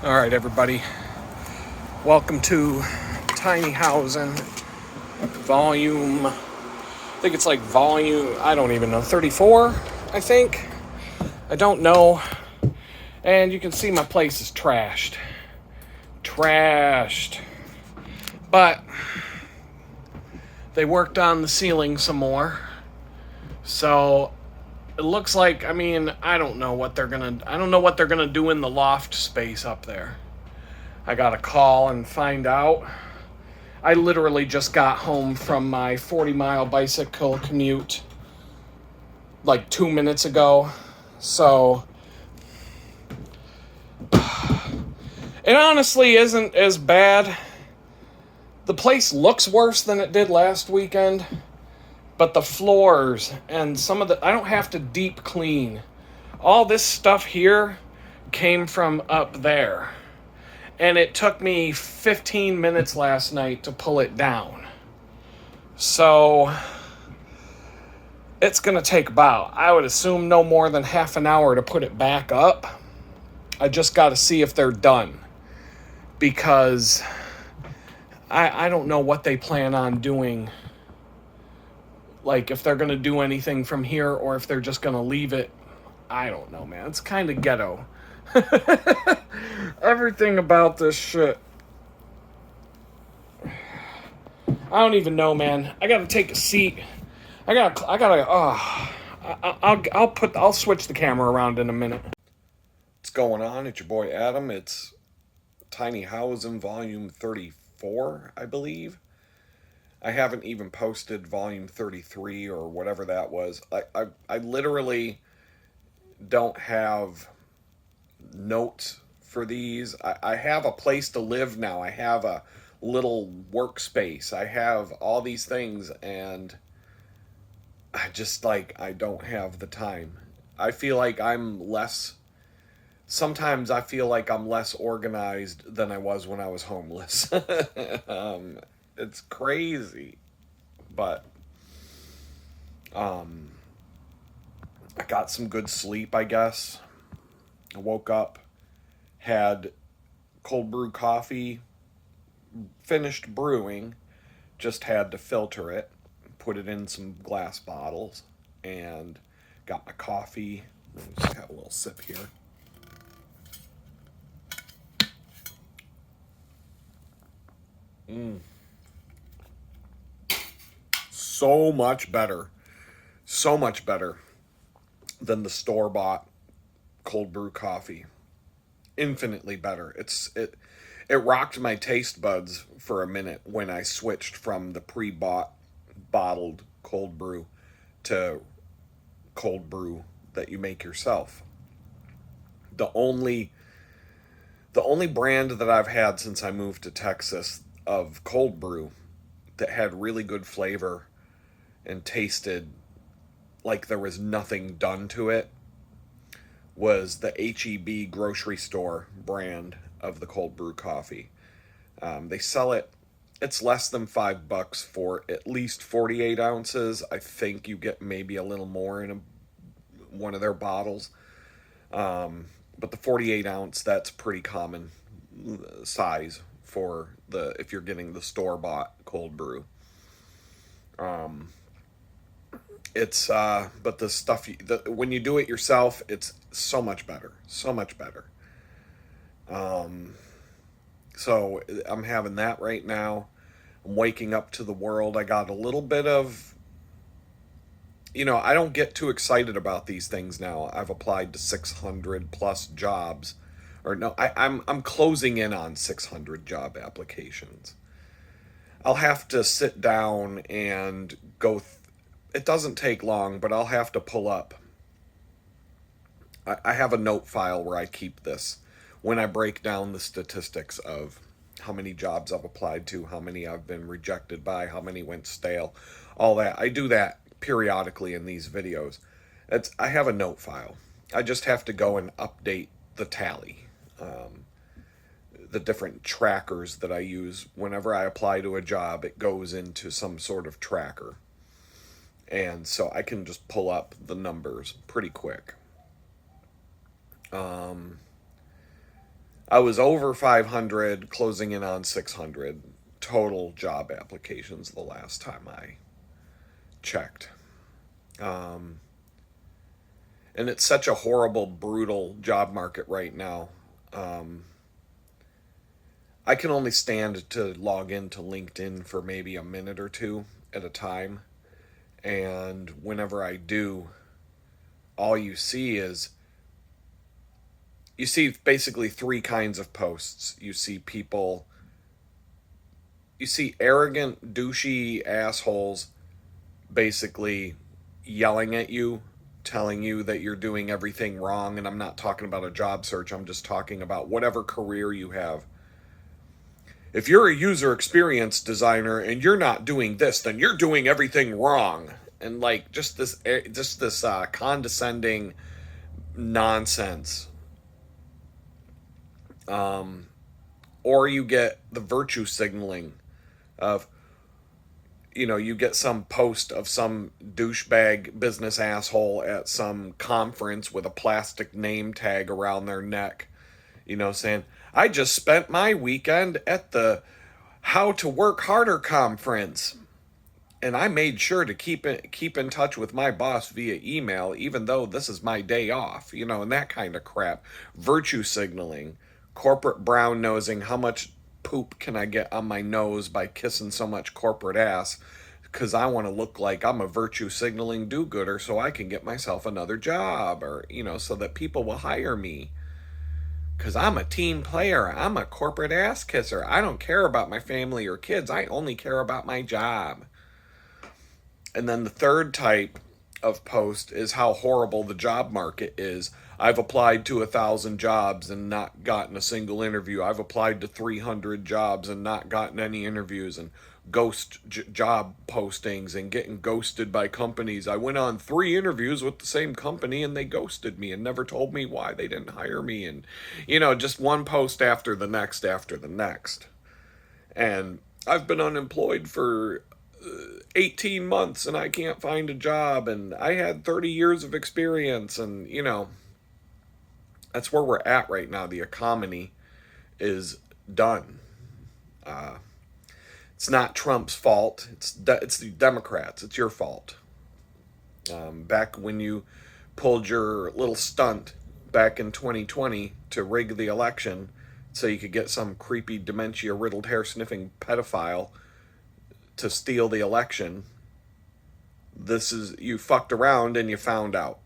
All right, everybody. Welcome to Tiny Housin, volume. I think it's like volume. I don't even know. 34, I think. I don't know. And you can see my place is trashed. Trashed. But they worked on the ceiling some more. So it looks like, I don't know what they're gonna do in the loft space up there. I gotta call and find out. I literally just got home from my 40-mile bicycle commute like 2 minutes ago. So it honestly isn't as bad. The place looks worse than it did last weekend, but the floors and some of I don't have to deep clean. All this stuff here came from up there. And it took me 15 minutes last night to pull it down. So it's going to take about, I would assume, no more than half an hour to put it back up. I just got to see if they're done. Because I don't know what they plan on doing. Like, if they're going to do anything from here or if they're just going to leave it. I don't know, man. It's kind of ghetto. Everything about this shit. I don't even know, man. I gotta take a seat. I'll switch the camera around in a minute. What's going on? It's your boy Adam. It's Tiny Housin volume 34, I believe. I haven't even posted volume 33 or whatever that was. I literally don't have notes for these. I have a place to live now. I have a little workspace. I have all these things, and I don't have the time. I feel like sometimes I feel like I'm less organized than I was when I was homeless. It's crazy. But I got some good sleep, I guess. I woke up, had cold brew coffee, finished brewing, just had to filter it, put it in some glass bottles, and got my coffee. Just have a little sip here. So much better. So much better than the store-bought cold brew coffee. Infinitely better. It rocked my taste buds for a minute when I switched from the pre-bought bottled cold brew to cold brew that you make yourself. The only brand that I've had since I moved to Texas of cold brew that had really good flavor and tasted like there was nothing done to it was the HEB grocery store brand of the cold brew coffee. They sell it, it's less than $5 for at least 48 ounces. I think you get maybe a little more in one of their bottles. But the 48 ounce, that's pretty common size for if you're getting the store bought cold brew. But the stuff, when you do it yourself, it's so much better. So much better. So I'm having that right now. I'm waking up to the world. I got a little bit of, I don't get too excited about these things now. I've applied to 600 plus jobs. Or no, I'm closing in on 600 job applications. I'll have to sit down and go. It doesn't take long, but I'll have to pull up. I have a note file where I keep this when I break down the statistics of how many jobs I've applied to, how many I've been rejected by, how many went stale, all that. I do that periodically in these videos. I have a note file. I just have to go and update the tally. The different trackers that I use. Whenever I apply to a job, it goes into some sort of tracker. And so I can just pull up the numbers pretty quick. I was over 500, closing in on 600 total job applications the last time I checked. Um, and it's such a horrible, brutal job market right now. Um, I can only stand to log into LinkedIn for maybe a minute or two at a time. And whenever I do, all you see basically three kinds of posts. You see arrogant, douchey assholes basically yelling at you, telling you that you're doing everything wrong. And I'm not talking about a job search, I'm just talking about whatever career you have. If you're a user experience designer and you're not doing this, then you're doing everything wrong. And like just this condescending nonsense. Um, or you get the virtue signaling of, you get some post of some douchebag business asshole at some conference with a plastic name tag around their neck, saying, I just spent my weekend at the How to Work Harder conference. And I made sure to keep in touch with my boss via email, even though this is my day off, and that kind of crap. Virtue signaling, corporate brown nosing. How much poop can I get on my nose by kissing so much corporate ass? Because I want to look like I'm a virtue signaling do-gooder, so I can get myself another job, or so that people will hire me. Because I'm a team player. I'm a corporate ass kisser. I don't care about my family or kids. I only care about my job. And then the third type of post is how horrible the job market is. I've applied to 1,000 jobs and not gotten a single interview. I've applied to 300 jobs and not gotten any interviews, and job postings and getting ghosted by companies. I went on 3 interviews with the same company and they ghosted me and never told me why they didn't hire me. And, just one post after the next after the next. And I've been unemployed for 18 months and I can't find a job, and I had 30 years of experience, and that's where we're at right now. The economy is done. uh, it's not Trump's fault, it's the Democrats. It's your fault. Back when you pulled your little stunt back in 2020 to rig the election so you could get some creepy dementia riddled hair sniffing pedophile to steal the election, you fucked around and you found out.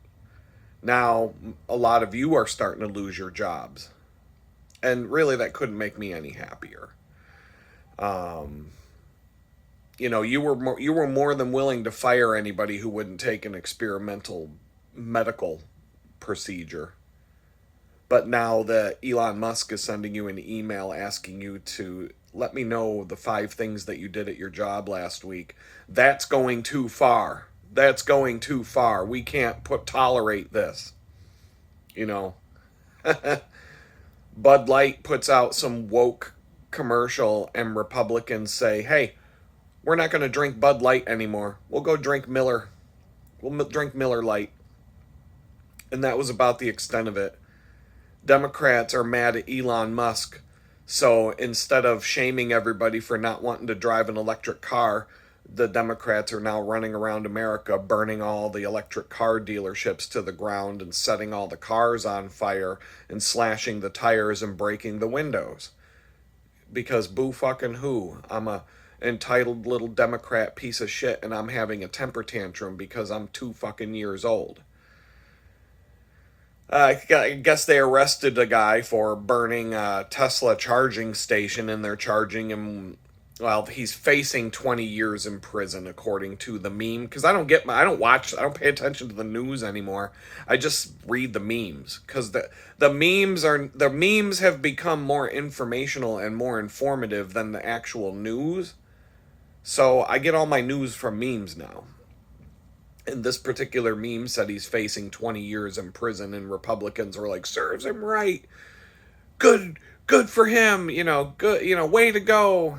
Now a lot of you are starting to lose your jobs, and really that couldn't make me any happier. um you were more than willing to fire anybody who wouldn't take an experimental medical procedure. But now that Elon Musk is sending you an email asking you to let me know the 5 things that you did at your job last week, that's going too far. That's going too far. We can't tolerate this. You know, Bud Light puts out some woke commercial and Republicans say, hey, we're not going to drink Bud Light anymore. We'll go drink Miller. We'll drink Miller Light. And that was about the extent of it. Democrats are mad at Elon Musk. So instead of shaming everybody for not wanting to drive an electric car, the Democrats are now running around America burning all the electric car dealerships to the ground and setting all the cars on fire and slashing the tires and breaking the windows. Because boo fucking who? I'm a entitled little Democrat piece of shit and I'm having a temper tantrum because I'm 2 fucking years old. I guess they arrested a guy for burning a Tesla charging station, and they're charging him. Well, he's facing 20 years in prison, according to the meme. Because I don't pay attention to the news anymore. I just read the memes because the memes have become more informational and more informative than the actual news. So I get all my news from memes now. And this particular meme said he's facing 20 years in prison, and Republicans were like, serves him right. Good for him, good, way to go.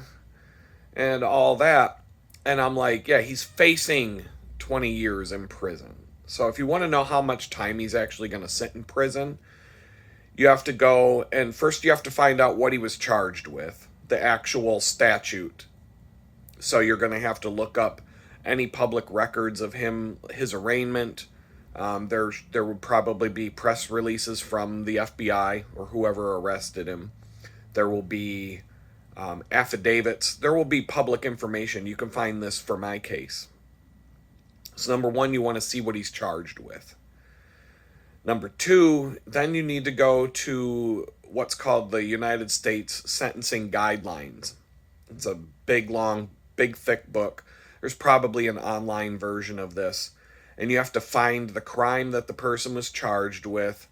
And all that. And I'm like, yeah, he's facing 20 years in prison. So if you want to know how much time he's actually going to sit in prison, You have to go and first you have to find out what he was charged with, the actual statute. So you're going to have to look up any public records of him, his arraignment. There would probably be press releases from the FBI or whoever arrested him. There will be affidavits. There will be public information. You can find this for my case. So number one, you want to see what he's charged with. Number two, then you need to go to what's called the United States Sentencing Guidelines. It's a big, long, big, thick book. There's probably an online version of this. And you have to find the crime that the person was charged with.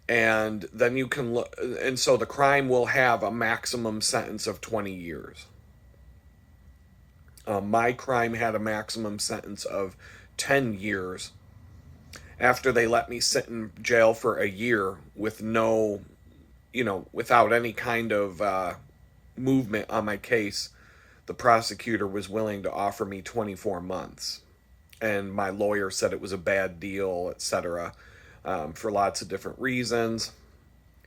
And then you can look. And so the crime will have a maximum sentence of 20 years. My crime had a maximum sentence of 10 years after they let me sit in jail for a year with no, without any kind of movement on my case. The prosecutor was willing to offer me 24 months. And my lawyer said it was a bad deal, etc., for lots of different reasons.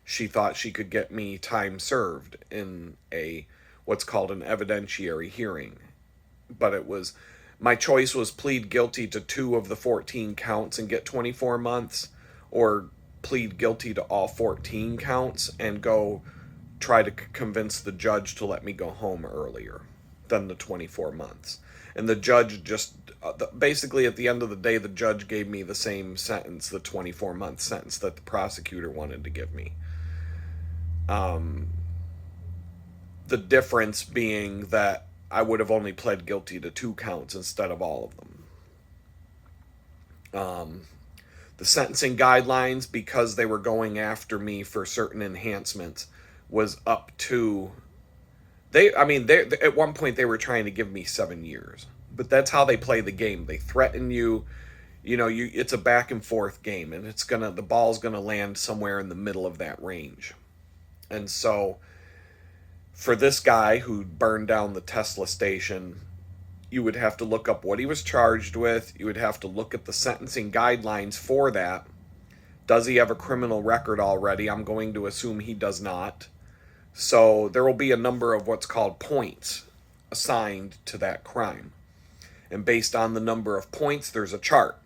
She thought she could get me time served in what's called an evidentiary hearing. But my choice was plead guilty to 2 of the 14 counts and get 24 months, or plead guilty to all 14 counts and go try to convince the judge to let me go home earlier than the 24 months. And the judge basically at the end of the day, the judge gave me the same sentence, the 24-month sentence that the prosecutor wanted to give me. The difference being that I would have only pled guilty to 2 counts instead of all of them. The sentencing guidelines, because they were going after me for certain enhancements, was up to at one point they were trying to give me 7 years, but that's how they play the game. They threaten you, it's a back and forth game, and the ball's gonna land somewhere in the middle of that range. And so for this guy who burned down the Tesla station, you would have to look up what he was charged with. You would have to look at the sentencing guidelines for that. Does he have a criminal record already? I'm going to assume he does not. So there will be a number of what's called points assigned to that crime. And based on the number of points, there's a chart.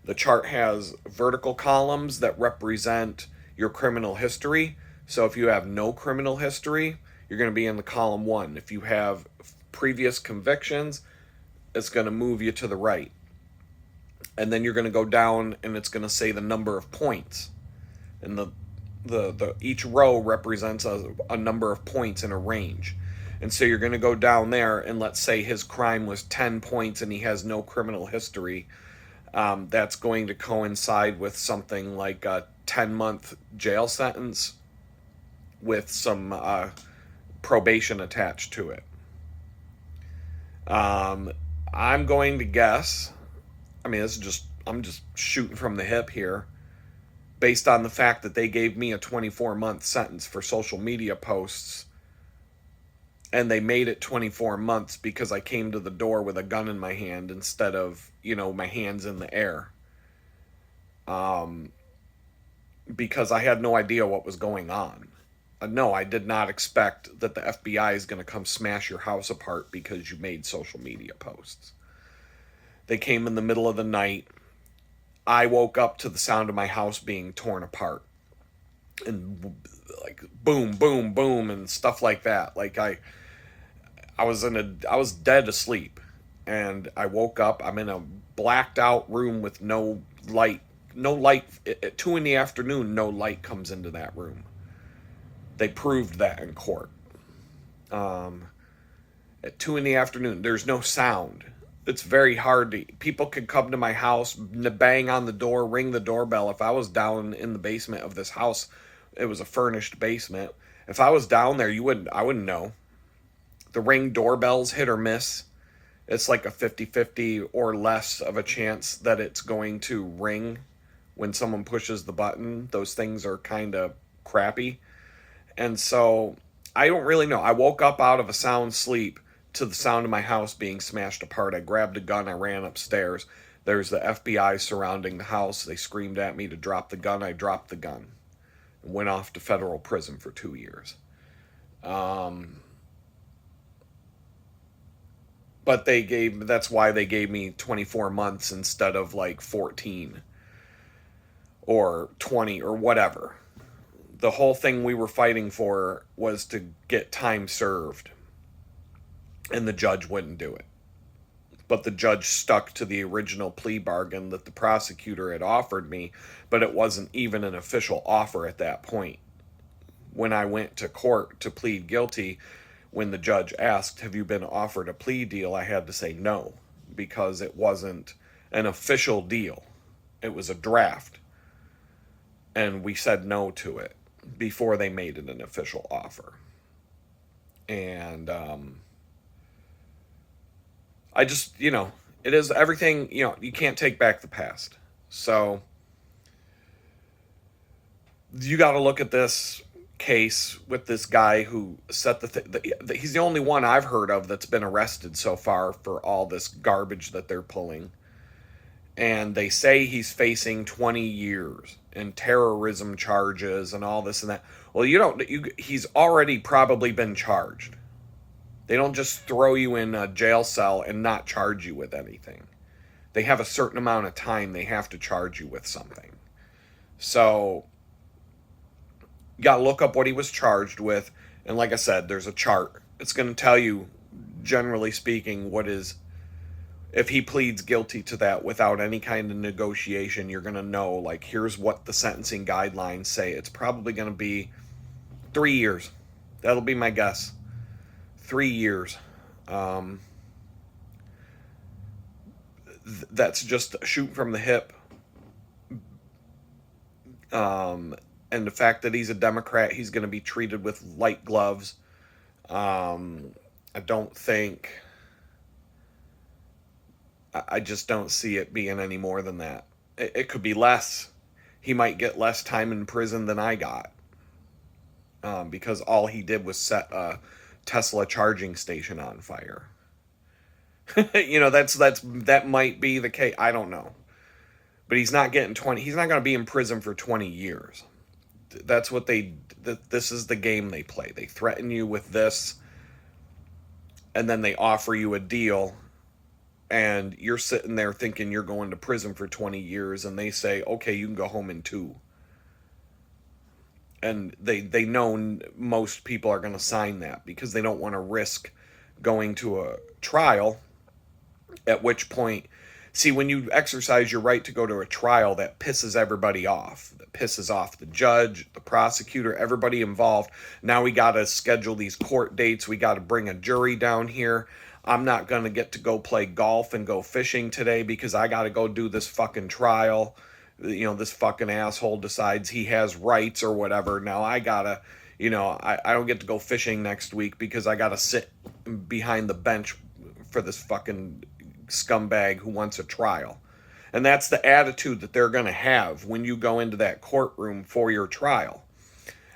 The chart has vertical columns that represent your criminal history. So if you have no criminal history, you're going to be in the column 1. If you have previous convictions, it's going to move you to the right. And then you're going to go down and it's going to say the number of points. And the each row represents a number of points in a range. And so you're going to go down there, and let's say his crime was 10 points and he has no criminal history. That's going to coincide with something like a 10-month jail sentence with some probation attached to it. I'm going to guess, I'm just shooting from the hip here, based on the fact that they gave me a 24-month sentence for social media posts, and they made it 24 months because I came to the door with a gun in my hand instead of, my hands in the air. Because I had no idea what was going on. No, I did not expect that the FBI is going to come smash your house apart because you made social media posts. They came in the middle of the night. I woke up to the sound of my house being torn apart. And like boom, boom, boom, and stuff like that. Like I was dead asleep. And I woke up. I'm in a blacked out room with no light. No light. At 2 p.m, no light comes into that room. They proved that in court. At 2 p.m, there's no sound. It's very hard to... People could come to my house, bang on the door, ring the doorbell. If I was down in the basement of this house, it was a furnished basement. If I was down there, I wouldn't know. The Ring doorbell's hit or miss. It's like a 50-50 or less of a chance that it's going to ring when someone pushes the button. Those things are kind of crappy. And so I don't really know. I woke up out of a sound sleep to the sound of my house being smashed apart. I grabbed a gun. I ran upstairs. There's the FBI surrounding the house. They screamed at me to drop the gun. I dropped the gun and went off to federal prison for 2 years. But that's why they gave me 24 months instead of like 14 or 20 or whatever. The whole thing we were fighting for was to get time served, and the judge wouldn't do it. But the judge stuck to the original plea bargain that the prosecutor had offered me, but it wasn't even an official offer at that point. When I went to court to plead guilty, when the judge asked, "Have you been offered a plea deal?" I had to say no, because it wasn't an official deal. It was a draft. And we said no to it before they made it an official offer. And I just, it is everything, you can't take back the past. So you got to look at this case with this guy who set he's the only one I've heard of that's been arrested so far for all this garbage that they're pulling. And they say he's facing 20 years and terrorism charges and all this and that. Well, he's already probably been charged. They don't just throw you in a jail cell and not charge you with anything. They have a certain amount of time they have to charge you with something. So you got to look up what he was charged with. And like I said, there's a chart. It's going to tell you, generally speaking, if he pleads guilty to that without any kind of negotiation, you're going to know, like, here's what the sentencing guidelines say. It's probably going to be 3 years. That'll be my guess. 3 years. That's just a shoot from the hip. And the fact that he's a Democrat, he's going to be treated with light gloves. I just don't see it being any more than that. It could be less. He might get less time in prison than I got. Because all he did was set a Tesla charging station on fire. That might be the case. I don't know. But he's not getting 20. He's not going to be in prison for 20 years. That's what this is the game they play. They threaten you with this, and then they offer you a deal, and you're sitting there thinking you're going to prison for 20 years, and they say, okay, you can go home in 2. And they know most people are going to sign that because they don't want to risk going to a trial, at which point, see, when you exercise your right to go to a trial, that pisses everybody off. That pisses off the judge, the prosecutor, everybody involved. Now we got to schedule these court dates. We got to bring a jury down here. I'm not going to get to go play golf and go fishing today because I got to go do this fucking trial. This fucking asshole decides he has rights or whatever. Now I gotta, I don't get to go fishing next week because I gotta sit behind the bench for this fucking scumbag who wants a trial. And that's the attitude that they're going to have when you go into that courtroom for your trial.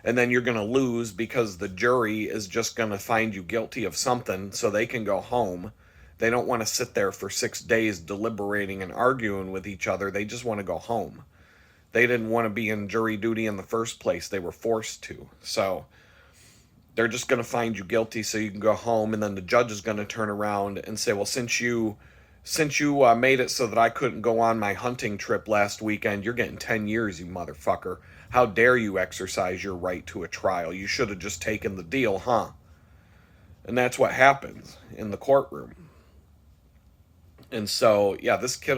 And then you're going to lose because the jury is just going to find you guilty of something so they can go home. They don't want to sit there for 6 days deliberating and arguing with each other. They just want to go home. They didn't want to be in jury duty in the first place. They were forced to. So they're just going to find you guilty so you can go home. And then the judge is going to turn around and say, well, since you made it so that I couldn't go on my hunting trip last weekend, you're getting 10 years, you motherfucker. How dare you exercise your right to a trial? You should have just taken the deal, huh? And that's what happens in the courtroom. And so, yeah, this kid,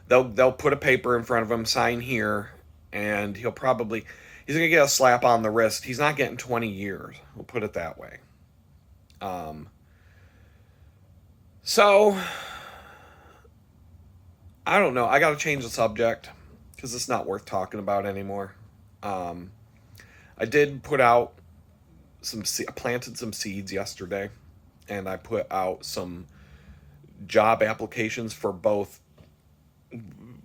they'll put a paper in front of him, sign here, and he's going to get a slap on the wrist. He's not getting 20 years. We'll put it that way. So, I don't know. I got to change the subject because it's not worth talking about anymore. I did put out I planted some seeds yesterday, and I put out some job applications for both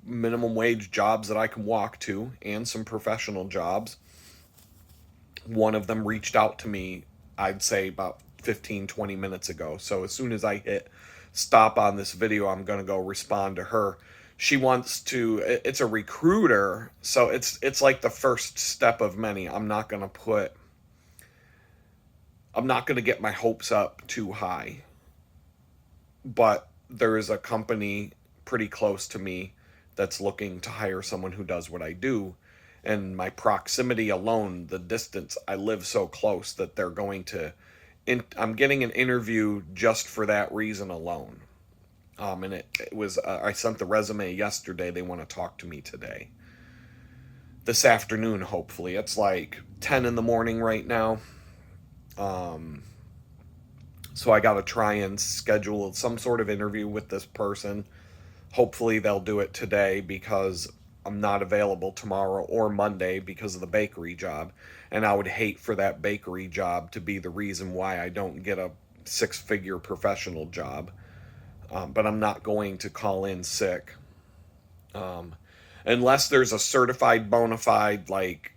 minimum wage jobs that I can walk to and some professional jobs. One of them reached out to me, I'd say about 15-20 minutes ago. So as soon as I hit stop on this video, I'm going to go respond to her. she wants to, it's a recruiter, so it's like the first step of many. I'm not going to get my hopes up too high, but there is a company pretty close to me that's looking to hire someone who does what I do. And my proximity alone, the distance, I live so close that they're going to. I'm getting an interview just for that reason alone. And it was, I sent the resume yesterday. They want to talk to me today. This afternoon, hopefully. It's like 10 in the morning right now. So I got to try and schedule some sort of interview with this person. Hopefully they'll do it today because I'm not available tomorrow or Monday because of the bakery job. And I would hate for that bakery job to be the reason why I don't get a six-figure professional job. But I'm not going to call in sick. Unless there's a certified bona fide, like,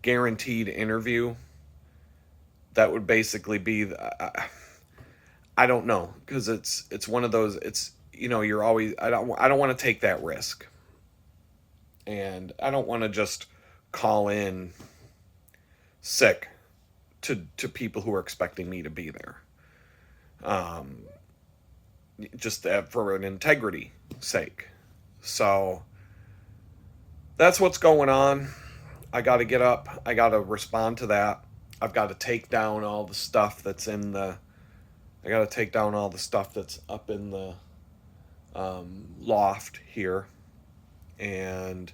guaranteed interview. That would basically be, I don't know, because it's one of those, you're always, I don't want to take that risk. And I don't want to just call in sick to people who are expecting me to be there. Just for an integrity sake. So that's what's going on. I got to get up. I got to respond to that. I've got to take down all the stuff that's in the. I got to take down all the stuff that's up in the loft here, and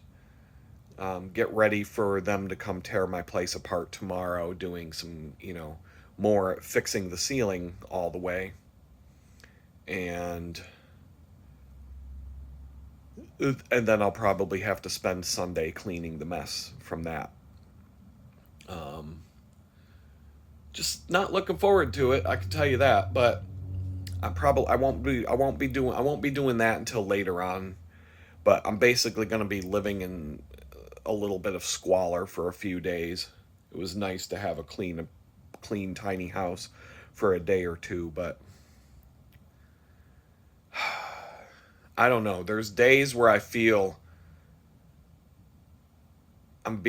get ready for them to come tear my place apart tomorrow, doing some, more fixing the ceiling all the way. And then I'll probably have to spend Sunday cleaning the mess from that. Just not looking forward to it, I can tell you that, but I won't be doing that until later on. But I'm basically going to be living in a little bit of squalor for a few days. It was nice to have a clean tiny house for a day or two, but I don't know. There's days where I feel I'm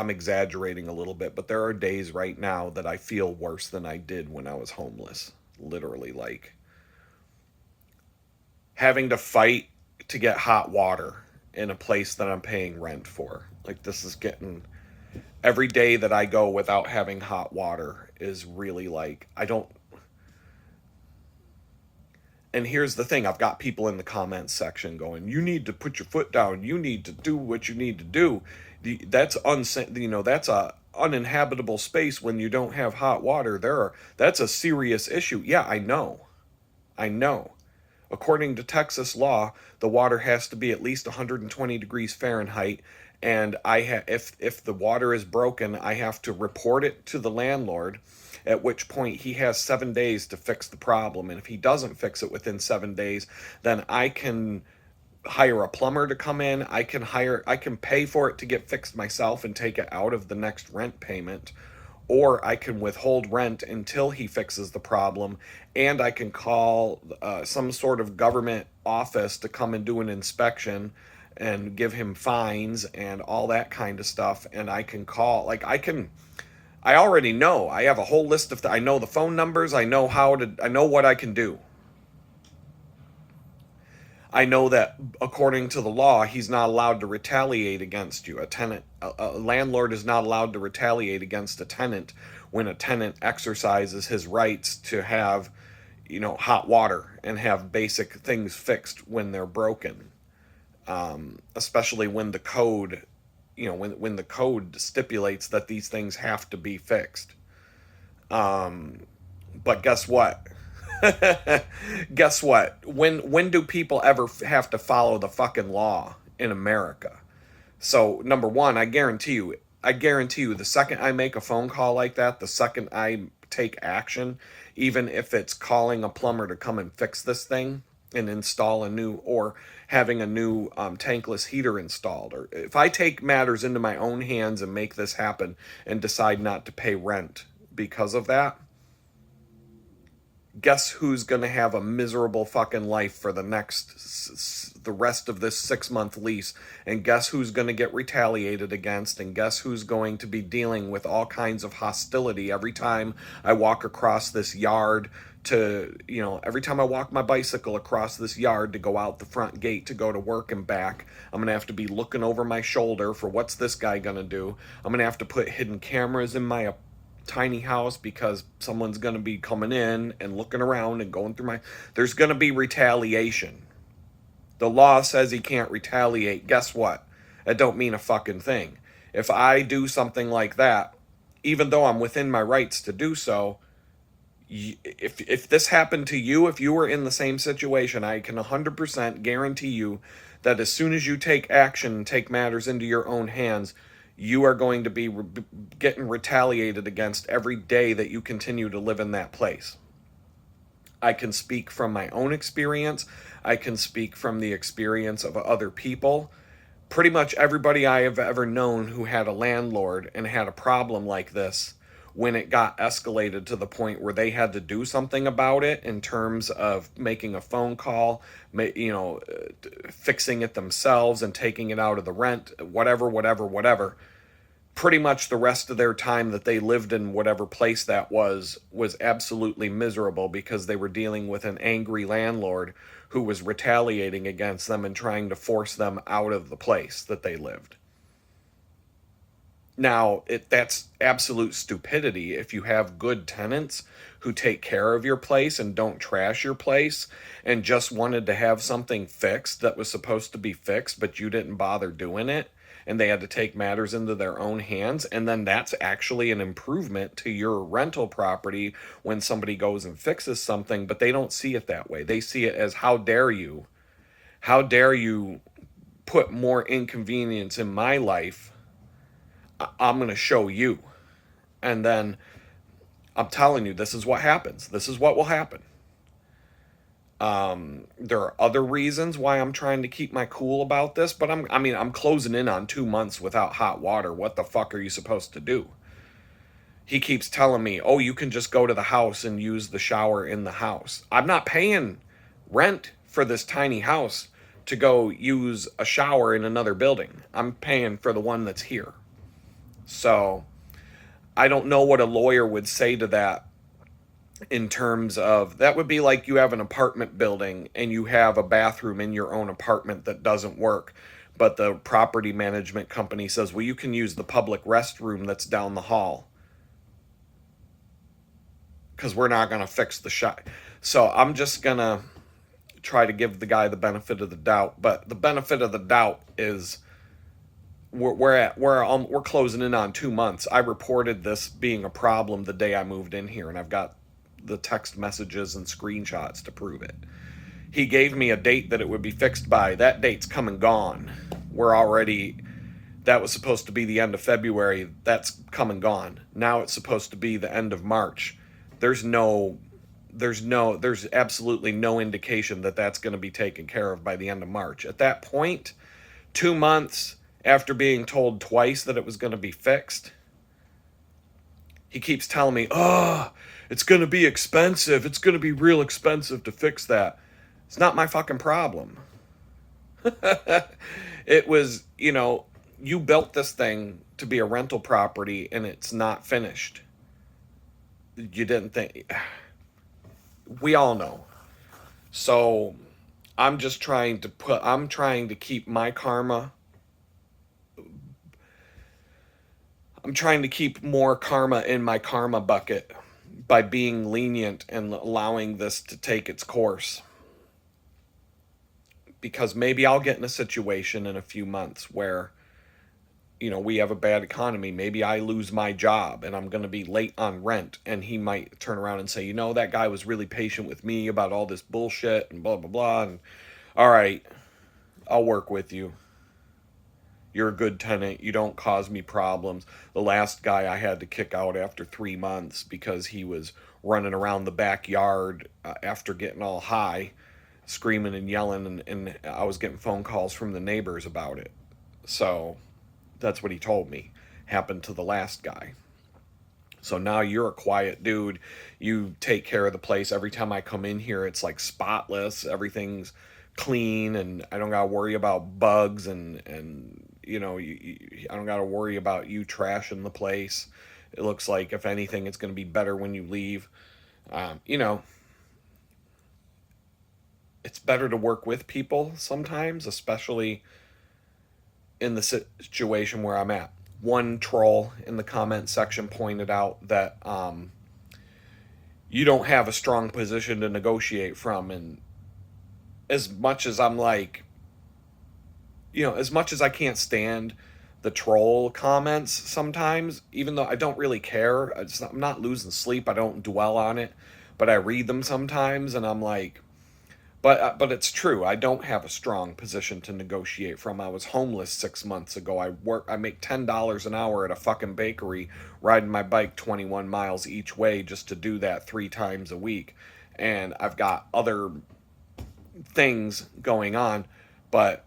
exaggerating a little bit, but there are days right now that I feel worse than I did when I was homeless. Literally, like having to fight to get hot water in a place that I'm paying rent for. Like, this is getting, every day that I go without having hot water is really like, I don't. And here's the thing, I've got people in the comments section going, you need to put your foot down, you need to do what you need to do. That's that's a uninhabitable space when you don't have hot water. That's a serious issue. Yeah, I know. According to Texas law, the water has to be at least 120 degrees Fahrenheit, and if the water is broken, I have to report it to the landlord, at which point he has 7 days to fix the problem. And if he doesn't fix it within 7 days, then I can hire a plumber to come in. I can pay for it to get fixed myself and take it out of the next rent payment, or I can withhold rent until he fixes the problem, and I can call some sort of government office to come and do an inspection and give him fines and all that kind of stuff. And I can call, I already know. I have a whole list I know the phone numbers. I know what I can do. I know that according to the law, he's not allowed to retaliate against you. A landlord is not allowed to retaliate against a tenant when a tenant exercises his rights to have, hot water and have basic things fixed when they're broken. Especially when the code, when the code stipulates that these things have to be fixed. But guess what? Guess what? When do people ever have to follow the fucking law in America? So number one, I guarantee you, the second I make a phone call like that, the second I take action, even if it's calling a plumber to come and fix this thing and install or having a new tankless heater installed, or if I take matters into my own hands and make this happen and decide not to pay rent because of that, Guess who's going to have a miserable fucking life for the rest of this 6 month lease? And guess who's going to get retaliated against? And guess who's going to be dealing with all kinds of hostility every time I walk across this yard every time I walk my bicycle across this yard to go out the front gate to go to work and back, I'm going to have to be looking over my shoulder for what's this guy going to do. I'm going to have to put hidden cameras in my tiny house because someone's going to be coming in and looking around and going through there's going to be retaliation. The law says he can't retaliate. Guess what? That don't mean a fucking thing. If I do something like that, even though I'm within my rights to do so, if this happened to you, if you were in the same situation, I can 100% guarantee you that as soon as you take action and take matters into your own hands, you are going to be getting retaliated against every day that you continue to live in that place. I can speak from my own experience. I can speak from the experience of other people. Pretty much everybody I have ever known who had a landlord and had a problem like this, when it got escalated to the point where they had to do something about it in terms of making a phone call, fixing it themselves and taking it out of the rent, whatever, pretty much the rest of their time that they lived in whatever place that was absolutely miserable because they were dealing with an angry landlord who was retaliating against them and trying to force them out of the place that they lived. Now, that's absolute stupidity if you have good tenants who take care of your place and don't trash your place and just wanted to have something fixed that was supposed to be fixed, but you didn't bother doing it, and they had to take matters into their own hands. And then that's actually an improvement to your rental property when somebody goes and fixes something, but they don't see it that way. They see it as, how dare you? How dare you put more inconvenience in my life? I'm going to show you. And then I'm telling you, this is what happens. This is what will happen. There are other reasons why I'm trying to keep my cool about this, but I'm closing in on 2 months without hot water. What the fuck are you supposed to do? He keeps telling me, oh, you can just go to the house and use the shower in the house. I'm not paying rent for this tiny house to go use a shower in another building. I'm paying for the one that's here. So I don't know what a lawyer would say to that, in terms of, that would be like you have an apartment building and you have a bathroom in your own apartment that doesn't work, but the property management company says, well, you can use the public restroom that's down the hall because we're not going to fix the shot. So I'm just going to try to give the guy the benefit of the doubt, but the benefit of the doubt is we're closing in on 2 months. I reported this being a problem the day I moved in here, and I've got the text messages and screenshots to prove it. He gave me a date that it would be fixed by. That date's come and gone. That was supposed to be the end of February. That's come and gone. Now it's supposed to be the end of March. There's absolutely no indication that that's going to be taken care of by the end of March. At that point, 2 months after being told twice that it was going to be fixed, he keeps telling me, oh, it's going to be expensive. It's going to be real expensive to fix that. It's not my fucking problem. It was, you built this thing to be a rental property and it's not finished. You didn't think. We all know. So I'm trying to keep my karma. I'm trying to keep more karma in my karma bucket by being lenient and allowing this to take its course. Because maybe I'll get in a situation in a few months where, we have a bad economy. Maybe I lose my job and I'm going to be late on rent, and he might turn around and say, that guy was really patient with me about all this bullshit and blah, blah, blah. And all right, I'll work with you. You're a good tenant. You don't cause me problems. The last guy I had to kick out after 3 months because he was running around the backyard after getting all high, screaming and yelling, and I was getting phone calls from the neighbors about it. So that's what he told me happened to the last guy. So now you're a quiet dude. You take care of the place. Every time I come in here, it's like spotless. Everything's clean, and I don't gotta worry about bugs, and I don't gotta worry about you trashing the place. It looks like, if anything, it's gonna be better when you leave. You know, it's better to work with people sometimes, especially in the situation where I'm at. One troll in the comment section pointed out that you don't have a strong position to negotiate from. And as much as I'm like, as much as I can't stand the troll comments sometimes, even though I don't really care, I'm not losing sleep, I don't dwell on it, but I read them sometimes and I'm like, but it's true. I don't have a strong position to negotiate from. I was homeless 6 months ago. I make $10 an hour at a fucking bakery, riding my bike 21 miles each way just to do that 3 times a week. And I've got other things going on, but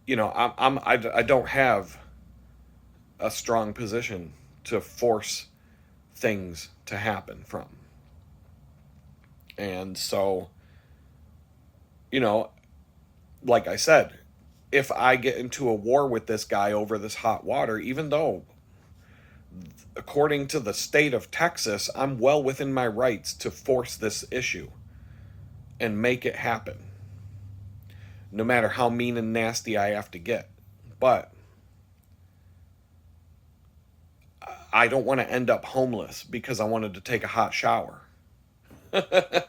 I don't have a strong position to force things to happen from. And so, like I said, if I get into a war with this guy over this hot water, even though, according to the state of Texas, I'm well within my rights to force this issue and make it happen, no matter how mean and nasty I have to get. But I don't want to end up homeless because I wanted to take a hot shower. I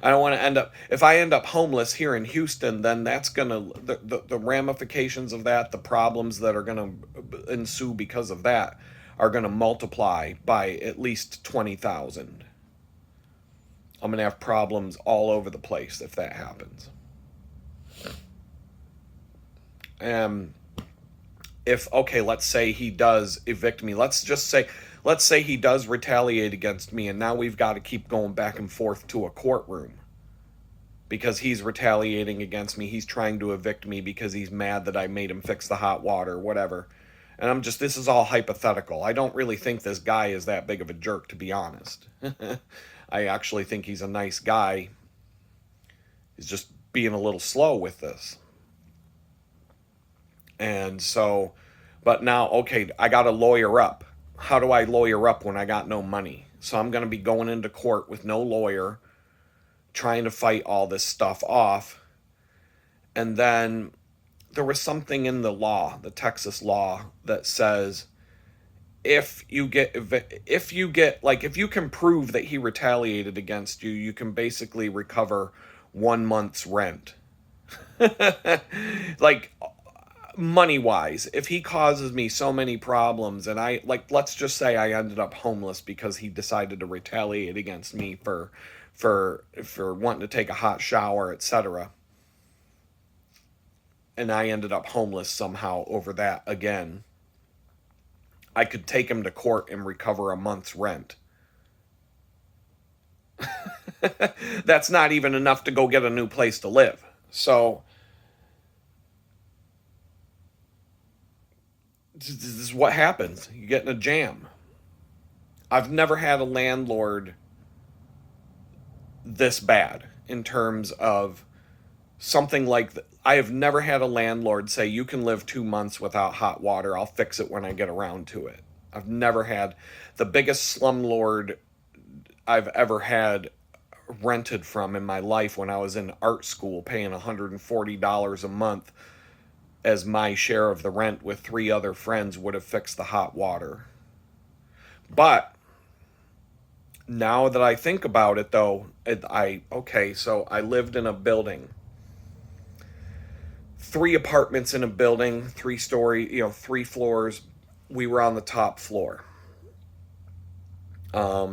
don't want to end up, if I end up homeless here in Houston, then that's going to, the ramifications of that, the problems that are going to ensue because of that are going to multiply by at least 20,000. I'm going to have problems all over the place if that happens. Okay, let's say he does evict me. Let's say he does retaliate against me, and now we've got to keep going back and forth to a courtroom because he's retaliating against me. He's trying to evict me because he's mad that I made him fix the hot water, whatever. And this is all hypothetical. I don't really think this guy is that big of a jerk, to be honest. I actually think he's a nice guy. He's just being a little slow with this. And so, but now, okay, I got to lawyer up. How do I lawyer up when I got no money? So I'm going to be going into court with no lawyer, trying to fight all this stuff off. And then there was something in the law, the Texas law, that says if you can prove that he retaliated against you, you can basically recover 1 month's rent. Like, money wise, if he causes me so many problems, and let's just say I ended up homeless because he decided to retaliate against me for wanting to take a hot shower, etc., and I ended up homeless somehow over that again, I could take him to court and recover a month's rent. That's not even enough to go get a new place to live. So this is what happens. You get in a jam. I've never had a landlord this bad in terms of something like that. I have never had a landlord say, you can live 2 months without hot water. I'll fix it when I get around to it. I've never had. The biggest slumlord I've ever had rented from in my life when I was in art school, paying $140 a month as my share of the rent with 3 other friends, would have fixed the hot water. But now that I think about it, though, so I lived in a building, 3 apartments in a building, 3-story, 3 floors. We were on the top floor. I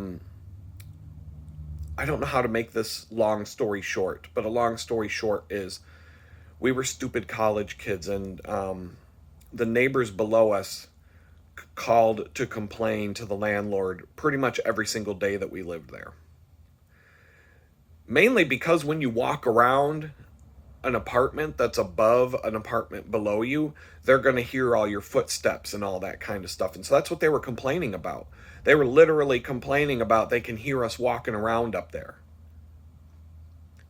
don't know how to make this long story short, but a long story short is we were stupid college kids, and the neighbors below us called to complain to the landlord pretty much every single day that we lived there. Mainly because when you walk around an apartment that's above an apartment below you, they're going to hear all your footsteps and all that kind of stuff. And so that's what they were complaining about. They were literally complaining about they can hear us walking around up there.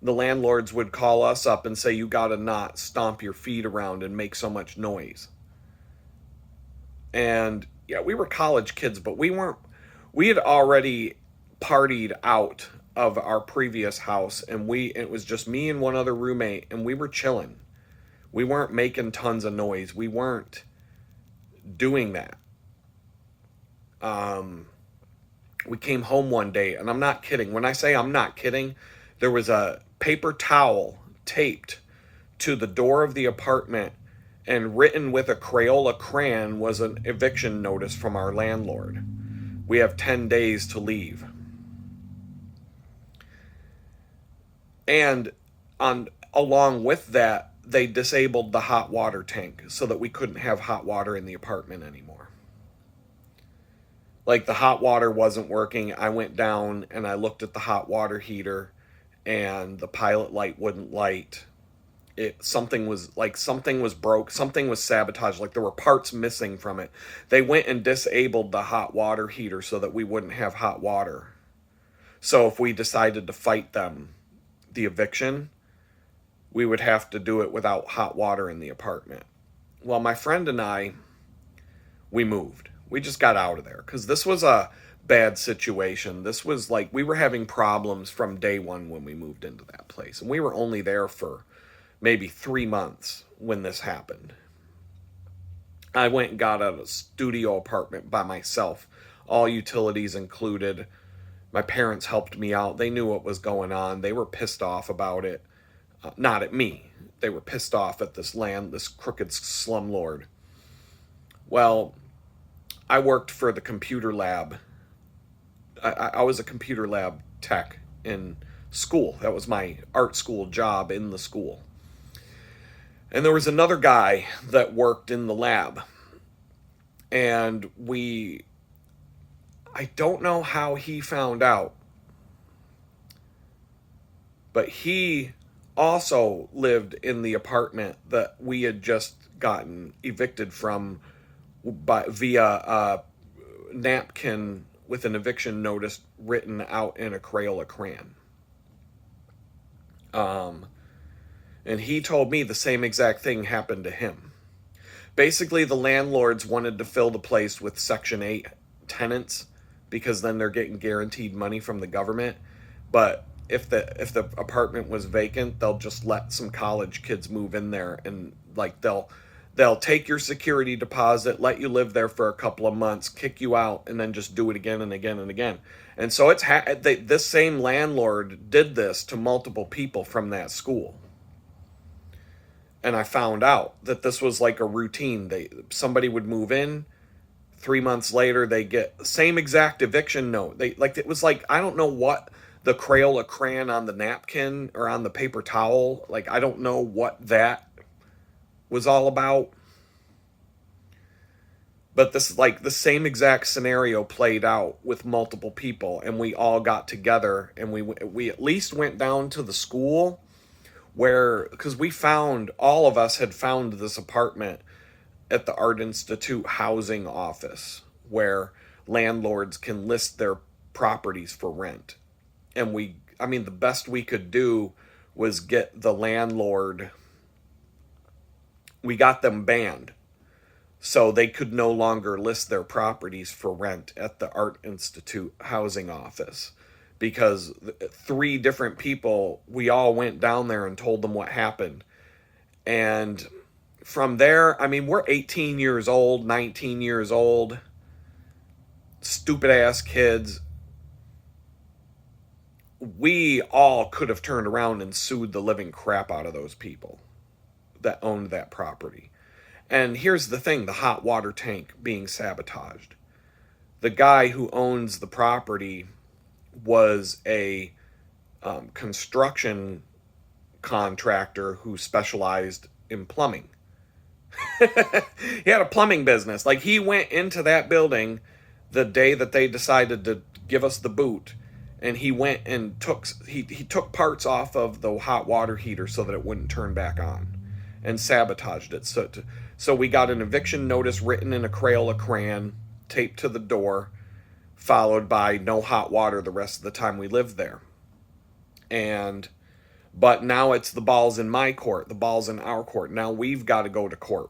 The landlords would call us up and say, you got to not stomp your feet around and make so much noise. And yeah, we were college kids, but we had already partied out of our previous house, and it was just me and one other roommate, and we were chilling. We weren't making tons of noise. We weren't doing that. We came home one day, and I'm not kidding. When I say I'm not kidding, there was a paper towel taped to the door of the apartment, and written with a Crayola crayon was an eviction notice from our landlord. We have 10 days to leave. And along with that, they disabled the hot water tank so that we couldn't have hot water in the apartment anymore. Like, the hot water wasn't working. I went down and I looked at the hot water heater, and the pilot light wouldn't light. Something was broke, something was sabotaged, like there were parts missing from it. They went and disabled the hot water heater so that we wouldn't have hot water. So if we decided to fight them, the eviction, we would have to do it without hot water in the apartment. Well, my friend and I, we moved. We just got out of there because this was a bad situation. This was like, we were having problems from day one when we moved into that place. And we were only there for maybe 3 months when this happened. I went and got a studio apartment by myself, all utilities included. My parents helped me out. They knew what was going on. They were pissed off about it. Not at me. They were pissed off at this crooked slumlord. Well, I worked for the computer lab. I was a computer lab tech in school. That was my art school job in the school. And there was another guy that worked in the lab. And I don't know how he found out, but he also lived in the apartment that we had just gotten evicted from via a napkin with an eviction notice written out in a Crayola crayon. And he told me the same exact thing happened to him. Basically, the landlords wanted to fill the place with Section 8 tenants because then they're getting guaranteed money from the government. But if the apartment was vacant, they'll just let some college kids move in there, and like they'll take your security deposit, let you live there for a couple of months, kick you out, and then just do it again and again and again. And so this same landlord did this to multiple people from that school. And I found out that this was like a routine. Somebody would move in, 3 months later they get the same exact eviction note. It was like, I don't know what the Crayola crayon on the napkin or on the paper towel, like I don't know what that was all about. But this is like the same exact scenario played out with multiple people, and we all got together, and we at least went down to the school because all of us had found this apartment at the Art Institute housing office where landlords can list their properties for rent. And the best we could do was get the landlord, we got them banned. So they could no longer list their properties for rent at the Art Institute housing office. Because 3 different people, we all went down there and told them what happened. And from there, we're 18 years old, 19 years old, stupid ass kids. We all could have turned around and sued the living crap out of those people that owned that property. And here's the thing, the hot water tank being sabotaged. The guy who owns the property was a construction contractor who specialized in plumbing. He had a plumbing business. Like, he went into that building the day that they decided to give us the boot, and he went and he took parts off of the hot water heater so that it wouldn't turn back on, and sabotaged it. So we got an eviction notice written in a Crayola crayon taped to the door, followed by no hot water the rest of the time we lived there. And but now it's the ball's in my court, the ball's in our court. Now we've got to go to court.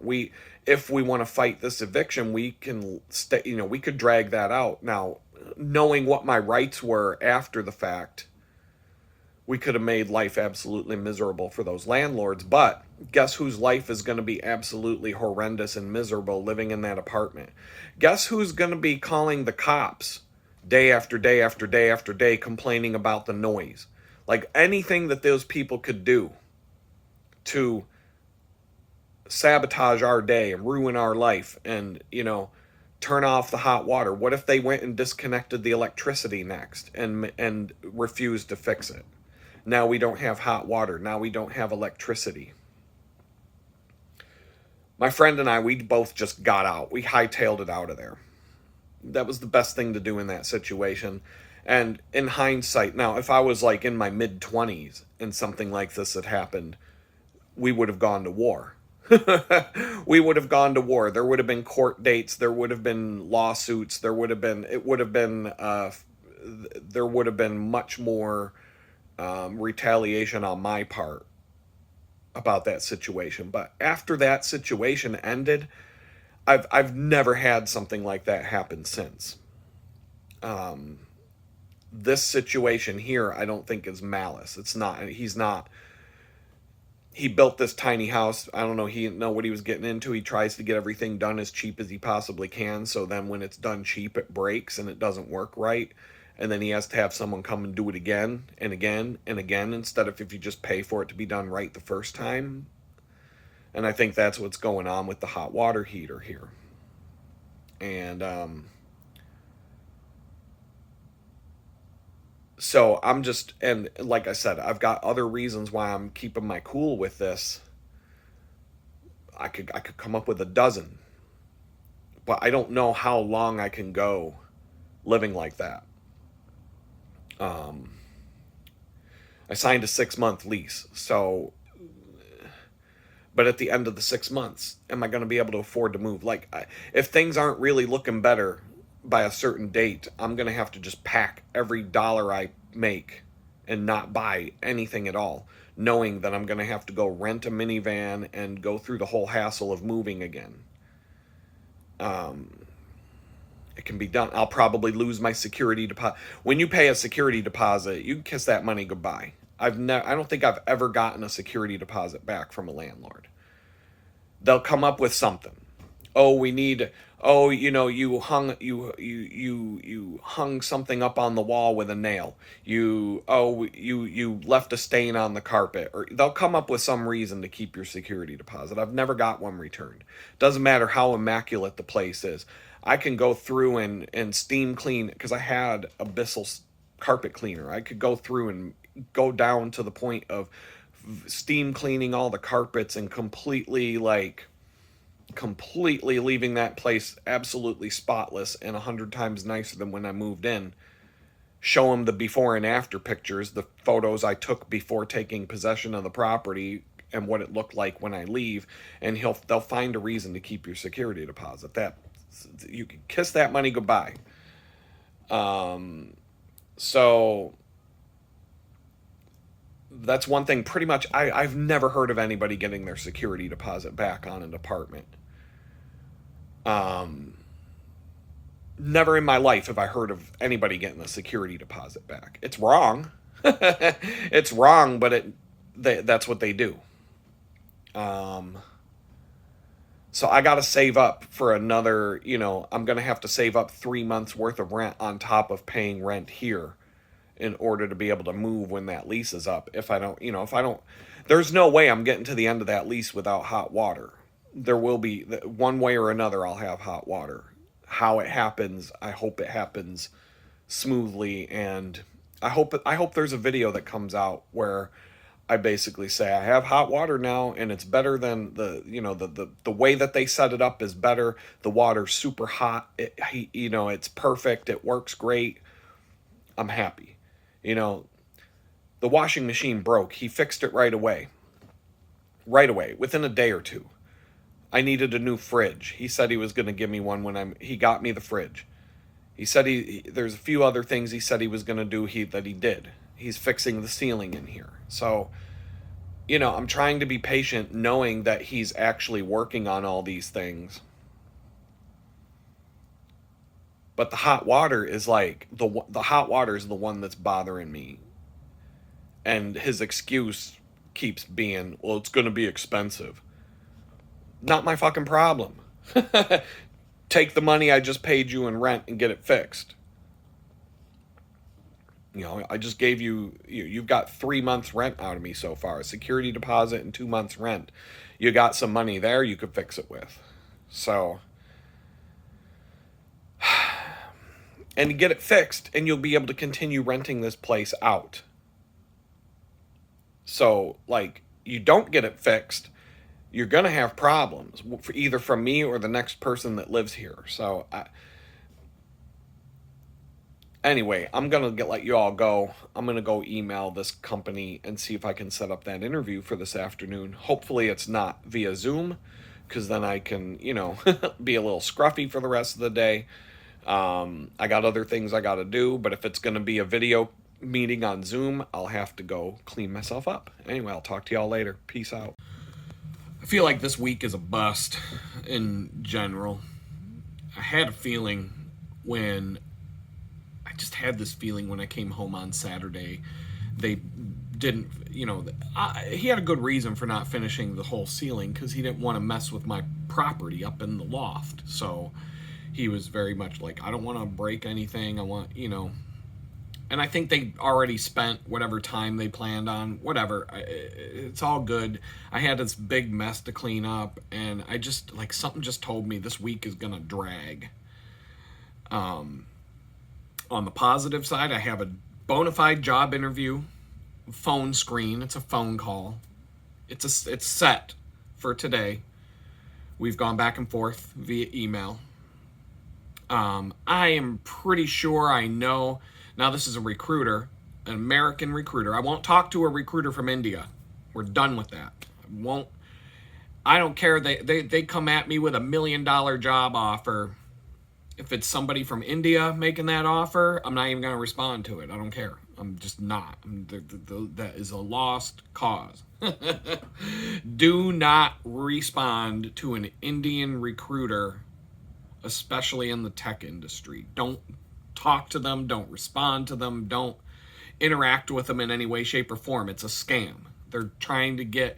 If we want to fight this eviction, we can stay, we could drag that out. Now, knowing what my rights were after the fact, we could have made life absolutely miserable for those landlords. But guess whose life is going to be absolutely horrendous and miserable living in that apartment? Guess who's going to be calling the cops day after day after day after day, complaining about the noise? Like, anything that those people could do to sabotage our day and ruin our life and, turn off the hot water. What if they went and disconnected the electricity next and refused to fix it? Now we don't have hot water. Now we don't have electricity. My friend and I, we both just got out. We hightailed it out of there. That was the best thing to do in that situation. And in hindsight, now, if I was like in my mid-20s and something like this had happened, we would have gone to war. We would have gone to war. There would have been court dates. There would have been lawsuits. There would have been much more retaliation on my part about that situation. But after that situation ended, I've never had something like that happen since. This situation here, I don't think is malice. It's not. He built this tiny house. I don't know. He didn't know what he was getting into. He tries to get everything done as cheap as he possibly can. So then when it's done cheap, it breaks and it doesn't work right. And then he has to have someone come and do it again and again and again, instead of if you just pay for it to be done right the first time. And I think that's what's going on with the hot water heater here. And so I'm just, and like I said, I've got other reasons why I'm keeping my cool with this. I could come up with a dozen, but I don't know how long I can go living like that. I signed a 6-month lease, so, but at the end of the 6 months, am I going to be able to afford to move? Like, if things aren't really looking better by a certain date, I'm going to have to just pack every dollar I make and not buy anything at all, knowing that I'm going to have to go rent a minivan and go through the whole hassle of moving again. It can be done. I'll probably lose my security deposit. When you pay a security deposit, you can kiss that money goodbye. I don't think I've ever gotten a security deposit back from a landlord. They'll come up with something. Oh, we need. Oh, you hung something up on the wall with a nail. You left a stain on the carpet, or they'll come up with some reason to keep your security deposit. I've never got one returned. Doesn't matter how immaculate the place is. I can go through and steam clean, because I had a Bissell carpet cleaner. I could go through and go down to the point of steam cleaning all the carpets and completely leaving that place absolutely spotless and 100 times nicer than when I moved in. Show them the before and after pictures, the photos I took before taking possession of the property and what it looked like when I leave, and they'll find a reason to keep your security deposit. That you can kiss that money goodbye. So that's one thing. Pretty much, I've never heard of anybody getting their security deposit back on an apartment. Never in my life have I heard of anybody getting a security deposit back. It's wrong. It's wrong, but that's what they do. So I got to save up for another, I'm going to have to save up 3 months worth of rent on top of paying rent here in order to be able to move when that lease is up. If I don't, there's no way I'm getting to the end of that lease without hot water. There will be, one way or another, I'll have hot water. How it happens, I hope it happens smoothly, and I hope there's a video that comes out where I basically say I have hot water now, and it's better than the way that they set it up is better. The water's super hot. It's perfect. It works great. I'm happy. You know, the washing machine broke. He fixed it right away. Right away, within a day or two. I needed a new fridge. He said he was going to give me one when he got me the fridge. He said there's a few other things he said he was going to do that he did. He's fixing the ceiling in here. So, I'm trying to be patient knowing that he's actually working on all these things. But the hot water is like the hot water is the one that's bothering me. And his excuse keeps being, well, it's going to be expensive. Not my fucking problem. Take the money I just paid you in rent and get it fixed. I just gave you've got 3 months rent out of me so far, a security deposit and 2 months rent. You got some money there you could fix it with. So, and get it fixed and you'll be able to continue renting this place out. So, like, you don't get it fixed, you're going to have problems, either from me or the next person that lives here. So, anyway, I'm going to let you all go. I'm going to go email this company and see if I can set up that interview for this afternoon. Hopefully it's not via Zoom, because then I can, be a little scruffy for the rest of the day. I got other things I got to do, but if it's going to be a video meeting on Zoom, I'll have to go clean myself up. Anyway, I'll talk to y'all later. Peace out. I feel like this week is a bust in general. I had a feeling when I came home on Saturday. They didn't, he had a good reason for not finishing the whole ceiling, because he didn't want to mess with my property up in the loft. So he was very much like, I don't want to break anything. I want, and I think they already spent whatever time they planned on, whatever. It's all good. I had this big mess to clean up, and I just, something just told me this week is going to drag. On the positive side, I have a bona fide job interview, phone screen. It's a phone call. It's set for today. We've gone back and forth via email. I am pretty sure I know. Now, this is a recruiter, an American recruiter. I won't talk to a recruiter from India. We're done with that. I don't care. They come at me with $1 million job offer. If it's somebody from India making that offer, I'm not even going to respond to it. I don't care. I'm just not. That is a lost cause. Do not respond to an Indian recruiter, especially in the tech industry. Don't talk to them. Don't respond to them. Don't interact with them in any way, shape, or form. It's a scam. They're trying to get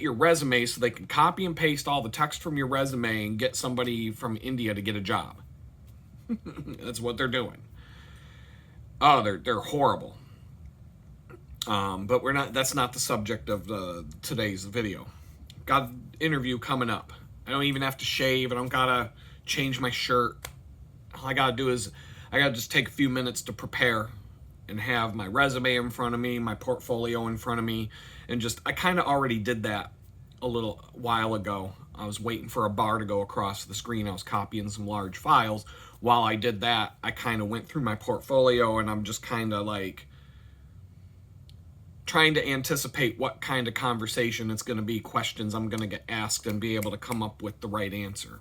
your resume so they can copy and paste all the text from your resume and get somebody from India to get a job. That's what they're doing. Oh, they're horrible. But that's not the subject of today's video. Got an interview coming up. I don't even have to shave. I don't gotta change my shirt. All I gotta do is I gotta just take a few minutes to prepare and have my resume in front of me, my portfolio in front of me, and I kind of already did that a little while ago. I was waiting for a bar to go across the screen. I was copying some large files. While I did that, I kind of went through my portfolio, and I'm just kind of trying to anticipate what kind of conversation it's going to be, questions I'm going to get asked, and be able to come up with the right answer.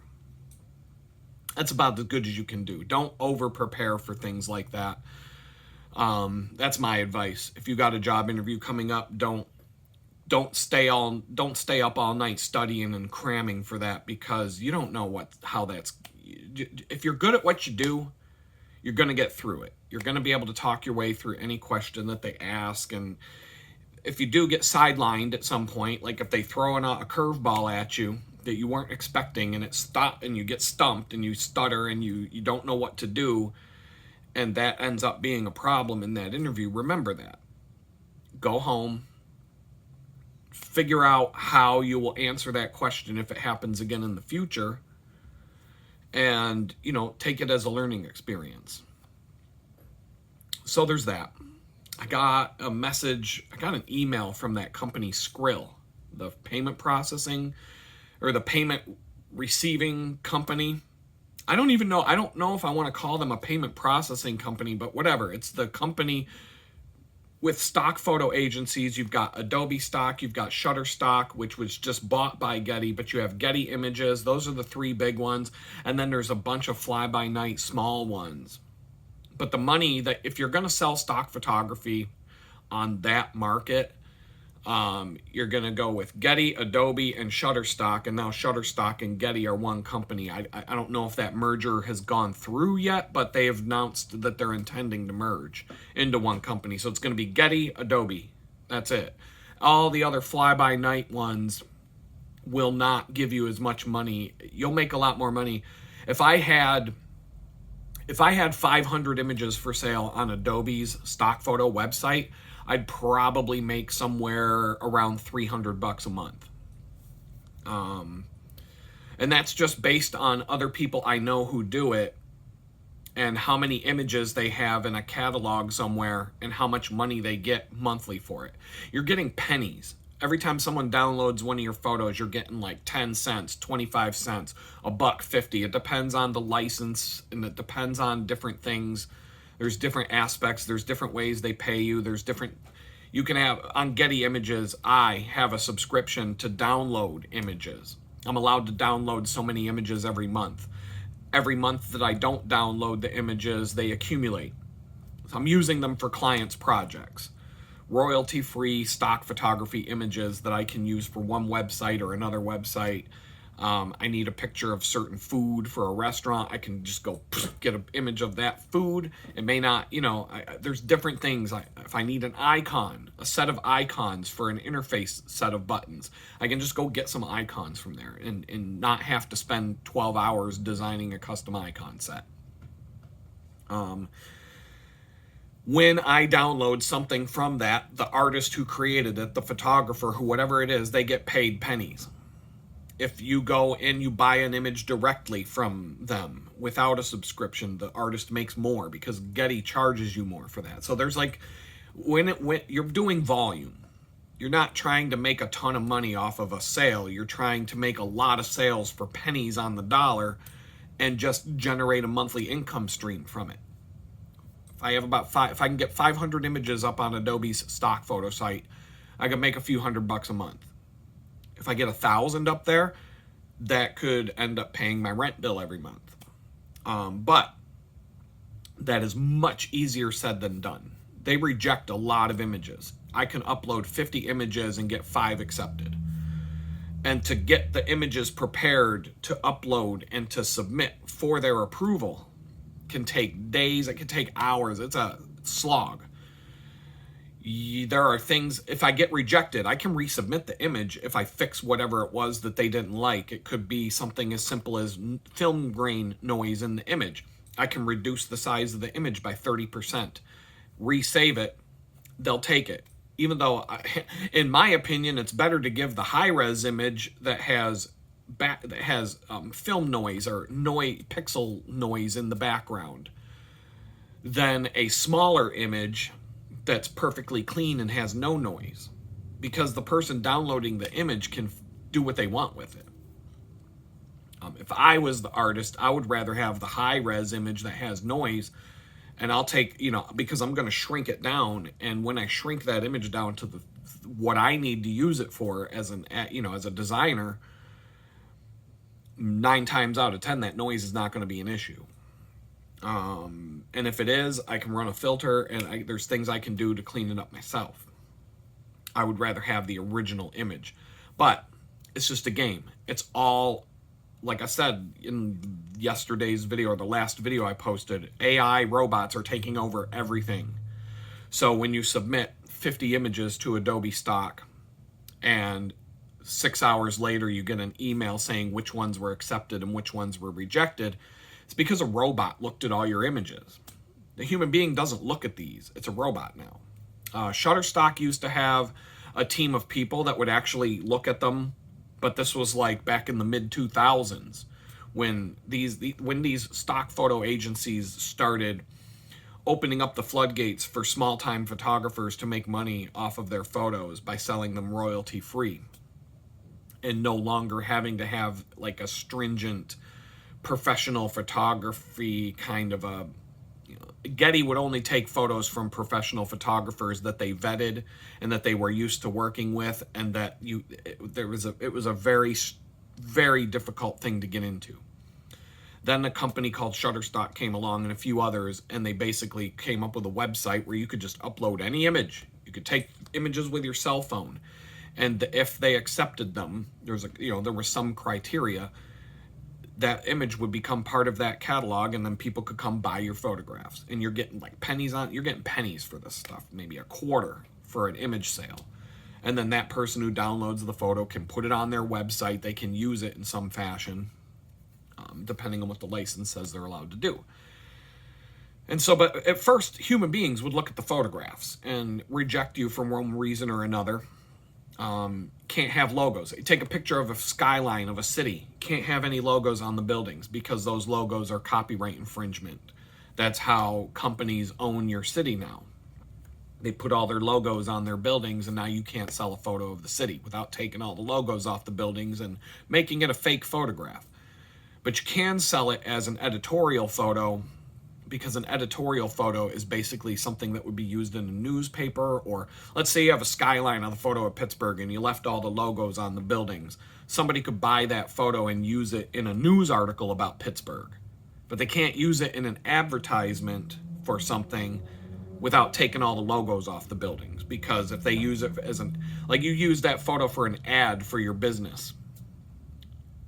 That's about as good as you can do. Don't over-prepare for things like that. That's my advice. If you got a job interview coming up, don't stay up all night studying and cramming for that, because you don't know how that's. If you're good at what you do, you're going to get through it. You're going to be able to talk your way through any question that they ask. And if you do get sidelined at some point, like if they throw a curveball at you that you weren't expecting, and and you get stumped and you stutter and you don't know what to do, and that ends up being a problem in that interview, remember that. Go home, figure out how you will answer that question if it happens again in the future, and, take it as a learning experience. So there's that. I got an email from that company, Skrill, the payment processing or the payment receiving company. I don't even know. I don't know if I want to call them a payment processing company, but whatever. It's the company with stock photo agencies. You've got Adobe Stock, you've got Shutterstock, which was just bought by Getty, but you have Getty Images. Those are the three big ones. And then there's a bunch of fly-by-night small ones. But the money that, if you're going to sell stock photography on that market, you're going to go with Getty, Adobe, and Shutterstock. And now Shutterstock and Getty are one company. I don't know if that merger has gone through yet, but they have announced that they're intending to merge into one company. So it's going to be Getty, Adobe. That's it. All the other fly-by-night ones will not give you as much money. You'll make a lot more money. If I had 500 images for sale on Adobe's stock photo website, I'd probably make somewhere around $300 a month. And that's just based on other people I know who do it and how many images they have in a catalog somewhere and how much money they get monthly for it. You're getting pennies. Every time someone downloads one of your photos, you're getting like 10 cents, 25 cents, $1.50. It depends on the license, and it depends on different things. There's different aspects. There's different ways they pay you. There's different, you can have, on Getty Images, I have a subscription to download images. I'm allowed to download so many images every month. Every month that I don't download the images, they accumulate. So I'm using them for clients' projects. Royalty-free stock photography images that I can use for one website or another website. I need a picture of certain food for a restaurant. I can just go get an image of that food. It may not, there's different things. If I need an icon, a set of icons for an interface set of buttons, I can just go get some icons from there and not have to spend 12 hours designing a custom icon set. When I download something from that, the artist who created it, the photographer, who whatever it is, they get paid pennies. If you go and you buy an image directly from them without a subscription, the artist makes more because Getty charges you more for that. So there's like, when you're doing volume, you're not trying to make a ton of money off of a sale. You're trying to make a lot of sales for pennies on the dollar and just generate a monthly income stream from it. If I have if I can get 500 images up on Adobe's stock photo site, I can make a few $100 a month. If I get 1,000 up there, that could end up paying my rent bill every month. But that is much easier said than done. They reject a lot of images. I can upload 50 images and get 5 accepted. And to get the images prepared to upload and to submit for their approval can take days. It can take hours. It's a slog. There are things, if I get rejected, I can resubmit the image if I fix whatever it was that they didn't like. It could be something as simple as film grain noise in the image. I can reduce the size of the image by 30%, resave it, they'll take it. Even though, in my opinion, it's better to give the high-res image that has film noise or pixel noise in the background than a smaller image that's perfectly clean and has no noise, because the person downloading the image can do what they want with it. If I was the artist, I would rather have the high-res image that has noise, and I'll take, because I'm going to shrink it down, and when I shrink that image down to what I need to use it for as a designer, 9 times out of 10, that noise is not going to be an issue. And if it is, I can run a filter, and there's things I can do to clean it up myself. I would rather have the original image. But it's just a game. It's all, like I said in yesterday's video, or the last video I posted, AI robots are taking over everything. So when you submit 50 images to Adobe Stock, and 6 hours later you get an email saying which ones were accepted and which ones were rejected, it's because a robot looked at all your images. The human being doesn't look at these. It's a robot now. Shutterstock used to have a team of people that would actually look at them, but this was like back in the mid-2000s when these stock photo agencies started opening up the floodgates for small-time photographers to make money off of their photos by selling them royalty-free and no longer having to have like a stringent professional photography kind of a, Getty would only take photos from professional photographers that they vetted and that they were used to working with, and that it was a very, very difficult thing to get into. Then a company called Shutterstock came along, and a few others, and they basically came up with a website where you could just upload any image. You could take images with your cell phone, and if they accepted them, there was some criteria. That image would become part of that catalog, and then people could come buy your photographs, and you're getting pennies for this stuff, maybe a quarter for an image sale. And then that person who downloads the photo can put it on their website. They can use it in some fashion, depending on what the license says they're allowed to do. And so, but at first, human beings would look at the photographs and reject you for one reason or another. Can't have logos. You take a picture of a skyline of a city, can't have any logos on the buildings because those logos are copyright infringement. That's how companies own your city now. They put all their logos on their buildings, and now you can't sell a photo of the city without taking all the logos off the buildings and making it a fake photograph. But you can sell it as an editorial photo, because an editorial photo is basically something that would be used in a newspaper. Or let's say you have a skyline of the photo of Pittsburgh and you left all the logos on the buildings. Somebody could buy that photo and use it in a news article about Pittsburgh, but they can't use it in an advertisement for something without taking all the logos off the buildings. Because if they use it as you use that photo for an ad for your business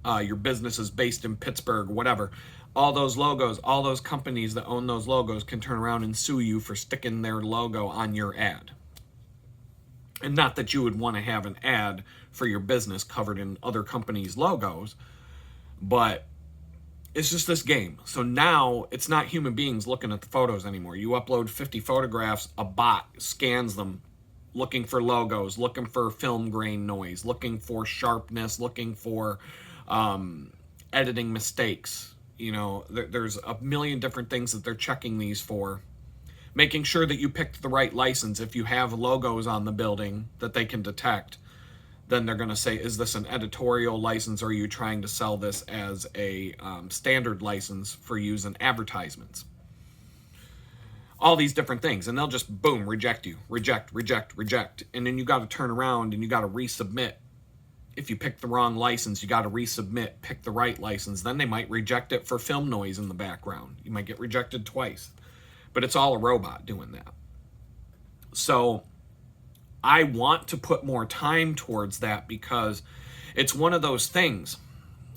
is based in Pittsburgh, whatever. All those logos, all those companies that own those logos can turn around and sue you for sticking their logo on your ad. And not that you would want to have an ad for your business covered in other companies' logos, but it's just this game. So now it's not human beings looking at the photos anymore. You upload 50 photographs, a bot scans them, looking for logos, looking for film grain noise, looking for sharpness, looking for editing mistakes. There's a million different things that they're checking these for, making sure that you picked the right license. If you have logos on the building that they can detect, then they're going to say, is this an editorial license, or are you trying to sell this as a standard license for use in advertisements? All these different things, and they'll just, boom, reject you. Reject. And then you got to turn around and you got to resubmit. If you pick the wrong license, you got to resubmit, pick the right license. Then they might reject it for film noise in the background. You might get rejected twice. But it's all a robot doing that. So I want to put more time towards that, because it's one of those things.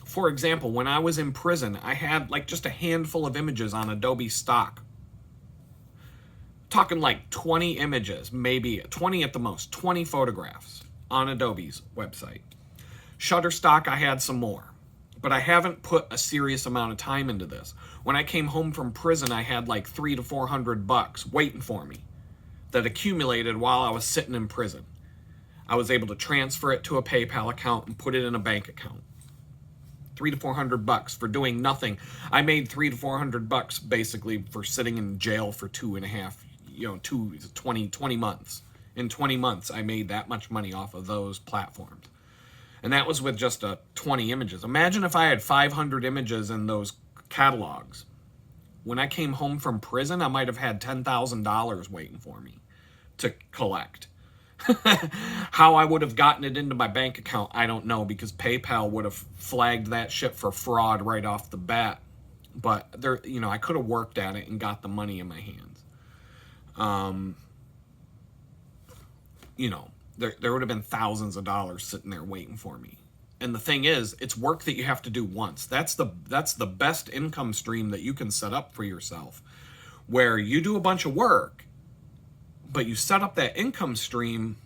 For example, when I was in prison, I had just a handful of images on Adobe stock. Talking 20 images, maybe 20 at the most, 20 photographs on Adobe's website. Shutterstock, I had some more, but I haven't put a serious amount of time into this. When I came home from prison, I had $300 to $400 waiting for me that accumulated while I was sitting in prison. I was able to transfer it to a PayPal account and put it in a bank account. $300 to $400 for doing nothing. I made $300 to $400 basically for sitting in jail for 20 months. In 20 months, I made that much money off of those platforms. And that was with just 20 images. Imagine if I had 500 images in those catalogs. When I came home from prison, I might have had $10,000 waiting for me to collect. How I would have gotten it into my bank account, I don't know, because PayPal would have flagged that shit for fraud right off the bat. But I could have worked at it and got the money in my hands. There would have been thousands of dollars sitting there waiting for me. And the thing is, it's work that you have to do once. That's the best income stream that you can set up for yourself, where you do a bunch of work, but you set up that income stream,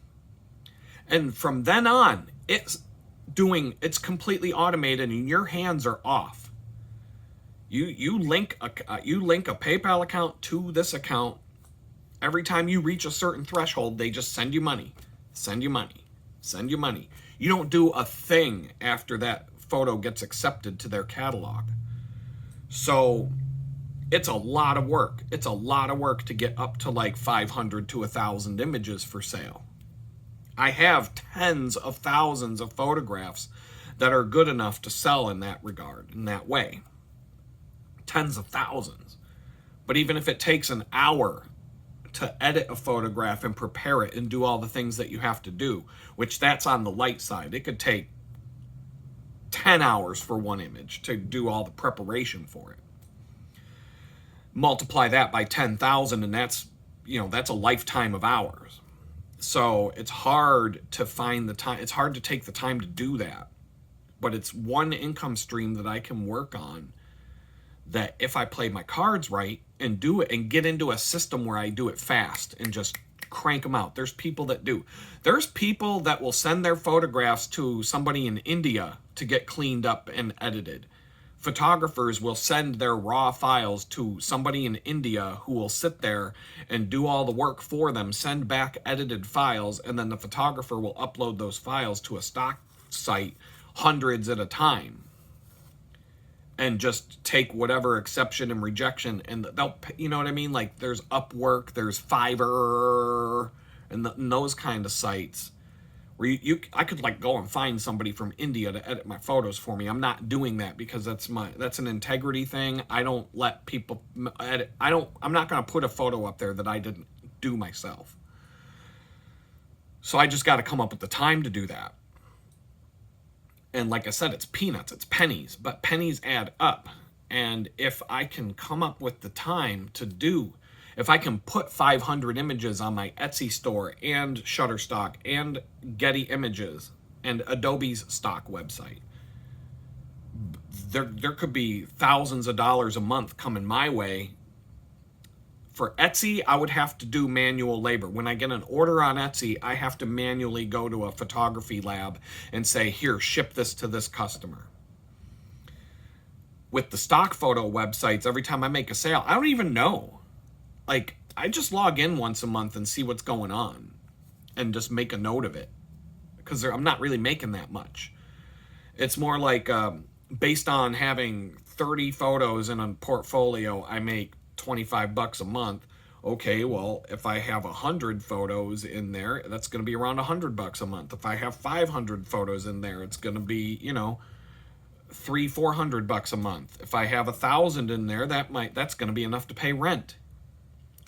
and from then on, it's completely automated and your hands are off. You link a PayPal account to this account. Every time you reach a certain threshold, they just send you money. Send you money. You don't do a thing after that photo gets accepted to their catalog. So it's a lot of work. It's a lot of work to get up to 500 to 1,000 images for sale. I have tens of thousands of photographs that are good enough to sell in that regard, in that way. tens of thousands. But even if it takes an hour to edit a photograph and prepare it and do all the things that you have to do, which that's on the light side. It could take 10 hours for one image to do all the preparation for it. Multiply that by 10,000 and that's a lifetime of hours. So it's hard to find the time. It's hard to take the time to do that. But it's one income stream that I can work on, that if I play my cards right and do it and get into a system where I do it fast and just crank them out. There's people that do. There's people that will send their photographs to somebody in India to get cleaned up and edited. Photographers will send their raw files to somebody in India who will sit there and do all the work for them, send back edited files, and then the photographer will upload those files to a stock site, hundreds at a time, and just take whatever exception and rejection, and they'll, you know what I mean? Like there's Upwork, there's Fiverr, and those kind of sites where I could like go and find somebody from India to edit my photos for me. I'm not doing that because that's an integrity thing. I don't let people edit. I'm not going to put a photo up there that I didn't do myself. So I just got to come up with the time to do that. And like I said, it's peanuts, it's pennies, but pennies add up. And if I can come up with the time to do, if I can put 500 images on my Etsy store and Shutterstock and Getty Images and Adobe's stock website, there could be thousands of dollars a month coming my way. For Etsy, I would have to do manual labor. When I get an order on Etsy, I have to manually go to a photography lab and say, here, ship this to this customer. With the stock photo websites, every time I make a sale, I don't even know. Like, I just log in once a month and see what's going on and just make a note of it, because I'm not really making that much. It's more like based on having 30 photos in a portfolio, I make $25 a month. Okay, well, if I have 100 photos in there, that's going to be around $100 a month. If I have 500 photos in there, it's going to be, $300-400 a month. If I have 1,000 in there, that's going to be enough to pay rent,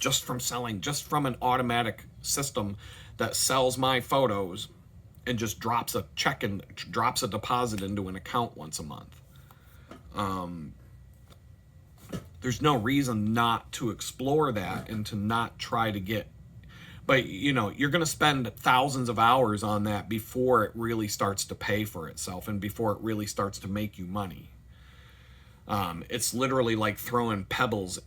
just from selling, just from an automatic system that sells my photos and just drops a check and drops a deposit into an account once a month. There's no reason not to explore that and to not try to get, but you're going to spend thousands of hours on that before it really starts to pay for itself and before it really starts to make you money. It's literally like throwing pebbles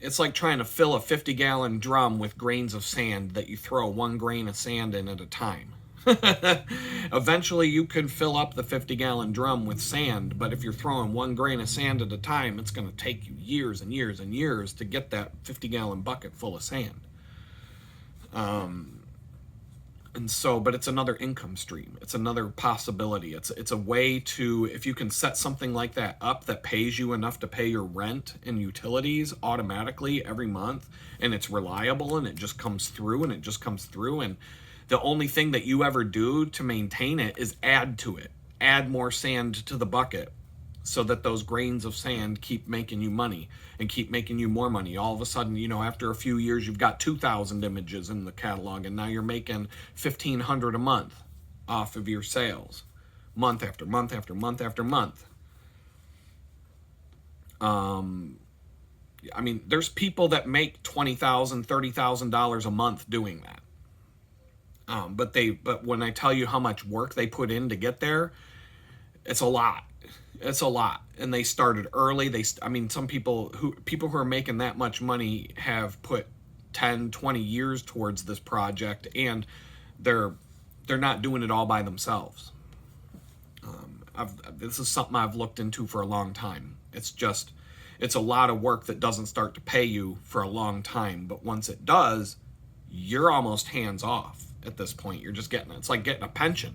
it's like trying to fill a 50-gallon drum with grains of sand that you throw one grain of sand in at a time. Eventually you can fill up the 50-gallon drum with sand, but if you're throwing one grain of sand at a time, it's going to take you years and years and years to get that 50-gallon bucket full of sand. But it's another income stream. It's another possibility. It's a way to, if you can set something like that up that pays you enough to pay your rent and utilities automatically every month, and it's reliable and it just comes through and the only thing that you ever do to maintain it is add to it. Add more sand to the bucket so that those grains of sand keep making you money and keep making you more money. All of a sudden, after a few years, you've got 2,000 images in the catalog, and now you're making $1,500 a month off of your sales, month after month after month after month. There's people that make $20,000, $30,000 a month doing that. But when I tell you how much work they put in to get there, it's a lot. It's a lot. And they started early. Some people who are making that much money have put 10, 20 years towards this project, and they're not doing it all by themselves. This is something I've looked into for a long time. It's a lot of work that doesn't start to pay you for a long time, but once it does, you're almost hands off at this point. It's like getting a pension.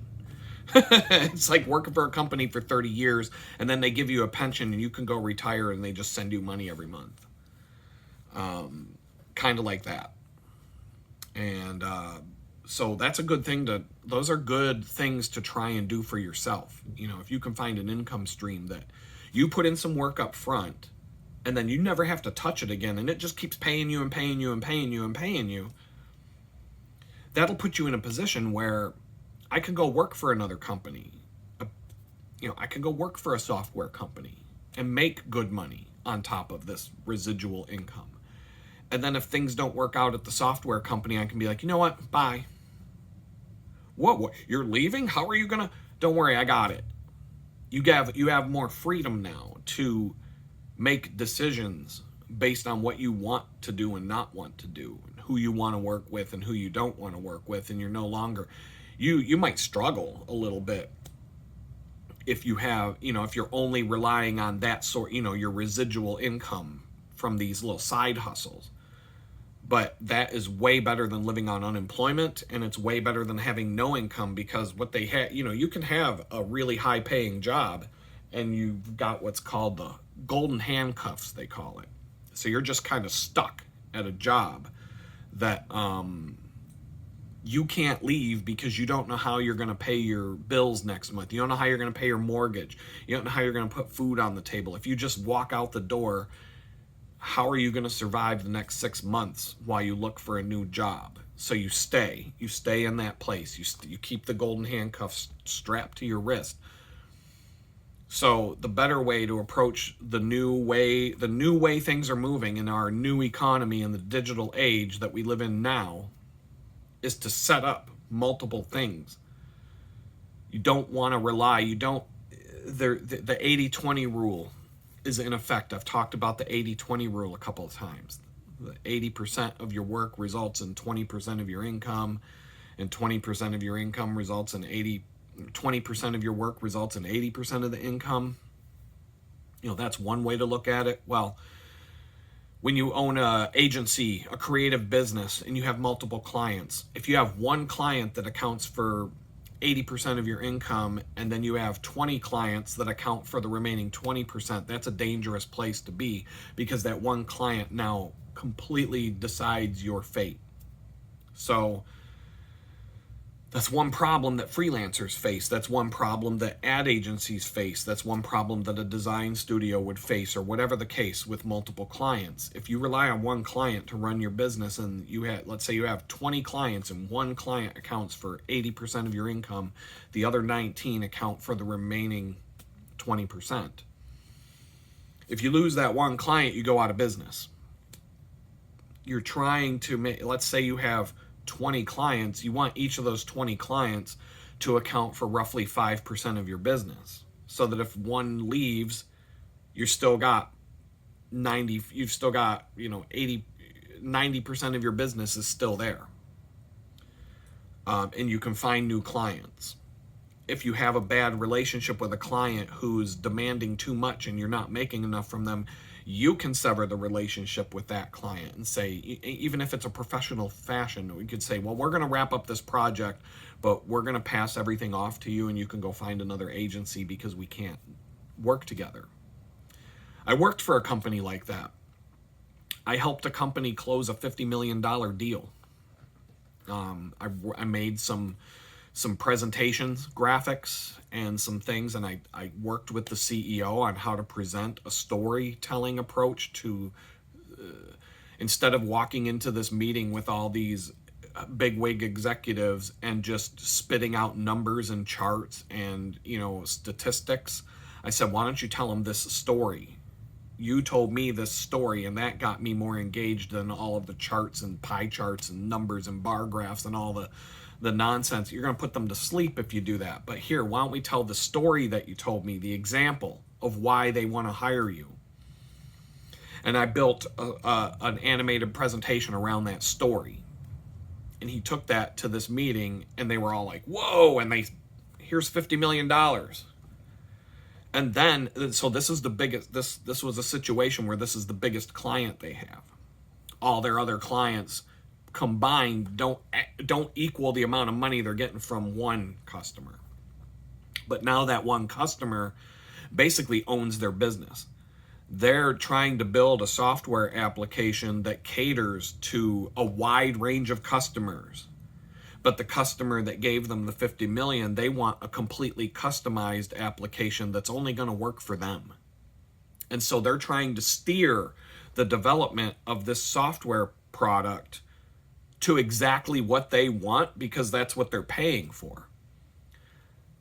It's like working for a company for 30 years, and then they give you a pension and you can go retire and they just send you money every month. Kind of like that. And so that's a good thing those are good things to try and do for yourself. If you can find an income stream that you put in some work up front and then you never have to touch it again, and it just keeps paying you and paying you and paying you and paying you, that'll put you in a position where I could go work for another company. I could go work for a software company and make good money on top of this residual income. And then if things don't work out at the software company, I can be like, you know what? Bye. What? You're leaving? How are you going to? Don't worry, I got it. You have more freedom now to make decisions based on what you want to do and not want to do, and who you want to work with and who you don't want to work with, and you're no longer, you might struggle a little bit if you have, if you're only relying on that sort, your residual income from these little side hustles. But that is way better than living on unemployment, and it's way better than having no income, because what they have, you can have a really high paying job and you've got what's called the golden handcuffs, they call it. So you're just kind of stuck at a job that you can't leave, because you don't know how you're going to pay your bills next month. You don't know how you're going to pay your mortgage. You don't know how you're going to put food on the table. If you just walk out the door, how are you going to survive the next 6 months while you look for a new job? So you stay in that place. You keep the golden handcuffs strapped to your wrist. So the better way to approach the new way things are moving in our new economy in the digital age that we live in now, is to set up multiple things. You don't want to rely, the 80-20 rule is in effect. I've talked about the 80-20 rule a couple of times. The 80% of your work results in 20% of your income, and 20% of your income results in 20% of your work results in 80% of the income. That's one way to look at it. Well, when you own a agency, a creative business, and you have multiple clients, if you have one client that accounts for 80% of your income, and then you have 20 clients that account for the remaining 20%, that's a dangerous place to be, because that one client now completely decides your fate. So that's one problem that freelancers face. That's one problem that ad agencies face. That's one problem that a design studio would face, or whatever the case with multiple clients. If you rely on one client to run your business, and let's say you have 20 clients and one client accounts for 80% of your income, the other 19 account for the remaining 20%. If you lose that one client, you go out of business. You're trying to make, let's say you have 20 clients, you want each of those 20 clients to account for roughly 5% of your business, so that if one leaves, you've still got 90% of your business is still there. And you can find new clients. If you have a bad relationship with a client who's demanding too much and you're not making enough from them, you can sever the relationship with that client and say, even if it's a professional fashion, we could say, well, we're going to wrap up this project, but we're going to pass everything off to you, and you can go find another agency because we can't work together. I worked for a company like that. I helped a company close a $50 million deal. I made some presentations, graphics, and some things, and I worked with the CEO on how to present a storytelling approach to, instead of walking into this meeting with all these bigwig executives and just spitting out numbers and charts and statistics, I said, why don't you tell them this story? You told me this story, and that got me more engaged than all of the charts and pie charts and numbers and bar graphs and all the nonsense. You're going to put them to sleep if you do that. But here, why don't we tell the story that you told me, the example of why they want to hire you? And I built an animated presentation around that story. And he took that to this meeting, and they were all like, whoa, and here's $50 million. And then, so this is the biggest, this was a situation where this is the biggest client they have. All their other clients combined don't equal the amount of money they're getting from one customer. But now that one customer basically owns their business. They're trying to build a software application that caters to a wide range of customers. But the customer that gave them the 50 million, they want a completely customized application that's only going to work for them. And so they're trying to steer the development of this software product to exactly what they want because that's what they're paying for.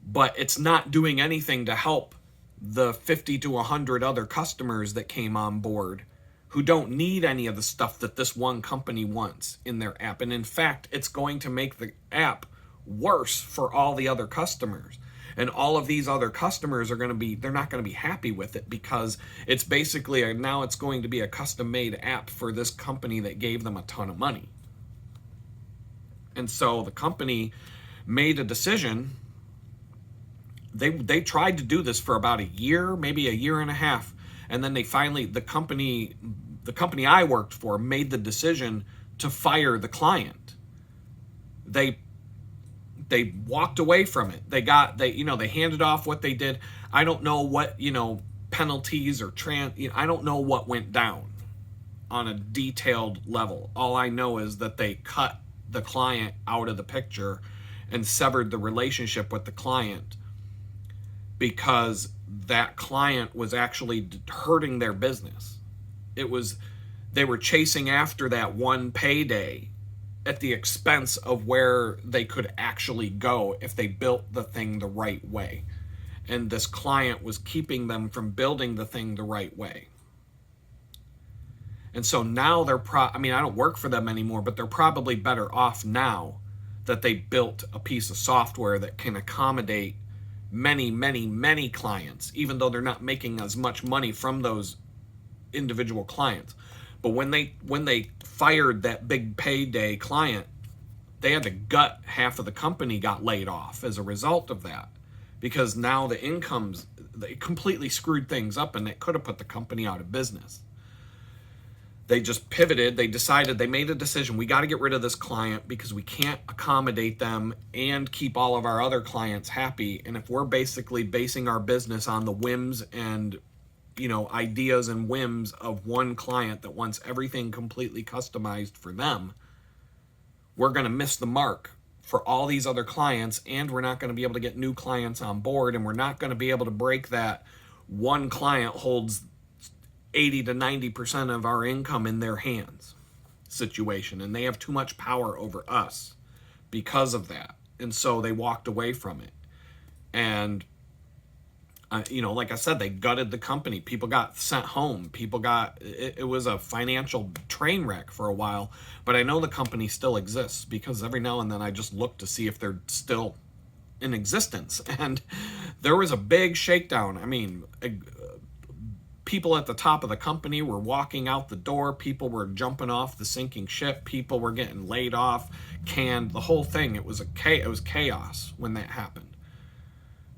But it's not doing anything to help the 50 to 100 other customers that came on board who don't need any of the stuff that this one company wants in their app. And in fact, it's going to make the app worse for all the other customers. And all of these other customers are going to be, they're not going to be happy with it because it's basically, now it's going to be a custom made app for this company that gave them a ton of money. And so the company made a decision. They tried to do this for about a year, maybe a year and a half. And then they finally, the company I worked for made the decision to fire the client. They walked away from it. They handed off what they did. I don't know what, penalties or I don't know what went down on a detailed level. All I know is that they cut the client out of the picture and severed the relationship with the client because that client was actually hurting their business. They were chasing after that one payday at the expense of where they could actually go if they built the thing the right way. And this client was keeping them from building the thing the right way. And so now I don't work for them anymore, but they're probably better off now that they built a piece of software that can accommodate many, many, many clients, even though they're not making as much money from those individual clients. But when they fired that big payday client, they had to gut half of the company got laid off as a result of that, because now the incomes, they completely screwed things up and it could have put the company out of business. They just pivoted. They made a decision. We got to get rid of this client because we can't accommodate them and keep all of our other clients happy. And if we're basically basing our business on the whims and, ideas and whims of one client that wants everything completely customized for them, we're going to miss the mark for all these other clients, and we're not going to be able to get new clients on board, and we're not going to be able to break that one client holds 80 to 90% of our income in their hands situation, and they have too much power over us because of that. And so they walked away from it. And like I said, they gutted the company. People got sent home. It was a financial train wreck for a while, but I know the company still exists because every now and then I just look to see if they're still in existence. And there was a big shakedown. People at the top of the company were walking out the door. People were jumping off the sinking ship. People were getting laid off, canned, the whole thing. It was chaos when that happened.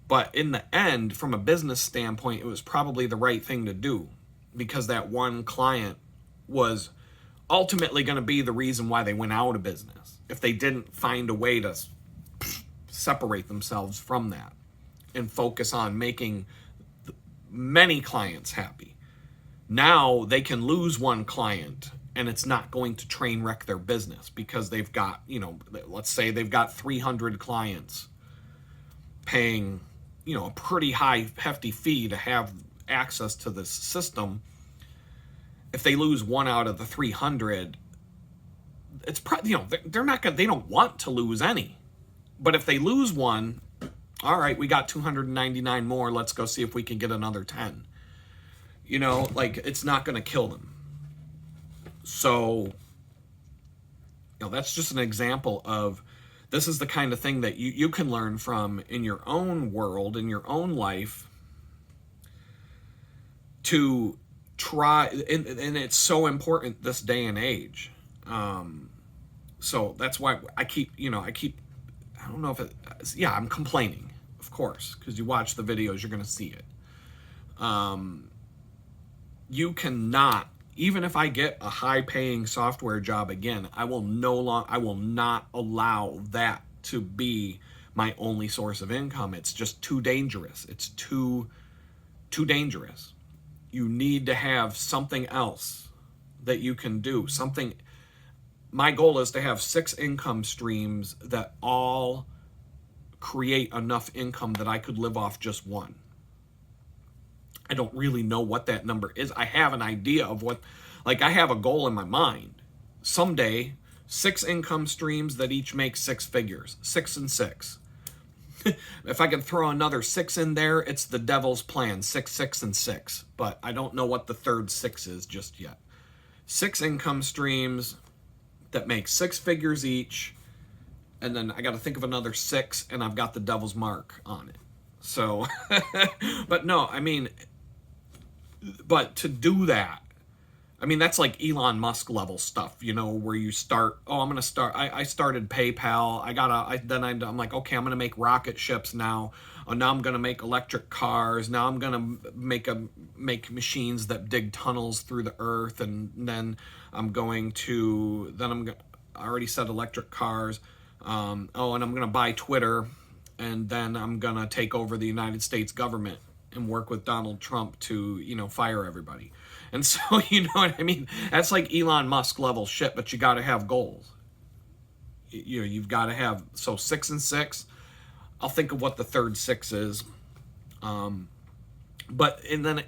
But in the end, from a business standpoint, it was probably the right thing to do because that one client was ultimately going to be the reason why they went out of business if they didn't find a way to separate themselves from that and focus on making many clients happy. Now they can lose one client and it's not going to train wreck their business because they've got, let's say they've got 300 clients paying, a pretty high, hefty fee to have access to this system. If they lose one out of the 300, it's probably, they're not going to, they don't want to lose any. But if they lose one, all right, we got 299 more. Let's go see if we can get another 10. It's not going to kill them. So, that's just an example of this is the kind of thing that you can learn from in your own world, in your own life, to try, and it's so important this day and age. So that's why I don't know if I'm complaining, of course, because you watch the videos, you're going to see it. You cannot, even if I get a high-paying software job again, I will not allow that to be my only source of income. It's just too dangerous. It's too dangerous. You need to have something else that you can do. My goal is to have 6 income streams that all create enough income that I could live off just one. I don't really know what that number is. I have an idea of what, like, I have a goal in my mind. Someday, 6 income streams that each make 6 figures, 6 and 6. If I could throw another 6 in there, it's the devil's plan, 6, 6, and 6. But I don't know what the third 6 is just yet. 6 income streams that make 6 figures each, and then I got to think of another 6, and I've got the devil's mark on it. So, but no, I mean, but to do that, I mean, that's like Elon Musk level stuff, you know, where you start, oh, I'm going to start, I started PayPal. I'm like, okay, I'm going to make rocket ships now. Oh, now I'm going to make electric cars. Now I'm going to make machines that dig tunnels through the earth. And then I already said electric cars. And I'm going to buy Twitter. And then I'm going to take over the United States government and work with Donald Trump to, you know, fire everybody. And so, you know what I mean? That's like Elon Musk level shit, but you got to have goals. You know, you've got to have, so 6 and 6. I'll think of what the third 6 is. And then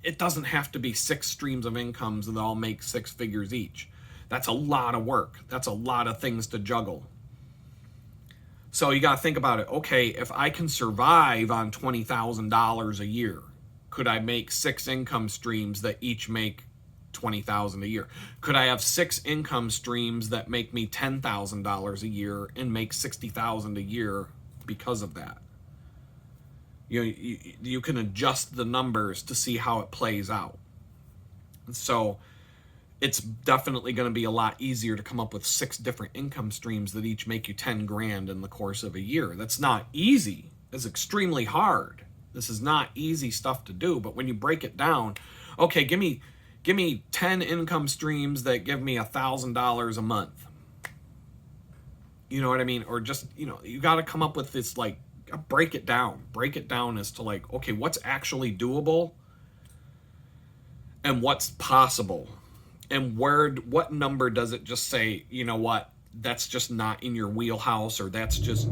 it doesn't have to be 6 streams of incomes that all make 6 figures each. That's a lot of work. That's a lot of things to juggle. So you got to think about it. Okay, if I can survive on $20,000 a year, could I make 6 income streams that each make $20,000 a year? Could I have 6 income streams that make me $10,000 a year and make $60,000 a year because of that? You can adjust the numbers to see how it plays out. So it's definitely going to be a lot easier to come up with 6 different income streams that each make you 10 grand in the course of a year. That's not easy. It's extremely hard. This is not easy stuff to do, but when you break it down, okay, give me 10 income streams that give me $1,000 a month. You know what I mean? Or just, you know, you got to come up with this, like, break it down as to, like, okay, what's actually doable and what's possible, and what number does it just say, you know what, that's just not in your wheelhouse, or that's just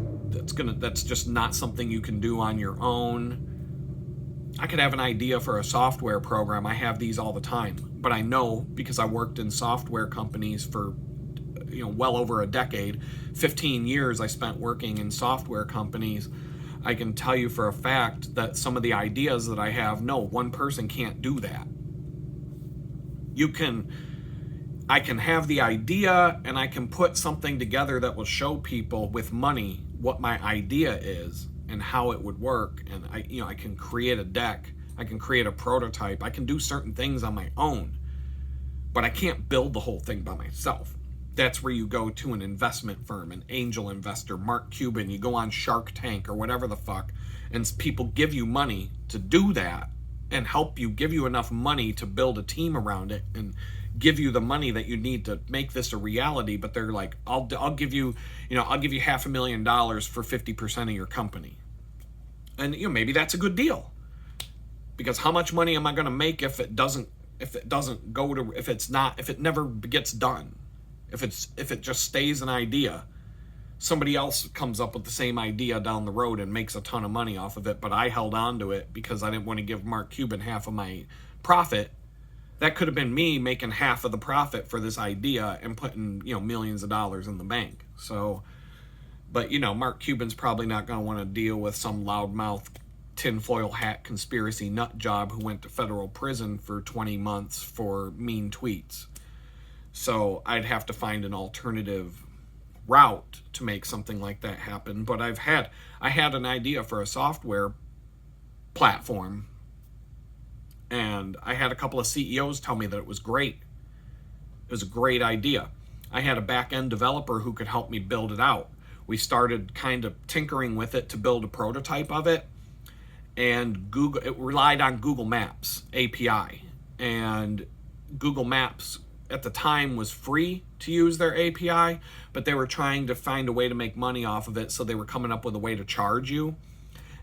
not something you can do on your own. I could have an idea for a software program. I have these all the time, but I know, because I worked in software companies for, you know, well over a decade, 15 years I spent working in software companies. I can tell you for a fact that some of the ideas that I have, no, one person can't do that. I can have the idea, and I can put something together that will show people with money what my idea is and how it would work. And I can create a deck, I can create a prototype, I can do certain things on my own, but I can't build the whole thing by myself. That's where you go to an investment firm, an angel investor, Mark Cuban, you go on Shark Tank or whatever the fuck, and people give you money to do that and help you, give you enough money to build a team around it and give you the money that you need to make this a reality. But they're like, I'll give you, I'll give you $500,000 for 50% of your company. And maybe that's a good deal, because how much money am I going to make if it never gets done? If it just stays an idea, somebody else comes up with the same idea down the road and makes a ton of money off of it, but I held on to it because I didn't want to give Mark Cuban half of my profit. That could have been me making half of the profit for this idea and putting, millions of dollars in the bank. So, but Mark Cuban's probably not going to want to deal with some loudmouth tinfoil hat conspiracy nut job who went to federal prison for 20 months for mean tweets. So I'd have to find an alternative route to make something like that happen. But I had an idea for a software platform, and I had a couple of CEOs tell me that it was great. It was a great idea. I had a back-end developer who could help me build it out. We started kind of tinkering with it to build a prototype of it, and it relied on Google Maps API, and Google Maps at the time was free to use their API, but they were trying to find a way to make money off of it, so they were coming up with a way to charge you.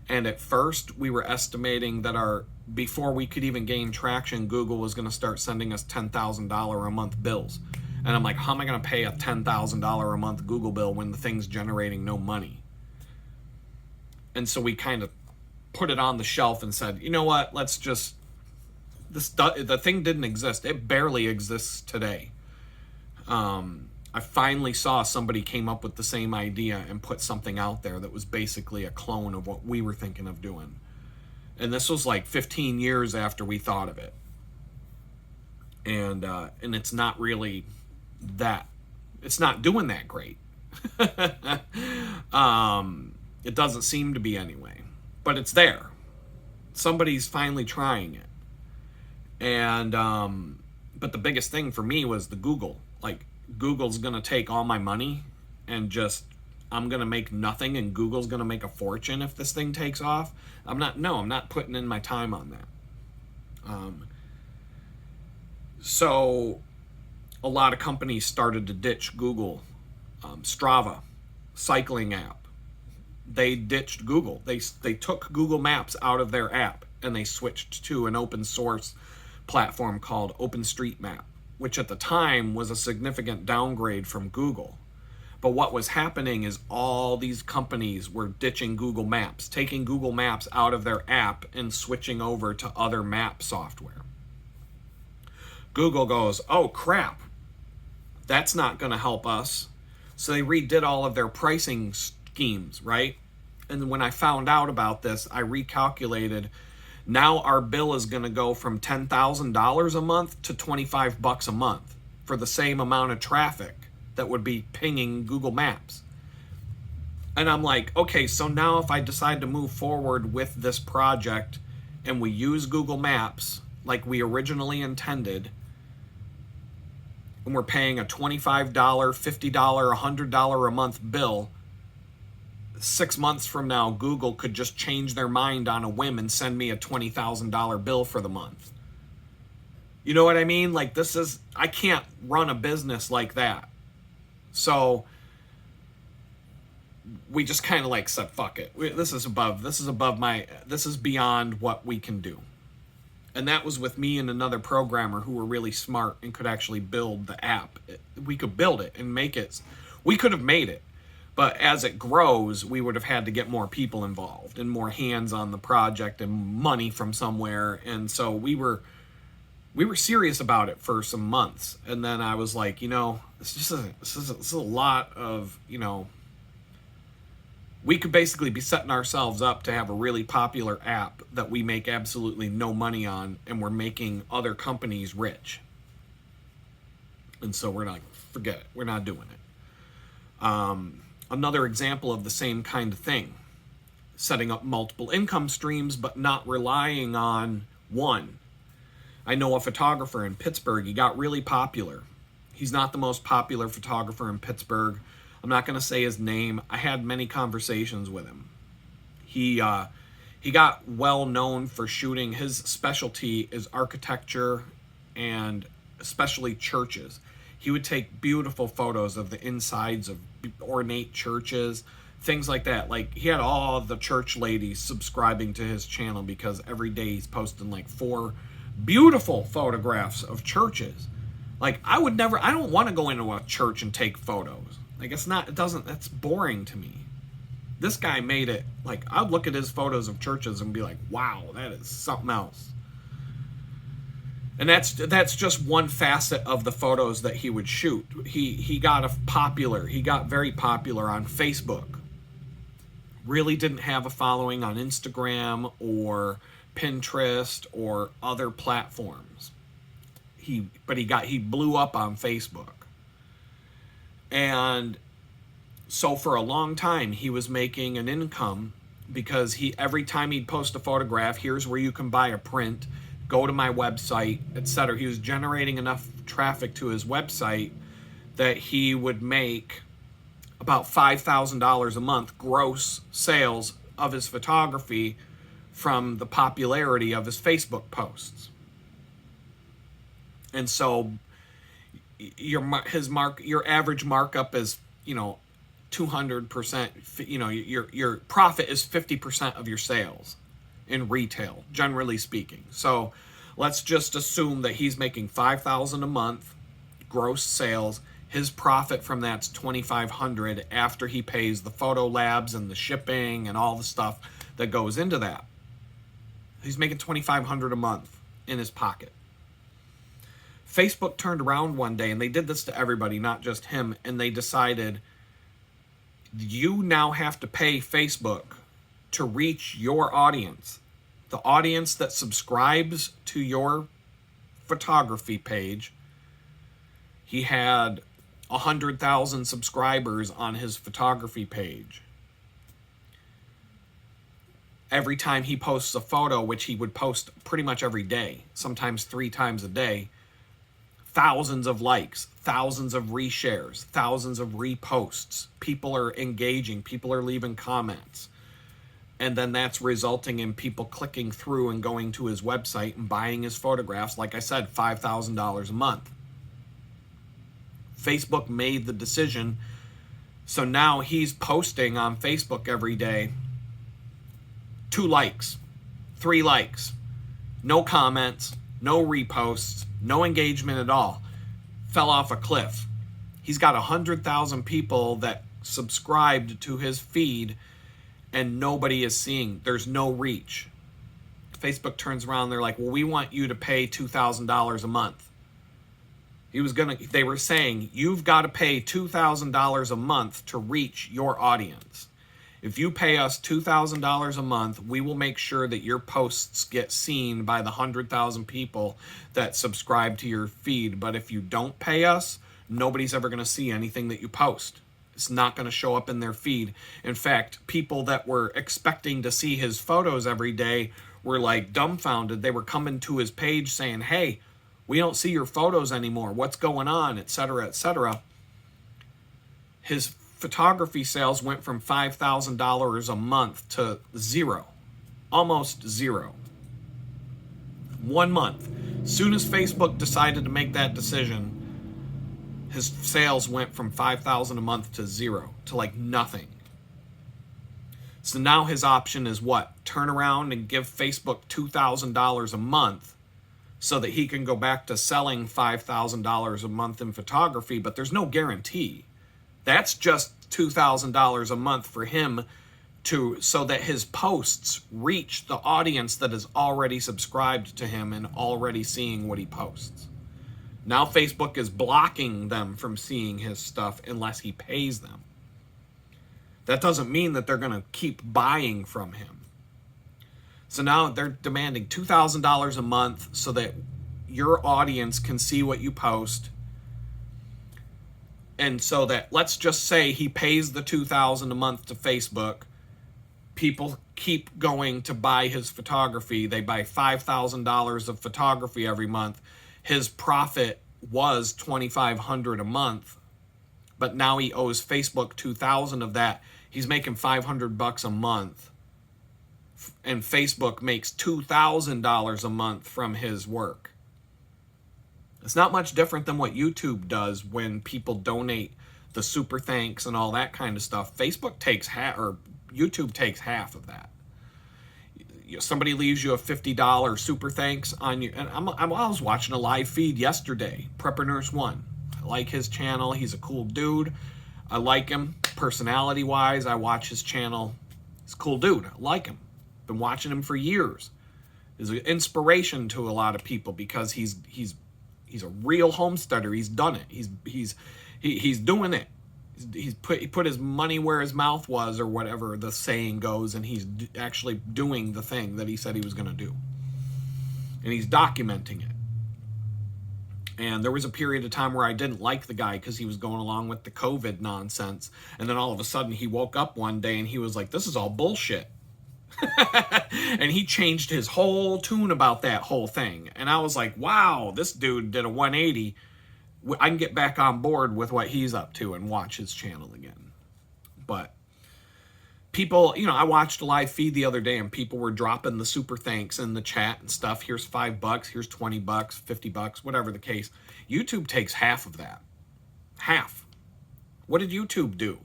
And at first, we were estimating that before we could even gain traction, Google was going to start sending us $10,000 a month bills. And I'm like, how am I going to pay a $10,000 a month Google bill when the thing's generating no money? And so we kind of put it on the shelf and said, you know what, let's just, the thing didn't exist. It barely exists today. I finally saw somebody came up with the same idea and put something out there that was basically a clone of what we were thinking of doing. And this was like 15 years after we thought of it. And it's not really that, it's not doing that great. It doesn't seem to be anyway, but it's there. Somebody's finally trying it. And but the biggest thing for me was the Google. Like, Google's gonna take all my money and just, I'm gonna make nothing, and Google's gonna make a fortune if this thing takes off. I'm not putting in my time on that. So a lot of companies started to ditch Google. Strava, cycling app, they ditched Google. They took Google Maps out of their app and they switched to an open source platform called OpenStreetMap, which at the time was a significant downgrade from Google. But what was happening is all these companies were ditching Google Maps, taking Google Maps out of their app and switching over to other map software. Google goes, oh crap, that's not going to help us. So they redid all of their pricing schemes, right? And when I found out about this, I recalculated. Now our bill is going to go from $10,000 a month to $25 a month for the same amount of traffic that would be pinging Google Maps. And I'm like, okay, so now if I decide to move forward with this project and we use Google Maps like we originally intended, and we're paying a $25, $50, $100 a month bill, 6 months from now, Google could just change their mind on a whim and send me a $20,000 bill for the month. You know what I mean? Like, I can't run a business like that. So we just kind of like said, fuck it. This is beyond what we can do. And that was with me and another programmer who were really smart and could actually build the app. We could build it and make it. We could have made it. But as it grows, we would have had to get more people involved and more hands on the project and money from somewhere. And so we were serious about it for some months. And then I was like, this is a lot of, we could basically be setting ourselves up to have a really popular app that we make absolutely no money on, and we're making other companies rich. And so we're like, forget it. We're not doing it. Another example of the same kind of thing, setting up multiple income streams, but not relying on one. I know a photographer in Pittsburgh. He got really popular. He's not the most popular photographer in Pittsburgh. I'm not going to say his name. I had many conversations with him. He got well known for shooting. His specialty is architecture and especially churches. He would take beautiful photos of the insides of ornate churches, things like that. Like, he had all of the church ladies subscribing to his channel because every day he's posting like 4 beautiful photographs of churches. Like, I don't want to go into a church and take photos. Like, that's boring to me. This guy made it, like, I'd look at his photos of churches and be like, wow, that is something else. And that's just one facet of the photos that he would shoot. He got very popular on Facebook. Really didn't have a following on Instagram or Pinterest or other platforms. He blew up on Facebook. And so for a long time, he was making an income because every time he'd post a photograph, here's where you can buy a print, go to my website, etc. He was generating enough traffic to his website that he would make about $5,000 a month gross sales of his photography from the popularity of his Facebook posts. And so your average markup is, 200%, your profit is 50% of your sales in retail, generally speaking. So let's just assume that he's making $5,000 a month gross sales. His profit from that's $2,500 after he pays the photo labs and the shipping and all the stuff that goes into that. He's making $2,500 a month in his pocket. Facebook turned around one day, and they did this to everybody, not just him, and they decided, you now have to pay Facebook to reach your audience. The audience that subscribes to your photography page. He had 100,000 subscribers on his photography page. Every time he posts a photo, which he would post pretty much every day, sometimes 3 times a day, thousands of likes, thousands of reshares, thousands of reposts. People are engaging, people are leaving comments. And then that's resulting in people clicking through and going to his website and buying his photographs, like I said, $5,000 a month. Facebook made the decision, so now he's posting on Facebook every day 2 likes, 3 likes, no comments, no reposts, no engagement at all. Fell off a cliff. He's got 100,000 people that subscribed to his feed, and nobody is seeing. There's no reach. Facebook turns around, they're like, well, we want you to pay $2,000 a month. They were saying, you've got to pay $2,000 a month to reach your audience. If you pay us $2,000 a month, we will make sure that your posts get seen by the 100,000 people that subscribe to your feed. But if you don't pay us, nobody's ever going to see anything that you post. It's not going to show up in their feed. In fact, people that were expecting to see his photos every day were like dumbfounded. They were coming to his page saying, hey, we don't see your photos anymore. What's going on? Etc., etc. His photography sales went from $5,000 a month to 0. Almost 0. 1 month. As soon as Facebook decided to make that decision, his sales went from $5,000 a month to 0, to like nothing. So now his option is what? Turn around and give Facebook $2,000 a month so that he can go back to selling $5,000 a month in photography, but there's no guarantee. That's just $2,000 a month for him so that his posts reach the audience that is already subscribed to him and already seeing what he posts. Now Facebook is blocking them from seeing his stuff unless he pays them. That doesn't mean that they're going to keep buying from him. So now they're demanding $2,000 a month so that your audience can see what you post. And so that, let's just say he pays the $2,000 a month to Facebook. People keep going to buy his photography. They buy $5,000 of photography every month. His profit was $2,500 a month, but now he owes Facebook $2,000 of that. He's making $500 a month, and Facebook makes $2,000 a month from his work. It's not much different than what YouTube does when people donate the super thanks and all that kind of stuff. Facebook takes YouTube takes half of that. Somebody leaves you a $50 super thanks on you. And I was watching a live feed yesterday, Prepper Nurse 1. I like his channel. He's a cool dude. I like him personality wise. I watch his channel. He's a cool dude. I like him. Been watching him for years. He's an inspiration to a lot of people because he's a real homesteader. He's done it. He's doing it. He put his money where his mouth was, or whatever the saying goes, and he's actually doing the thing that he said he was going to do. And he's documenting it. And there was a period of time where I didn't like the guy because he was going along with the COVID nonsense. And then all of a sudden he woke up one day and he was like, this is all bullshit. And he changed his whole tune about that whole thing. And I was like, wow, this dude did a 180. I can get back on board with what he's up to and watch his channel again. But people, I watched a live feed the other day and people were dropping the super thanks in the chat and stuff. Here's $5, here's $20, $50, whatever the case. YouTube takes half of that. Half. What did YouTube do?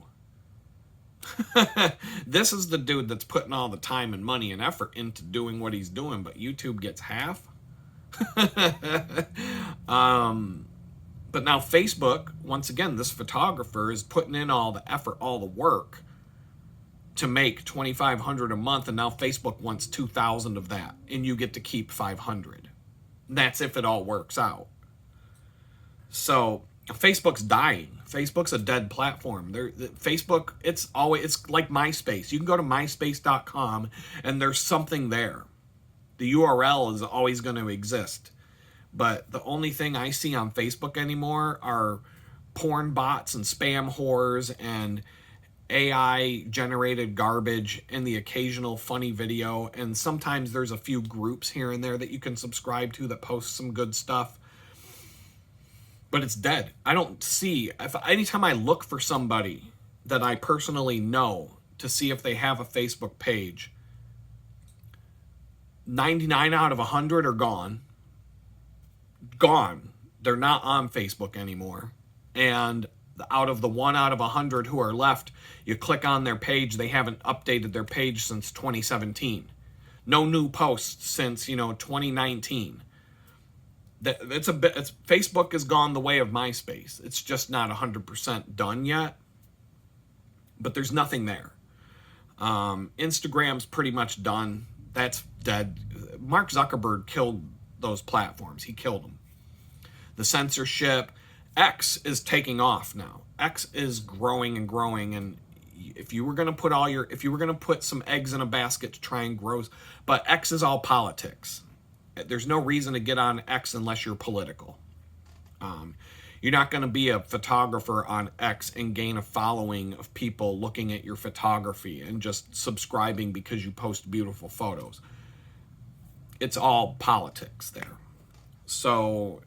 This is the dude that's putting all the time and money and effort into doing what he's doing, but YouTube gets half? But now Facebook, once again, this photographer is putting in all the effort, all the work, to make $2,500 a month, and now Facebook wants 2,000 of that, and you get to keep 500. That's if it all works out. So Facebook's dying. Facebook's a dead platform. Facebook, it's like MySpace. You can go to myspace.com and there's something there. The URL is always going to exist. But the only thing I see on Facebook anymore are porn bots and spam whores and AI generated garbage and the occasional funny video. And sometimes there's a few groups here and there that you can subscribe to that post some good stuff. But it's dead. I don't see, anytime I look for somebody that I personally know to see if they have a Facebook page, 99 out of 100 are gone. Gone. They're not on Facebook anymore. And out of the 1 out of 100 who are left, you click on their page, they haven't updated their page since 2017. No new posts since, 2019. Facebook has gone the way of MySpace. It's just not 100% done yet, but there's nothing there. Instagram's pretty much done. That's dead. Mark Zuckerberg killed those platforms. He killed them. The censorship. X is taking off now. X is growing and growing, and if you were going to put some eggs in a basket to try and grow, but X is all politics. There's no reason to get on X unless you're political. You're not going to be a photographer on X and gain a following of people looking at your photography and just subscribing because you post beautiful photos. It's all politics there. So,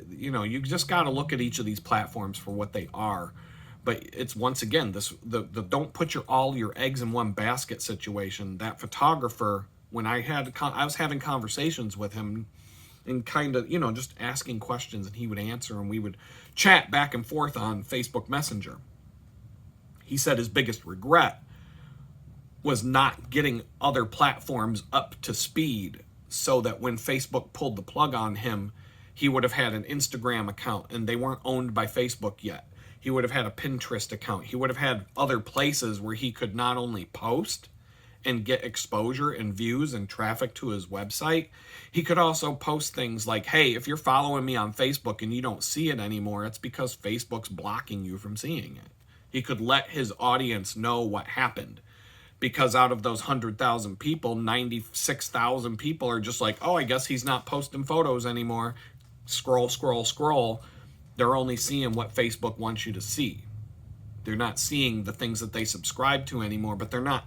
you just got to look at each of these platforms for what they are. But it's, once again, the don't put all your eggs in one basket situation. That photographer, when I was having conversations with him and kind of, just asking questions, and he would answer, and we would chat back and forth on Facebook Messenger. He said his biggest regret was not getting other platforms up to speed so that when Facebook pulled the plug on him, he would have had an Instagram account, and they weren't owned by Facebook yet. He would have had a Pinterest account. He would have had other places where he could not only post and get exposure and views and traffic to his website, he could also post things like, hey, if you're following me on Facebook and you don't see it anymore, it's because Facebook's blocking you from seeing it. He could let his audience know what happened, because out of those 100,000 people, 96,000 people are just like, oh, I guess he's not posting photos anymore. Scroll, scroll, scroll. They're only seeing what Facebook wants you to see. They're not seeing the things that they subscribe to anymore, but they're not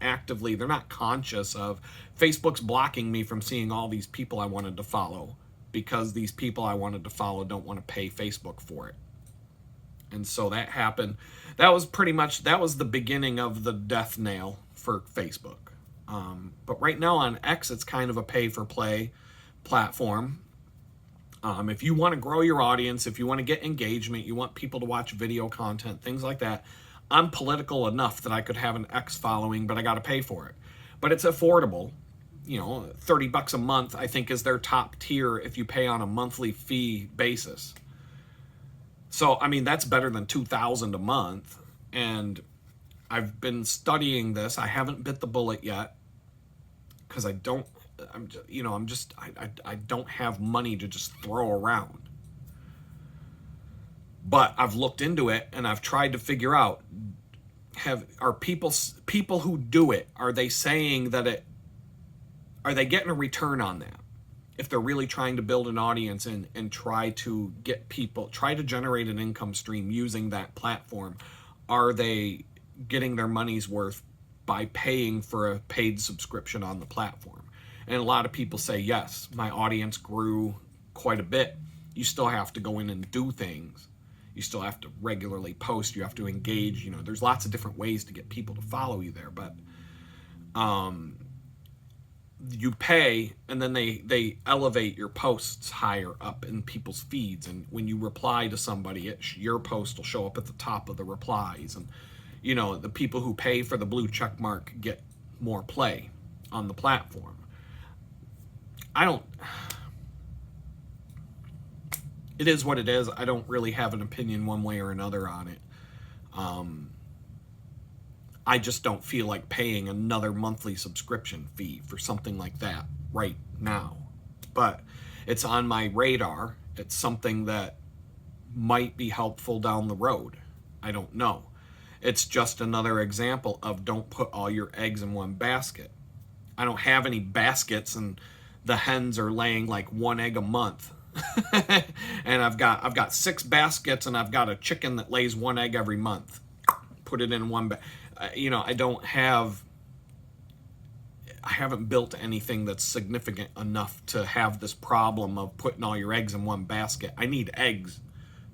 conscious of, Facebook's blocking me from seeing all these people I wanted to follow because these people I wanted to follow don't want to pay Facebook for it. And so that happened. That was the beginning of the death nail for Facebook. But right now on X, it's kind of a pay-for-play platform. If you want to grow your audience, if you want to get engagement, you want people to watch video content, things like that, I'm political enough that I could have an X following, but I got to pay for it. But it's affordable. $30 a month, I think, is their top tier if you pay on a monthly fee basis. So, that's better than $2,000 a month. And I've been studying this. I haven't bit the bullet yet because I don't have money to just throw around. But I've looked into it and I've tried to figure out, are people who do it, are they saying that are they getting a return on that? If they're really trying to build an audience and try to generate an income stream using that platform, are they getting their money's worth by paying for a paid subscription on the platform? And a lot of people say, yes, my audience grew quite a bit. You still have to go in and do things. You still have to regularly post. You have to engage. There's lots of different ways to get people to follow you there. But you pay, and then they elevate your posts higher up in people's feeds. And when you reply to somebody, your post will show up at the top of the replies. And, the people who pay for the blue check mark get more play on the platform. It is what it is. I don't really have an opinion one way or another on it. I just don't feel like paying another monthly subscription fee for something like that right now. But it's on my radar. It's something that might be helpful down the road. I don't know. It's just another example of don't put all your eggs in one basket. I don't have any baskets, and the hens are laying like one egg a month. And I've got 6 baskets, and I've got a chicken that lays one egg every month. Put it in one I haven't built anything that's significant enough to have this problem of putting all your eggs in one basket. I need eggs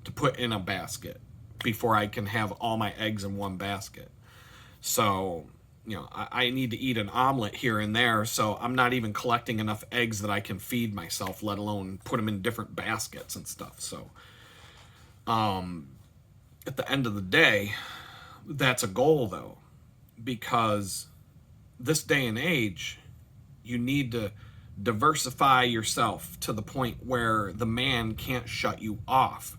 to put in a basket before I can have all my eggs in one basket. So, I need to eat an omelet here and there, so I'm not even collecting enough eggs that I can feed myself, let alone put them in different baskets and stuff. So, at the end of the day, that's a goal, though, because this day and age, you need to diversify yourself to the point where the man can't shut you off.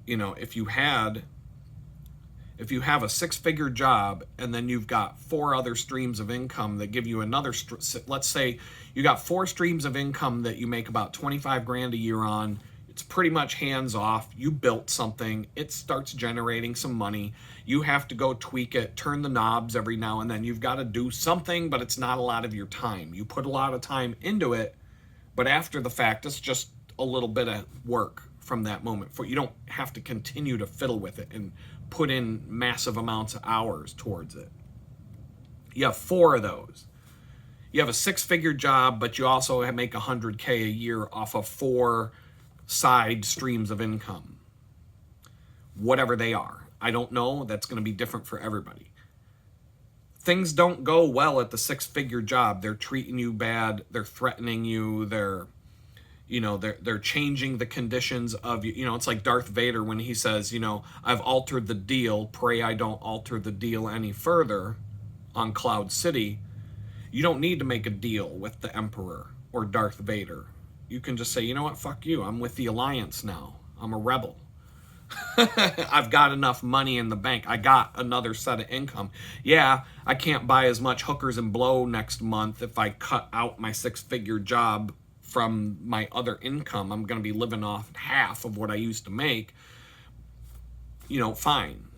If you have a 6-figure job and then you've got 4 other streams of income that give you another, let's say you got 4 streams of income that you make about 25 grand a year on. It's pretty much hands off. You built something. It starts generating some money. You have to go tweak it, turn the knobs every now and then. You've got to do something, but it's not a lot of your time. You put a lot of time into it, but after the fact, it's just a little bit of work from that moment. You don't have to continue to fiddle with it and put in massive amounts of hours towards it. You have 4 of those. You have a 6-figure job, but you also make $100K a year off of 4 side streams of income, whatever they are. I don't know. That's going to be different for everybody. Things don't go well at the 6-figure job. They're treating you bad. They're threatening you. They're changing the conditions of you. It's like Darth Vader when he says, I've altered the deal. Pray I don't alter the deal any further on Cloud City. You don't need to make a deal with the Emperor or Darth Vader. You can just say, you know what, fuck you. I'm with the Alliance now. I'm a rebel. I've got enough money in the bank. I got another set of income. Yeah, I can't buy as much hookers and blow next month if I cut out my 6-figure job from my other income. I'm going to be living off half of what I used to make. Fine.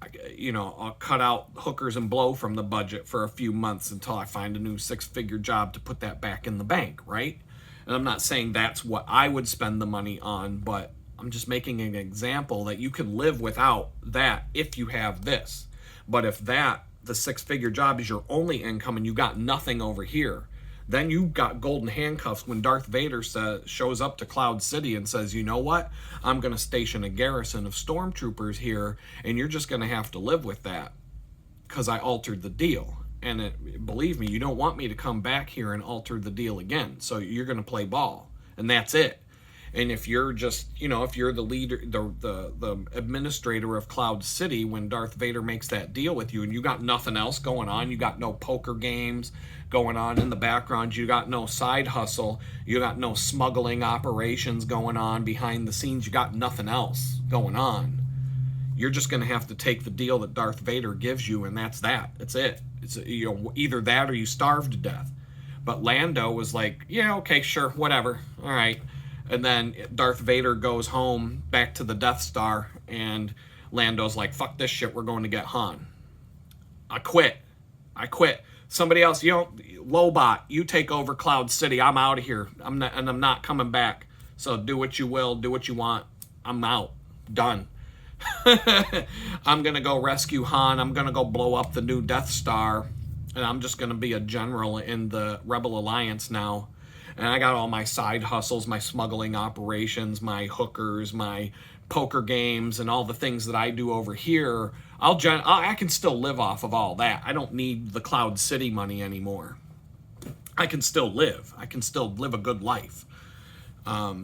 I'll cut out hookers and blow from the budget for a few months until I find a new 6-figure job to put that back in the bank, right? And I'm not saying that's what I would spend the money on, but I'm just making an example that you can live without that if you have this. But if the 6-figure job is your only income and you got nothing over here, then you got golden handcuffs when Darth Vader shows up to Cloud City and says, you know what? I'm going to station a garrison of stormtroopers here, and you're just going to have to live with that because I altered the deal. And believe me, you don't want me to come back here and alter the deal again. So you're going to play ball, and that's it. And if you're just, if you're the leader, the administrator of Cloud City, when Darth Vader makes that deal with you and you got nothing else going on, you got no poker games going on in the background, you got no side hustle, you got no smuggling operations going on behind the scenes, you got nothing else going on. You're just going to have to take the deal that Darth Vader gives you, and that's that. It's it. It's either that or you starve to death. But Lando was like, yeah, okay, sure, whatever, all right. And then Darth Vader goes home back to the Death Star, and Lando's like, fuck this shit, we're going to get Han. I quit. Somebody else, Lobot, you take over Cloud City. I'm out of here. I'm not coming back. So do what you will, do what you want. I'm out. Done. I'm going to go rescue Han. I'm going to go blow up the new Death Star. And I'm just going to be a general in the Rebel Alliance now. And I got all my side hustles, my smuggling operations, my hookers, my poker games, and all the things that I do over here. I can still live off of all that. I don't need the Cloud City money anymore. I can still live. I can still live a good life.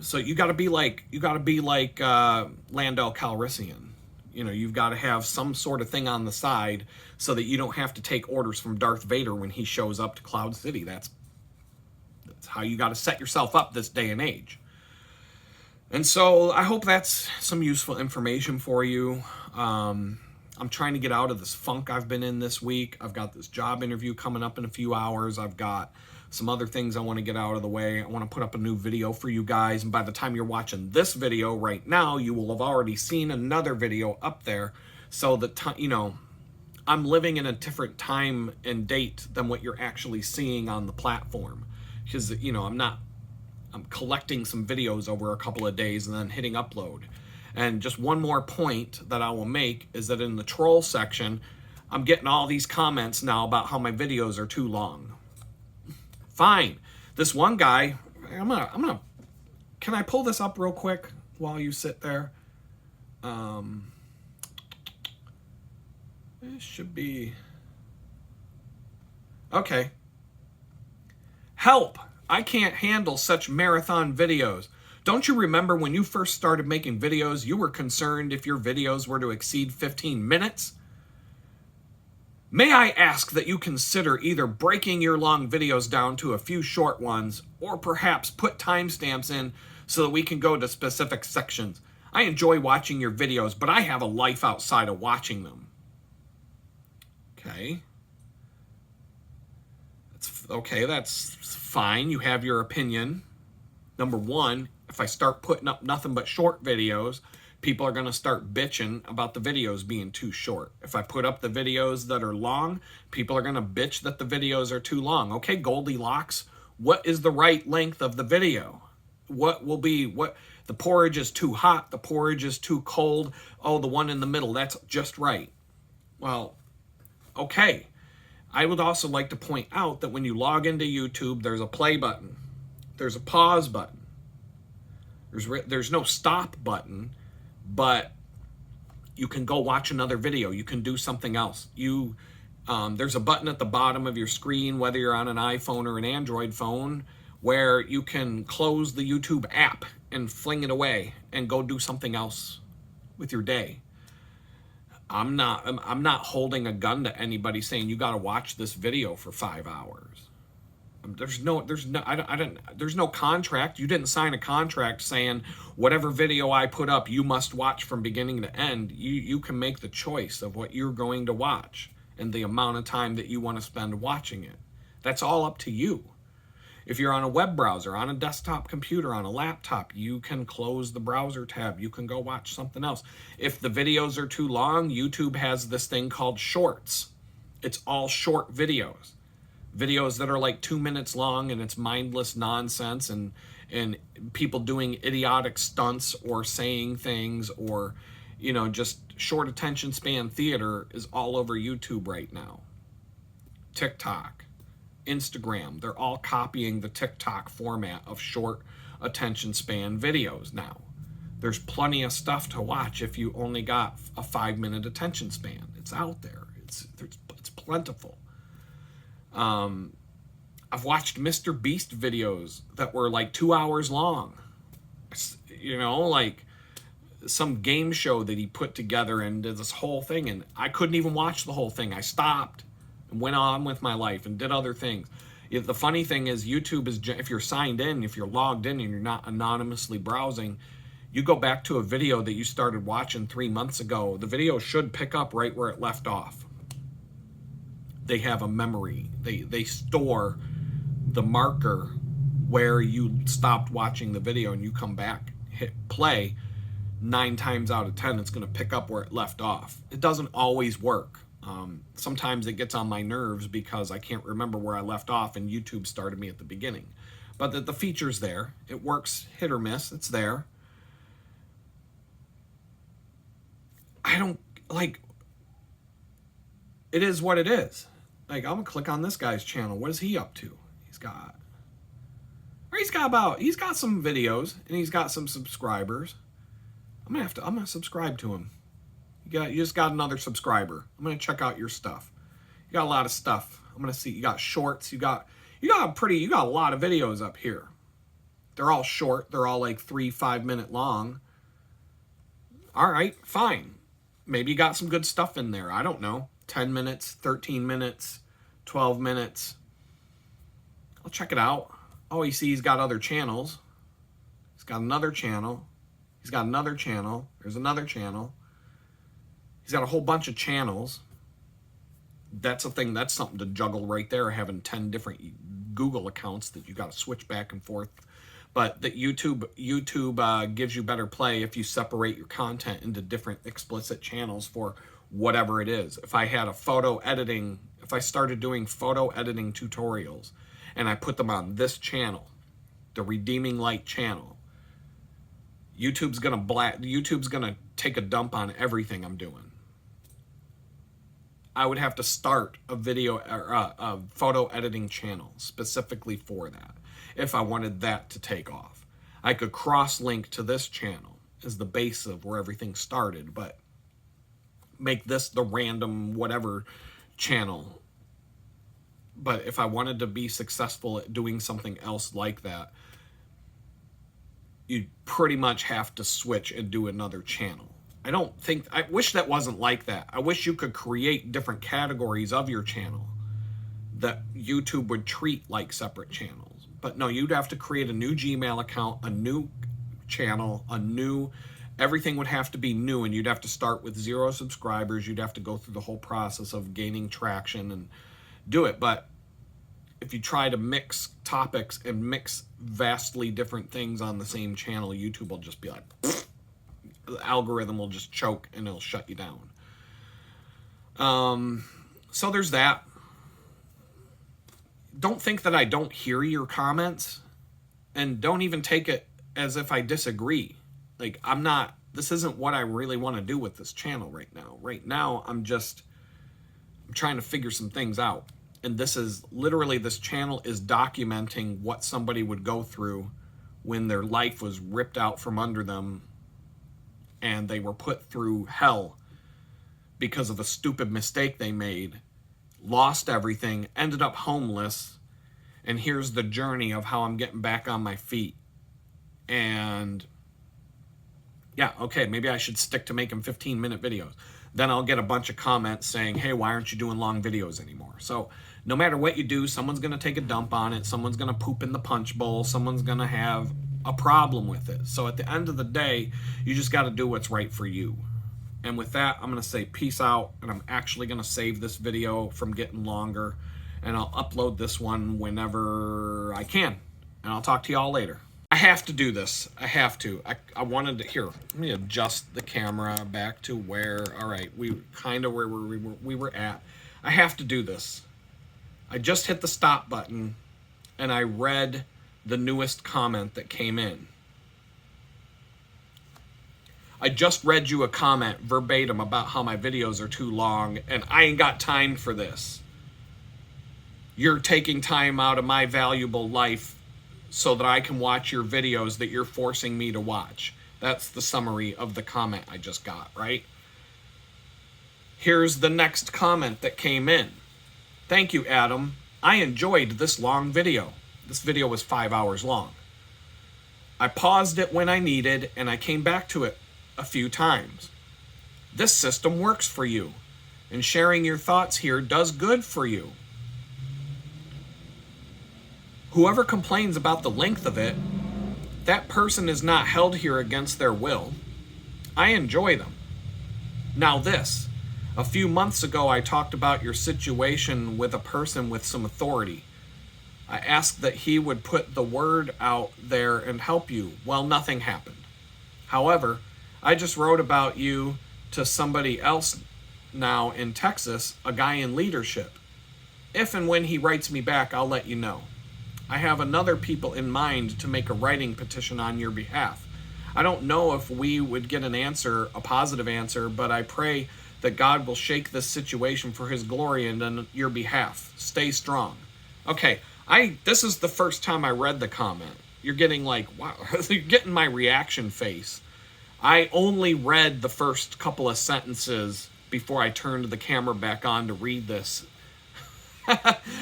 So you got to be like Lando Calrissian. You've got to have some sort of thing on the side so that you don't have to take orders from Darth Vader when he shows up to Cloud City. That's how you got to set yourself up this day and age. And so I hope that's some useful information for you. I'm trying to get out of this funk I've been in this week. I've got this job interview coming up in a few hours. I've got some other things I want to get out of the way. I want to put up a new video for you guys. And by the time you're watching this video right now, you will have already seen another video up there. So that, I'm living in a different time and date than what you're actually seeing on the platform. Because, I'm collecting some videos over a couple of days and then hitting upload. And just one more point that I will make is that in the troll section, I'm getting all these comments now about how my videos are too long. Fine. This one guy, can I pull this up real quick while you sit there? It should be, okay. Help! I can't handle such marathon videos. Don't you remember when you first started making videos, you were concerned if your videos were to exceed 15 minutes? May I ask that you consider either breaking your long videos down to a few short ones, or perhaps put timestamps in so that we can go to specific sections. I enjoy watching your videos, but I have a life outside of watching them. That's fine. You have your opinion. Number one, if I start putting up nothing but short videos, people are going to start bitching about the videos being too short. If I put up the videos that are long, people are going to bitch that the videos are too long. Okay, Goldilocks, what is the right length of the video? What the porridge is too hot, the porridge is too cold. Oh, the one in the middle, that's just right. Well, okay. I would also like to point out that when you log into YouTube, there's a play button. There's a pause button. There's no stop button, but you can go watch another video. You can do something else. There's a button at the bottom of your screen, whether you're on an iPhone or an Android phone, where you can close the YouTube app and fling it away and go do something else with your day. I'm not holding a gun to anybody saying you got to watch this video for 5 hours. There's no contract. You didn't sign a contract saying whatever video I put up, you must watch from beginning to end. You can make the choice of what you're going to watch and the amount of time that you want to spend watching it. That's all up to you. If you're on a web browser, on a desktop computer, on a laptop, you can close the browser tab. You can go watch something else. If the videos are too long, YouTube has this thing called shorts. It's all short videos. Videos that are like 2 minutes long, and it's mindless nonsense and people doing idiotic stunts or saying things or, just short attention span theater is all over YouTube right now. TikTok, Instagram, they're all copying the TikTok format of short attention span videos now. There's plenty of stuff to watch if you only got a 5-minute attention span. It's out there. It's plentiful. I've watched Mr. Beast videos that were like 2 hours long. Like some game show that he put together and did this whole thing, and I couldn't even watch the whole thing. I stopped and went on with my life and did other things. The funny thing is YouTube is, if you're signed in, if you're logged in and you're not anonymously browsing, you go back to a video that you started watching 3 months ago, the video should pick up right where it left off. They have a memory. They store the marker where you stopped watching the video, and you come back, hit play, 9 times out of 10, it's going to pick up where it left off. It doesn't always work. Sometimes it gets on my nerves because I can't remember where I left off and YouTube started me at the beginning. But the feature's there. It works hit or miss. It's there. It is what it is. I'm going to click on this guy's channel. What is he up to? He's got some videos and he's got some subscribers. I'm going to subscribe to him. You just got another subscriber. I'm going to check out your stuff. You got a lot of stuff. I'm going to see, you got shorts. You got a lot of videos up here. They're all short. They're all like 3-5 minute long. All right, fine. Maybe you got some good stuff in there. I don't know. 10 minutes, 13 minutes, 12 minutes. I'll check it out. Oh, you see he's got other channels. He's got another channel. He's got another channel. There's another channel. He's got a whole bunch of channels. That's a thing. That's something to juggle right there, having 10 different Google accounts that you got to switch back and forth. But that YouTube gives you better play if you separate your content into different explicit channels for whatever it is. If I had a photo editing, if I started doing photo editing tutorials and I put them on this channel, the Redeeming Light channel, YouTube's gonna take a dump on everything I'm doing. I would have to start a video or a photo editing channel specifically for that if I wanted that to take off. I could cross-link to this channel as the base of where everything started, but make this the random whatever channel. But if I wanted to be successful at doing something else like that, you'd pretty much have to switch and do another channel. I wish that wasn't like that. I wish you could create different categories of your channel that YouTube would treat like separate channels. But no, you'd have to create a new Gmail account, a new channel, everything would have to be new, and you'd have to start with 0 subscribers. You'd have to go through the whole process of gaining traction and do it. But if you try to mix topics and mix vastly different things on the same channel, YouTube will just be like, pfft. The algorithm will just choke and it'll shut you down. So there's that. Don't think that I don't hear your comments, and don't even take it as if I disagree. Like, this isn't what I really want to do with this channel right now. Right now, I'm trying to figure some things out. And this channel is documenting what somebody would go through when their life was ripped out from under them and they were put through hell because of a stupid mistake they made, lost everything, ended up homeless, and here's the journey of how I'm getting back on my feet. And yeah, okay, maybe I should stick to making 15-minute videos. Then I'll get a bunch of comments saying, hey, why aren't you doing long videos anymore? So no matter what you do, someone's going to take a dump on it. Someone's going to poop in the punch bowl. Someone's going to have a problem with it. So at the end of the day, you just got to do what's right for you. And with that, I'm going to say peace out, and I'm actually going to save this video from getting longer, and I'll upload this one whenever I can. And I'll talk to y'all later. I have to do this. I have to. I wanted to, here, let me adjust the camera back to where, all right, we kind of where we were at. I have to do this. I just hit the stop button, and I read the newest comment that came in. I just read you a comment verbatim about how my videos are too long, and I ain't got time for this. You're taking time out of my valuable life so that I can watch your videos that you're forcing me to watch. That's the summary of the comment I just got, right? Here's the next comment that came in. Thank you, Adam. I enjoyed this long video. This video was 5 hours long. I paused it when I needed, and I came back to it a few times. This system works for you, and sharing your thoughts here does good for you. Whoever complains about the length of it, that person is not held here against their will. I enjoy them. Now this, a few months ago I talked about your situation with a person with some authority. I asked that he would put the word out there and help you. Well, nothing happened. However, I just wrote about you to somebody else now in Texas, a guy in leadership. If and when he writes me back, I'll let you know. I have another people in mind to make a writing petition on your behalf. I don't know if we would get an answer, a positive answer, but I pray that God will shake this situation for his glory and on your behalf. Stay strong. Okay, this is the first time I read the comment. You're getting like, wow, you're getting my reaction face. I only read the first couple of sentences before I turned the camera back on to read this.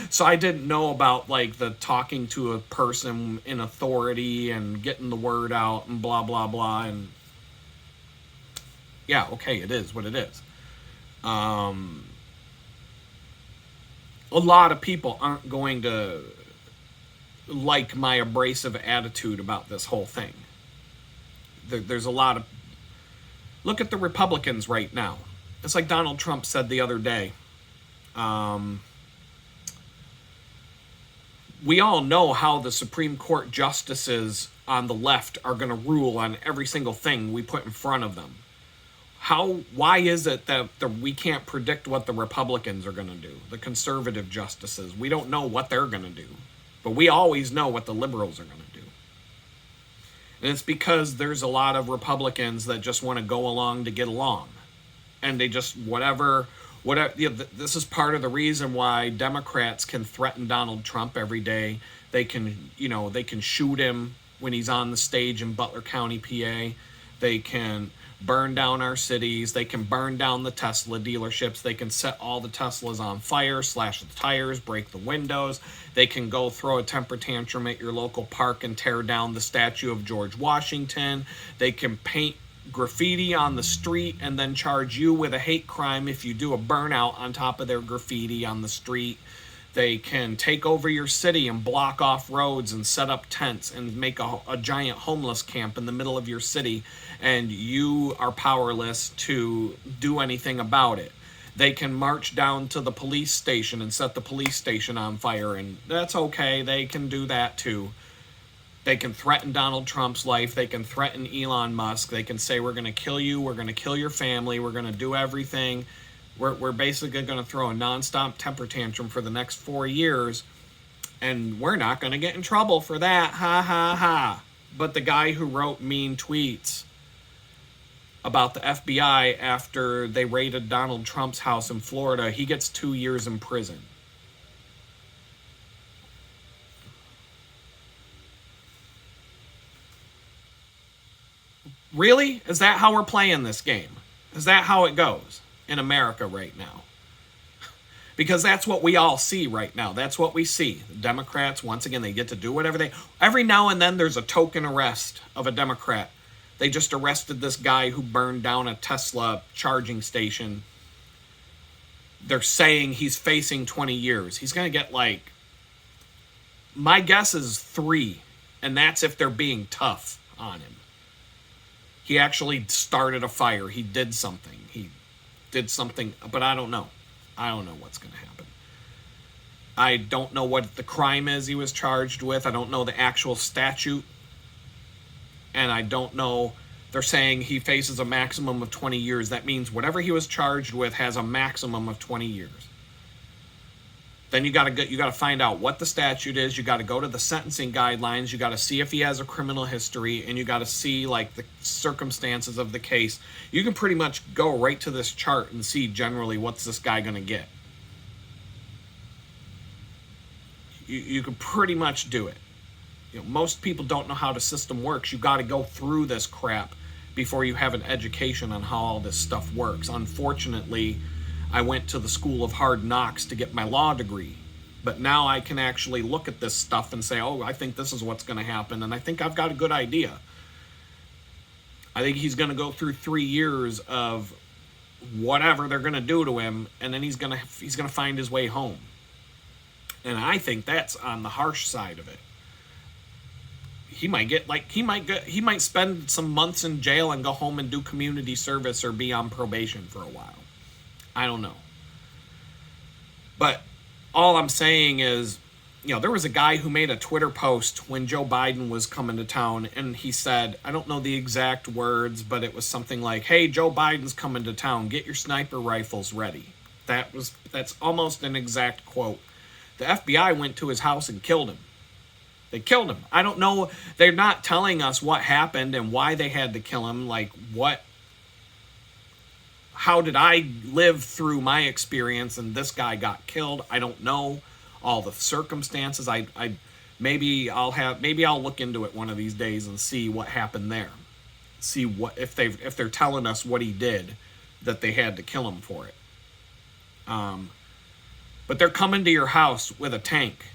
So I didn't know about like the talking to a person in authority and getting the word out and blah, blah, blah. And yeah, okay, it is what it is. A lot of people aren't going to like my abrasive attitude about this whole thing. There's a lot of... Look at the Republicans right now. It's like Donald Trump said the other day. We all know how the Supreme Court justices on the left are going to rule on every single thing we put in front of them. Why is it that we can't predict what the Republicans are going to do? The conservative justices, we don't know what they're going to do, but we always know what the liberals are going to do. And it's because there's a lot of Republicans that just want to go along to get along, and they just whatever. This is part of the reason why Democrats can threaten Donald Trump every day. They can shoot him when he's on the stage in Butler County, PA. They can burn down our cities. They can burn down the Tesla dealerships. They can set all the Teslas on fire, slash the tires, break the windows. They can go throw a temper tantrum at your local park and tear down the statue of George Washington. They can paint graffiti on the street and then charge you with a hate crime if you do a burnout on top of their graffiti on the street. They can take over your city and block off roads and set up tents and make a giant homeless camp in the middle of your city, and you are powerless to do anything about it. They can march down to the police station and set the police station on fire, and that's okay. They can do that too. They can threaten Donald Trump's life. They can threaten Elon Musk. They can say, we're going to kill you. We're going to kill your family. We're going to do everything. We're basically going to throw a nonstop temper tantrum for the next 4 years. And we're not going to get in trouble for that. Ha, ha, ha. But the guy who wrote mean tweets about the FBI after they raided Donald Trump's house in Florida, he gets 2 years in prison. Really? Is that how we're playing this game? Is that how it goes in America right now? Because that's what we all see right now. That's what we see. The Democrats, once again, they get to do whatever they... Every now and then there's a token arrest of a Democrat. They just arrested this guy who burned down a Tesla charging station. They're saying he's facing 20 years. He's going to get my guess is 3. And that's if they're being tough on him. He actually started a fire. He did something. But I don't know. I don't know what's going to happen. I don't know what the crime is he was charged with. I don't know the actual statute. And I don't know. They're saying he faces a maximum of 20 years. That means whatever he was charged with has a maximum of 20 years. Then you got to find out what the statute is. You got to go to the sentencing guidelines. You got to see if he has a criminal history, and you got to see the circumstances of the case. You can pretty much go right to this chart and see generally what's this guy going to get. You can pretty much do it. Most people don't know how the system works. You got to go through this crap before you have an education on how all this stuff works. Unfortunately, I went to the School of Hard Knocks to get my law degree. But now I can actually look at this stuff and say, oh, I think this is what's going to happen. And I think I've got a good idea. I think he's going to go through 3 years of whatever they're going to do to him. And then he's going to find his way home. And I think that's on the harsh side of it. He might spend some months in jail and go home and do community service or be on probation for a while. I don't know. But all I'm saying is, there was a guy who made a Twitter post when Joe Biden was coming to town, and he said, I don't know the exact words, but it was something like, hey, Joe Biden's coming to town, get your sniper rifles ready. That's almost an exact quote. The FBI went to his house and killed him. They killed him. I don't know. They're not telling us what happened and why they had to kill him. How did I live through my experience and this guy got killed? I don't know all the circumstances. Maybe I'll look into it one of these days and see what happened there. See what if they're telling us what he did, that they had to kill him for it. But they're coming to your house with a tank.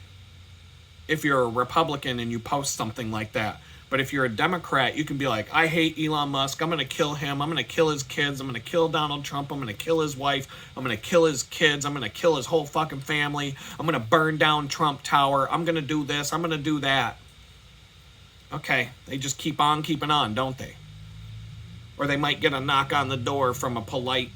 If you're a Republican and you post something like that. But if you're a Democrat, you can be like, I hate Elon Musk. I'm going to kill him. I'm going to kill his kids. I'm going to kill Donald Trump. I'm going to kill his wife. I'm going to kill his kids. I'm going to kill his whole fucking family. I'm going to burn down Trump Tower. I'm going to do this. I'm going to do that. Okay, they just keep on keeping on, don't they? Or they might get a knock on the door from a polite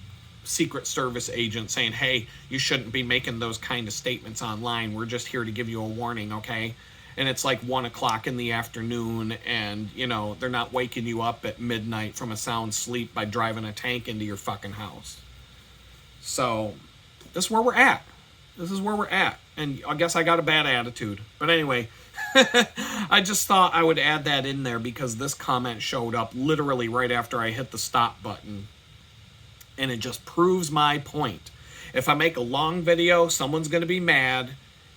Secret Service agent saying, hey, you shouldn't be making those kind of statements online. We're just here to give you a warning, okay? And it's like 1 o'clock in the afternoon, and, you know, they're not waking you up at midnight from a sound sleep by driving a tank into your fucking house. So, this is where we're at. This is where we're at. And I guess I got a bad attitude. But anyway, I just thought I would add that in there because this comment showed up literally right after I hit the stop button. And it just proves my point. If I make a long video, someone's going to be mad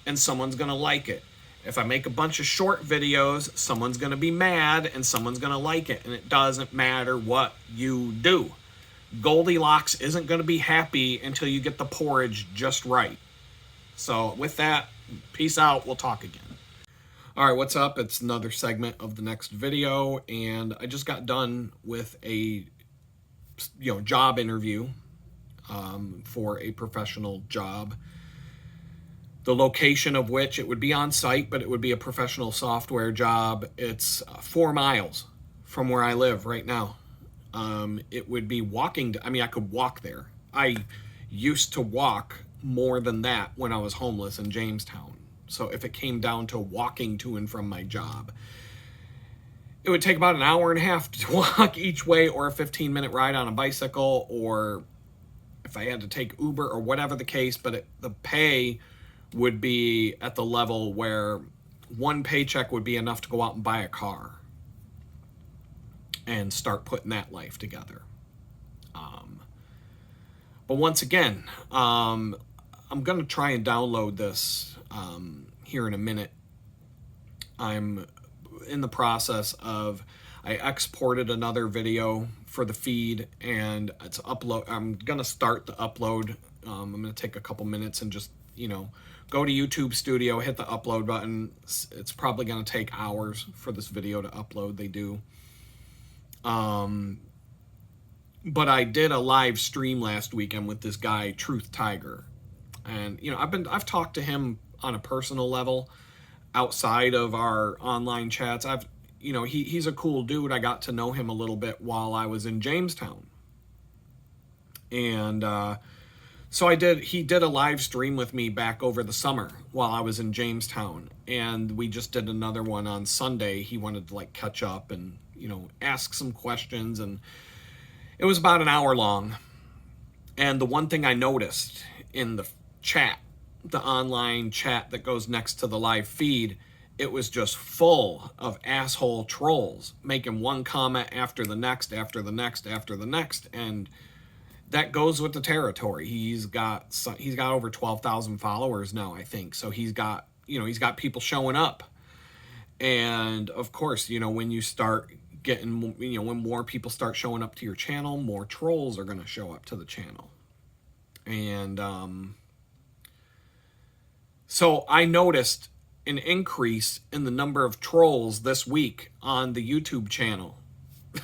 and someone's going to like it. If I make a bunch of short videos, someone's going to be mad and someone's going to like it. And it doesn't matter what you do. Goldilocks isn't going to be happy until you get the porridge just right. So with that, peace out. We'll talk again. All right, what's up? It's another segment of the next video, and I just got done with a job interview for a professional job. The location of which it would be on site, but it would be a professional software job. It's 4 miles from where I live right now. It would be walking. I could walk there. I used to walk more than that when I was homeless in Jamestown. So if it came down to walking to and from my job, it would take about an hour and a half to walk each way, or a 15-minute ride on a bicycle, or if I had to take Uber or whatever the case. But the pay would be at the level where one paycheck would be enough to go out and buy a car and start putting that life together. But once again, I'm going to try and download this here in a minute. I'm in the process of, I exported another video for the feed, and it's upload. I'm going to start the upload. I'm going to take a couple minutes and just, go to YouTube Studio, hit the upload button. It's probably going to take hours for this video to upload. They do. But I did a live stream last weekend with this guy, Truth Tiger. And, I've talked to him on a personal level outside of our online chats. He's a cool dude. I got to know him a little bit while I was in Jamestown. And, so he did a live stream with me back over the summer while I was in Jamestown. And we just did another one on Sunday. He wanted to catch up and, ask some questions, and it was about an hour long. And the one thing I noticed in the chat, the online chat that goes next to the live feed, it was just full of asshole trolls making one comment after the next, after the next, after the next. And that goes with the territory. He's got over 12,000 followers now, I think. So he's got people showing up. And of course, when you start getting, when more people start showing up to your channel, more trolls are going to show up to the channel. And so I noticed an increase in the number of trolls this week on the YouTube channel,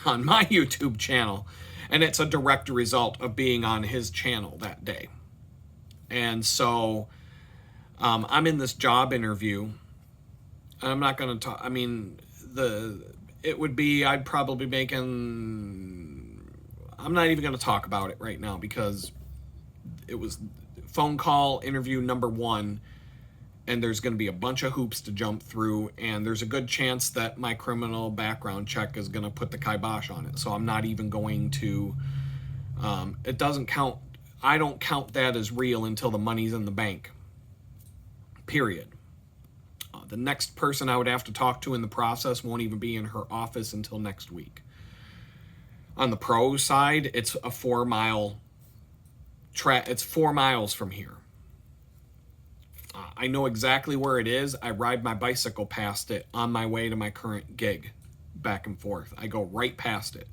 on my YouTube channel. And it's a direct result of being on his channel that day. And so I'm in this job interview. And I'm not going to talk. It would be, I'd probably be making, I'm not even going to talk about it right now because it was phone call interview number 1, and there's going to be a bunch of hoops to jump through, and there's a good chance that my criminal background check is going to put the kibosh on it. So I'm not even going to, it doesn't count. I don't count that as real until the money's in the bank, period. The next person I would have to talk to in the process won't even be in her office until next week. On the pro side, it's a 4-mile it's 4 miles from here. I know exactly where it is. I ride my bicycle past it on my way to my current gig, back and forth. I go right past it.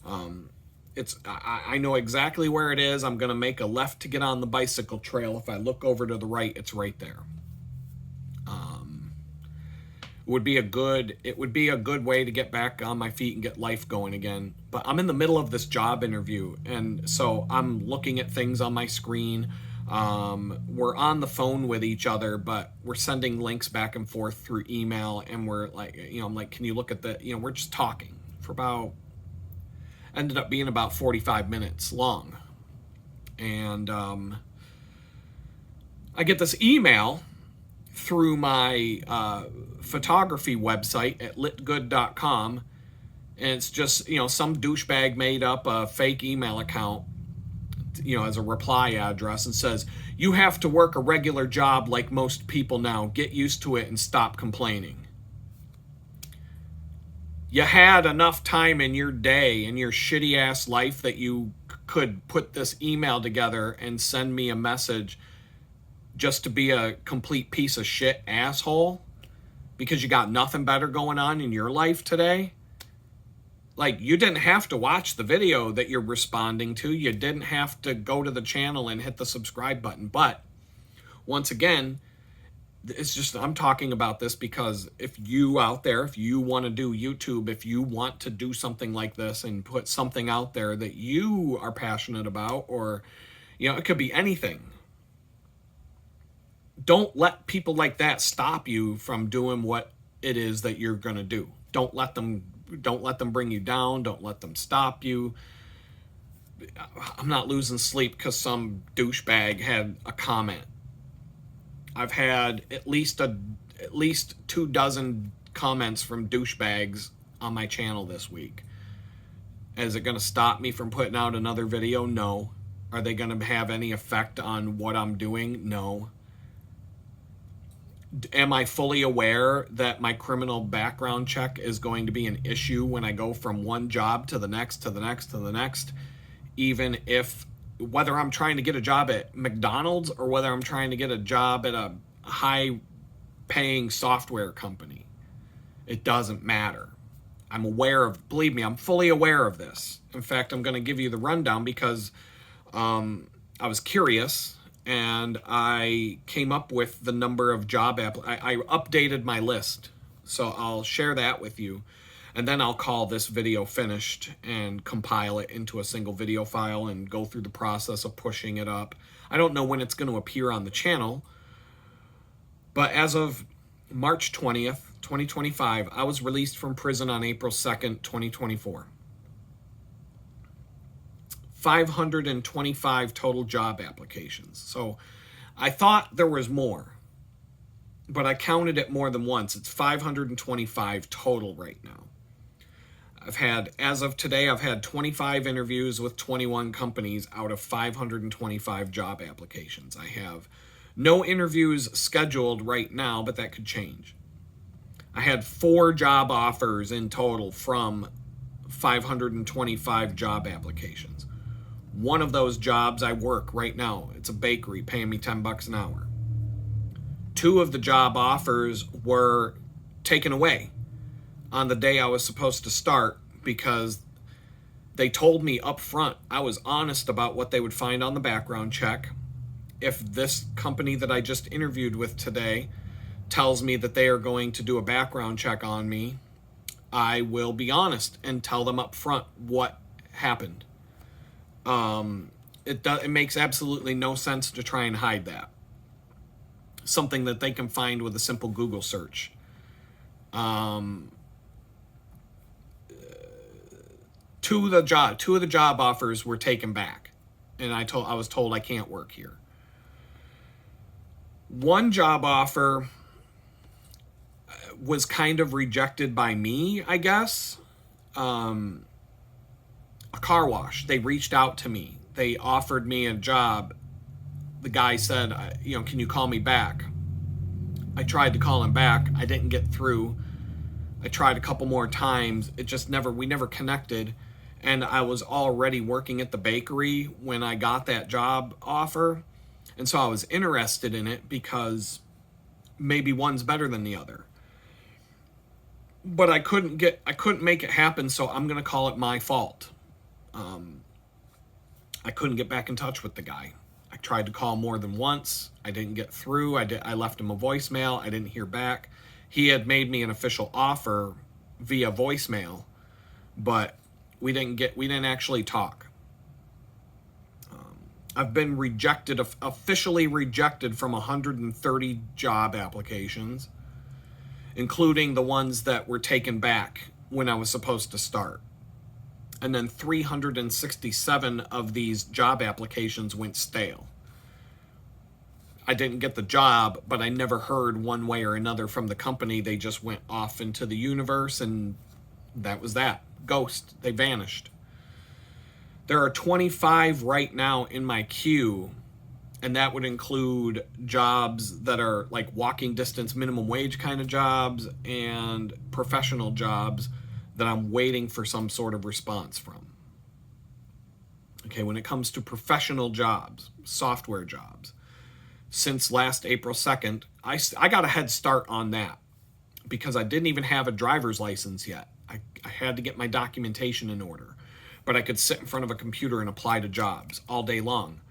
I know exactly where it is. I'm going to make a left to get on the bicycle trail. If I look over to the right, it's right there. It would be a good way to get back on my feet and get life going again. But I'm in the middle of this job interview, and so I'm looking at things on my screen. We're on the phone with each other, but we're sending links back and forth through email, and we're like, I'm like, can you look at the, we're just talking for ended up being about 45 minutes long. And I get this email through my photography website at litgood.com, and it's just, some douchebag made up a fake email account, as a reply address, and says, "You have to work a regular job like most people now. Get used to it and stop complaining." You had enough time in your day, in your shitty ass life, that you could put this email together and send me a message just to be a complete piece of shit asshole because you got nothing better going on in your life today. Like, you didn't have to watch the video that you're responding to. You didn't have to go to the channel and hit the subscribe button. But once again, it's just, I'm talking about this because if you out there, if you want to do YouTube, if you want to do something like this and put something out there that you are passionate about, or, it could be anything. Don't let people like that stop you from doing what it is that you're going to do. Don't let them bring you down. Don't let them stop you. I'm not losing sleep because some douchebag had a comment. I've had at least 24 comments from douchebags on my channel this week. Is it going to stop me from putting out another video? No. Are they going to have any effect on what I'm doing? No. Am I fully aware that my criminal background check is going to be an issue when I go from one job to the next, to the next, to the next? Even if, whether I'm trying to get a job at McDonald's or whether I'm trying to get a job at a high-paying software company, it doesn't matter. I'm aware of, believe me, I'm fully aware of this. In fact, I'm going to give you the rundown because I was curious, and I came up with the number of job I updated my list. So I'll share that with you. And then I'll call this video finished and compile it into a single video file and go through the process of pushing it up. I don't know when it's going to appear on the channel, but as of March 20th, 2025, I was released from prison on April 2nd, 2024. 525 total job applications. So I thought there was more, but I counted it more than once. It's 525 total right now. As of today, I've had 25 interviews with 21 companies out of 525 job applications. I have no interviews scheduled right now, but that could change. I had 4 job offers in total from 525 job applications. One of those jobs I work right now. It's a bakery paying me $10 an hour. 2 of the job offers were taken away on the day I was supposed to start because they told me up front, I was honest about what they would find on the background check. If this company that I just interviewed with today tells me that they are going to do a background check on me, I will be honest and tell them up front what happened. It makes absolutely no sense to try and hide that. Something that they can find with a simple Google search. Two of the job offers were taken back, and I was told I can't work here. One job offer was kind of rejected by me, I guess. A car wash. They reached out to me. They offered me a job. The guy said, can you call me back? I tried to call him back. I didn't get through. I tried a couple more times. We never connected. And I was already working at the bakery when I got that job offer. And so I was interested in it because maybe one's better than the other. But I couldn't make it happen, so I'm going to call it my fault. I couldn't get back in touch with the guy. I tried to call more than once. I didn't get through. I left him a voicemail. I didn't hear back. He had made me an official offer via voicemail, but we didn't actually talk. I've been officially rejected from 130 job applications, including the ones that were taken back when I was supposed to start. And then 367 of these job applications went stale. I didn't get the job, but I never heard one way or another from the company. They just went off into the universe, and that was that. Ghost. They vanished. There are 25 right now in my queue, and that would include jobs that are like walking distance minimum wage kind of jobs and professional jobs that I'm waiting for some sort of response from. Okay, when it comes to professional jobs, software jobs, since last April 2nd, I got a head start on that because I didn't even have a driver's license yet. I had to get my documentation in order, but I could sit in front of a computer and apply to jobs all day long.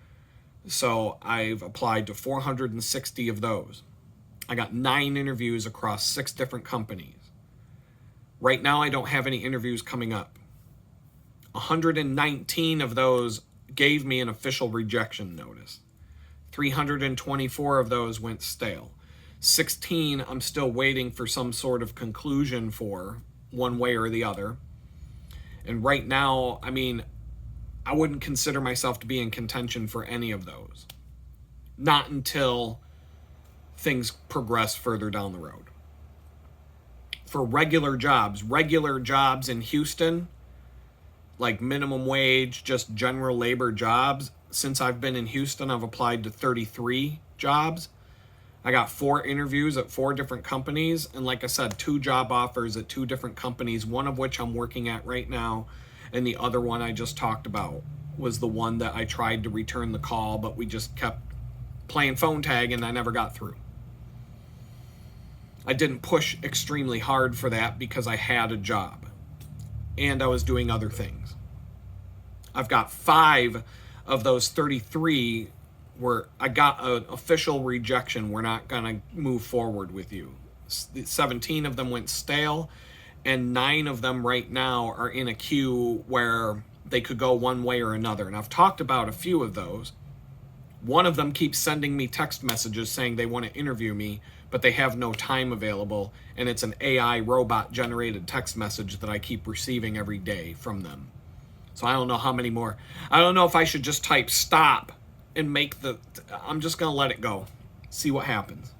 So I've applied to 460 of those. I got 9 interviews across 6 different companies. Right now, I don't have any interviews coming up. 119 of those gave me an official rejection notice. 324 of those went stale. 16 I'm still waiting for some sort of conclusion for, one way or the other. And right now, I mean, I wouldn't consider myself to be in contention for any of those. Not until things progress further down the road. For regular jobs in Houston, like minimum wage, just general labor jobs, since I've been in Houston, I've applied to 33 jobs. I got 4 interviews at 4 different companies, and like I said, 2 job offers at 2 different companies, one of which I'm working at right now, and the other one I just talked about was the one that I tried to return the call, but we just kept playing phone tag and I never got through. I didn't push extremely hard for that because I had a job and I was doing other things. I've got 5 of those 33 where I got an official rejection. We're not going to move forward with you. 17 of them went stale, and 9 of them right now are in a queue where they could go one way or another. And I've talked about a few of those. One of them keeps sending me text messages saying they want to interview me, but they have no time available, and it's an AI robot generated text message that I keep receiving every day from them. So I don't know how many more. I don't know if I should just type stop and make the... I'm just going to let it go. See what happens.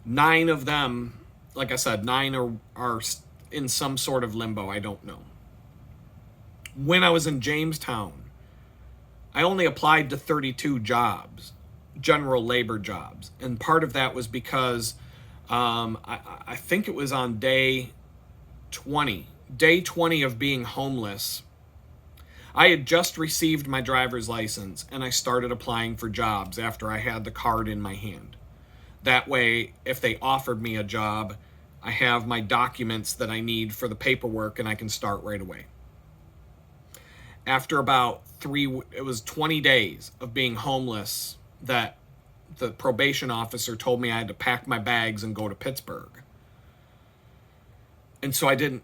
9 of them, like I said, 9 are in some sort of limbo. I don't know. When I was in Jamestown, I only applied to 32 jobs, general labor jobs. And part of that was because I think it was on day 20 of being homeless. I had just received my driver's license and I started applying for jobs after I had the card in my hand. That way, if they offered me a job, I have my documents that I need for the paperwork and I can start right away. After about 20 days of being homeless, that the probation officer told me I had to pack my bags and go to Pittsburgh. And so I didn't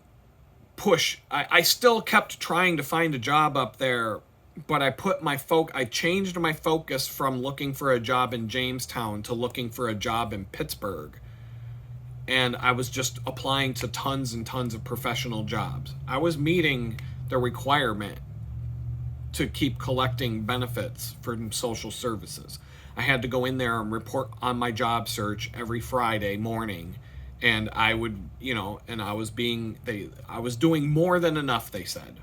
push. I still kept trying to find a job up there, but I changed my focus from looking for a job in Jamestown to looking for a job in Pittsburgh. And I was just applying to tons and tons of professional jobs. I was meeting the requirement to keep collecting benefits from social services. I had to go in there and report on my job search every Friday morning. And I would, and I was doing more than enough, they said.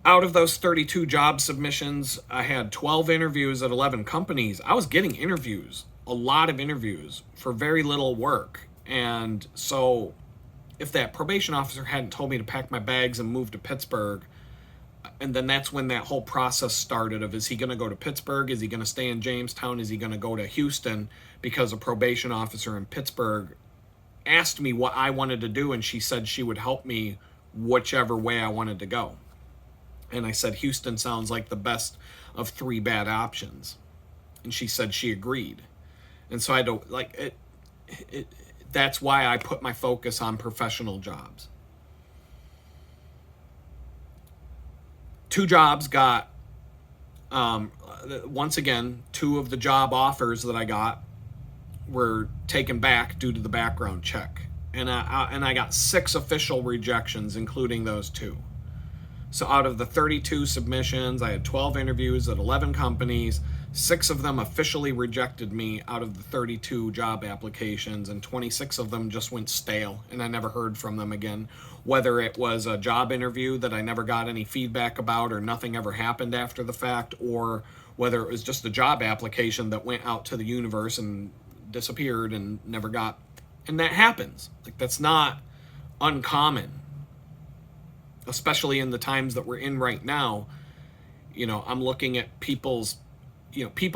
Out of those 32 job submissions, I had 12 interviews at 11 companies. I was getting interviews, a lot of interviews for very little work. And so if that probation officer hadn't told me to pack my bags and move to Pittsburgh, and then that's when that whole process started of, is he going to go to Pittsburgh? Is he going to stay in Jamestown? Is he going to go to Houston? Because a probation officer in Pittsburgh asked me what I wanted to do, and she said she would help me whichever way I wanted to go. And I said, Houston sounds like the best of 3 bad options. And she said she agreed. And so I don't like it. That's why I put my focus on professional jobs. 2 jobs got, once again, 2 of the job offers that I got were taken back due to the background check. and I got 6 official rejections, including those 2. So out of the 32 submissions, I had 12 interviews at 11 companies. 6 of them officially rejected me out of the 32 job applications, and 26 of them just went stale, and I never heard from them again. Whether it was a job interview that I never got any feedback about, or nothing ever happened after the fact, or whether it was just a job application that went out to the universe and disappeared and never got. And that happens. Like, that's not uncommon, especially in the times that we're in right now. I'm looking at people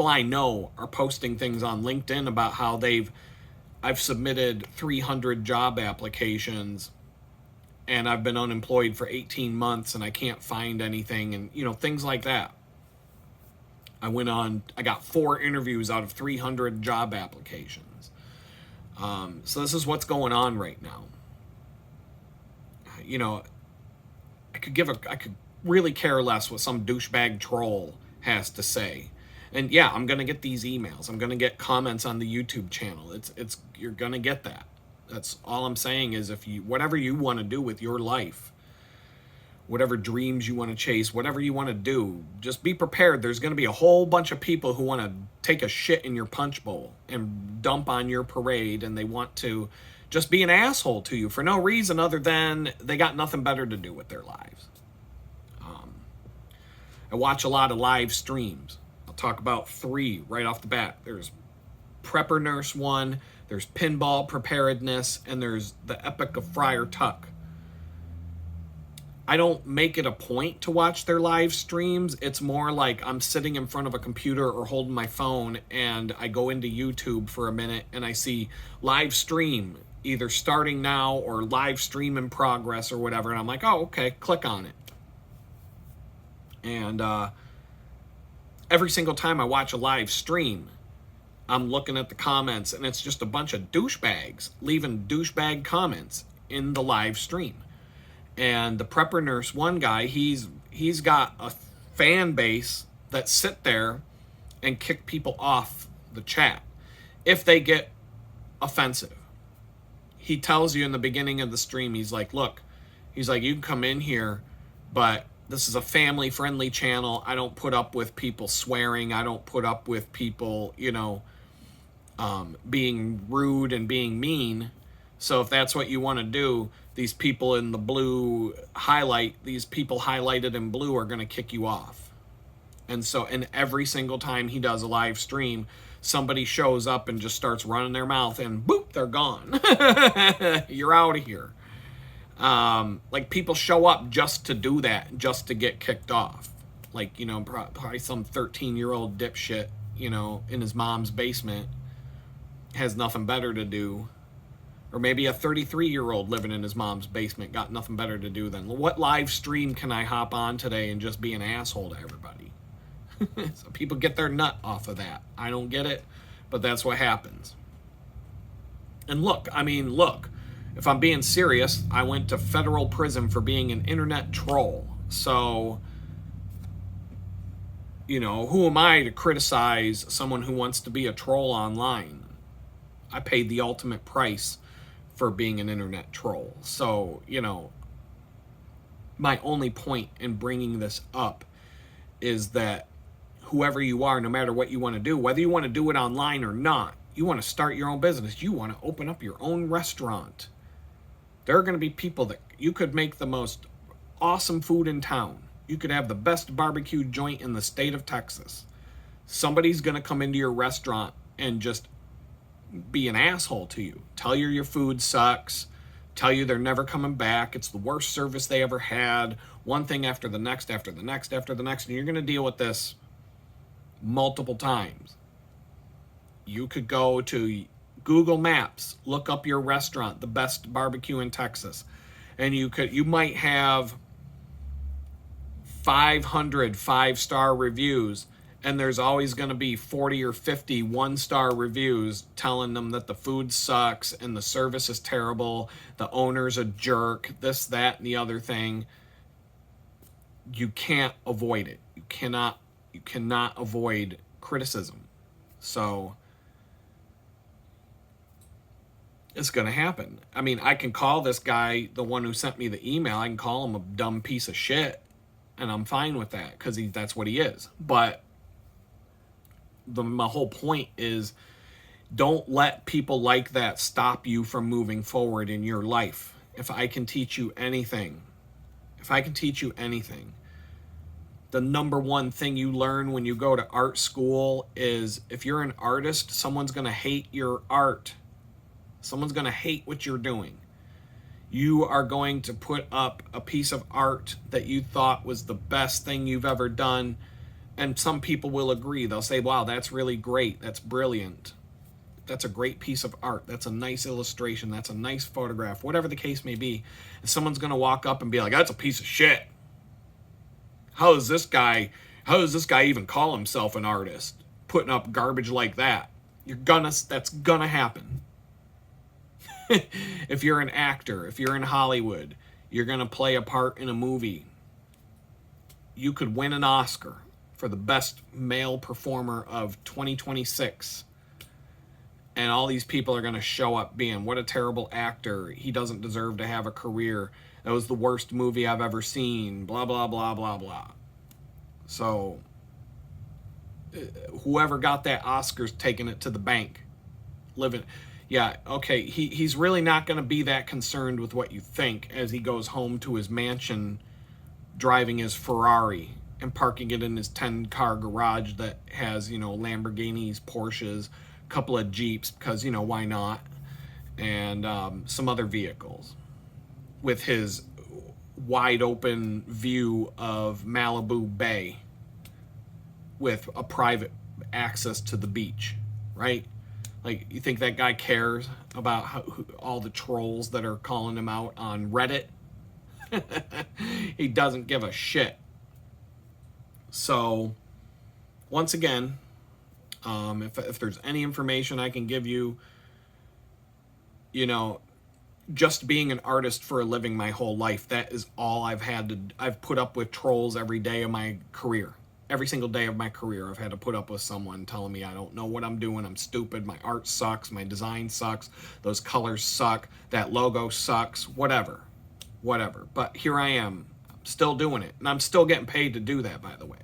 I know are posting things on LinkedIn about how I've submitted 300 job applications and I've been unemployed for 18 months and I can't find anything, and things like that. I got 4 interviews out of 300 job applications. So this is what's going on right now. I could really care less what some douchebag troll has to say. And yeah, I'm going to get these emails. I'm going to get comments on the YouTube channel. You're going to get that. That's all I'm saying is, whatever you want to do with your life, whatever dreams you want to chase, whatever you want to do, just be prepared. There's going to be a whole bunch of people who want to take a shit in your punch bowl and dump on your parade, and they want to just be an asshole to you for no reason other than they got nothing better to do with their lives. I watch a lot of live streams. I'll talk about 3 right off the bat. There's Prepper Nurse 1, there's Pinball Preparedness, and there's the Epic of Friar Tuck. I don't make it a point to watch their live streams. It's more like I'm sitting in front of a computer or holding my phone, and I go into YouTube for a minute and I see live stream either starting now or live stream in progress or whatever, and I'm like, oh, okay, click on it. And every single time I watch a live stream, I'm looking at the comments, and it's just a bunch of douchebags leaving douchebag comments in the live stream. And the Prepper Nurse 1 guy, he's got a fan base that sit there and kick people off the chat if they get offensive. He tells you in the beginning of the stream, he's like, look, you can come in here, but this is a family-friendly channel. I don't put up with people swearing. I don't put up with people, being rude and being mean. So if that's what you want to do, these people in the blue these people highlighted in blue are going to kick you off. And every single time he does a live stream, somebody shows up and just starts running their mouth, and boop, they're gone. You're out of here. Like, people show up just to do that, just to get kicked off. Like, probably some 13-year-old dipshit, in his mom's basement has nothing better to do. Or maybe a 33-year-old living in his mom's basement got nothing better to do than, what live stream can I hop on today and just be an asshole to everybody? So people get their nut off of that. I don't get it, but that's what happens. And look, if I'm being serious, I went to federal prison for being an internet troll. So, who am I to criticize someone who wants to be a troll online? I paid the ultimate price for being an internet troll. So, my only point in bringing this up is that whoever you are, no matter what you want to do, whether you want to do it online or not, you want to start your own business, you want to open up your own restaurant, there are going to be people that you could make the most awesome food in town. You could have the best barbecue joint in the state of Texas. Somebody's going to come into your restaurant and just be an asshole to you. Tell you your food sucks. Tell you they're never coming back. It's the worst service they ever had. One thing after the next, after the next, after the next. And you're going to deal with this multiple times. You could go to Google Maps, look up your restaurant, the best barbecue in Texas, and you might have 500 5-star reviews, and there's always going to be 40 or 50 1-star reviews telling them that the food sucks and the service is terrible, the owner's a jerk, this, that, and the other thing. You can't avoid it. You cannot avoid criticism. So It's going to happen. I mean, I can call this guy, the one who sent me the email, I can call him a dumb piece of shit, and I'm fine with that because that's what he is. But my whole point is, don't let people like that stop you from moving forward in your life. If I can teach you anything, the number one thing you learn when you go to art school is if you're an artist, someone's going to hate your art. Someone's going to hate what you're doing. You are going to put up a piece of art that you thought was the best thing you've ever done, and some people will agree. They'll say, wow, that's really great. That's brilliant. That's a great piece of art. That's a nice illustration. That's a nice photograph. Whatever the case may be. And someone's going to walk up and be like, that's a piece of shit. How does this guy even call himself an artist? Putting up garbage like that. That's gonna happen. If you're an actor, if you're in Hollywood, you're going to play a part in a movie. You could win an Oscar for the best male performer of 2026. And all these people are going to show up being, what a terrible actor. He doesn't deserve to have a career. That was the worst movie I've ever seen. Blah, blah, blah, blah, blah. So, whoever got that Oscar's taking it to the bank. Living... Yeah, okay, he's really not going to be that concerned with what you think as he goes home to his mansion driving his Ferrari and parking it in his 10-car garage that has, Lamborghinis, Porsches, a couple of Jeeps, because, why not? And some other vehicles with his wide open view of Malibu Bay with a private access to the beach, right? Like, you think that guy cares about all the trolls that are calling him out on Reddit? He doesn't give a shit. So, once again, if there's any information I can give you, just being an artist for a living my whole life, that is all I've put up with trolls every day of my career. Every single day of my career, I've had to put up with someone telling me I don't know what I'm doing, I'm stupid, my art sucks, my design sucks, those colors suck, that logo sucks, whatever. But here I am, still doing it, and I'm still getting paid to do that, by the way.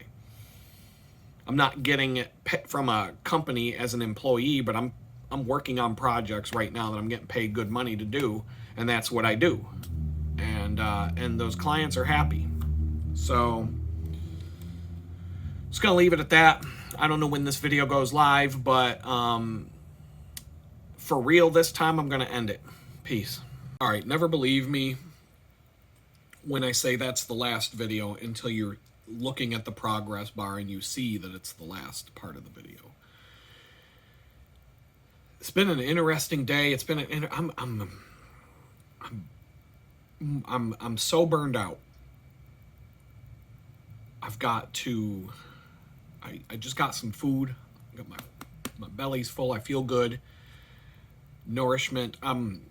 I'm not getting it from a company as an employee, but I'm working on projects right now that I'm getting paid good money to do, and that's what I do. And those clients are happy. So... just gonna leave it at that. I don't know when this video goes live, but for real this time, I'm gonna end it. Peace. All right, never believe me when I say that's the last video until you're looking at the progress bar and you see that it's the last part of the video. It's been an interesting day. It's been I'm so burned out. I've got to. I just got some food. I got my belly's full. I feel good. Nourishment. I'm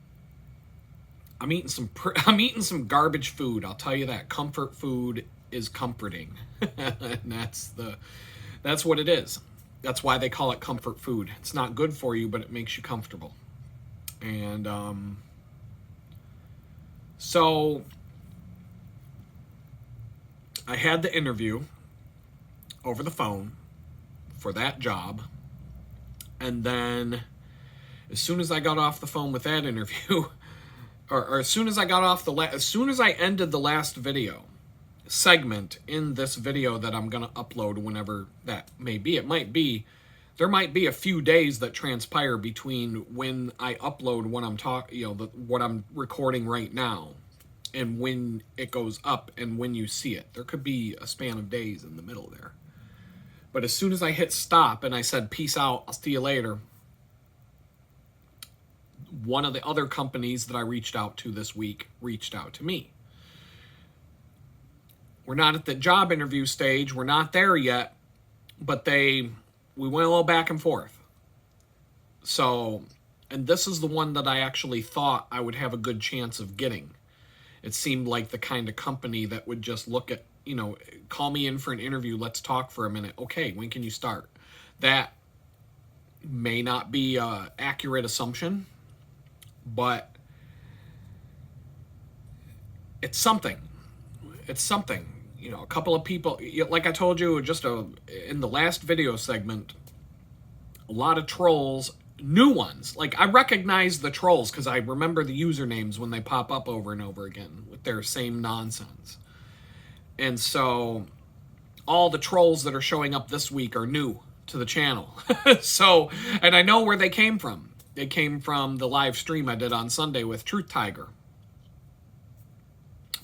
eating some garbage food. I'll tell you that. Comfort food is comforting. And that's what it is. That's why they call it comfort food. It's not good for you, but it makes you comfortable. And so I had the interview over the phone for that job, and then as soon as I got off the phone with that interview, or as soon as I ended the last video segment in this video that I'm gonna upload whenever that may be, there might be a few days that transpire between when I upload what what I'm recording right now and when it goes up and when you see it. There could be a span of days in the middle there. But as soon as I hit stop and I said, peace out, I'll see you later, one of the other companies that I reached out to this week reached out to me. We're not at the job interview stage. We're not there yet, but we went a little back and forth. So, and this is the one that I actually thought I would have a good chance of getting. It seemed like the kind of company that would just look at, call me in for an interview, let's talk for a minute. Okay, when can you start? That may not be an accurate assumption, but it's something. It's something. You know, a couple of people, like I told you in the last video segment, a lot of trolls, new ones. Like, I recognize the trolls because I remember the usernames when they pop up over and over again with their same nonsense. And so all the trolls that are showing up this week are new to the channel. So, and I know where they came from. They came from the live stream I did on Sunday with Truth Tiger.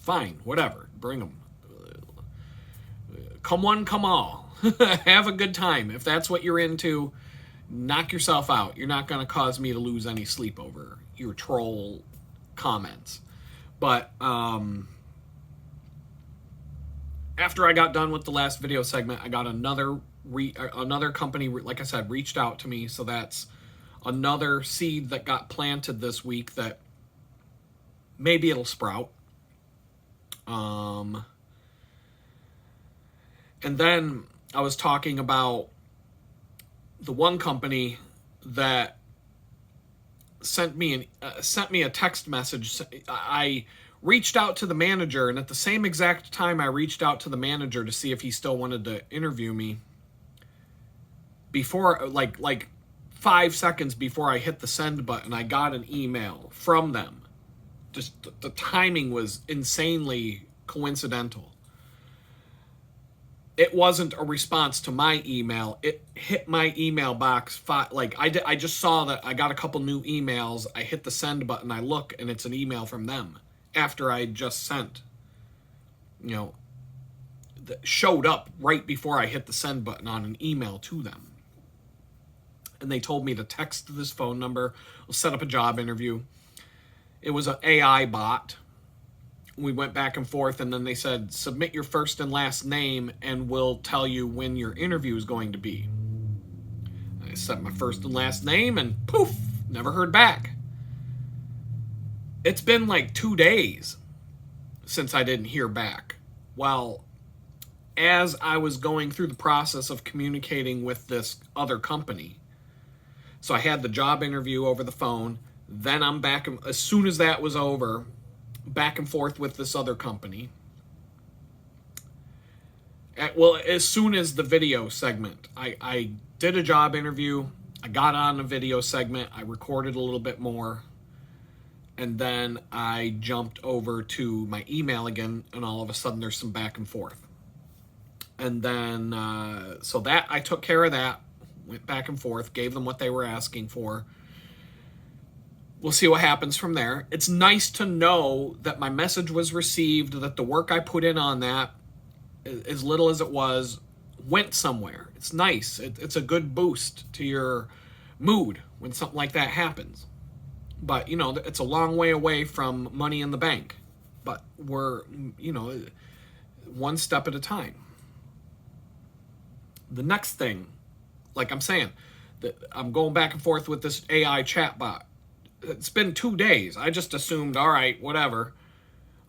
Fine, whatever. Bring them. Come one, come all. Have a good time. If that's what you're into, knock yourself out. You're not going to cause me to lose any sleep over your troll comments. But after I got done with the last video segment, I got another company, like I said, reached out to me. So that's another seed that got planted this week that maybe it'll sprout. And then I was talking about the one company that sent me a text message. I reached out to the manager, and at the same exact time I reached out to the manager to see if he still wanted to interview me, before like 5 seconds before I hit the send button, I got an email from them. Just the timing was insanely coincidental. It wasn't a response to my email. It hit my email box. I just saw that I got a couple new emails. I hit the send button. I look, and it's an email from them after I just sent. You know, that showed up right before I hit the send button on an email to them. And they told me to text this phone number. We'll set up a job interview. It was an AI bot. We went back and forth, and then they said, submit your first and last name, and we'll tell you when your interview is going to be. I set my first and last name, and poof, never heard back. It's been like 2 days since I didn't hear back. Well, as I was going through the process of communicating with this other company, so I had the job interview over the phone, then I'm back, as soon as that was over, back and forth with this other company. Well, as soon as the video segment, I did a job interview, I got on a video segment, I recorded a little bit more, and then I jumped over to my email again, and all of a sudden there's some back and forth. And then, so that, I took care of that, went back and forth, gave them what they were asking for. We'll see what happens from there. It's nice to know that my message was received, that the work I put in on that, as little as it was, went somewhere. It's nice. It's a good boost to your mood when something like that happens. But, you know, it's a long way away from money in the bank. But we're, you know, one step at a time. The next thing, like I'm saying, that I'm going back and forth with this AI chatbot. It's been 2 days. I just assumed, all right, whatever.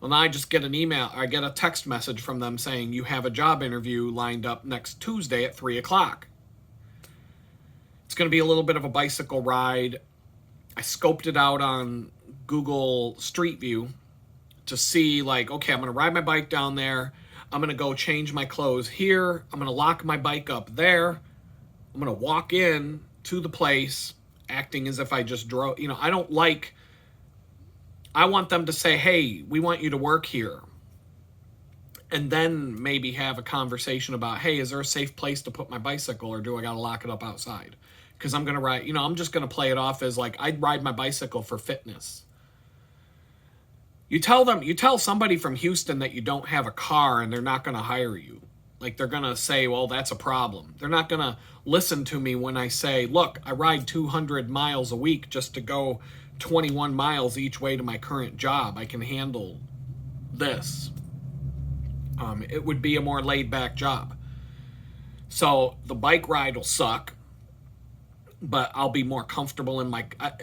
And I just get an email, I get a text message from them saying, you have a job interview lined up next Tuesday at 3 o'clock. It's going to be a little bit of a bicycle ride. I scoped it out on Google Street View to see, like, okay, I'm going to ride my bike down there. I'm going to go change my clothes here. I'm going to lock my bike up there. I'm going to walk in to the place acting as if I just drove. You know, I want them to say, hey, we want you to work here. And then maybe have a conversation about, hey, is there a safe place to put my bicycle, or do I got to lock it up outside? Because I'm going to ride, you know, I'm just going to play it off as like, I'd ride my bicycle for fitness. You tell somebody from Houston that you don't have a car and they're not going to hire you. Like, they're going to say, well, that's a problem. They're not going to listen to me when I say, look, I ride 200 miles a week just to go 21 miles each way to my current job. I can handle this. It would be a more laid-back job. So the bike ride will suck, but I'll be more comfortable in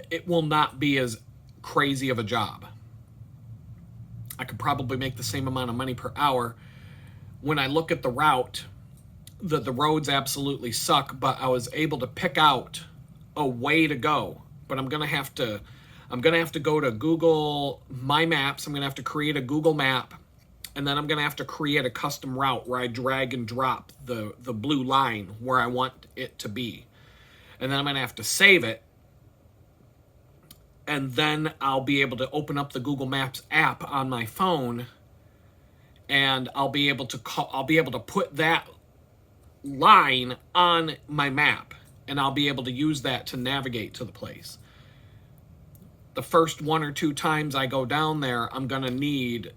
it will not be as crazy of a job. I could probably make the same amount of money per hour. When I look at the route, the roads absolutely suck, but I was able to pick out a way to go. But I'm going to have to, I'm going to have to go to Google My Maps. I'm going to have to create a Google map. And then I'm going to have to create a custom route where I drag and drop the blue line where I want it to be. And then I'm going to have to save it. And then I'll be able to open up the Google Maps app on my phone, and I'll be able to put that line on my map, and I'll be able to use that to navigate to the place. The first 1 or 2 times I go down there, I'm going to need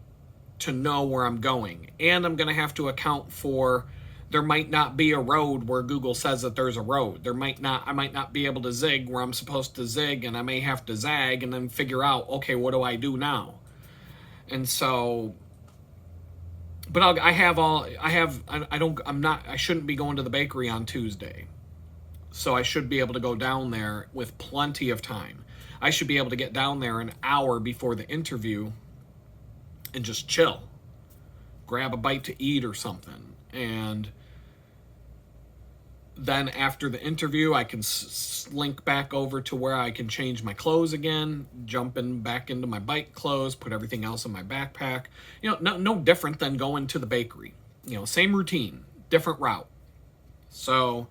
to know where I'm going. And I'm going to have to account for, there might not be a road where Google says that there's a road. I might not be able to zig where I'm supposed to zig, and I may have to zag and then figure out, okay, what do I do now? And so, but I shouldn't be going to the bakery on Tuesday. So I should be able to go down there with plenty of time. I should be able to get down there an hour before the interview and just chill. Grab a bite to eat or something. And then after the interview, I can slink back over to where I can change my clothes again, jump back into my bike clothes, put everything else in my backpack. No different than going to the bakery. Same routine, different route. So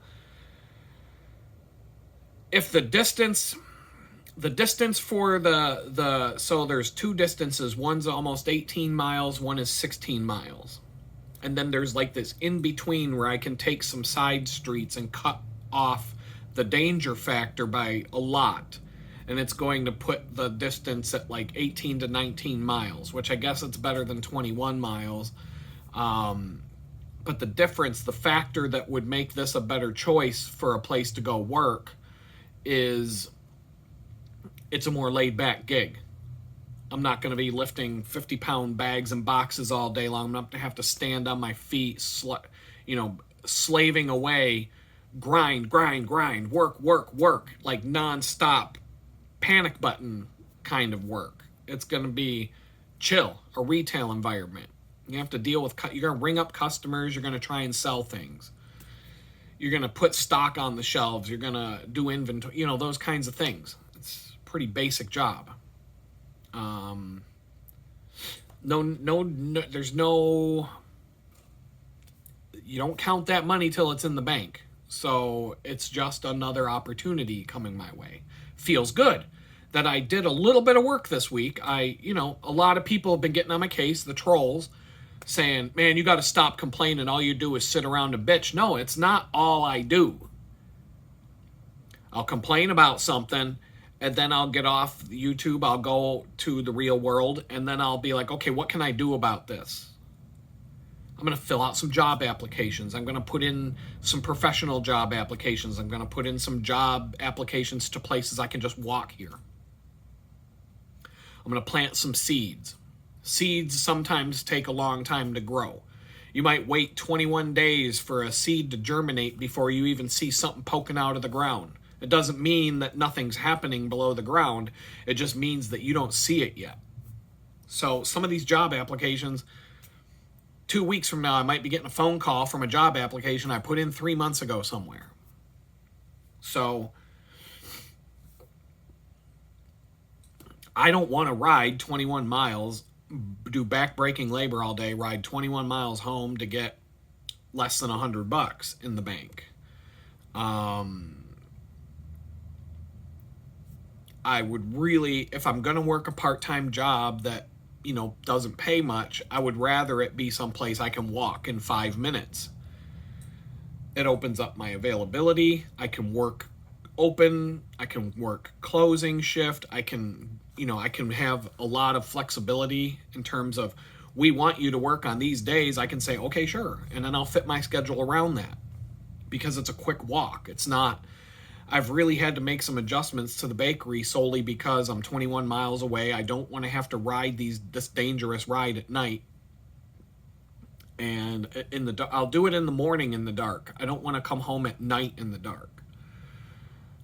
if the distance for so there's 2 distances. One's almost 18 miles, one is 16 miles. And then there's like this in between where I can take some side streets and cut off the danger factor by a lot. And it's going to put the distance at like 18 to 19 miles, which I guess it's better than 21 miles. But the difference, the factor that would make this a better choice for a place to go work is it's a more laid-back gig. I'm not going to be lifting 50-pound bags and boxes all day long. I'm not going to have to stand on my feet, slaving away, grind, work, like nonstop panic button kind of work. It's going to be chill, a retail environment. You have to deal with, you're going to ring up customers, you're going to try and sell things. You're going to put stock on the shelves, you're going to do inventory, those kinds of things. It's a pretty basic job. There's no, you don't count that money till it's in the bank. So it's just another opportunity coming my way. Feels good that I did a little bit of work this week. A lot of people have been getting on my case, the trolls, saying, man, you got to stop complaining. All you do is sit around and bitch. No, it's not all I do. I'll complain about something, and then I'll get off YouTube, I'll go to the real world, and then I'll be like, okay, what can I do about this? I'm going to fill out some job applications. I'm going to put in some professional job applications. I'm going to put in some job applications to places I can just walk here. I'm going to plant some seeds. Seeds sometimes take a long time to grow. You might wait 21 days for a seed to germinate before you even see something poking out of the ground. It doesn't mean that nothing's happening below the ground. It just means that you don't see it yet. So some of these job applications, 2 weeks from now, I might be getting a phone call from a job application I put in 3 months ago somewhere. So I don't want to ride 21 miles, do back-breaking labor all day, ride 21 miles home to get less than $100 in the bank. I would really, if I'm going to work a part-time job that, doesn't pay much, I would rather it be someplace I can walk in 5 minutes. It opens up my availability. I can work open. I can work closing shift. I can have a lot of flexibility in terms of, we want you to work on these days. I can say, okay, sure. And then I'll fit my schedule around that because it's a quick walk. It's not, I've really had to make some adjustments to the bakery solely because I'm 21 miles away. I don't want to have to ride this dangerous ride at night. And I'll do it in the morning in the dark. I don't want to come home at night in the dark.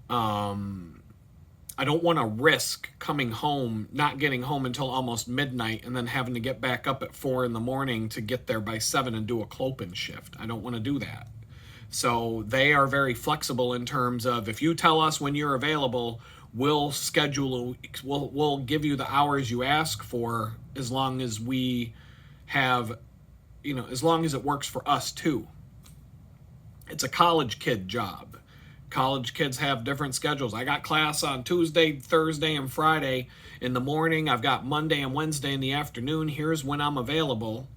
I don't want to risk coming home, not getting home until almost midnight, and then having to get back up at 4 a.m. to get there by 7 and do a clopen shift. I don't want to do that. So they are very flexible in terms of, if you tell us when you're available, we'll schedule, we'll give you the hours you ask for, as long as we have, as long as it works for us too. It's a college kid job. College kids have different schedules. I got class on Tuesday, Thursday, and Friday in the morning. I've got Monday and Wednesday in the afternoon. Here's when I'm available.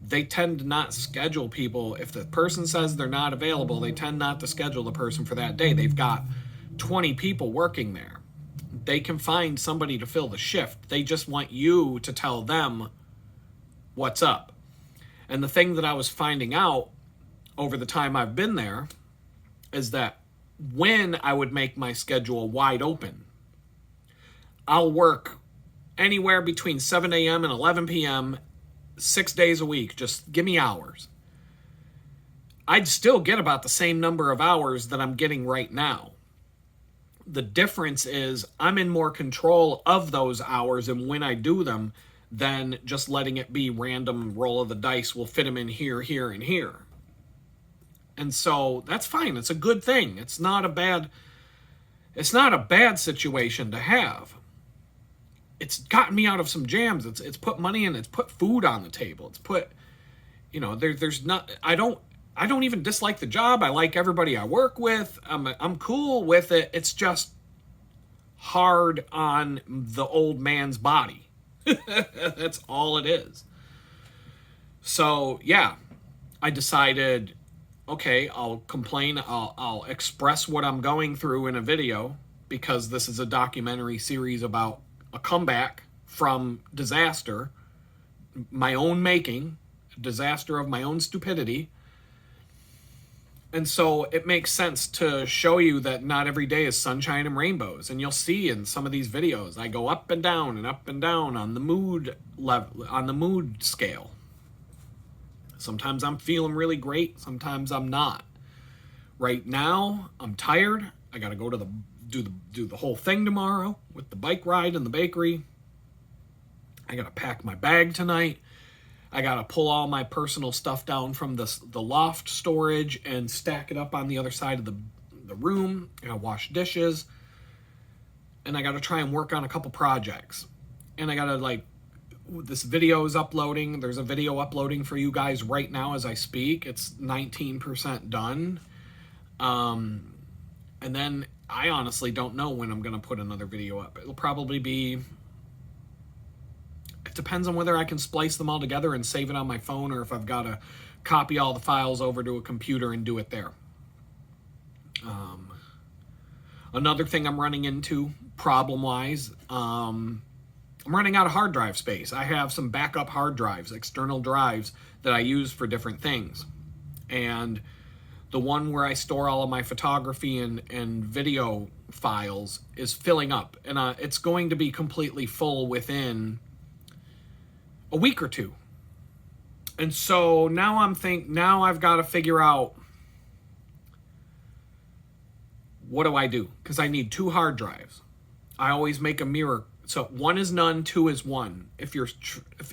They tend to not schedule people. If the person says they're not available, they tend not to schedule the person for that day. They've got 20 people working there. They can find somebody to fill the shift. They just want you to tell them what's up. And the thing that I was finding out over the time I've been there is that when I would make my schedule wide open, I'll work anywhere between 7 a.m. and 11 p.m. 6 days a week. Just give me hours. I'd still get about the same number of hours that I'm getting right now. The difference is I'm in more control of those hours and when I do them than just letting it be random roll of the dice. We'll fit them in here, here, and here. And so that's fine. It's a good thing. It's not a bad situation to have. It's gotten me out of some jams. It's put money in. It's put food on the table. It's put, there's not. I don't even dislike the job. I like everybody I work with. I'm cool with it. It's just hard on the old man's body. That's all it is. So yeah, I decided, okay, I'll complain. I'll express what I'm going through in a video, because this is a documentary series about a comeback from disaster, my own making, disaster of my own stupidity. And so it makes sense to show you that not every day is sunshine and rainbows. And you'll see in some of these videos, I go up and down on the mood level, on the mood scale. Sometimes I'm feeling really great. Sometimes I'm not. Right now, I'm tired. I got to go to do the whole thing tomorrow with the bike ride and the bakery. I got to pack my bag tonight. I got to pull all my personal stuff down from the loft storage and stack it up on the other side of the room. I got to wash dishes. And I got to try and work on a couple projects. And I got to, this video is uploading. There's a video uploading for you guys right now as I speak. It's 19% done. And then I honestly don't know when I'm going to put another video up. It'll probably be... It depends on whether I can splice them all together and save it on my phone, or if I've got to copy all the files over to a computer and do it there. Another thing I'm running into, problem-wise, I'm running out of hard drive space. I have some backup hard drives, external drives, that I use for different things. And the one where I store all of my photography and video files is filling up. And it's going to be completely full within a week or two. And so now I've got to figure out, what do I do? Because I need 2 hard drives. I always make a mirror. So 1 is none, 2 is 1. If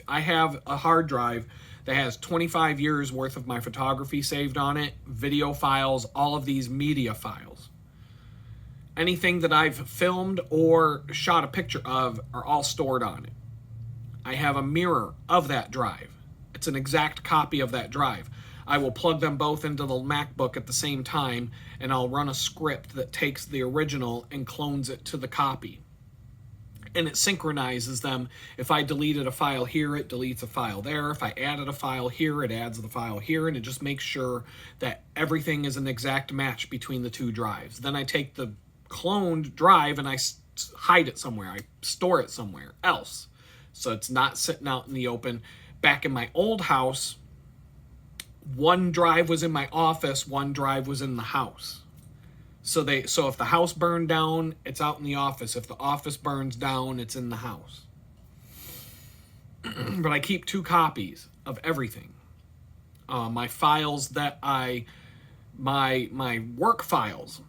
I have a hard drive that has 25 years worth of my photography saved on it, video files, all of these media files. Anything that I've filmed or shot a picture of are all stored on it. I have a mirror of that drive. It's an exact copy of that drive. I will plug them both into the MacBook at the same time, and I'll run a script that takes the original and clones it to the copy. And it synchronizes them. If I deleted a file here, it deletes a file there. If I added a file here, it adds the file here, and it just makes sure that everything is an exact match between the 2 drives. Then I take the cloned drive and I hide it somewhere. I store it somewhere else, so it's not sitting out in the open. Back in my old house, 1 drive was in my office, 1 drive was in the house. So if the house burned down, it's out in the office. If the office burns down, it's in the house. But I keep 2 copies of everything. My files that my work files,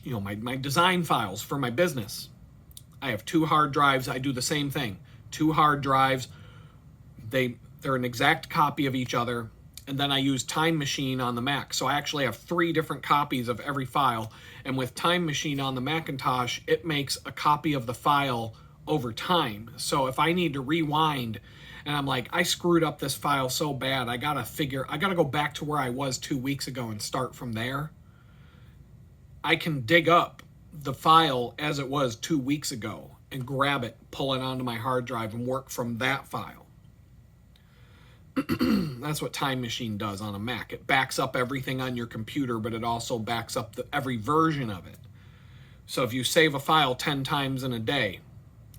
my design files for my business. I have 2 hard drives. I do the same thing. 2 hard drives. They're an exact copy of each other. and then I use Time Machine on the Mac. So I actually have 3 different copies of every file. And with Time Machine on the Macintosh, it makes a copy of the file over time. So if I need to rewind and I'm like, I screwed up this file so bad, I gotta go back to where I was 2 weeks ago and start from there. I can dig up the file as it was 2 weeks ago and grab it, pull it onto my hard drive, and work from that file. That's what Time Machine does on a Mac. It backs up everything on your computer, but it also backs up every version of it. So if you save a file 10 times in a day,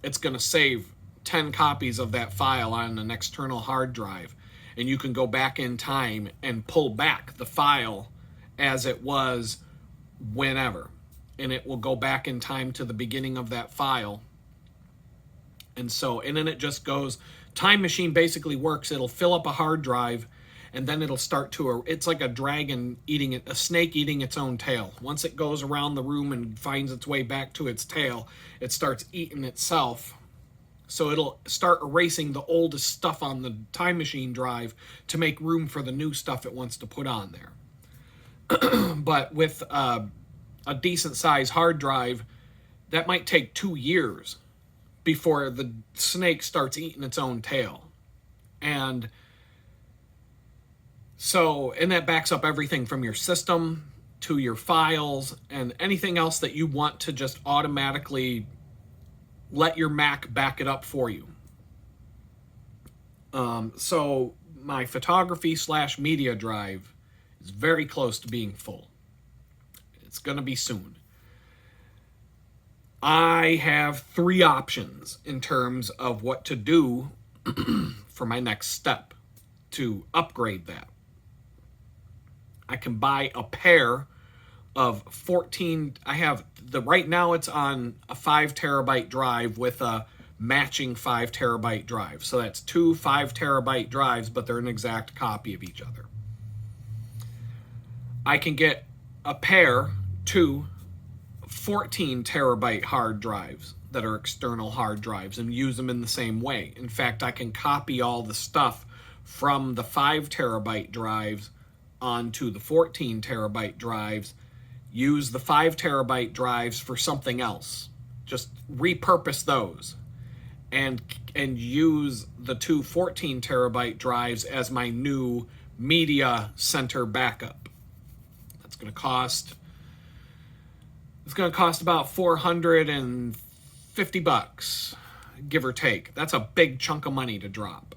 it's going to save 10 copies of that file on an external hard drive. And you can go back in time and pull back the file as it was whenever. And it will go back in time to the beginning of that file. And then it just goes. Time Machine basically works. It'll fill up a hard drive, and then it'll start it's like a snake eating its own tail. Once it goes around the room and finds its way back to its tail, it starts eating itself. So it'll start erasing the oldest stuff on the Time Machine drive to make room for the new stuff it wants to put on there. But with a decent size hard drive, that might take 2 years before the snake starts eating its own tail. And that backs up everything from your system to your files and anything else that you want to just automatically let your Mac back it up for you. So my photography / media drive is very close to being full. It's going to be soon. I have 3 options in terms of what to do for my next step to upgrade that. I can buy a pair of 14. Right now it's on a 5 terabyte drive with a matching 5 terabyte drive. So that's 2 5 terabyte drives, but they're an exact copy of each other. I can get a pair, 2 14 terabyte hard drives that are external hard drives and use them in the same way. In fact, I can copy all the stuff from the 5 terabyte drives onto the 14 terabyte drives, use the 5 terabyte drives for something else, just repurpose those, and use the 2 14 terabyte drives as my new media center backup. That's going to cost about $450, give or take. That's a big chunk of money to drop.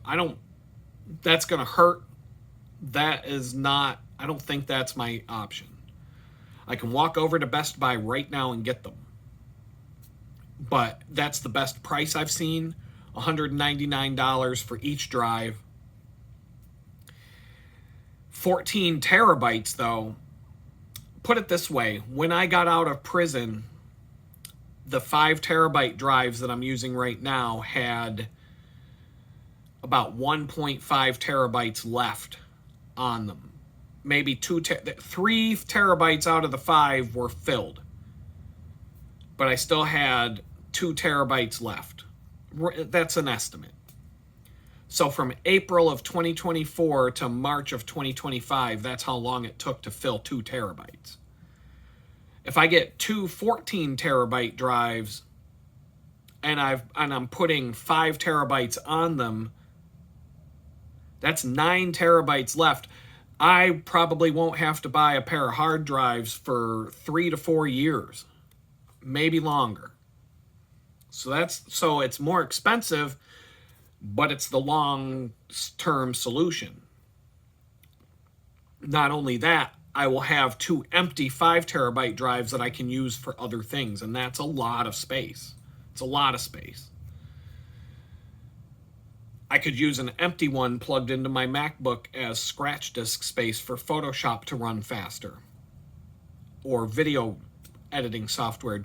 That's going to hurt. I don't think that's my option. I can walk over to Best Buy right now and get them. But that's the best price I've seen, $199 for each drive. 14 terabytes, though. Put it this way, when I got out of prison, the 5 terabyte drives that I'm using right now had about 1.5 terabytes left on them. Maybe 3 terabytes out of the 5 were filled. But I still had 2 terabytes left. That's an estimate. So from April of 2024 to March of 2025, that's how long it took to fill 2 terabytes. If I get 2 14 terabyte drives and I'm putting 5 terabytes on them, that's 9 terabytes left. I probably won't have to buy a pair of hard drives for 3 to 4 years, maybe longer. So it's more expensive, but it's the long-term solution. Not only that, I will have 2 empty 5 terabyte drives that I can use for other things, and that's a lot of space. It's a lot of space. I could use an empty one plugged into my MacBook as scratch disk space for Photoshop to run faster, or video editing software.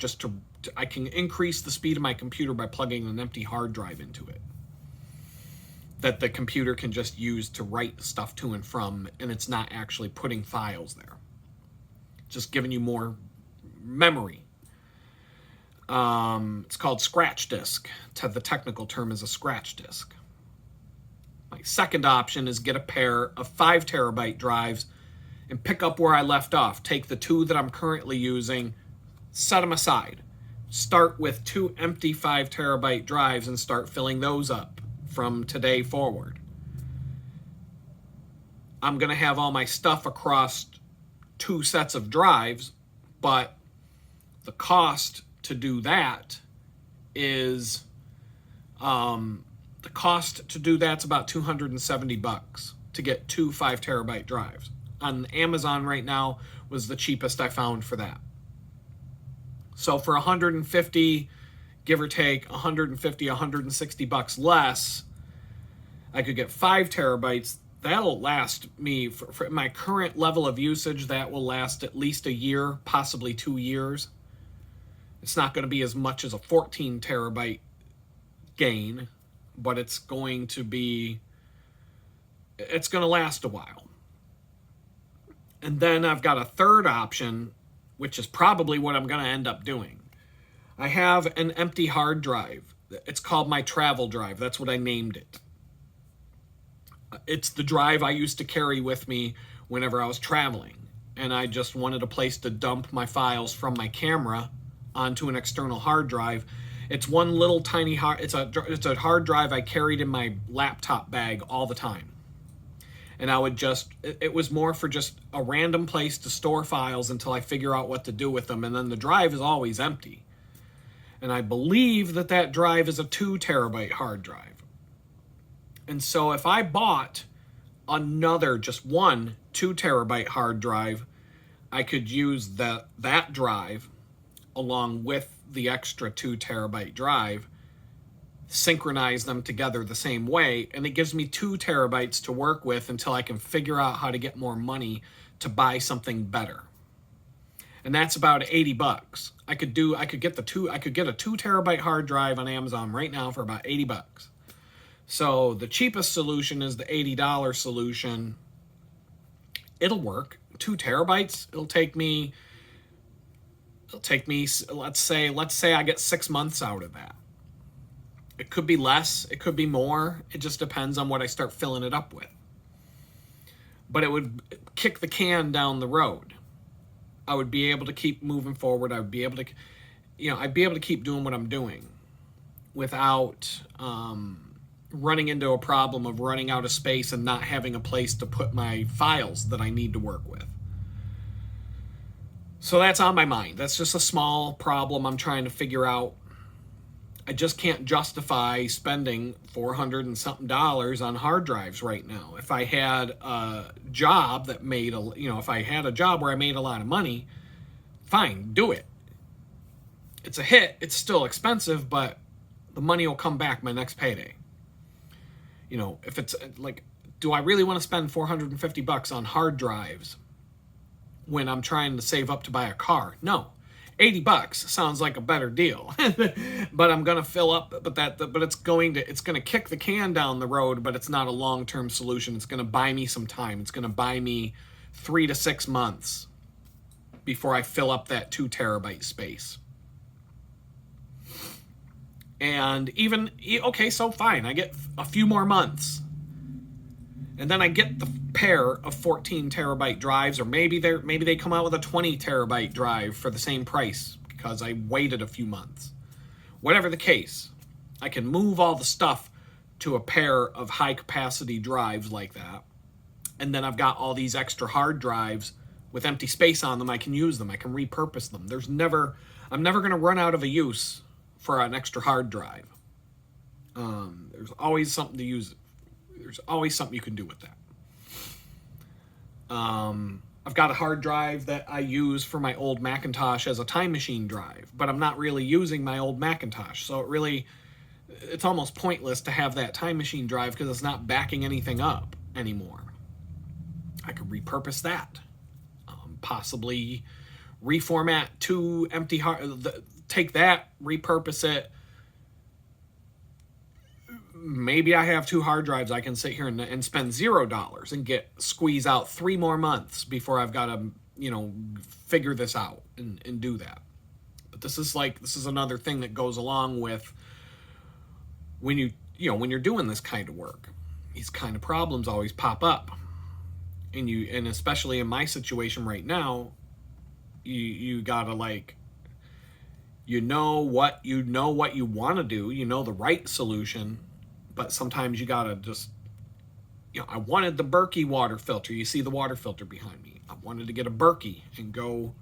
I can increase the speed of my computer by plugging an empty hard drive into it that the computer can just use to write stuff to and from, and it's not actually putting files there. Just giving you more memory. It's called scratch disk. The technical term is a scratch disk. My My second option is get a pair of 5 terabyte drives and pick up where I left off. Take the 2 that I'm currently using, set them aside. Start with 2 empty 5 terabyte drives and start filling those up from today forward. I'm going to have all my stuff across 2 sets of drives, but the cost to do that is about $270 to get 2 5 terabyte drives. On Amazon right now was the cheapest I found for that. So for 150, give or take 150, $160 less, I could get 5 terabytes. That'll last me, for my current level of usage, that will last at least a year, possibly 2 years. It's not going to be as much as a 14 terabyte gain, but it's going to last a while. And then I've got a third option, which is probably what I'm going to end up doing. I have an empty hard drive. It's called my travel drive. That's what I named it. It's the drive I used to carry with me whenever I was traveling. And I just wanted a place to dump my files from my camera onto an external hard drive. It's one little tiny it's a hard drive I carried in my laptop bag all the time. And I would it was more for just a random place to store files until I figure out what to do with them. And then the drive is always empty. And I believe that drive is a 2 terabyte hard drive. And so if I bought just one 2 terabyte hard drive, I could use that drive along with the extra 2 terabyte drive, synchronize them together the same way, and it gives me 2 terabytes to work with until I can figure out how to get more money to buy something better. And that's about $80. I could get a 2 terabyte hard drive on Amazon right now for about $80. So the cheapest solution is the $80 solution. It'll work. 2 terabytes, it'll take me, let's say I get 6 months out of that. It could be less, it could be more. It just depends on what I start filling it up with. But it would kick the can down the road. I would be able to keep moving forward. I'd be able to keep doing what I'm doing without running into a problem of running out of space and not having a place to put my files that I need to work with. So that's on my mind. That's just a small problem I'm trying to figure out. I just can't justify spending $400 and something on hard drives right now. If I had a job that made if I had a job where I made a lot of money, fine, do it. It's a hit. It's still expensive, but the money will come back my next payday. If it's like, do I really want to spend $450 on hard drives when I'm trying to save up to buy a car? No. $80 sounds like a better deal. But I'm going to fill up, but it's going to kick the can down the road, but it's not a long-term solution. It's going to buy me some time. It's going to buy me 3 to 6 months before I fill up that 2 terabyte space. And so fine, I get a few more months. And then I get the pair of 14 terabyte drives, or maybe they come out with a 20 terabyte drive for the same price because I waited a few months. Whatever the case, I can move all the stuff to a pair of high capacity drives like that. And then I've got all these extra hard drives with empty space on them. I can use them. I can repurpose them. I'm never going to run out of a use for an extra hard drive. There's always something to use. There's always something you can do with that. I've got a hard drive that I use for my old Macintosh as a time machine drive, but I'm not really using my old Macintosh. So it's almost pointless to have that time machine drive because it's not backing anything up anymore. I could repurpose that. Possibly reformat 2 empty take that, repurpose it. Maybe I have 2 hard drives I can sit here and spend $0 and squeeze out 3 more months before I've got to, figure this out and do that. But this is another thing that goes along with when you're doing this kind of work. these kind of problems always pop up. And especially in my situation right now, you gotta like, you know what you want to do, you know the right solution, but sometimes you gotta just, I wanted the Berkey water filter. You see the water filter behind me. I wanted to get a Berkey and go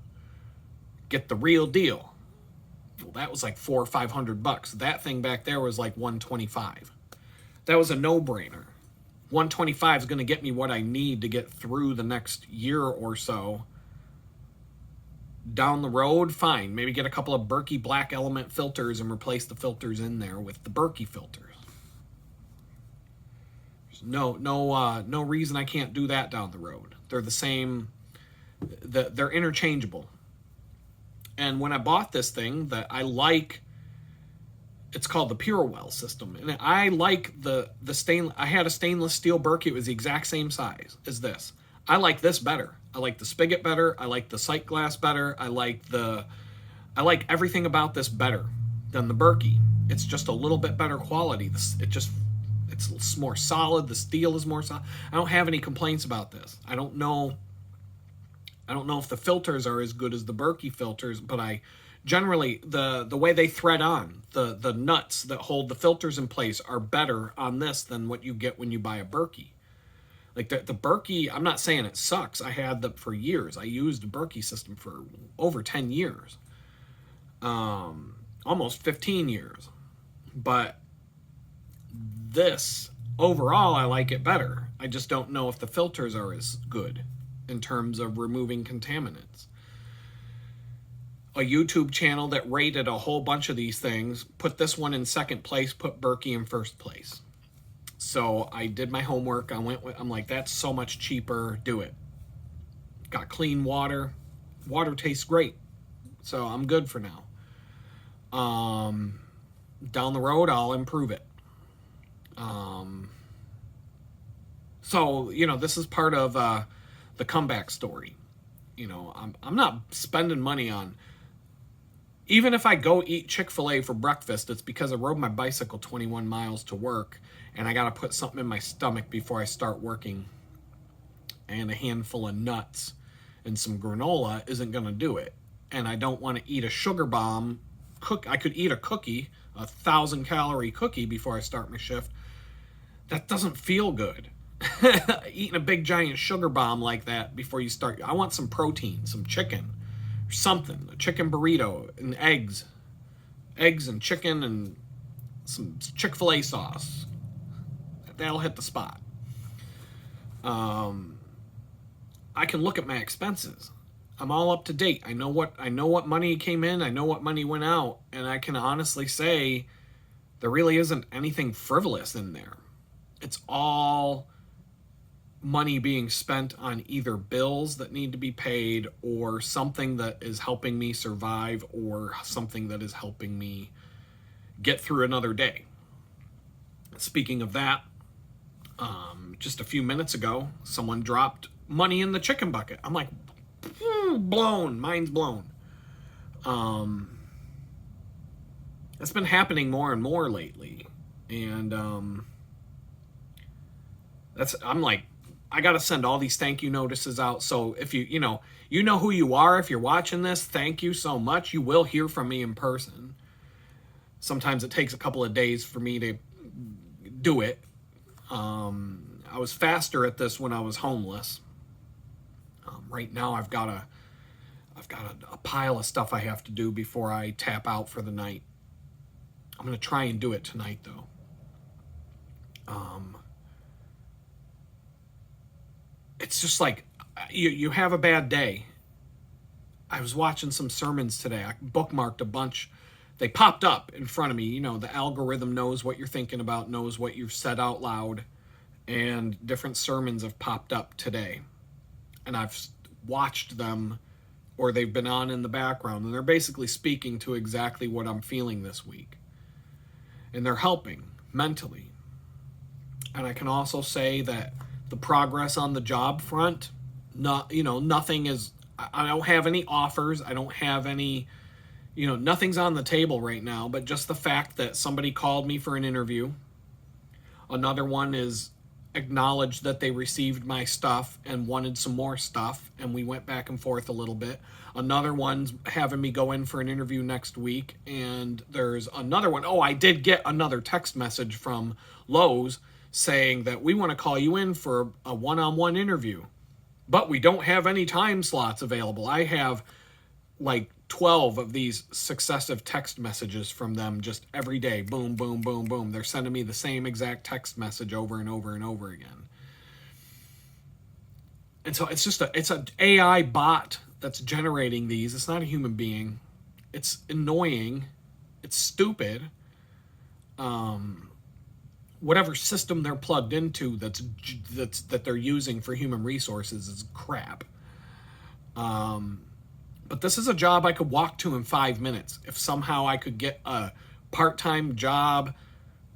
get the real deal. Well, that was like $400 or $500. That thing back there was like $125. That was a no-brainer. $125 is going to get me what I need to get through the next year or so. Down the road, fine. Maybe get a couple of Berkey black element filters and replace the filters in there with the Berkey filters. There's no reason I can't do that down the road. They're the same. They're interchangeable. And when I bought this thing, that I like, it's called the Purewell system, and I like the stainless. I had a stainless steel Berkey. It was the exact same size as this. I like this better. I like the spigot better. I like the sight glass better. I like everything about this better than the Berkey. It's just a little bit better quality. It's more solid. The steel is more solid. I don't have any complaints about this. I don't know if the filters are as good as the Berkey filters, but I generally, the way they thread on, the nuts that hold the filters in place are better on this than what you get when you buy a Berkey. Like the Berkey, I'm not saying it sucks. I had them for years. I used the Berkey system for over 10 years. Almost 15 years. But this, overall, I like it better. I just don't know if the filters are as good in terms of removing contaminants. A YouTube channel that rated a whole bunch of these things put this one in second place, put Berkey in first place. So I did my homework. I'm like, that's so much cheaper. Do it. Got clean water. Water tastes great. So I'm good for now. Down the road, I'll improve it. So, this is part of the comeback story. I'm not spending money on, even if I go eat Chick-fil-A for breakfast, it's because I rode my bicycle 21 miles to work and I got to put something in my stomach before I start working. And a handful of nuts and some granola isn't going to do it. And I don't want to eat a sugar bomb. I could eat a cookie, 1,000-calorie cookie before I start my shift. That doesn't feel good. Eating a big giant sugar bomb like that before you start. I want some protein, some chicken, or something. A chicken burrito and eggs and chicken and some Chick-fil-A sauce. That'll hit the spot. I can look at my expenses. I'm all up to date. I know what money came in. I know what money went out, and I can honestly say there really isn't anything frivolous in there. It's all money being spent on either bills that need to be paid or something that is helping me survive or something that is helping me get through another day. Speaking of that, just a few minutes ago, someone dropped money in the chicken bucket. I'm like, blown. Mine's blown. It's been happening more and more lately. And I'm like, I got to send all these thank you notices out. So if you know who you are. If you're watching this, thank you so much. You will hear from me in person. Sometimes it takes a couple of days for me to do it. I was faster at this when I was homeless. Right now I've got a pile of stuff I have to do before I tap out for the night. I'm going to try and do it tonight, though. It's just like, you have a bad day. I was watching some sermons today. I bookmarked a bunch. They popped up in front of me. The algorithm knows what you're thinking about, knows what you've said out loud. And different sermons have popped up today. And I've watched them, or they've been on in the background. And they're basically speaking to exactly what I'm feeling this week. And they're helping mentally. And I can also say that the progress on the job front, nothing is, I don't have any offers. I don't have any, nothing's on the table right now, but just the fact that somebody called me for an interview. Another one is acknowledged that they received my stuff and wanted some more stuff, and we went back and forth a little bit. Another one's having me go in for an interview next week, and there's another one. Oh, I did get another text message from Lowe's saying that we want to call you in for a one-on-one interview, but we don't have any time slots available. I have like 12 of these successive text messages from them just every day. Boom, boom, boom, boom. They're sending me the same exact text message over and over and over again. And so it's an AI bot that's generating these. It's not a human being. It's annoying. It's stupid. Whatever system they're plugged into that they're using for human resources is crap. But this is a job I could walk to in 5 minutes. If somehow I could get a part-time job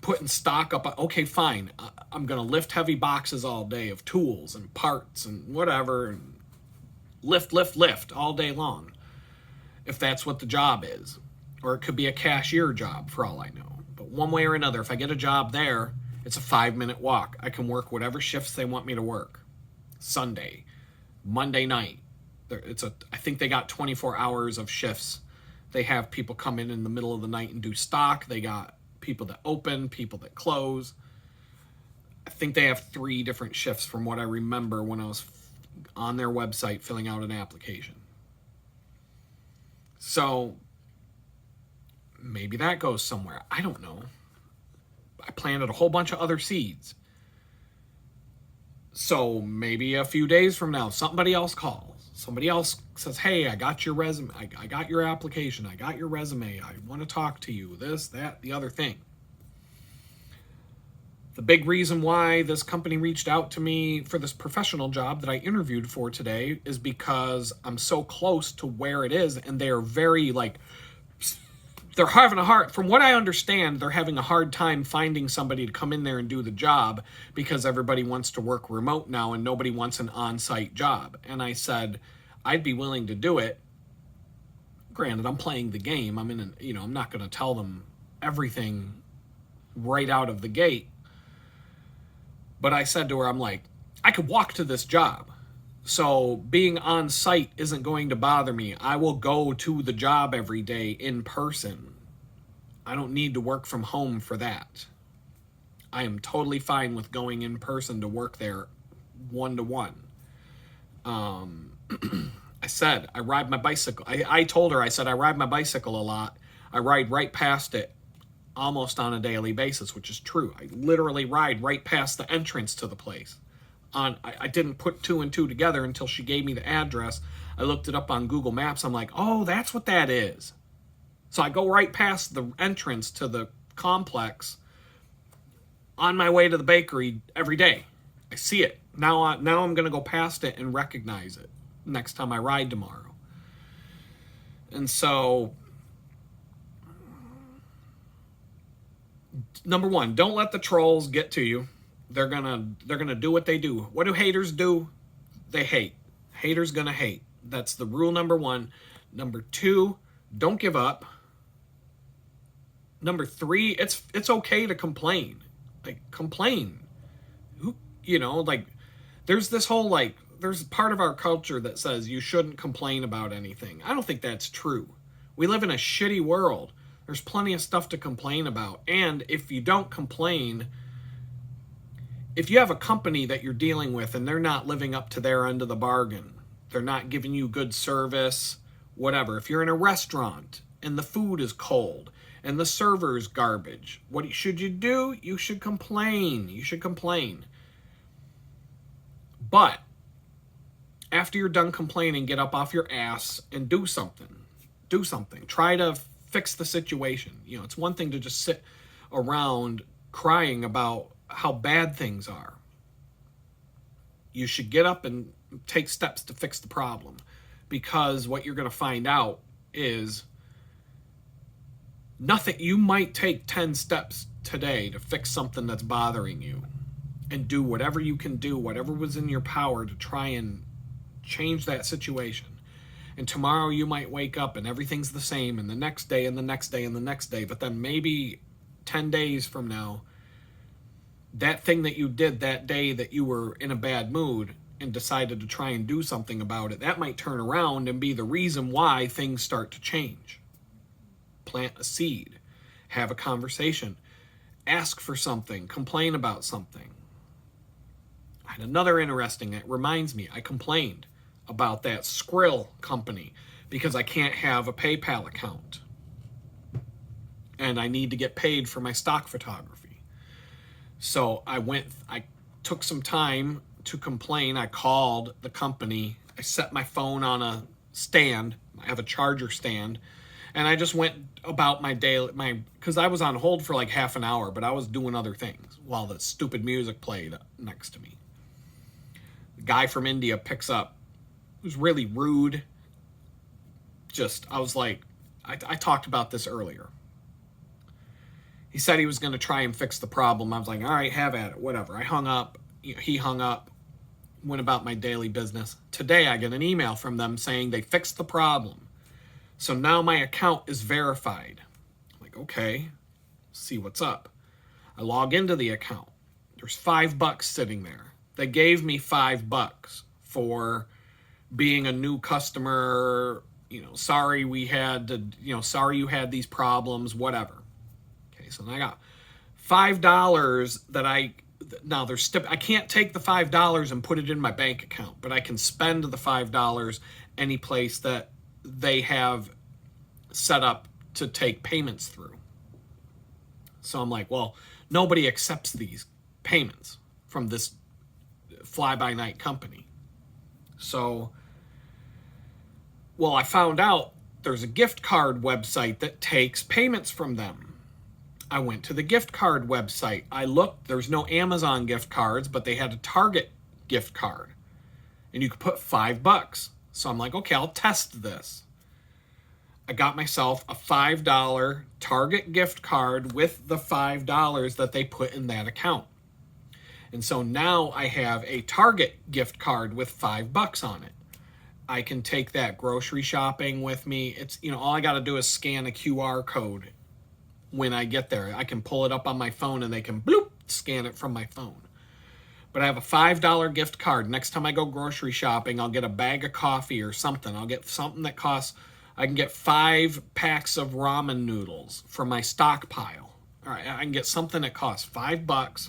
putting stock up, okay, fine. I'm going to lift heavy boxes all day of tools and parts and whatever, and lift all day long, if that's what the job is. Or it could be a cashier job for all I know. But one way or another, if I get a job there, it's a 5-minute walk. I can work whatever shifts they want me to work. Sunday, Monday night. I think they got 24 hours of shifts. They have people come in the middle of the night and do stock. They got people that open, people that close. I think they have 3 different shifts from what I remember when I was on their website filling out an application. So maybe that goes somewhere. I don't know. I planted a whole bunch of other seeds. So maybe a few days from now, somebody else calls. Somebody else says, hey, I got your resume. I got your application. I got your resume. I want to talk to you. This, that, the other thing. The big reason why this company reached out to me for this professional job that I interviewed for today is because I'm so close to where it is, and they're very, they're having a hard, from what I understand, they're having a hard time finding somebody to come in there and do the job because everybody wants to work remote now and nobody wants an on-site job. And I said, I'd be willing to do it. Granted, I'm playing the game. I'm not going to tell them everything right out of the gate. But I said to her, I'm like, I could walk to this job. So being on site isn't going to bother me. I will go to the job every day in person. I don't need to work from home for that. I am totally fine with going in person to work there one-to-one. I said, I ride my bicycle. I told her, I said, I ride my bicycle a lot. I ride right past it almost on a daily basis, which is true. I literally ride right past the entrance to the place. I didn't put 2 and 2 together until she gave me the address. I looked it up on Google Maps. I'm like, oh, that's what that is. So I go right past the entrance to the complex on my way to the bakery every day. I see it. Now I'm going to go past it and recognize it next time I ride tomorrow. And so, number one, don't let the trolls get to you. They're gonna do what they do. What do haters do? They hate. Haters gonna hate. That's the rule number 1. Number 2, don't give up. Number 3, it's okay to complain. Complain. There's this whole there's part of our culture that says you shouldn't complain about anything. I don't think that's true. We live in a shitty world. There's plenty of stuff to complain about. And if you don't complain, if you have a company that you're dealing with and they're not living up to their end of the bargain, they're not giving you good service, whatever. If you're in a restaurant and the food is cold and the server's garbage, what should you do? You should complain. You should complain. But after you're done complaining, get up off your ass and do something. Do something. Try to fix the situation. It's one thing to just sit around crying about how bad things are. You should get up and take steps to fix the problem, because what you're going to find out is nothing. You might take 10 steps today to fix something that's bothering you and do whatever you can do, whatever was in your power to try and change that situation. And tomorrow you might wake up and everything's the same, and the next day and the next day and the next day, but then maybe 10 days from now that thing that you did that day that you were in a bad mood and decided to try and do something about it, that might turn around and be the reason why things start to change. Plant a seed, have a conversation, ask for something, complain about something. I had another interesting, it reminds me, I complained about that Skrill company because I can't have a PayPal account. And I need to get paid for my stock photography. So I took some time to complain. I called the company. I set my phone on a stand. I have a charger stand. And I just went about my day, because I was on hold for like half an hour, but I was doing other things while the stupid music played next to me. The guy from India picks up. It was really rude. I was like, I talked about this earlier. He said he was going to try and fix the problem. I was like, all right, have at it, whatever. I hung up. He hung up, went about my daily business. Today, I get an email from them saying they fixed the problem. So now my account is verified. I'm like, okay, see what's up. I log into the account. There's $5 sitting there. They gave me $5 for being a new customer. Sorry sorry you had these problems, whatever. Okay, so then I got $5 that I can't take the $5 and put it in my bank account, but I can spend the $5 any place that they have set up to take payments through. So I'm like, well, nobody accepts these payments from this fly-by-night company. So, well, I found out there's a gift card website that takes payments from them. I went to the gift card website. I looked, there's no Amazon gift cards, but they had a Target gift card. And you could put $5. So I'm like, okay, I'll test this. I got myself a $5 Target gift card with the $5 that they put in that account. And so now I have a Target gift card with $5 on it. I can take that grocery shopping with me. It's, all I got to do is scan a QR code when I get there. I can pull it up on my phone and they can bloop, scan it from my phone. But I have a $5 gift card. Next time I go grocery shopping, I'll get a bag of coffee or something. I'll get something that costs, I can get 5 packs of ramen noodles from my stockpile. All right, I can get something that costs $5.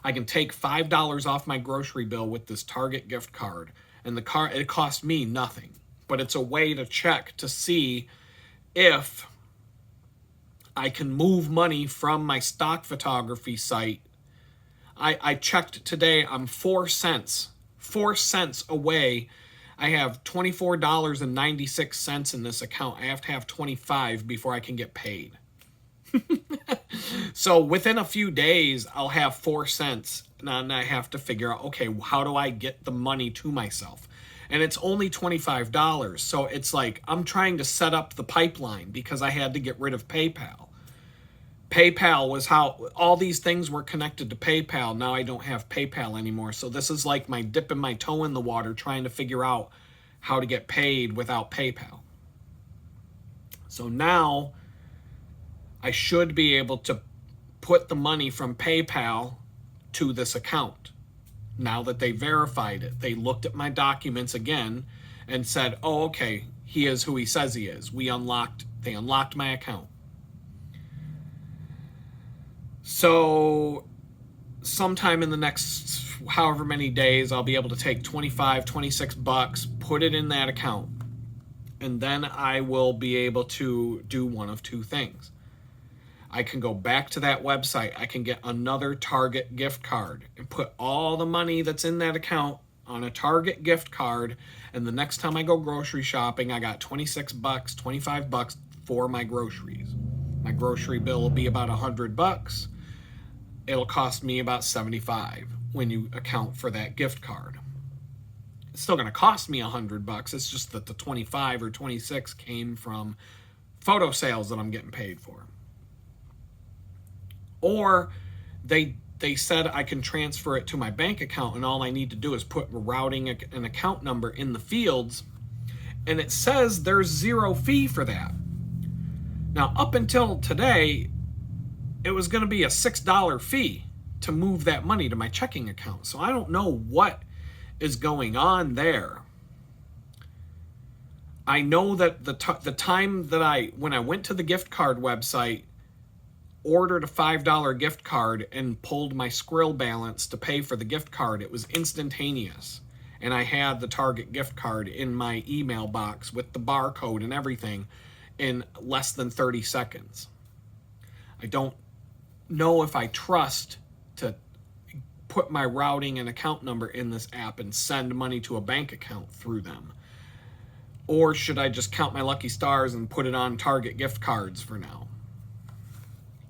I can take $5 off my grocery bill with this Target gift card. And it cost me nothing. But it's a way to check to see if I can move money from my stock photography site. I checked today, I'm 4 cents away. I have $24.96 in this account. I have to have 25 before I can get paid. So within a few days, I'll have 4 cents. And I have to figure out, okay, how do I get the money to myself? And it's only $25. So it's like I'm trying to set up the pipeline because I had to get rid of PayPal. PayPal was how all these things were connected to PayPal. Now I don't have PayPal anymore. So this is like my dipping my toe in the water trying to figure out how to get paid without PayPal. So now I should be able to put the money from PayPal to this account. Now that they verified it, they looked at my documents again and said, oh, okay, he is who he says he is. They unlocked my account. So sometime in the next however many days, I'll be able to take $25, $26, put it in that account. And then I will be able to do one of two things. I can go back to that website. I can get another Target gift card and put all the money that's in that account on a Target gift card. And the next time I go grocery shopping, I got $26, $25 for my groceries. My grocery bill will be about $100. It'll cost me about $75 when you account for that gift card. It's still going to cost me $100. It's just that the 25 or 26 came from photo sales that I'm getting paid for. Or they said I can transfer it to my bank account and all I need to do is put routing an account number in the fields, and it says there's 0 fee for that. Now, up until today, it was going to be a $6 fee to move that money to my checking account. So I don't know what is going on there. I know that the time that when I went to the gift card website, ordered a $5 gift card and pulled my Skrill balance to pay for the gift card, it was instantaneous. And I had the Target gift card in my email box with the barcode and everything in less than 30 seconds. I don't know if I trust to put my routing and account number in this app and send money to a bank account through them. Or should I just count my lucky stars and put it on Target gift cards for now?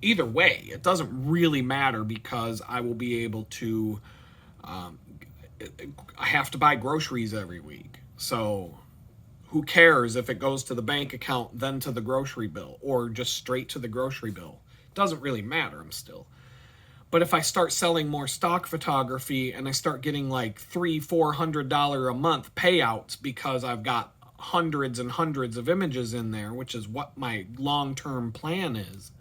Either way, it doesn't really matter because I will be able to, I have to buy groceries every week. So who cares if it goes to the bank account, then to the grocery bill, or just straight to the grocery bill? It doesn't really matter, I'm still. But if I start selling more stock photography and I start getting like $300-400 a month payouts because I've got hundreds and hundreds of images in there, which is what my long-term plan is,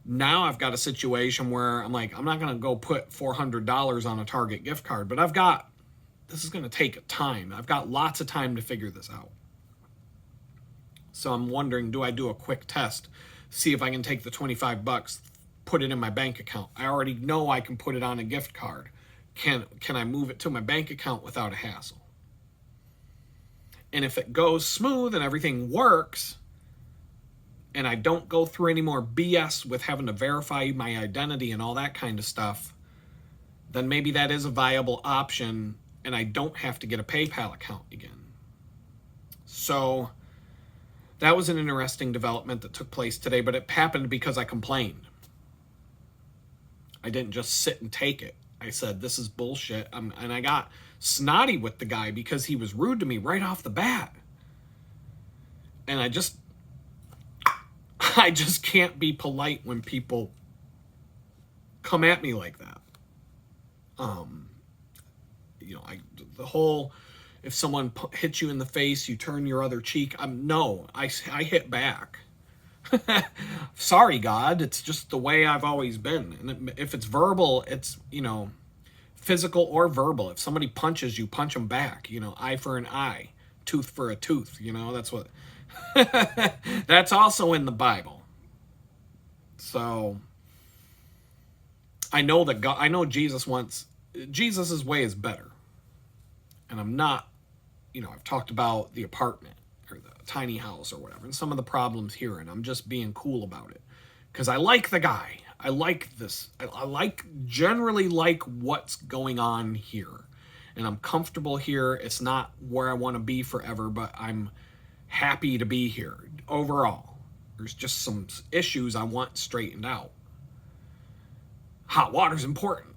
now I've got a situation where I'm like, I'm not going to go put $400 on a Target gift card, but this is going to take time. I've got lots of time to figure this out. So I'm wondering, do I do a quick test, see if I can take the $25, put it in my bank account? I already know I can put it on a gift card. Can I move it to my bank account without a hassle? And if it goes smooth and everything works, and I don't go through any more BS with having to verify my identity and all that kind of stuff, then maybe that is a viable option and I don't have to get a PayPal account again. So that was an interesting development that took place today, but it happened because I complained. I didn't just sit and take it. I said, this is bullshit. And I got snotty with the guy because he was rude to me right off the bat. And I just can't be polite when people come at me like that. The whole, if someone hits you in the face, you turn your other cheek. I hit back. Sorry, God. It's just the way I've always been. And if it's verbal, it's, physical or verbal. If somebody punches you, punch them back. Eye for an eye, tooth for a tooth. That's what. That's also in the Bible. So I know that God. I know Jesus's way is better. And I'm not. I've talked about the apartment or the tiny house or whatever, and some of the problems here, and I'm just being cool about it because I like the guy. I like this. I generally like what's going on here, and I'm comfortable here. It's not where I want to be forever, but I'm happy to be here overall. There's just some issues I want straightened out. Hot water's important.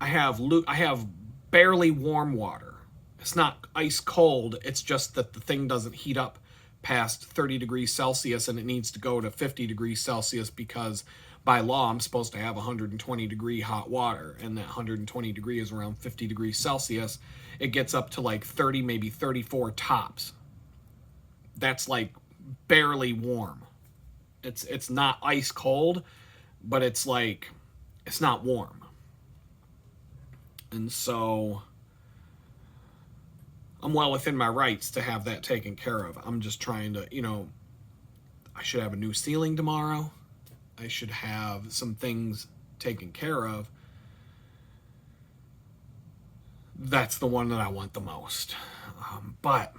I have barely warm water. It's not ice cold. It's just that the thing doesn't heat up past 30 degrees Celsius and it needs to go to 50 degrees Celsius because by law I'm supposed to have 120 degree hot water, and that 120 degree is around 50 degrees Celsius. It gets up to like 30, maybe 34 tops. That's like barely warm. It's not ice cold, but it's not warm. And so I'm well within my rights to have that taken care of. I'm just trying to, I should have a new ceiling tomorrow. I should have some things taken care of. That's the one that I want the most. But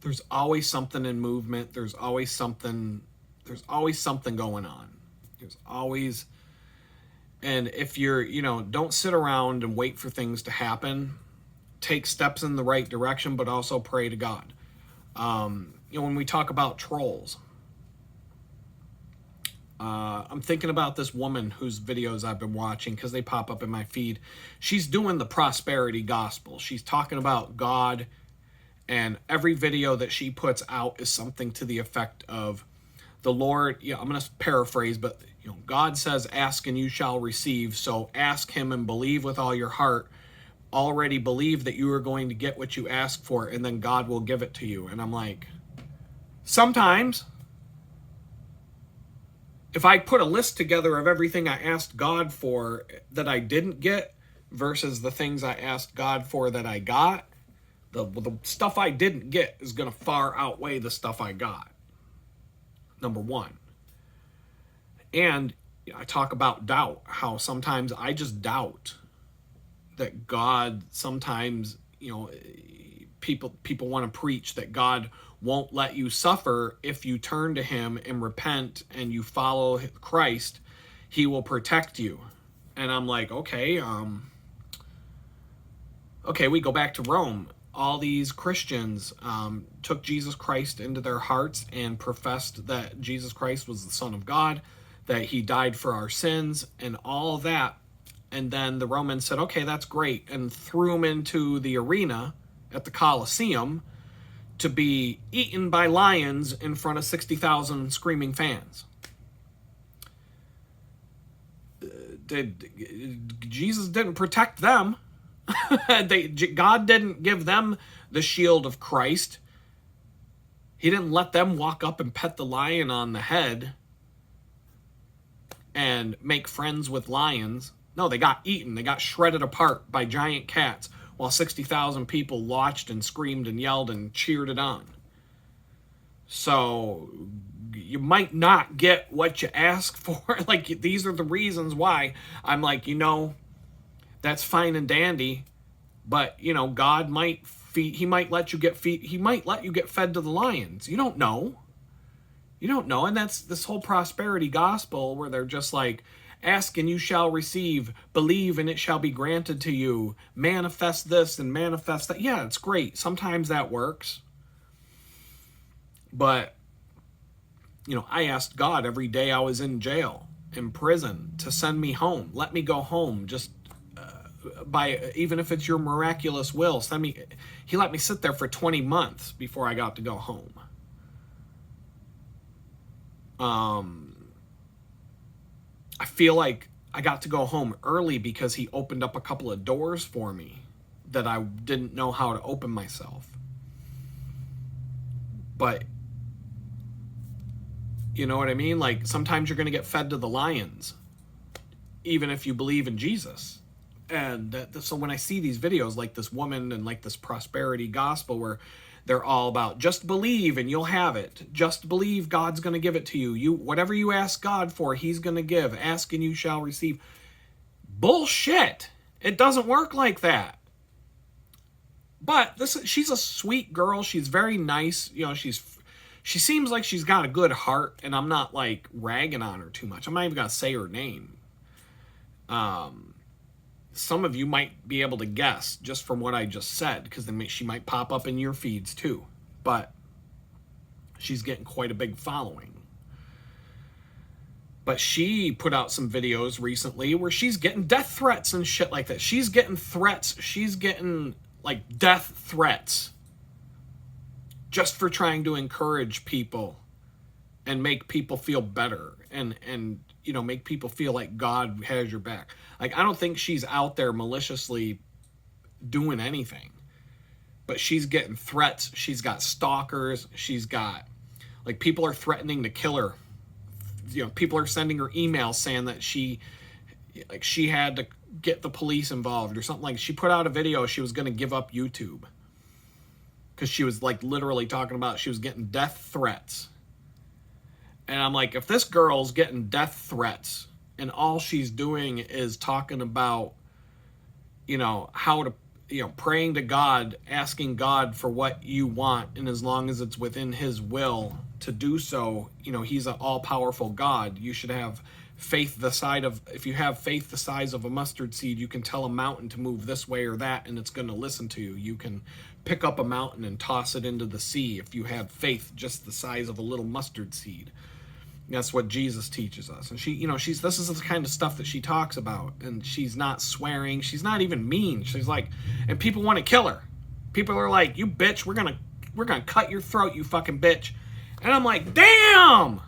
there's always something in movement. There's always something going on. There's always, and if you're, don't sit around and wait for things to happen. Take steps in the right direction, but also pray to God. When we talk about trolls, I'm thinking about this woman whose videos I've been watching because they pop up in my feed. She's doing the prosperity gospel. She's talking about God, and every video that she puts out is something to the effect of the Lord. I'm going to paraphrase, but God says, "Ask and you shall receive." So ask Him and believe with all your heart. Already believe that you are going to get what you ask for, and then God will give it to you. And I'm like, sometimes. if I put a list together of everything I asked God for that I didn't get versus the things I asked God for that I got, the stuff I didn't get is going to far outweigh the stuff I got. Number one. And I talk about doubt, how sometimes I just doubt that God sometimes, people want to preach that God won't let you suffer if you turn to him and repent and you follow Christ. He will protect you. And I'm like, okay, we go back to Rome. All these Christians took Jesus Christ into their hearts and professed that Jesus Christ was the Son of God, that he died for our sins and all that. And then the Romans said, okay, that's great, and threw him into the arena at the Colosseum to be eaten by lions in front of 60,000 screaming fans. Jesus didn't protect them. God didn't give them the shield of Christ. He didn't let them walk up and pet the lion on the head and make friends with lions. No, they got eaten. They got shredded apart by giant cats while 60,000 people watched and screamed and yelled and cheered it on. So you might not get what you ask for. Like, these are the reasons why I'm like, that's fine and dandy, but God might feed, he might let you get fed to the lions. You don't know. And that's this whole prosperity gospel where they're just like, ask and you shall receive, believe and it shall be granted to you, manifest this and manifest that. Yeah, it's great. Sometimes that works. But, I asked God every day I was in jail, in prison, to send me home. Let me go home. Just even if it's your miraculous will, send me. He let me sit there for 20 months before I got to go home. I feel like I got to go home early because he opened up a couple of doors for me that I didn't know how to open myself. But you know what I mean? Like, sometimes you're going to get fed to the lions, even if you believe in Jesus. And so when I see these videos like this woman and like this prosperity gospel where they're all about just believe and you'll have it. Just believe God's going to give it to you. Whatever you ask God for, he's going to give. Ask and you shall receive. Bullshit. It doesn't work like that. But she's a sweet girl. She's very nice. She seems like she's got a good heart, and I'm not like ragging on her too much. I'm not even going to say her name. Some of you might be able to guess just from what I just said, because then she might pop up in your feeds too. But she's getting quite a big following. But she put out some videos recently where she's getting death threats and shit like that. She's getting threats. She's getting like death threats just for trying to encourage people and make people feel better and make people feel like God has your back. Like, I don't think she's out there maliciously doing anything, but she's getting threats. She's got stalkers. She's got, like, people are threatening to kill her. People are sending her emails saying that she had to get the police involved or something. Like, she put out a video she was going to give up YouTube because she was like literally talking about she was getting death threats. And I'm like, if this girl's getting death threats and all she's doing is talking about, how to, praying to God, asking God for what you want, and as long as it's within his will to do so, he's an all-powerful God. You should have faith if you have faith the size of a mustard seed, you can tell a mountain to move this way or that, and it's going to listen to you. You can pick up a mountain and toss it into the sea if you have faith just the size of a little mustard seed. That's what Jesus teaches us. And this is the kind of stuff that she talks about. And she's not swearing. She's not even mean. She's like, and people want to kill her. People are like, you bitch, we're gonna cut your throat, you fucking bitch. And I'm like, damn!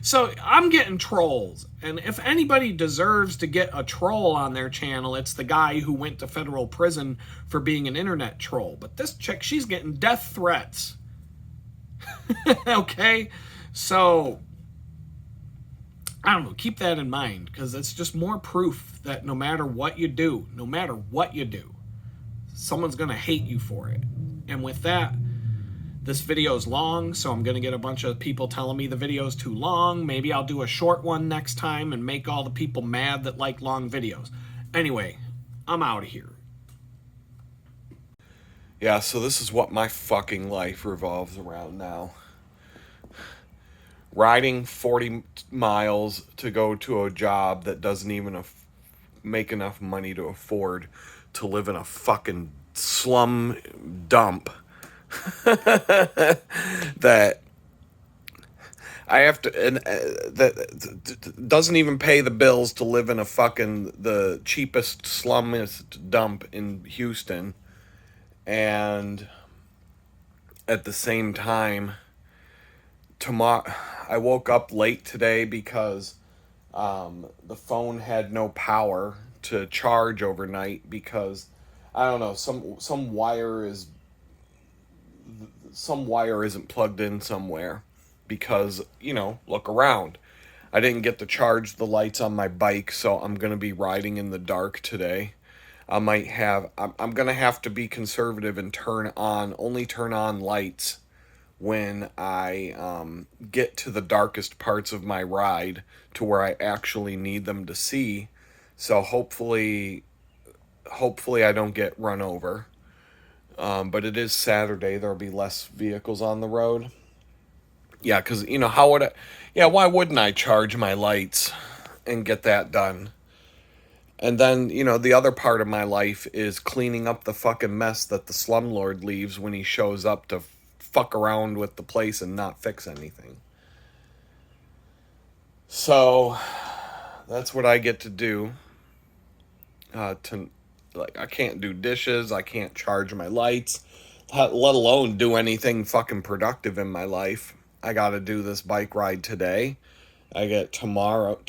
So I'm getting trolls. And if anybody deserves to get a troll on their channel, it's the guy who went to federal prison for being an internet troll. But this chick, she's getting death threats. Okay? So I don't know, keep that in mind, because it's just more proof that no matter what you do, someone's going to hate you for it. And with that, this video is long, so I'm going to get a bunch of people telling me the video is too long. Maybe I'll do a short one next time and make all the people mad that like long videos. Anyway, I'm out of here. Yeah, so this is what my fucking life revolves around now. Riding 40 miles to go to a job that doesn't even make enough money to afford to live in a fucking slum dump that I have to, and that doesn't even pay the bills to live in a fucking the cheapest slummiest dump in Houston, and at the same time, tomorrow I woke up late today because the phone had no power to charge overnight because I don't know, some wire isn't plugged in somewhere because, look around. I didn't get to charge the lights on my bike, so I'm going to be riding in the dark today. I'm going to have to be conservative and only turn on lights when I get to the darkest parts of my ride to where I actually need them to see. So hopefully I don't get run over. But it is Saturday. There'll be less vehicles on the road. Yeah, because, why wouldn't I charge my lights and get that done? And then, the other part of my life is cleaning up the fucking mess that the slumlord leaves when he shows up to fuck around with the place and not fix anything. So, that's what I get to do. I can't do dishes, I can't charge my lights, let alone do anything fucking productive in my life. I gotta do this bike ride today. I get tomorrow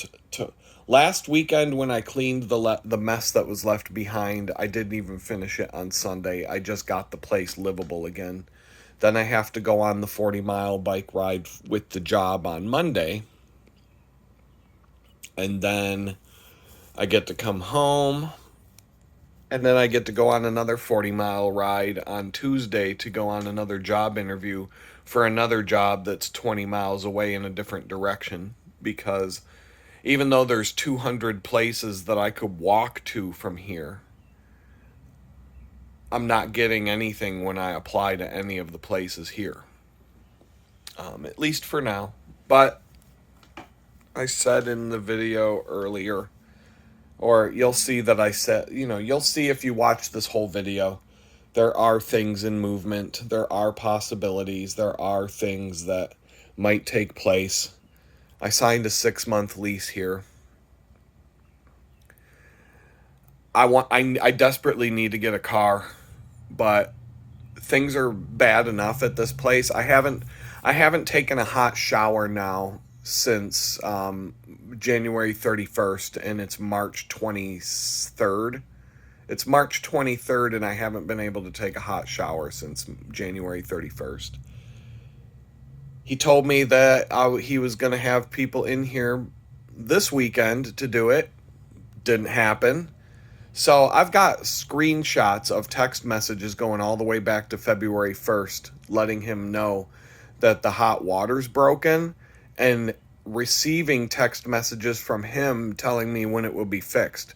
last weekend when I cleaned the mess that was left behind. I didn't even finish it on Sunday. I just got the place livable again. Then I have to go on the 40-mile bike ride with the job on Monday. And then I get to come home. And then I get to go on another 40-mile ride on Tuesday to go on another job interview for another job that's 20 miles away in a different direction. Because even though there's 200 places that I could walk to from here, I'm not getting anything when I apply to any of the places here. At least for now. But I said in the video earlier, or you'll see that I said, you'll see if you watch this whole video, there are things in movement, there are possibilities, there are things that might take place. I signed a 6-month lease here. I desperately need to get a car, but things are bad enough at this place. I haven't taken a hot shower now since January 31st, and it's March 23rd. It's March 23rd, and I haven't been able to take a hot shower since January 31st. He told me that he was going to have people in here this weekend to do it. Didn't happen. So I've got screenshots of text messages going all the way back to February 1st, letting him know that the hot water's broken, and receiving text messages from him telling me when it will be fixed.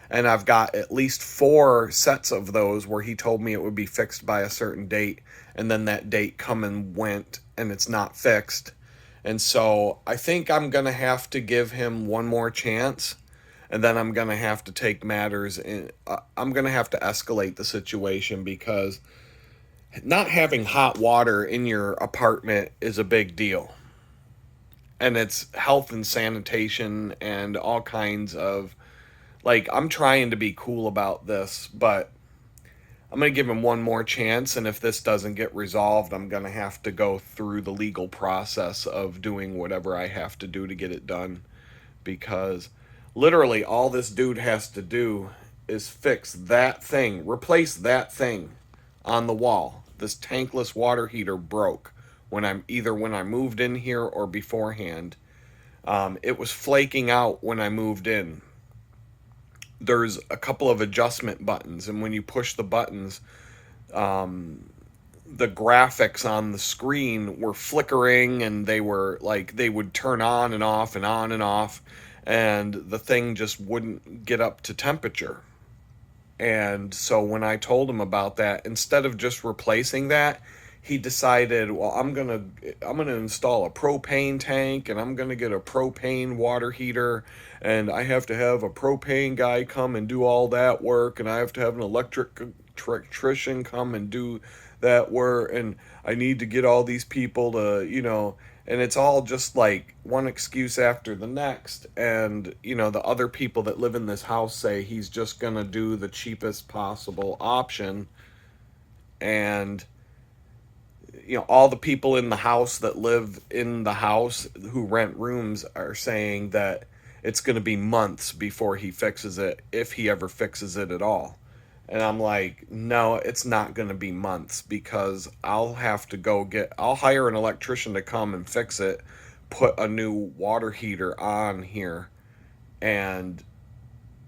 And I've got at least 4 sets of those where he told me it would be fixed by a certain date, and then that date come and went, and it's not fixed. And so I think I'm going to have to give him one more chance, and then I'm going to have to take matters in. I'm going to have to escalate the situation, because not having hot water in your apartment is a big deal. And it's health and sanitation and all kinds of, I'm trying to be cool about this, but I'm going to give him one more chance, and if this doesn't get resolved, I'm going to have to go through the legal process of doing whatever I have to do to get it done, because literally all this dude has to do is fix that thing, replace that thing on the wall. This tankless water heater broke when I moved in here or beforehand. It was flaking out when I moved in. There's a couple of adjustment buttons, and when you push the buttons, the graphics on the screen were flickering, and they were like, they would turn on and off and on and off, and the thing just wouldn't get up to temperature. And so when I told him about that, instead of just replacing that, he decided, well, I'm gonna install a propane tank, and I'm gonna get a propane water heater, and I have to have a propane guy come and do all that work, and I have to have an electrician come and do that work, and I need to get all these people to, and it's all just like one excuse after the next. And the other people that live in this house say he's just gonna do the cheapest possible option. And all the people in the house that live in the house who rent rooms are saying that it's going to be months before he fixes it, if he ever fixes it at all. And I'm like, no, it's not going to be months, because I'll hire an electrician to come and fix it, put a new water heater on here, and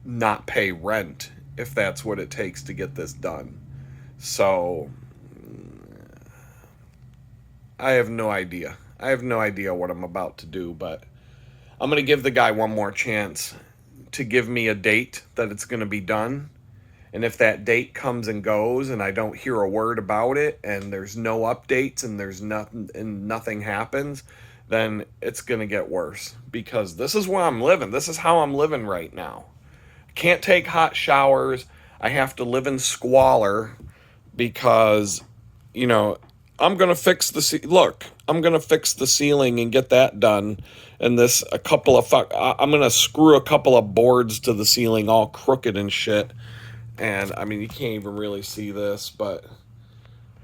not pay rent if that's what it takes to get this done. So I have no idea. I have no idea what I'm about to do, but I'm going to give the guy one more chance to give me a date that it's going to be done. And if that date comes and goes and I don't hear a word about it, and there's no updates, and there's nothing, and nothing happens, then it's going to get worse, because this is where I'm living. This is how I'm living right now. I can't take hot showers. I have to live in squalor, because I'm going to fix I'm going to fix the ceiling and get that done. And I'm going to screw a couple of boards to the ceiling all crooked and shit. And I mean, you can't even really see this, but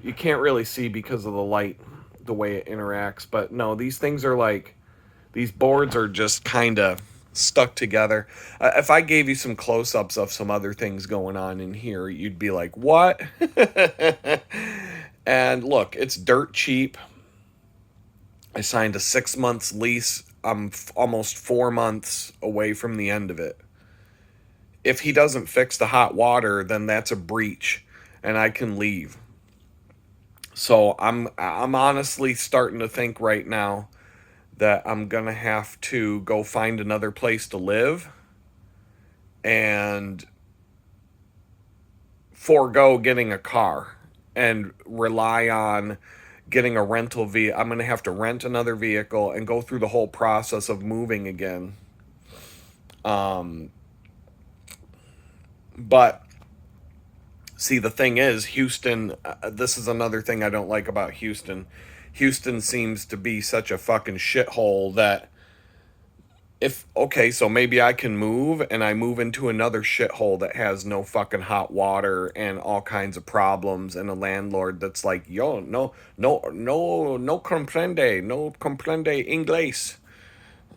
you can't really see because of the light, the way it interacts. But no, these boards are just kind of stuck together. If I gave you some close-ups of some other things going on in here, you'd be like, what? And look, it's dirt cheap. I signed a 6 months lease. I'm almost 4 months away from the end of it. If he doesn't fix the hot water, then that's a breach, and I can leave. So I'm honestly starting to think right now that I'm gonna have to go find another place to live and forego getting a car and rely on getting a rental vehicle. I'm going to have to rent another vehicle and go through the whole process of moving again. But see, the thing is, Houston, this is another thing I don't like about Houston. Houston seems to be such a fucking shithole that so maybe I can move, and I move into another shithole that has no fucking hot water and all kinds of problems, and a landlord that's like, yo, no comprende inglés.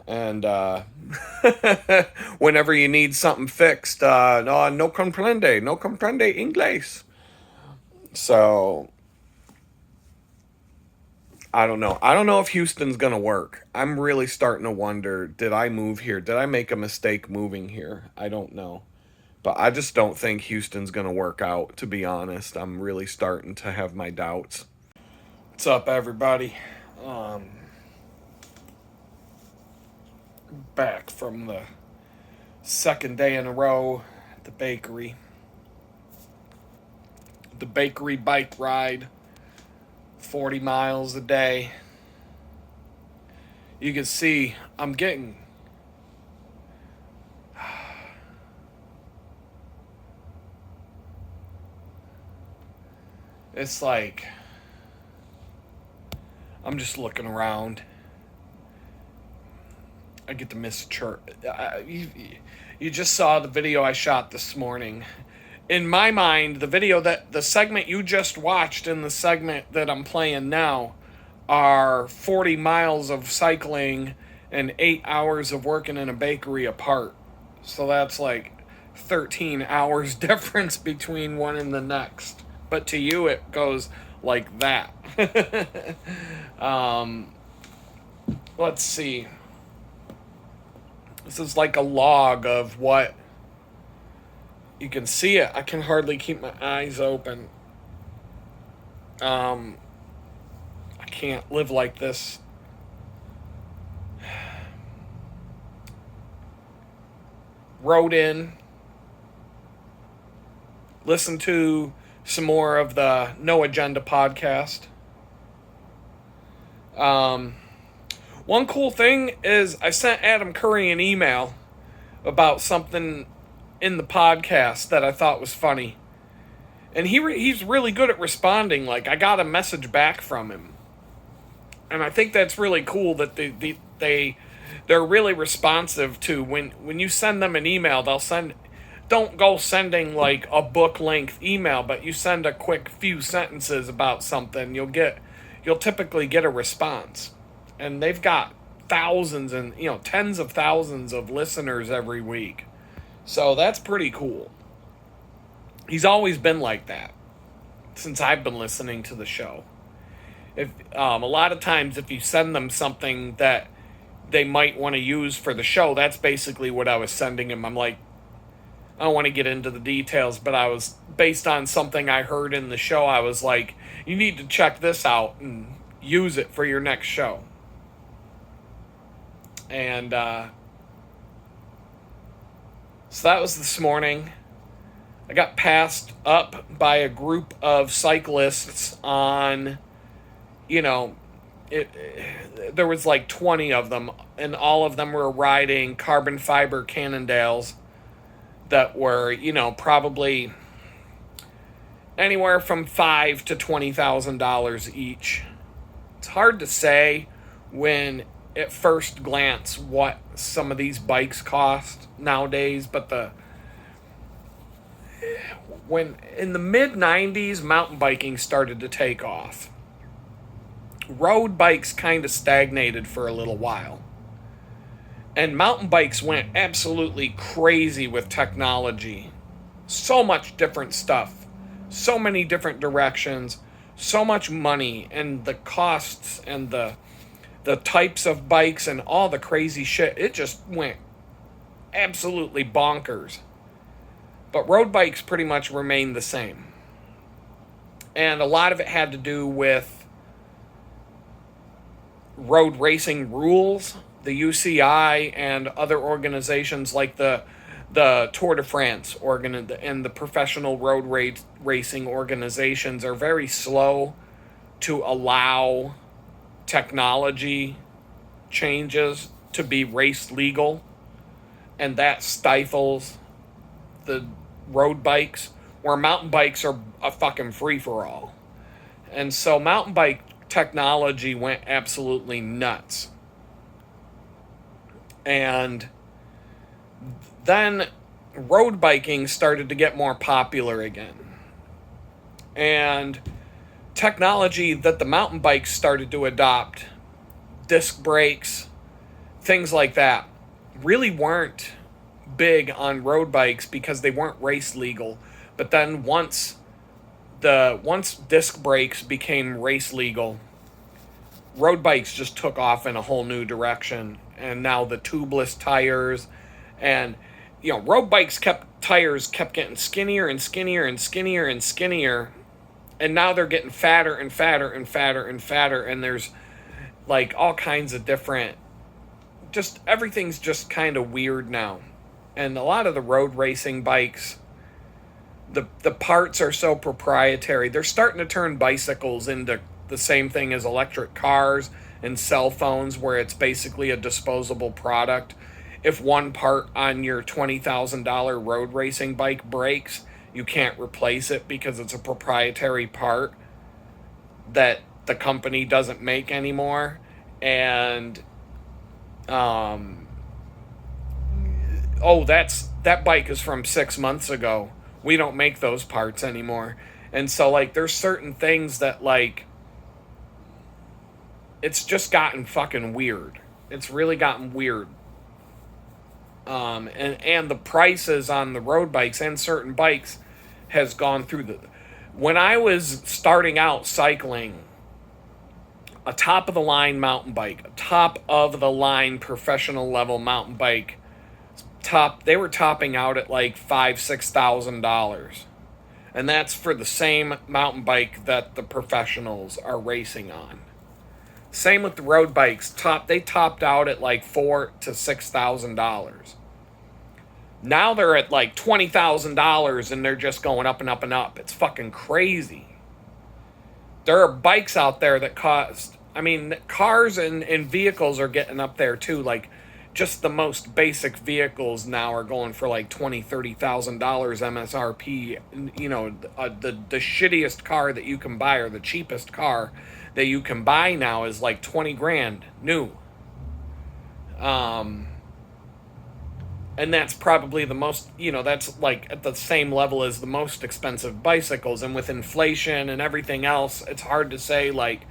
And whenever you need something fixed, no comprende inglés. So I don't know. I don't know if Houston's going to work. I'm really starting to wonder, did I move here? Did I make a mistake moving here? I don't know. But I just don't think Houston's going to work out, to be honest. I'm really starting to have my doubts. What's up, everybody? Back from the second day in a row at the bakery. The bakery bike ride. 40 miles a day. You can see I'm getting it's like I'm just looking around. I get to miss church. You just saw the video I shot this morning. In my mind, the segment you just watched and the segment that I'm playing now are 40 miles of cycling and 8 hours of working in a bakery apart. So that's like 13 hours difference between one and the next. But to you, it goes like that. Let's see. This is like a log of what you can see it. I can hardly keep my eyes open. I can't live like this. Wrote in, listen to some more of the No Agenda podcast. One cool thing is I sent Adam Curry an email about something in the podcast that I thought was funny. And he's really good at responding. Like, I got a message back from him. And I think that's really cool that they're really responsive to when you send them an email, don't go sending like a book length email, but you send a quick few sentences about something, you'll typically get a response. And they've got thousands and tens of thousands of listeners every week. So that's pretty cool. He's always been like that since I've been listening to the show. If a lot of times if you send them something that they might want to use for the show, that's basically what I was sending him. I'm like, I don't want to get into the details, but I was, based on something I heard in the show, I was like, you need to check this out and use it for your next show. And so that was this morning. I got passed up by a group of cyclists on, there was like 20 of them, and all of them were riding carbon fiber Cannondales that were, probably anywhere from $5,000 to $20,000 each. It's hard to say when at first glance what some of these bikes cost nowadays, but when in the mid 90s mountain biking started to take off. Road bikes kind of stagnated for a little while. And mountain bikes went absolutely crazy with technology. So much different stuff. So many different directions. So much money. And the costs and the types of bikes and all the crazy shit. It just went absolutely bonkers. But road bikes pretty much remained the same. And a lot of it had to do with road racing rules. The UCI and other organizations like the Tour de France and the professional road racing organizations are very slow to allow technology changes to be race legal, and that stifles the road bikes, where mountain bikes are a fucking free-for-all. And so mountain bike technology went absolutely nuts. And then road biking started to get more popular again. And technology that the mountain bikes started to adopt, disc brakes, things like that, really weren't big on road bikes because they weren't race legal. But then once disc brakes became race legal, road bikes just took off in a whole new direction. And now the tubeless tires, and road bikes tires kept getting skinnier and skinnier and skinnier and skinnier, and now they're getting fatter and fatter and fatter and fatter, and there's like all kinds of different, just everything's just kind of weird now. And a lot of the road racing bikes, the parts are so proprietary. They're starting to turn bicycles into the same thing as electric cars and cell phones, where it's basically a disposable product. If one part on your $20,000 road racing bike breaks, you can't replace it because it's a proprietary part that the company doesn't make anymore. And that bike is from 6 months ago. We don't make those parts anymore. And so like there's certain things that like, it's just gotten fucking weird. It's really gotten weird. And the prices on the road bikes and certain bikes has gone through when I was starting out cycling, a top of the line mountain bike, a top of the line professional level mountain bike They were topping out at like $5,000-$6,000. And that's for the same mountain bike that the professionals are racing on. Same with the road bikes. They topped out at like $4,000 to $6,000. Now they're at like $20,000 and they're just going up and up and up. It's fucking crazy. There are bikes out there that cost, I mean, cars and vehicles are getting up there too. Like, just the most basic vehicles now are going for like $20,000-$30,000 MSRP. You know, the shittiest car that you can buy, or the cheapest car that you can buy now, is like 20 grand new. And that's probably the most, you know, that's like at the same level as the most expensive bicycles. And with inflation and everything else, it's hard to say like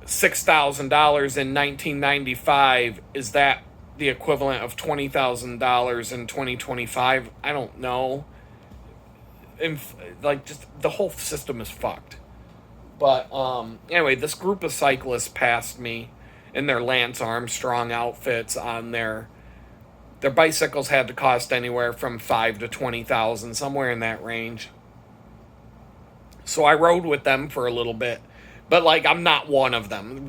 $6,000 in 1995, is that the equivalent of $20,000 in 2025? I don't know. Like, just the whole system is fucked. But anyway, this group of cyclists passed me in their Lance Armstrong outfits. On their bicycles had to cost anywhere from $5,000 to $20,000, somewhere in that range. So I rode with them for a little bit. But, like, I'm not one of them.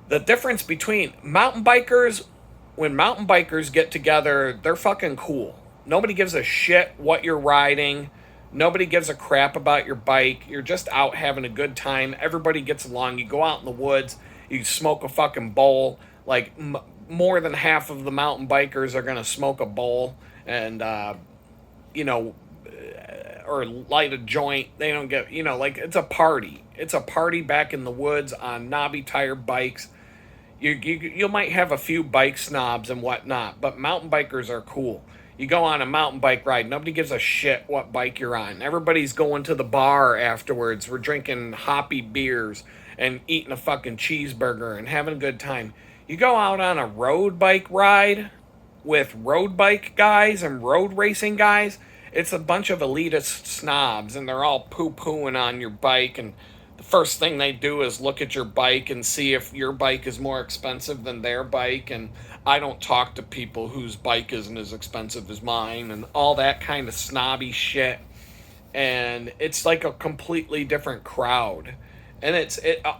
The difference between mountain bikers, when mountain bikers get together, they're fucking cool. Nobody gives a shit what you're riding. Nobody gives a crap about your bike. You're just out having a good time. Everybody gets along. You go out in the woods. You smoke a fucking bowl. Like, more than half of the mountain bikers are going to smoke a bowl. And, you know, or light a joint. They don't get, you know, like, it's a party. It's a party back in the woods on knobby tire bikes. You might have a few bike snobs and whatnot, but mountain bikers are cool. You go on a mountain bike ride, nobody gives a shit what bike you're on. Everybody's going to the bar afterwards. We're drinking hoppy beers and eating a fucking cheeseburger and having a good time. You go out on a road bike ride with road bike guys and road racing guys, it's a bunch of elitist snobs, and they're all poo-pooing on your bike, and the first thing they do is look at your bike and see if your bike is more expensive than their bike. And I don't talk to people whose bike isn't as expensive as mine, and all that kind of snobby shit. And it's like a completely different crowd. And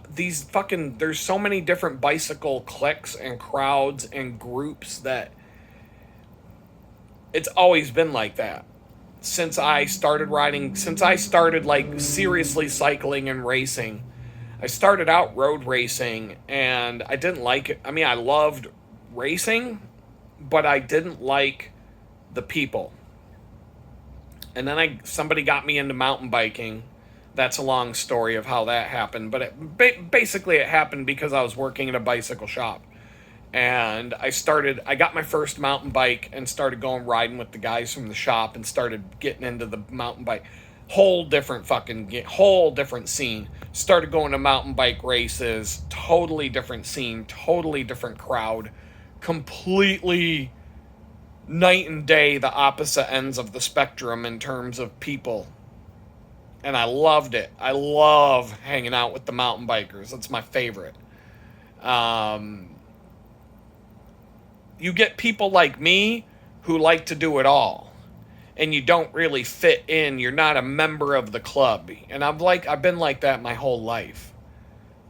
there's so many different bicycle cliques and crowds and groups that it's always been like that. Since I started like seriously cycling and racing. I started out road racing and I didn't like it. I mean, I loved racing, but I didn't like the people. And then somebody got me into mountain biking. That's a long story of how that happened, but basically it happened because I was working at a bicycle shop. And I got my first mountain bike and started going riding with the guys from the shop and started getting into the mountain bike. Whole different scene. Started going to mountain bike races, totally different scene, totally different crowd, completely night and day, the opposite ends of the spectrum in terms of people. And I loved it. I love hanging out with the mountain bikers. That's my favorite. You get people like me who like to do it all. And you don't really fit in. You're not a member of the club. And I've been like that my whole life.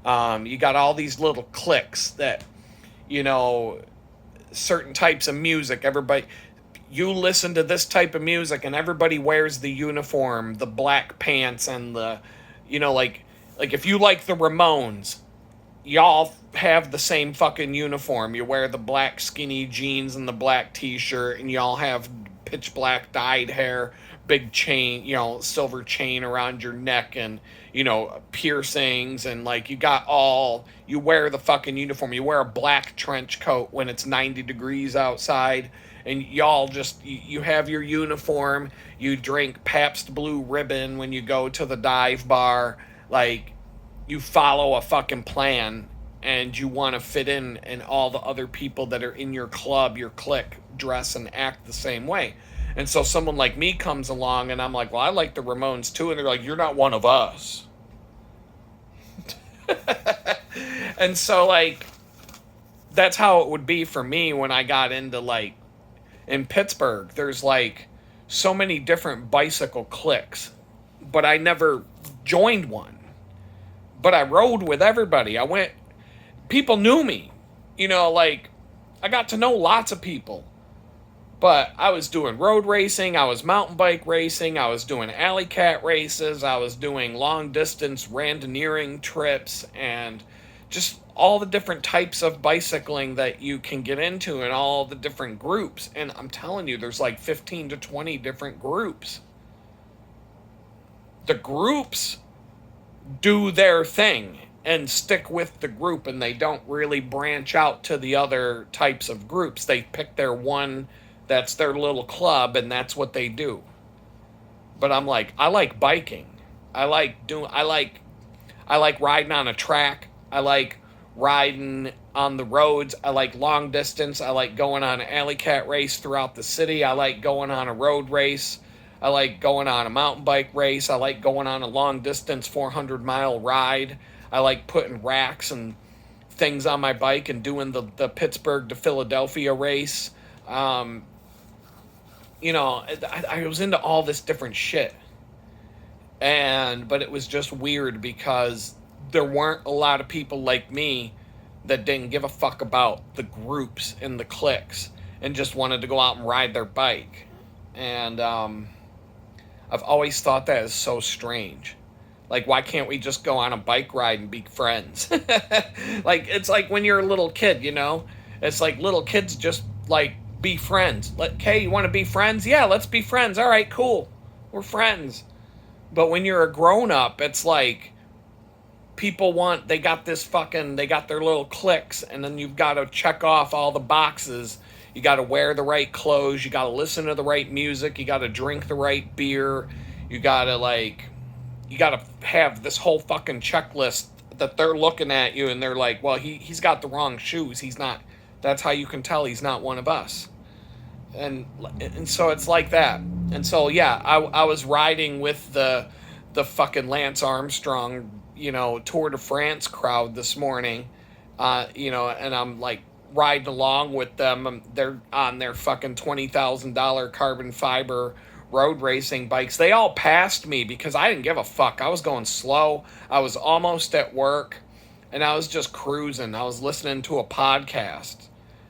You got all these little cliques that, you know, certain types of music, you listen to this type of music and everybody wears the uniform, the black pants and the, you know, like if you like the Ramones, y'all have the same fucking uniform. You wear the black skinny jeans and the black t-shirt, and y'all have pitch black dyed hair, big chain, you know, silver chain around your neck, and, you know, piercings, and like you wear the fucking uniform. You wear a black trench coat when it's 90 degrees outside, and y'all you have your uniform. You drink Pabst Blue Ribbon when you go to the dive bar. Like, you follow a fucking plan, and you want to fit in, and all the other people that are in your club, your clique, dress and act the same way. And so someone like me comes along, and I'm like, well, I like the Ramones too. And they're like, you're not one of us. And so, like, that's how it would be for me when I got into like in Pittsburgh. There's like so many different bicycle cliques, but I never joined one. But I rode with everybody. I went, people knew me. Like I got to know lots of people. But I was doing road racing, I was mountain bike racing, I was doing alley cat races, I was doing long distance randoneering trips, and just all the different types of bicycling that you can get into and all the different groups. And I'm telling you, there's like 15 to 20 different groups. The groups do their thing and stick with the group, and they don't really branch out to the other types of groups. They pick their one that's their little club, and that's what they do. But I'm like, I like biking. I like riding on a track. I like riding on the roads. I like long distance. I like going on an alley cat race throughout the city. I like going on a road race. I like going on a mountain bike race. I like going on a long distance 400-mile ride. I like putting racks and things on my bike and doing the Pittsburgh to Philadelphia race. I was into all this different shit. But it was just weird because there weren't a lot of people like me that didn't give a fuck about the groups and the cliques and just wanted to go out and ride their bike. And I've always thought that is so strange. Like, why can't we just go on a bike ride and be friends? Like, it's like when you're a little kid, It's like little kids just, like, be friends. Okay, you want to be friends? Yeah, let's be friends. All right, cool. We're friends. But when you're a grown-up, it's like they got their little cliques, and then you've got to check off all the boxes. You got to wear the right clothes. You got to listen to the right music. You got to drink the right beer. You got to have this whole fucking checklist that they're looking at you, and they're like, well, he's got the wrong shoes. He's not. That's how you can tell he's not one of us. And so it's like that. And so, yeah, I was riding with the fucking Lance Armstrong, Tour de France crowd this morning, and I'm like riding along with them. They're on their fucking $20,000 carbon fiber road racing bikes. They all passed me because I didn't give a fuck. I was going slow. I was almost at work, and I was just cruising. I was listening to a podcast.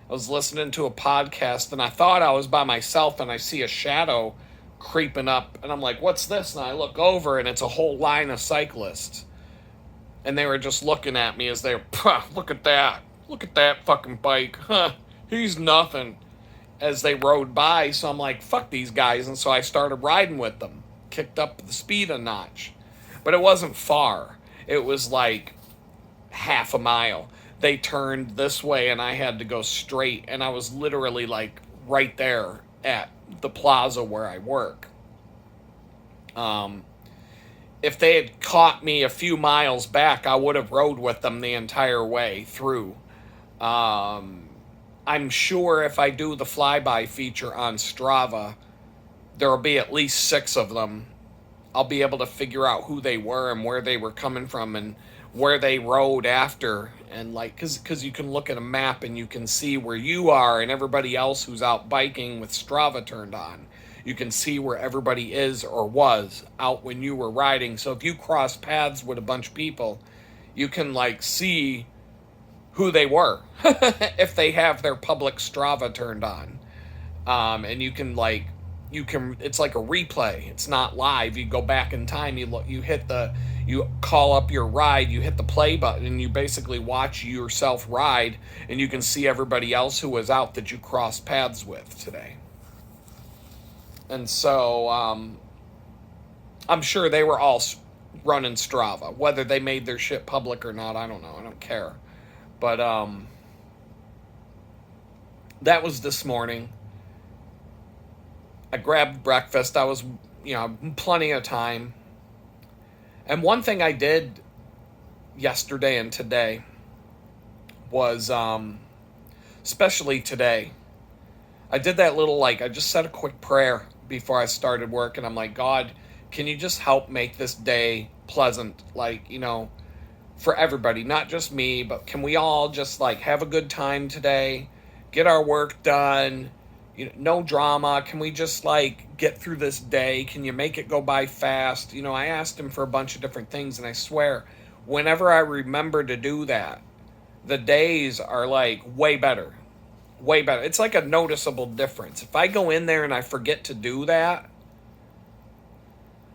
And I thought I was by myself, and I see a shadow creeping up, and I'm like, what's this? And I look over, and it's a whole line of cyclists. And they were just looking at me as they were, look at that fucking bike. Huh, he's nothing. As they rode by, so I'm like, fuck these guys. And so I started riding with them, kicked up the speed a notch. But it wasn't far. It was like half a mile. They turned this way and I had to go straight, and I was literally like right there at the plaza where I work. If they had caught me a few miles back, I would have rode with them the entire way through. I'm sure if I do the flyby feature on Strava, there will be at least 6 of them. I'll be able to figure out who they were and where they were coming from and where they rode after, and like because you can look at a map and you can see where you are and everybody else who's out biking with Strava turned on. You can see where everybody is or was out when you were riding. So if you cross paths with a bunch of people, you can like see who they were if they have their public Strava turned on. And you can it's like a replay. It's not live. You go back in time, you call up your ride, you hit the play button, and you basically watch yourself ride, and you can see everybody else who was out that you crossed paths with today. And so I'm sure they were all running Strava. Whether they made their shit public or not, I don't know. I don't care. But that was this morning. I grabbed breakfast. I was, plenty of time. And one thing I did yesterday and today was, especially today, I did that little, I just said a quick prayer before I started work, and I'm like, God, can you just help make this day pleasant? for everybody, not just me, but can we all just like have a good time today, get our work done, no drama. Can we just like get through this day? Can you make it go by fast? I asked him for a bunch of different things, and I swear, whenever I remember to do that, the days are like way better. Way better. It's like a noticeable difference. If I go in there and I forget to do that,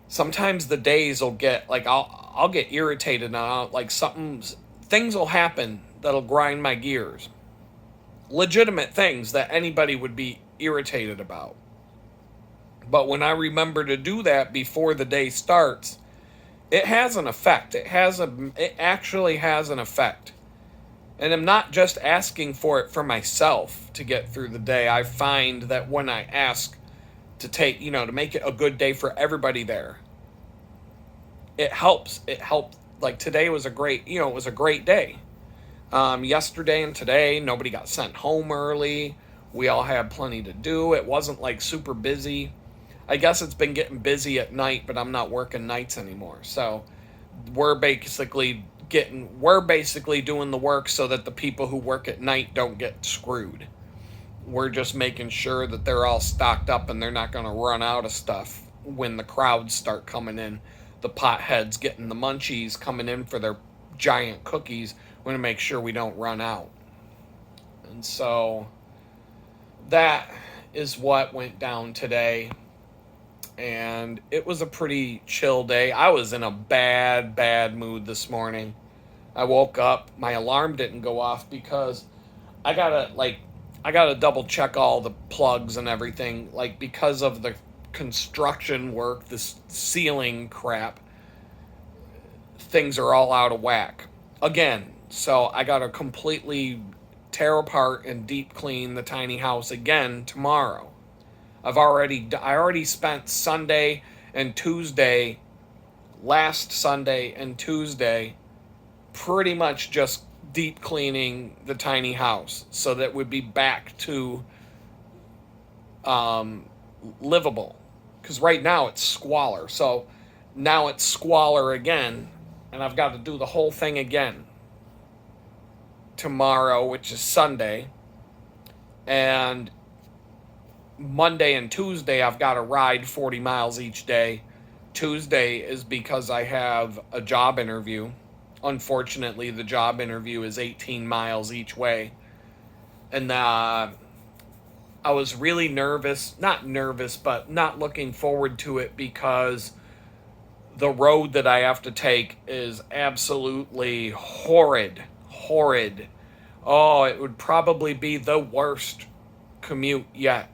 sometimes the days will get like I'll get irritated and like things will happen that'll grind my gears. Legitimate things that anybody would be irritated about. But when I remember to do that before the day starts, it has an effect. It actually has an effect. And I'm not just asking for it for myself to get through the day. I find that when I ask to make it a good day for everybody there, it helps. It helped. Like today was it was a great day. Yesterday and today, nobody got sent home early. We all had plenty to do. It wasn't like super busy. I guess it's been getting busy at night, but I'm not working nights anymore. So we're basically doing the work so that the people who work at night don't get screwed. We're just making sure that they're all stocked up and they're not going to run out of stuff when the crowds start coming in. The potheads getting the munchies coming in for their giant cookies. We're going to make sure we don't run out. And so that is what went down today. And it was a pretty chill day. I was in a bad mood this morning. I woke up, my alarm didn't go off because I gotta double check all the plugs and everything, like because of the construction work, this ceiling crap, things are all out of whack again. So I gotta completely tear apart and deep clean the tiny house again tomorrow. I already spent last Sunday and Tuesday, pretty much just deep cleaning the tiny house so that we'd be back to livable. Because right now it's squalor. So now it's squalor again, and I've got to do the whole thing again tomorrow, which is Sunday. And Monday and Tuesday, I've got to ride 40 miles each day. Tuesday is because I have a job interview. Unfortunately, the job interview is 18 miles each way. And I was really not nervous, but not looking forward to it because the road that I have to take is absolutely horrid. Oh, it would probably be the worst commute yet.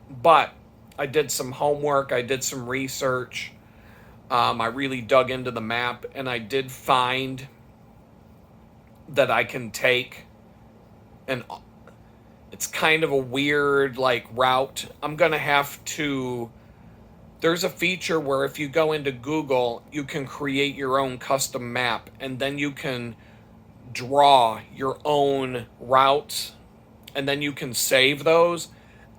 But I did some homework, I did some research. I really dug into the map, and I did find that I can take it's kind of a weird route. There's a feature where if you go into Google, you can create your own custom map, and then you can draw your own routes, and then you can save those,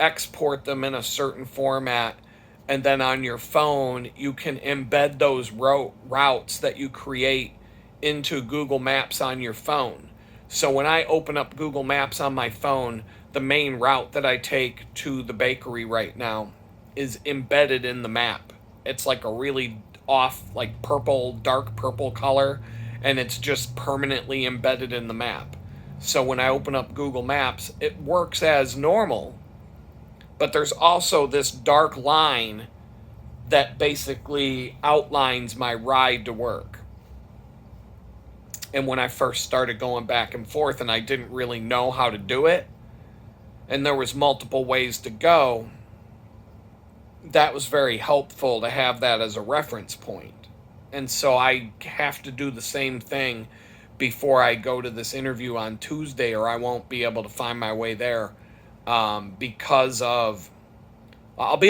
export them in a certain format, and then on your phone you can embed those routes that you create into Google Maps on your phone. So when I open up Google Maps on my phone, the main route that I take to the bakery right now is embedded in the map. It's like a really off, dark purple color, and it's just permanently embedded in the map. So when I open up Google Maps, it works as normal, but there's also this dark line that basically outlines my ride to work. And when I first started going back and forth and I didn't really know how to do it, and there was multiple ways to go, that was very helpful to have that as a reference point. And so I have to do the same thing before I go to this interview on Tuesday, or I won't be able to find my way there. I'll be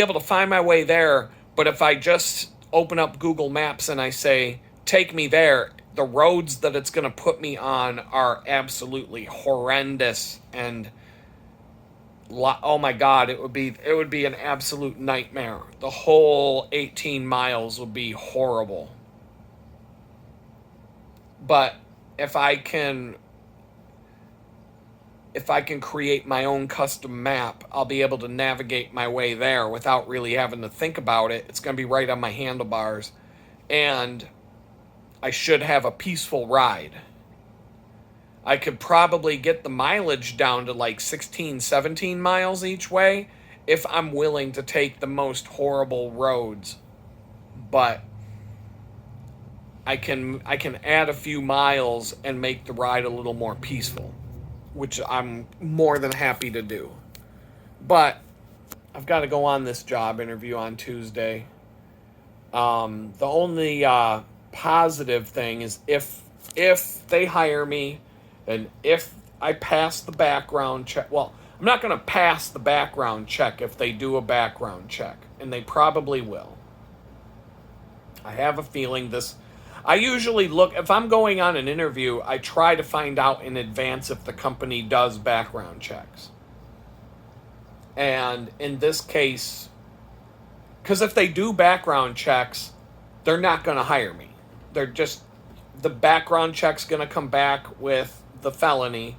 able to find my way there, but if I just open up Google Maps and I say, take me there, the roads that it's going to put me on are absolutely horrendous, and oh my God, it would be an absolute nightmare. The whole 18 miles would be horrible. But if I can create my own custom map, I'll be able to navigate my way there without really having to think about it. It's going to be right on my handlebars. And I should have a peaceful ride. I could probably get the mileage down to like 16, 17 miles each way if I'm willing to take the most horrible roads. But I can add a few miles and make the ride a little more peaceful, which I'm more than happy to do. But I've got to go on this job interview on Tuesday. The only positive thing is if they hire me and if I pass the background check. Well, I'm not going to pass the background check if they do a background check, and they probably will. I have a feeling this. I usually look, if I'm going on an interview, I try to find out in advance if the company does background checks. And in this case, because if they do background checks, they're not going to hire me. They're just, the background check's going to come back with the felony,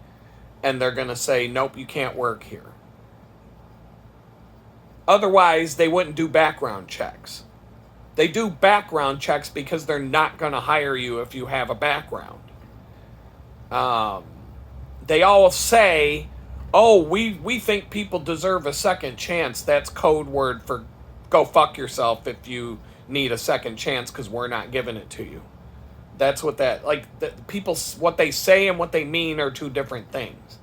and they're going to say, nope, you can't work here. Otherwise, they wouldn't do background checks. They do background checks because they're not going to hire you if you have a background. They all say, oh, we think people deserve a second chance. That's code word for go fuck yourself if you need a second chance because we're not giving it to you. That's what that, like, people, what they say and what they mean are two different things.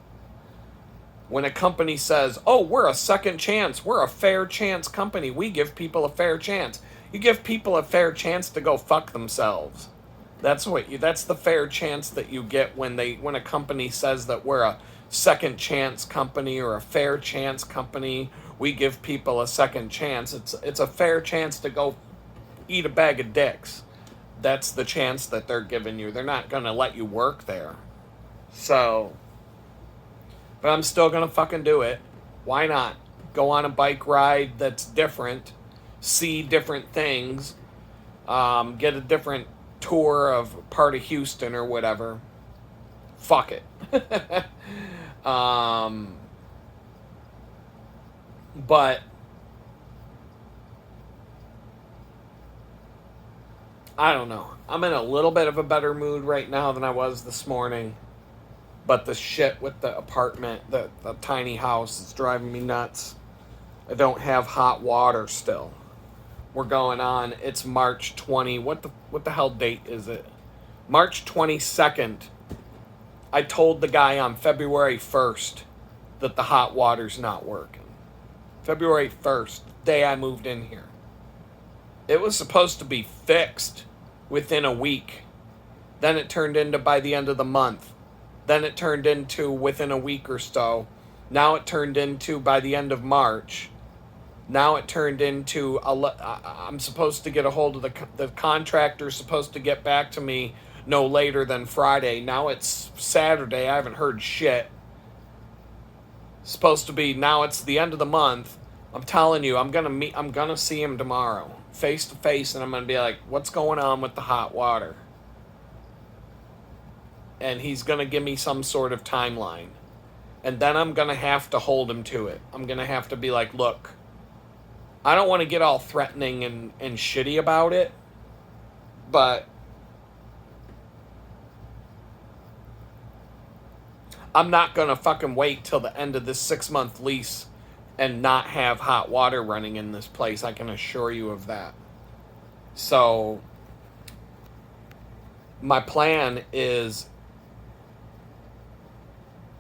When a company says, oh, we're a second chance, we're a fair chance company, we give people a fair chance. You give people a fair chance to go fuck themselves. That's the fair chance that you get when a company says that we're a second chance company or a fair chance company. We give people a second chance. It's a fair chance to go eat a bag of dicks. That's the chance that they're giving you. They're not going to let you work there. So, but I'm still going to fucking do it. Why not? Go on a bike ride that's different. See different things. Get a different tour of part of Houston or whatever. Fuck it. But I don't know. I'm in a little bit of a better mood right now than I was this morning. But the shit with the apartment, the tiny house, is driving me nuts. I don't have hot water still. We're going on. It's March 20. What the hell date is it? March 22nd. I told the guy on February 1st that the hot water's not working. February 1st, the day I moved in here. It was supposed to be fixed within a week. Then it turned into by the end of the month. Then it turned into within a week or so. Now it turned into by the end of March. Now it turned into, I'm supposed to get a hold of the contractor's supposed to get back to me no later than Friday. Now it's Saturday. I haven't heard shit. Supposed to be, now it's the end of the month. I'm telling you, I'm gonna see him tomorrow, face to face, and I'm gonna be like, what's going on with the hot water? And he's gonna give me some sort of timeline. And then I'm gonna have to hold him to it. I'm gonna have to be like, look, I don't want to get all threatening and shitty about it, but I'm not going to fucking wait till the end of this 6-month lease and not have hot water running in this place. I can assure you of that. So my plan is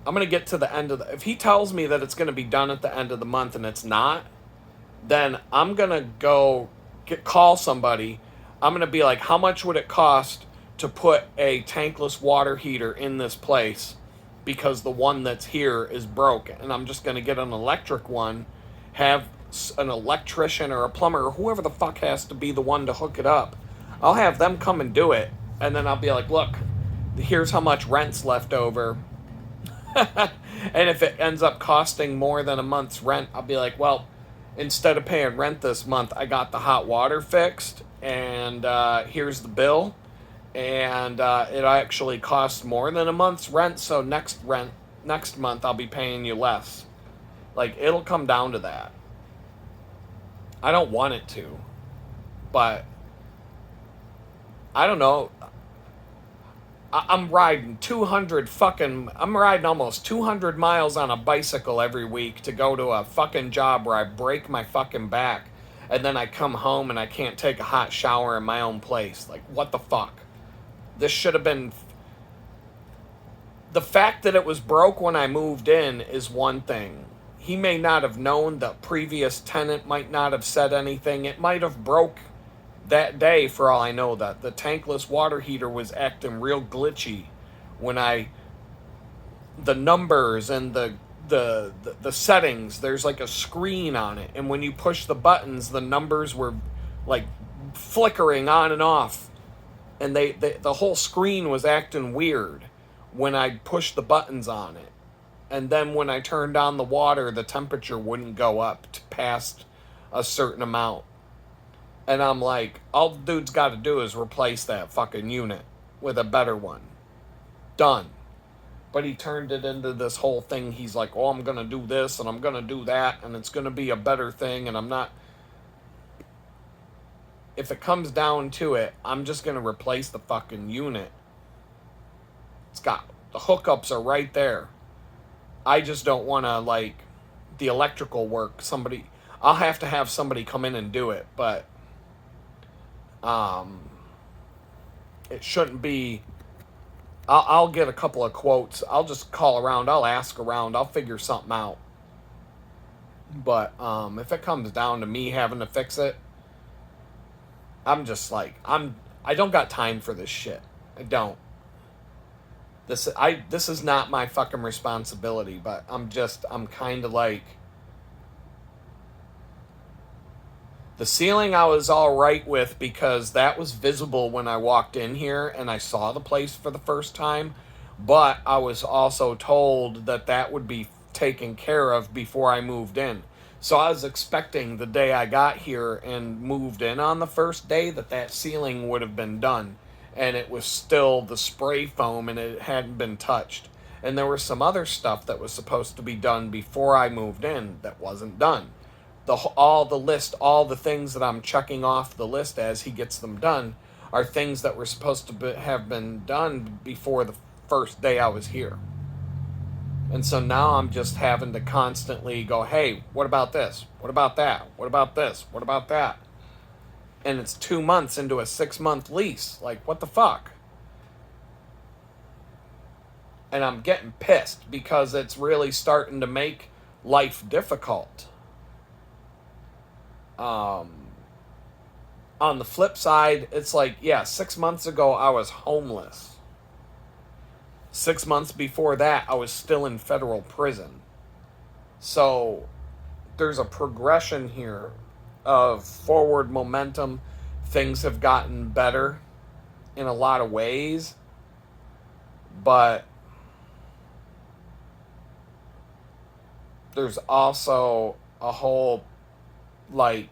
I'm going to get to the end of if he tells me that it's going to be done at the end of the month and it's not, then I'm going to go call somebody. I'm going to be like, how much would it cost to put a tankless water heater in this place? Because the one that's here is broken. And I'm just going to get an electric one, have an electrician or a plumber or whoever the fuck has to be the one to hook it up. I'll have them come and do it. And then I'll be like, look, here's how much rent's left over. And if it ends up costing more than a month's rent, I'll be like, well, instead of paying rent this month, I got the hot water fixed, and here's the bill. and it actually costs more than a month's rent. So next month I'll be paying you less. Like, it'll come down to that. I don't want it to, but I don't know. I'm riding I'm riding almost 200 miles on a bicycle every week to go to a fucking job where I break my fucking back. And then I come home and I can't take a hot shower in my own place. Like, what the fuck? This should have been. The fact that it was broke when I moved in is one thing. He may not have known, the previous tenant might not have said anything. It might have broke that day, for all I know. That the tankless water heater was acting real glitchy when the numbers and the settings, there's like a screen on it, and when you push the buttons, the numbers were like flickering on and off, and the whole screen was acting weird when I pushed the buttons on it. And then when I turned on the water, the temperature wouldn't go up to past a certain amount. And I'm like, all the dude's got to do is replace that fucking unit with a better one. Done. But he turned it into this whole thing. He's like, oh, I'm going to do this and I'm going to do that, and it's going to be a better thing. And I'm not. If it comes down to it, I'm just going to replace the fucking unit. It's got, the hookups are right there. I just don't want to, like, the electrical work. I'll have to have somebody come in and do it, but it shouldn't be. I'll get a couple of quotes. I'll just call around. I'll ask around. I'll figure something out. But if it comes down to me having to fix it, I'm just like, I don't got time for this shit. I don't. This is not my fucking responsibility, but I'm kind of like, the ceiling I was all right with because that was visible when I walked in here and I saw the place for the first time, but I was also told that would be taken care of before I moved in. So I was expecting the day I got here and moved in on the first day that ceiling would have been done. And it was still the spray foam and it hadn't been touched. And there was some other stuff that was supposed to be done before I moved in that wasn't done. All the things that I'm checking off the list as he gets them done are things that were supposed to have been done before the first day I was here. And so now I'm just having to constantly go, hey, what about this? What about that? What about this? What about that? And it's 2 months into a 6-month lease. Like, what the fuck? And I'm getting pissed because it's really starting to make life difficult. On the flip side, it's like, yeah, 6 months ago I was homeless. 6 months before that, I was still in federal prison. So there's a progression here of forward momentum. Things have gotten better in a lot of ways, but there's also a whole, like,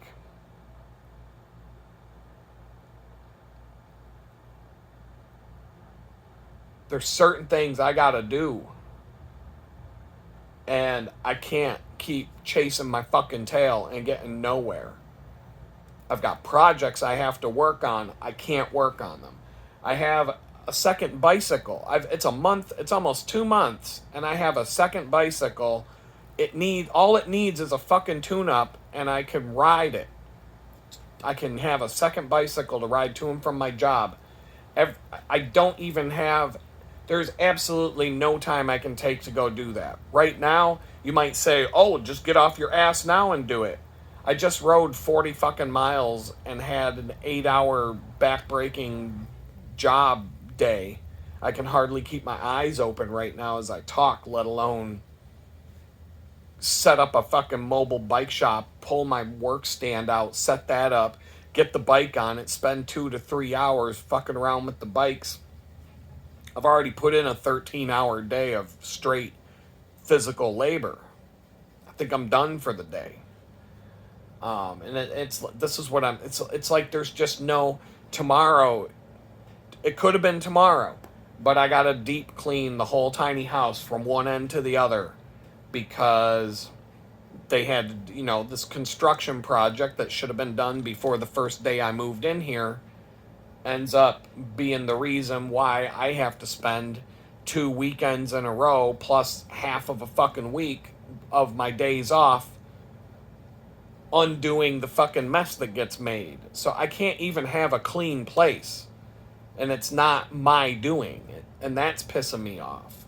there's certain things I gotta do, and I can't keep chasing my fucking tail and getting nowhere. I've got projects I have to work on. I can't work on them. I have a second bicycle. It's a month. It's almost 2 months, and I have a second bicycle. All it needs is a fucking tune-up, and I can ride it. I can have a second bicycle to ride to and from my job. I don't even have. There's absolutely no time I can take to go do that. Right now, you might say, oh, just get off your ass now and do it. I just rode 40 fucking miles and had an 8-hour back-breaking job day. I can hardly keep my eyes open right now as I talk, let alone set up a fucking mobile bike shop, pull my work stand out, set that up, get the bike on it, spend 2 to 3 hours fucking around with the bikes. I've already put in a 13-hour day of straight physical labor. I think I'm done for the day. And it's like there's just no tomorrow. It could have been tomorrow, but I got to deep clean the whole tiny house from one end to the other because they had, this construction project that should have been done before the first day I moved in here ends up being the reason why I have to spend 2 weekends in a row plus half of a fucking week of my days off undoing the fucking mess that gets made. So I can't even have a clean place. And it's not my doing. And that's pissing me off.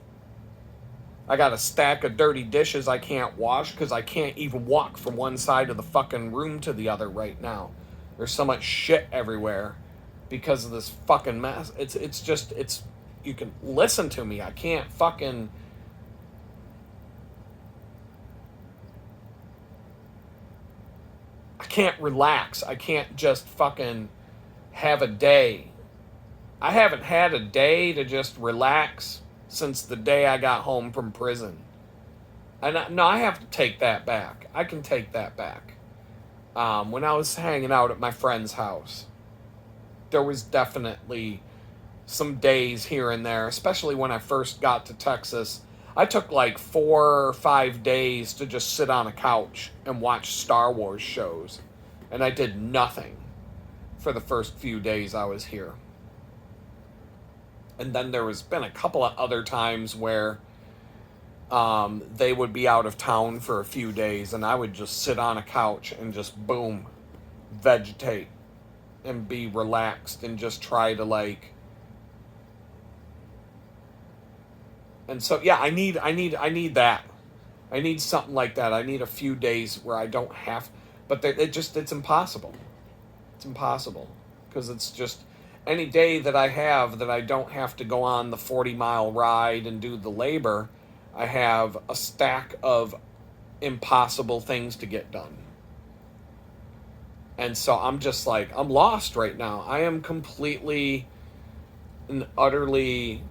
I got a stack of dirty dishes I can't wash because I can't even walk from one side of the fucking room to the other right now. There's so much shit everywhere because of this fucking mess. It's you can listen to me. I can't relax. I can't just fucking have a day. I haven't had a day to just relax since the day I got home from prison. And I have to take that back. I can take that back. When I was hanging out at my friend's house, there was definitely some days here and there, especially when I first got to Texas. I took like 4 or 5 days to just sit on a couch and watch Star Wars shows. And I did nothing for the first few days I was here. And then there was been a couple of other times where they would be out of town for a few days and I would just sit on a couch and just boom, vegetate and be relaxed and just try to and so yeah, I need that. I need something like that. I need a few days where I don't have, but it's impossible. It's impossible because it's just any day that I have that I don't have to go on the 40-mile ride and do the labor, I have a stack of impossible things to get done. And so I'm just I'm lost right now. I am completely and utterly,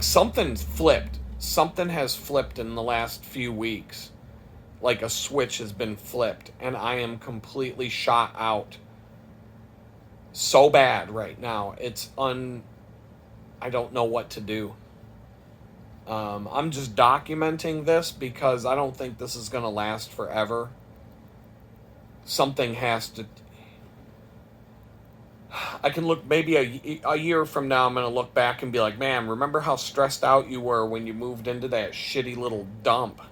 something's flipped. Something has flipped in the last few weeks. Like a switch has been flipped, and I am completely shot out. So bad right now. I don't know what to do. I'm just documenting this because I don't think this is going to last forever. Something has to... I can look maybe a year from now, I'm going to look back and be like, man, remember how stressed out you were when you moved into that shitty little dump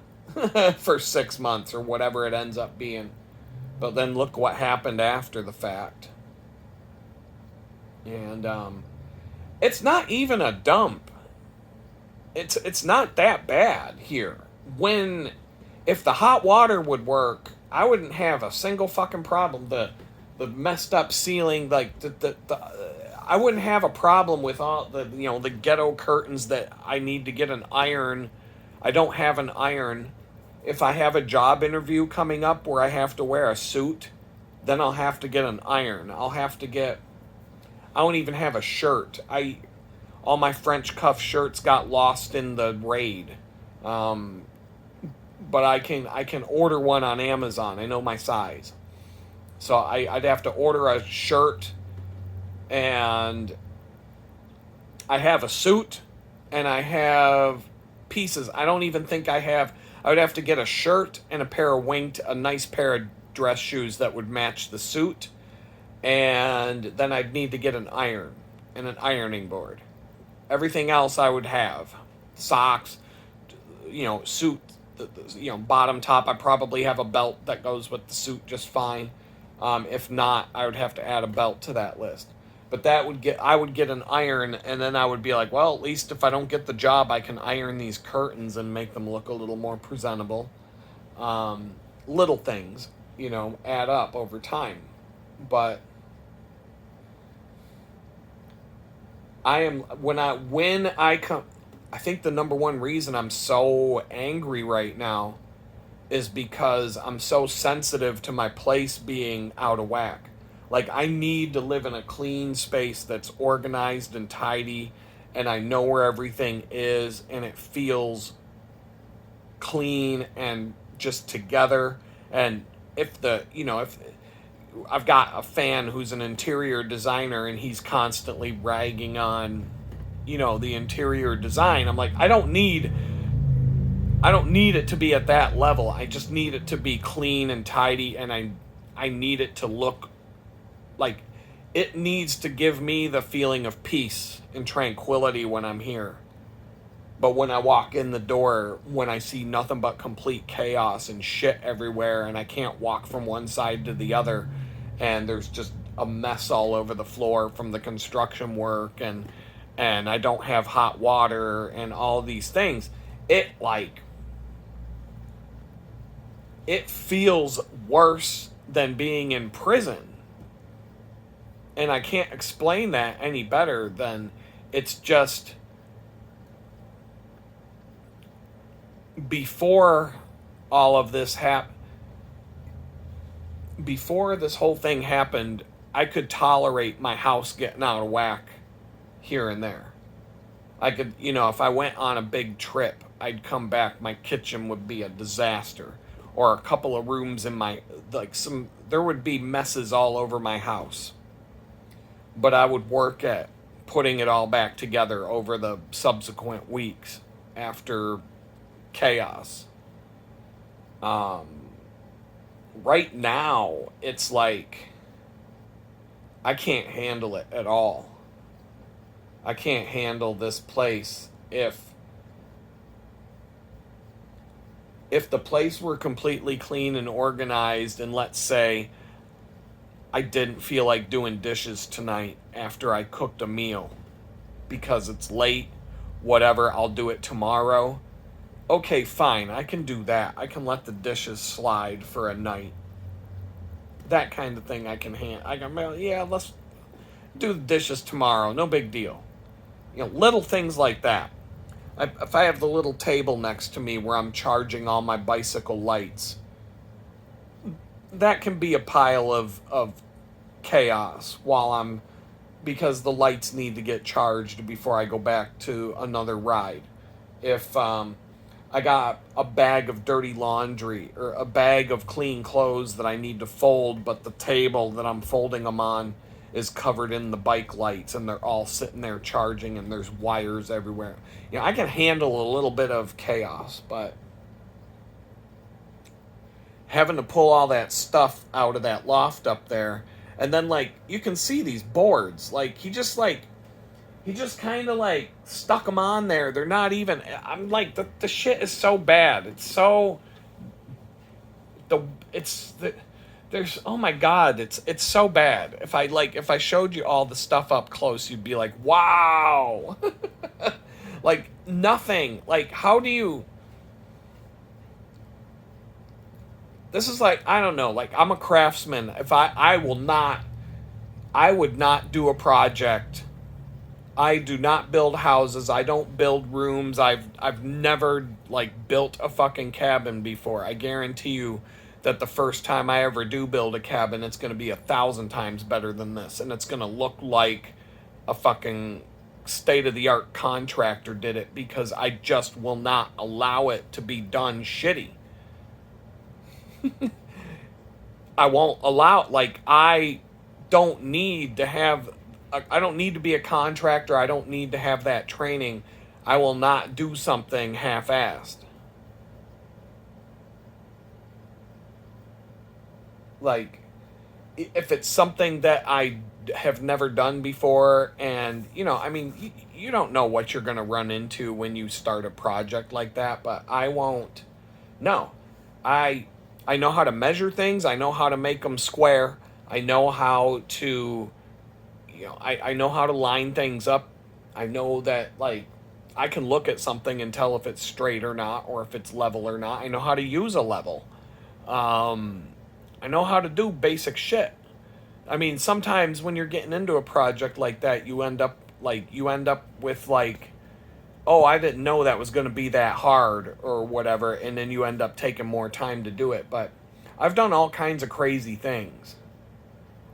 for 6 months or whatever it ends up being. But then look what happened after the fact. And it's not even a dump. It's not that bad here. If the hot water would work, I wouldn't have a single fucking problem. The messed up ceiling, I wouldn't have a problem with all the ghetto curtains that I need to get an iron. I don't have an iron. If I have a job interview coming up where I have to wear a suit, then I'll have to get an iron. I don't even have a shirt. All my French cuff shirts got lost in the raid. But I can order one on Amazon. I know my size. So I'd have to order a shirt, and I have a suit, and I have pieces. I don't even think I would have to get a shirt and a nice pair of dress shoes that would match the suit. And then I'd need to get an iron and an ironing board. Everything else I would have. Socks, suit, bottom, top. I probably have a belt that goes with the suit just fine. If not, I would have to add a belt to that list. But I would get an iron, and then I would be like, well, at least if I don't get the job, I can iron these curtains and make them look a little more presentable. Little things, add up over time. But I think the number one reason I'm so angry right now is because I'm so sensitive to my place being out of whack. I need to live in a clean space that's organized and tidy, and I know where everything is, and it feels clean and just together. And if I've got a fan who's an interior designer, and he's constantly ragging on, the interior design. I'm like, I don't need it to be at that level. I just need it to be clean and tidy, and I need it to look like, it needs to give me the feeling of peace and tranquility when I'm here. But when I walk in the door, when I see nothing but complete chaos and shit everywhere, and I can't walk from one side to the other, and there's just a mess all over the floor from the construction work, and I don't have hot water and all these things, it like, it feels worse than being in prison. And I can't explain that any better than, it's just, before all of this before this whole thing happened, I could tolerate my house getting out of whack here and there. I could, if I went on a big trip, I'd come back, my kitchen would be a disaster. Or a couple of rooms in my, there would be messes all over my house. But I would work at putting it all back together over the subsequent weeks after chaos. Right now, it's like, I can't handle it at all. I can't handle this place. If the place were completely clean and organized, and let's say I didn't feel like doing dishes tonight after I cooked a meal because it's late, whatever, I'll do it tomorrow. Okay, fine, I can do that. I can let the dishes slide for a night. That kind of thing I can let's do the dishes tomorrow. No big deal. Little things like that. If I have the little table next to me where I'm charging all my bicycle lights, that can be a pile of chaos because the lights need to get charged before I go back to another ride. If I got a bag of dirty laundry or a bag of clean clothes that I need to fold, but the table that I'm folding them on is covered in the bike lights, and they're all sitting there charging, and there's wires everywhere. I can handle a little bit of chaos, but having to pull all that stuff out of that loft up there, and then, you can see these boards. He just kind of, stuck them on there. They're not even, I'm like, the shit is so bad. It's so, there's, oh my God, it's so bad. If I showed you all the stuff up close, you'd be like, wow. Nothing. How do you, this is I don't know, I'm a craftsman. If I would not do a project. I do not build houses. I don't build rooms. I've never built a fucking cabin before. I guarantee you that the first time I ever do build a cabin, it's going to be 1,000 times better than this, and it's going to look like a fucking state-of-the-art contractor did it, because I just will not allow it to be done shitty. I won't allow, I don't need to have, I don't need to be a contractor. I don't need to have that training. I will not do something half-assed. If it's something that I have never done before, and, you don't know what you're going to run into when you start a project like that, but I won't. No. I know how to measure things. I know how to make them square. I know how to, I know how to line things up. I know that, I can look at something and tell if it's straight or not, or if it's level or not. I know how to use a level. I know how to do basic shit. I mean, sometimes when you're getting into a project like that, you end up with oh, I didn't know that was going to be that hard or whatever, and then you end up taking more time to do it. But I've done all kinds of crazy things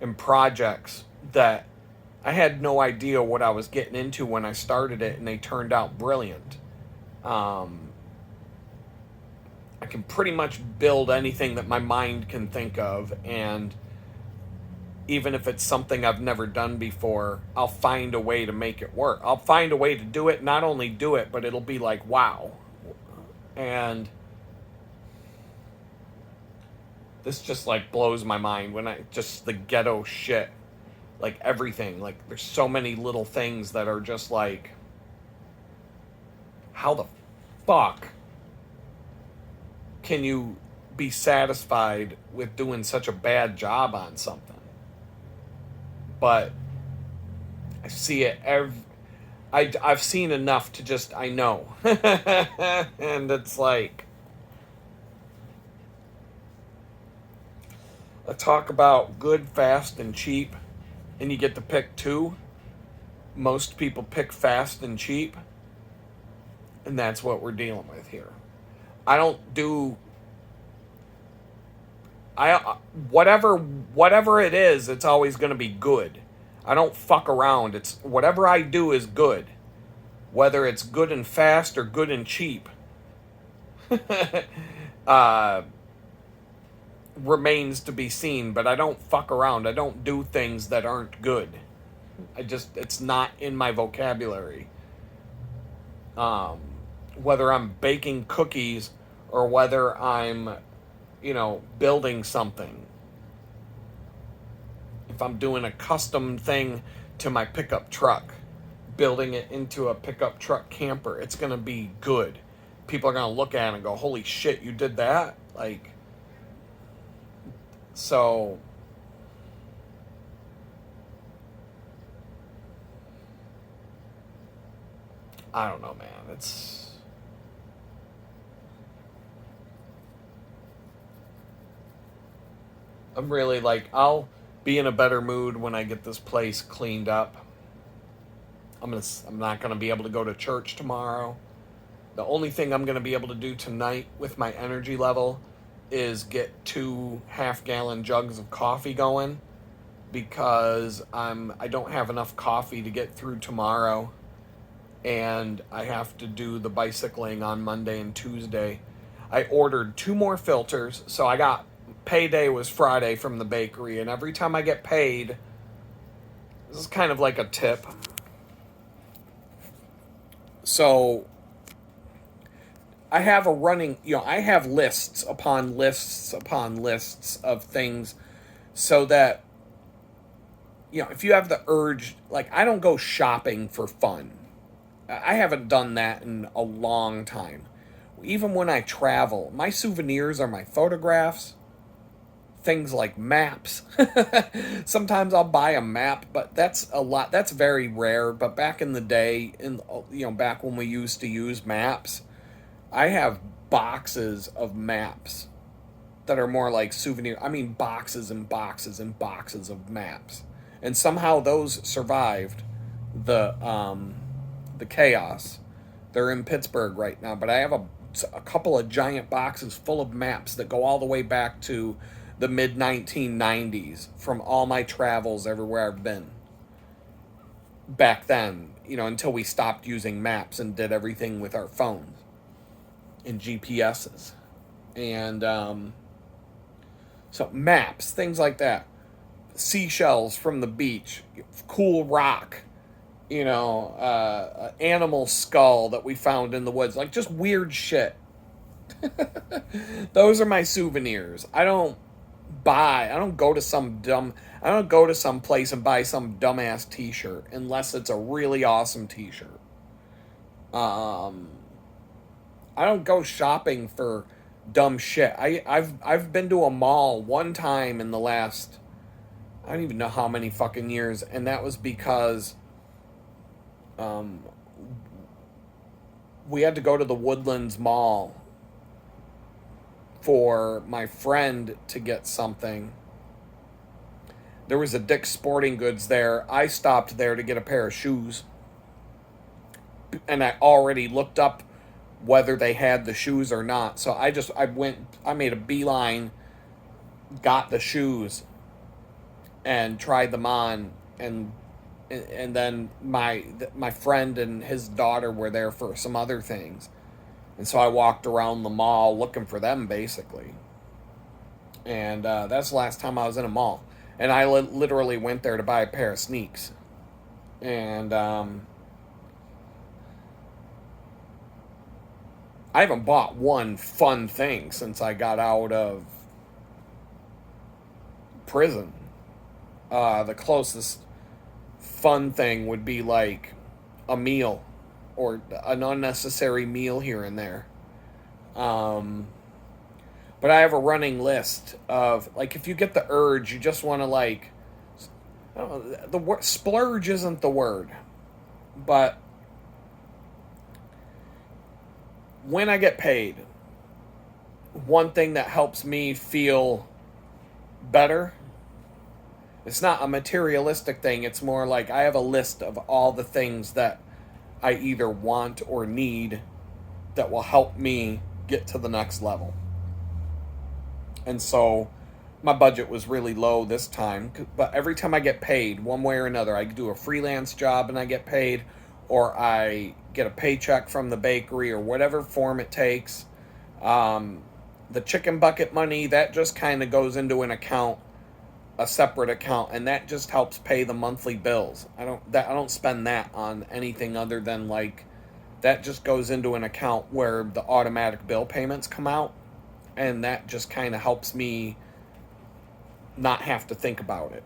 in projects that I had no idea what I was getting into when I started it, and they turned out brilliant. I can pretty much build anything that my mind can think of, and even if it's something I've never done before, I'll find a way to make it work. I'll find a way to do it, not only do it, but it'll be like, wow. And this just like blows my mind when I just the ghetto shit, like everything. Like there's so many little things that are just like, how the fuck can you be satisfied with doing such a bad job on something? But I see it I've seen enough to just, I know. And it's like, I talk about good, fast, and cheap, and you get to pick two. Most people pick fast and cheap, and that's what we're dealing with here. I don't do I whatever it is, it's always going to be good. I don't fuck around. It's whatever I do is good. Whether it's good and fast or good and cheap. uh Remains to be seen, but I don't fuck around. I don't do things that aren't good. It's not in my vocabulary. Um Whether I'm baking cookies or whether I'm, building something. If I'm doing a custom thing to my pickup truck, building it into a pickup truck camper, it's going to be good. People are going to look at it and go, holy shit, you did that? Like, so I don't know, man. I'm really like, I'll be in a better mood when I get this place cleaned up. I'm not gonna be able to go to church tomorrow. The only thing I'm gonna be able to do tonight with my energy level is get 2 half-gallon jugs of coffee going, because I don't have enough coffee to get through tomorrow, and I have to do the bicycling on Monday and Tuesday. I ordered 2 more filters, so I got payday was Friday from the bakery, and every time I get paid, this is kind of like a tip. So I have a running, I have lists upon lists upon lists of things, so that, if you have the urge, like, I don't go shopping for fun. I haven't done that in a long time. Even when I travel, my souvenirs are my photographs, things like maps. Sometimes I'll buy a map, but that's very rare. But back in the day, back when we used to use maps, I have boxes of maps that are more like souvenir. I mean, boxes and boxes and boxes of maps, and somehow those survived the chaos. They're in Pittsburgh right now, but I have a couple of giant boxes full of maps that go all the way back to the mid 1990s from all my travels everywhere I've been. Back then, until we stopped using maps and did everything with our phones and GPSs. And so maps, things like that. Seashells from the beach, cool rock, animal skull that we found in the woods, like just weird shit. Those are my souvenirs. I don't go to some place and buy some dumbass t-shirt unless it's a really awesome t-shirt. I don't go shopping for dumb shit. I've been to a mall one time in the last, I don't even know how many fucking years, and that was because we had to go to the Woodlands Mall for my friend to get something. There was a Dick's Sporting Goods there. I stopped there to get a pair of shoes, and I already looked up whether they had the shoes or not. So I made a beeline, got the shoes, and tried them on, and then my friend and his daughter were there for some other things, and so I walked around the mall looking for them basically. And that's the last time I was in a mall. And I literally went there to buy a pair of sneaks. And I haven't bought one fun thing since I got out of prison. The closest fun thing would be like a meal or an unnecessary meal here and there. Um, but I have a running list of like if you get the urge, you just want to like I don't know, the word splurge isn't the word, but when I get paid, one thing that helps me feel better, it's not a materialistic thing. It's more like I have a list of all the things that I either want or need that will help me get to the next level. And so my budget was really low this time, but every time I get paid, one way or another, I do a freelance job and I get paid, or I get a paycheck from the bakery or whatever form it takes. Um, the chicken bucket money, that just kind of goes into an account, a separate account, and that just helps pay the monthly bills. I don't spend that on anything other than like that just goes into an account where the automatic bill payments come out, and that just kind of helps me not have to think about it.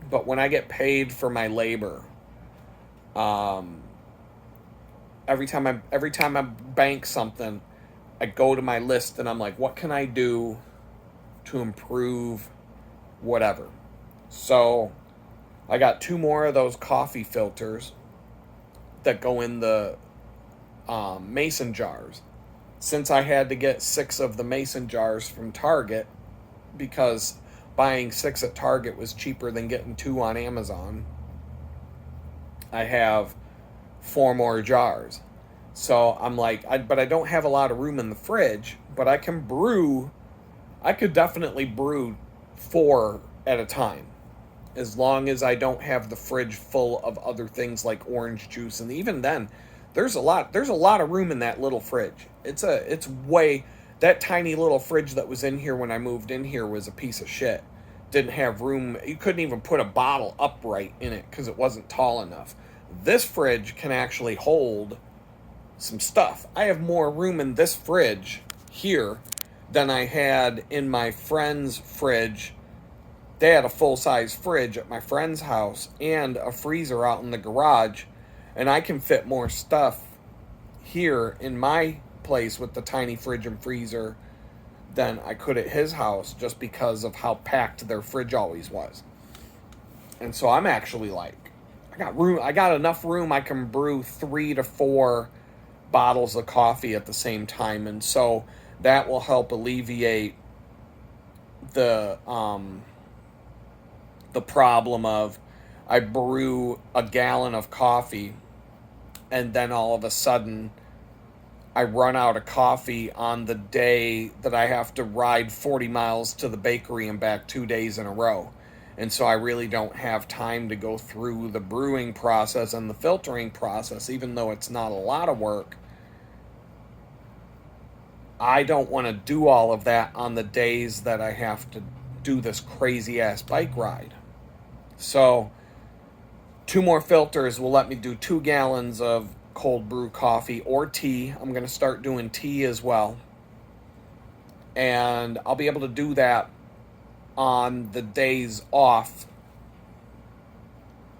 But when I get paid for my labor, um, every time I bank something, I go to my list and I'm like, what can I do to improve whatever? So I got two more of those coffee filters that go in the mason jars. Since I had to get 6 of the mason jars from Target because buying 6 at Target was cheaper than getting 2 on Amazon, I have 4 more jars. So I'm like, but I don't have a lot of room in the fridge, but I can brew. I could definitely brew 4 at a time, as long as I don't have the fridge full of other things like orange juice. And even then, there's a lot of room in that little fridge. It's way that tiny little fridge that was in here when I moved in here was a piece of shit. Didn't have room. You couldn't even put a bottle upright in it because it wasn't tall enough. This fridge can actually hold some stuff. I have more room in this fridge here than I had in my friend's fridge. They had a full-size fridge at my friend's house and a freezer out in the garage, and I can fit more stuff here in my place with the tiny fridge and freezer than I could at his house, just because of how packed their fridge always was. And so I'm actually like, I got room. I got enough room. I can brew 3 to 4 bottles of coffee at the same time, and so that will help alleviate the problem of I brew a gallon of coffee and then all of a sudden I run out of coffee on the day that I have to ride 40 miles to the bakery and back 2 days in a row. And so I really don't have time to go through the brewing process and the filtering process, even though it's not a lot of work. I don't want to do all of that on the days that I have to do this crazy ass bike ride. So 2 more filters will let me do 2 gallons of cold brew coffee or tea. I'm going to start doing tea as well. And I'll be able to do that on the days off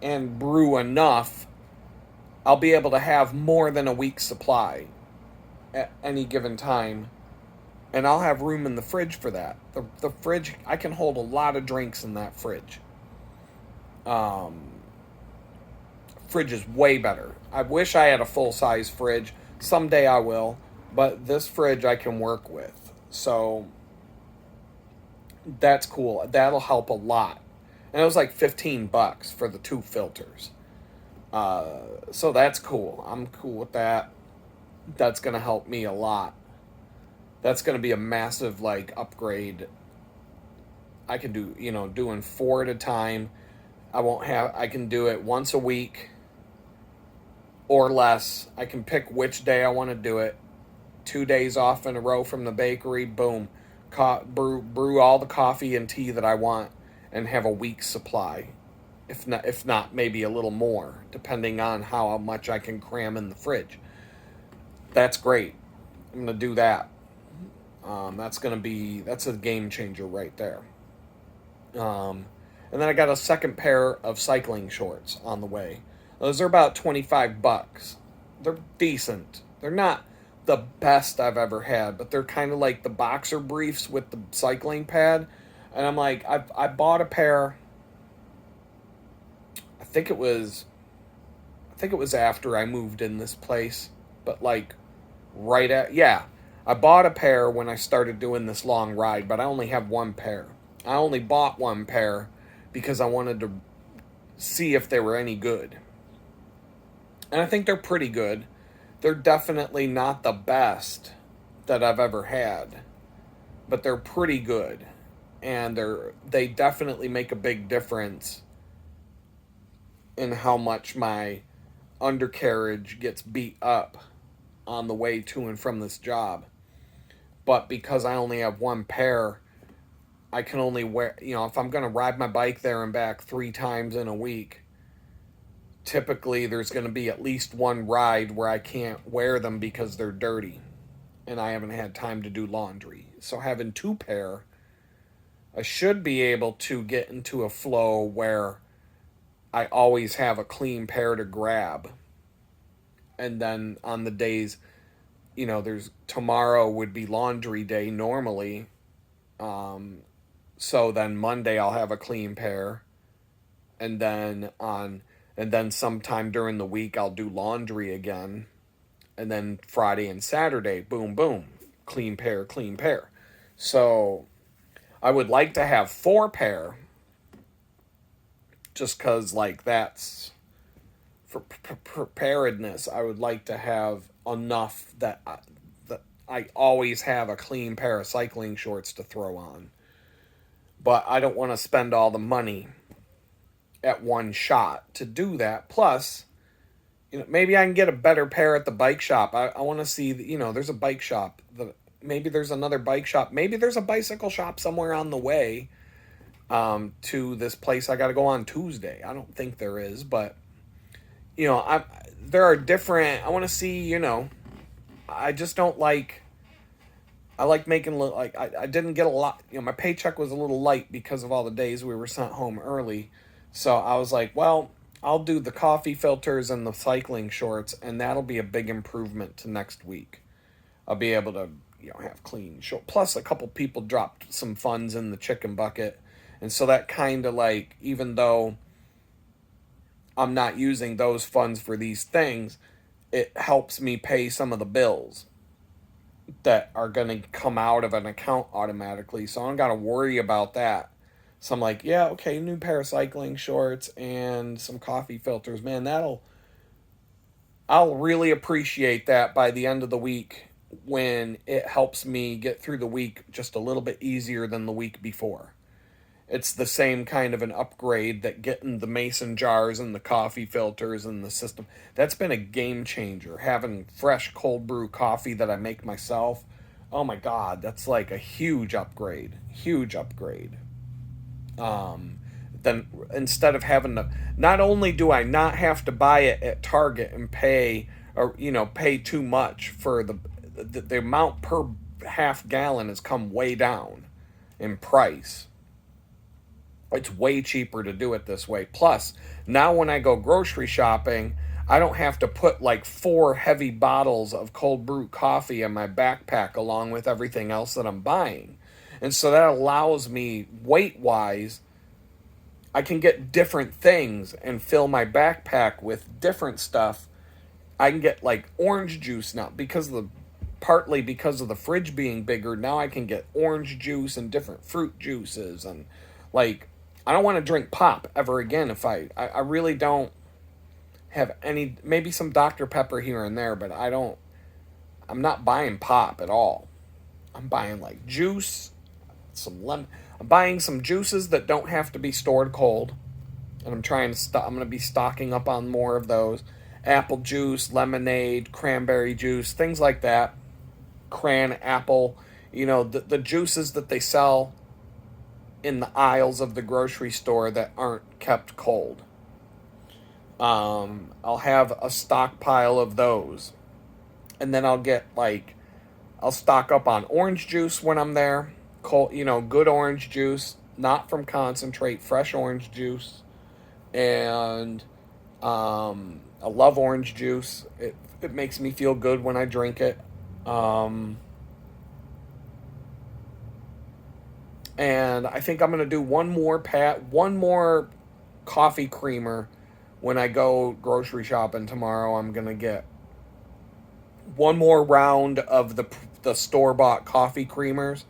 and brew enough. I'll be able to have more than a week's supply at any given time. And I'll have room in the fridge for that. The fridge, I can hold a lot of drinks in that fridge. Fridge is way better. I wish I had a full-size fridge. Someday I will. But this fridge I can work with. So that's cool. That'll help a lot. And it was like $15 for the 2 filters. So that's cool. I'm cool with that. That's going to help me a lot. That's going to be a massive, like, upgrade. I can do, doing 4 at a time. I can do it once a week or less. I can pick which day I want to do it. 2 days off in a row from the bakery, boom. Brew all the coffee and tea that I want. and have a week's supply, if not maybe a little more, depending on how much I can cram in the fridge. That's great. I'm gonna do that. That's a game changer right there. Um, and then I got a second pair of cycling shorts on the way. Those are about $25. They're decent. They're not the best I've ever had, but they're kind of like the boxer briefs with the cycling pad. And I'm like, I bought a pair. I think it was I think it was after I moved in this place, but like right at yeah, I bought a pair when I started doing this long ride, but I only have one pair. I only bought one pair because I wanted to see if they were any good. And I think they're pretty good. They're definitely not the best that I've ever had, but they're pretty good. And they definitely make a big difference in how much my undercarriage gets beat up on the way to and from this job. But because I only have one pair, I can only wear, if I'm going to ride my bike there and back 3 times in a week, typically there's going to be at least one ride where I can't wear them because they're dirty and I haven't had time to do laundry. So having 2 pair, I should be able to get into a flow where I always have a clean pair to grab. And then on the days, there's tomorrow would be laundry day normally. So then Monday I'll have a clean pair. And then sometime during the week I'll do laundry again. And then Friday and Saturday, boom, boom, clean pair, clean pair. So I would like to have 4 pair, just because, like, that's for preparedness. I would like to have enough that I always have a clean pair of cycling shorts to throw on. But I don't want to spend all the money at one shot to do that. Plus, maybe I can get a better pair at the bike shop. I want to see, there's a bike shop. Maybe there's another bike shop. Maybe there's a bicycle shop somewhere on the way to this place I got to go on Tuesday. I don't think there is, but, there are different, I want to see, I just don't like, I like making, like, I didn't get a lot, my paycheck was a little light because of all the days we were sent home early. So I was like, well, I'll do the coffee filters and the cycling shorts, and that'll be a big improvement to next week. I'll be able to, have clean shorts. Plus, a couple people dropped some funds in the chicken bucket. And so that kind of like, even though I'm not using those funds for these things, it helps me pay some of the bills that are going to come out of an account automatically. So I don't got to worry about that. So I'm like, yeah, okay, new pair of cycling shorts and some coffee filters. Man, I'll really appreciate that by the end of the week when it helps me get through the week just a little bit easier than the week before. It's the same kind of an upgrade that getting the mason jars and the coffee filters and the system. That's been a game changer. Having fresh cold brew coffee that I make myself. Oh my God, that's like a huge upgrade. Huge upgrade. Then instead of having to, not only do I not have to buy it at Target and pay too much for the amount per half gallon has come way down in price. It's way cheaper to do it this way. Plus, now when I go grocery shopping, I don't have to put like 4 heavy bottles of cold brew coffee in my backpack along with everything else that I'm buying. And so that allows me, weight-wise, I can get different things and fill my backpack with different stuff. I can get like orange juice now partly because of the fridge being bigger. Now I can get orange juice and different fruit juices, and like I don't want to drink pop ever again. If I really don't have any, maybe some Dr. Pepper here and there, but I'm not buying pop at all. I'm buying like juice, some lemon. I'm buying some juices that don't have to be stored cold, and I'm going to be stocking up on more of those. Apple juice, lemonade, cranberry juice, things like that. Cran apple, the juices that they sell in the aisles of the grocery store that aren't kept cold. I'll have a stockpile of those. And then I'll stock up on orange juice when I'm there. Cold, good orange juice, not from concentrate, fresh orange juice. And I love orange juice. It makes me feel good when I drink it. And I think I'm gonna do one more coffee creamer when I go grocery shopping tomorrow. I'm gonna get one more round of the store bought coffee creamers,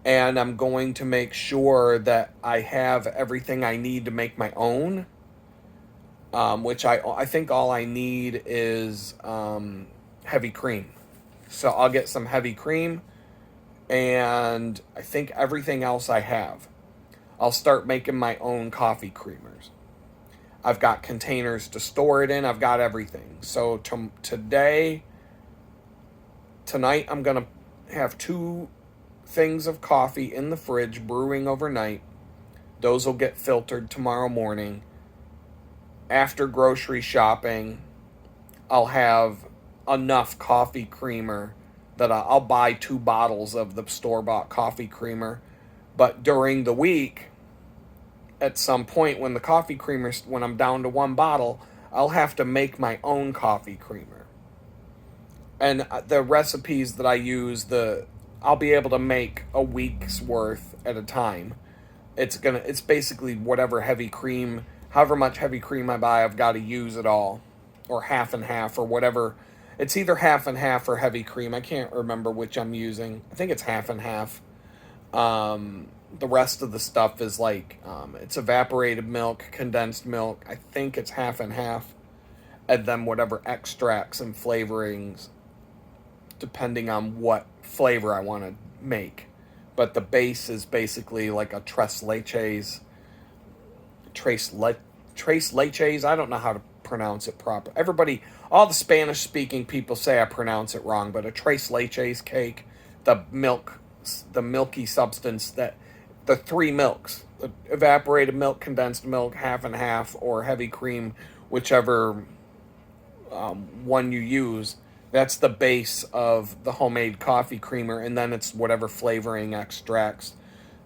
and I'm going to make sure that I have everything I need to make my own. Which I think all I need is heavy cream. So I'll get some heavy cream, and I think everything else I have. I'll start making my own coffee creamers. I've got containers to store it in. I've got everything. So tonight, I'm going to have 2 things of coffee in the fridge brewing overnight. Those will get filtered tomorrow morning. After grocery shopping, I'll have enough coffee creamer that I'll buy 2 bottles of the store-bought coffee creamer. But during the week, at some point when when I'm down to 1 bottle, I'll have to make my own coffee creamer. And the recipes that I use, I'll be able to make a week's worth at a time. It's basically whatever however much heavy cream I buy, I've got to use it all, or half and half, or whatever. It's either half and half or heavy cream. I can't remember which I'm using. I think it's half and half. The rest of the stuff is it's evaporated milk, condensed milk. I think it's half and half. And then whatever extracts and flavorings, depending on what flavor I want to make. But the base is basically like a tres leches. Tres leches. I don't know how to pronounce it proper. All the Spanish-speaking people say I pronounce it wrong, but a tres leches cake, the milky substance the 3 milks, the evaporated milk, condensed milk, half and half, or heavy cream, whichever one you use. That's the base of the homemade coffee creamer, and then it's whatever flavoring extracts,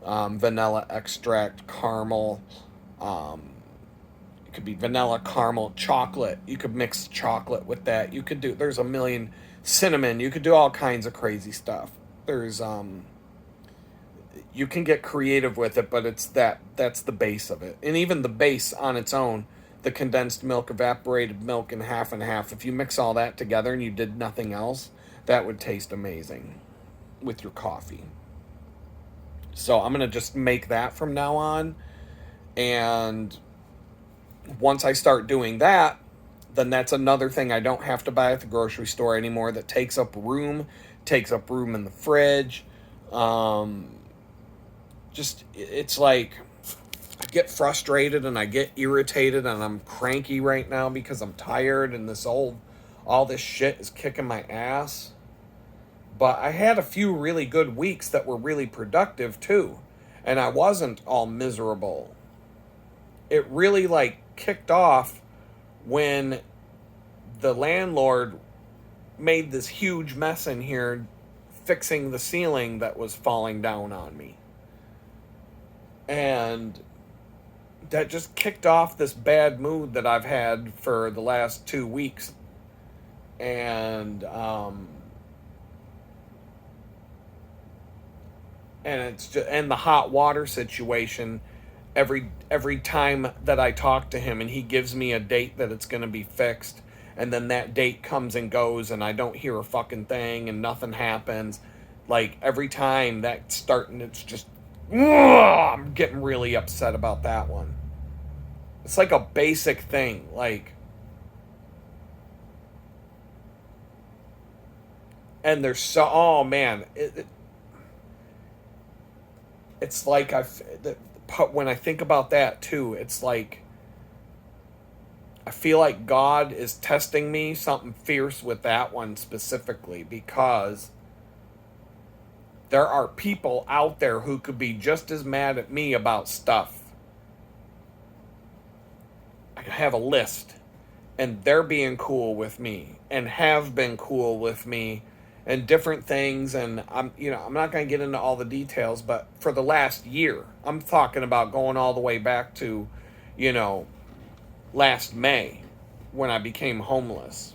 vanilla extract, caramel. It could be vanilla, caramel, chocolate. You could mix chocolate with that. There's a million, cinnamon. You could do all kinds of crazy stuff. You can get creative with it, but that's the base of it. And even the base on its own, the condensed milk, evaporated milk, and half, if you mix all that together and you did nothing else, that would taste amazing with your coffee. So I'm going to just make that from now on. And once I start doing that, then that's another thing I don't have to buy at the grocery store anymore that takes up room in the fridge. It's like I get frustrated and I get irritated and I'm cranky right now because I'm tired and all this shit is kicking my ass. But I had a few really good weeks that were really productive too. And I wasn't all miserable. It really kicked off when the landlord made this huge mess in here fixing the ceiling that was falling down on me. And that just kicked off this bad mood that I've had for the last 2 weeks. And it's just, and the hot water situation, every time that I talk to him and he gives me a date that it's going to be fixed, and then that date comes and goes and I don't hear a fucking thing and nothing happens, every time it's just, I'm getting really upset about that one. It's like a basic thing, and there's oh man, it's like when I think about that too, it's like I feel like God is testing me something fierce with that one specifically, because There are people out there who could be just as mad at me about stuff. I have a list, and they're being cool with me and have been cool with me and different things. And I'm not going to get into all the details, but for the last year, I'm talking about going all the way back to, you know, last May when I became homeless.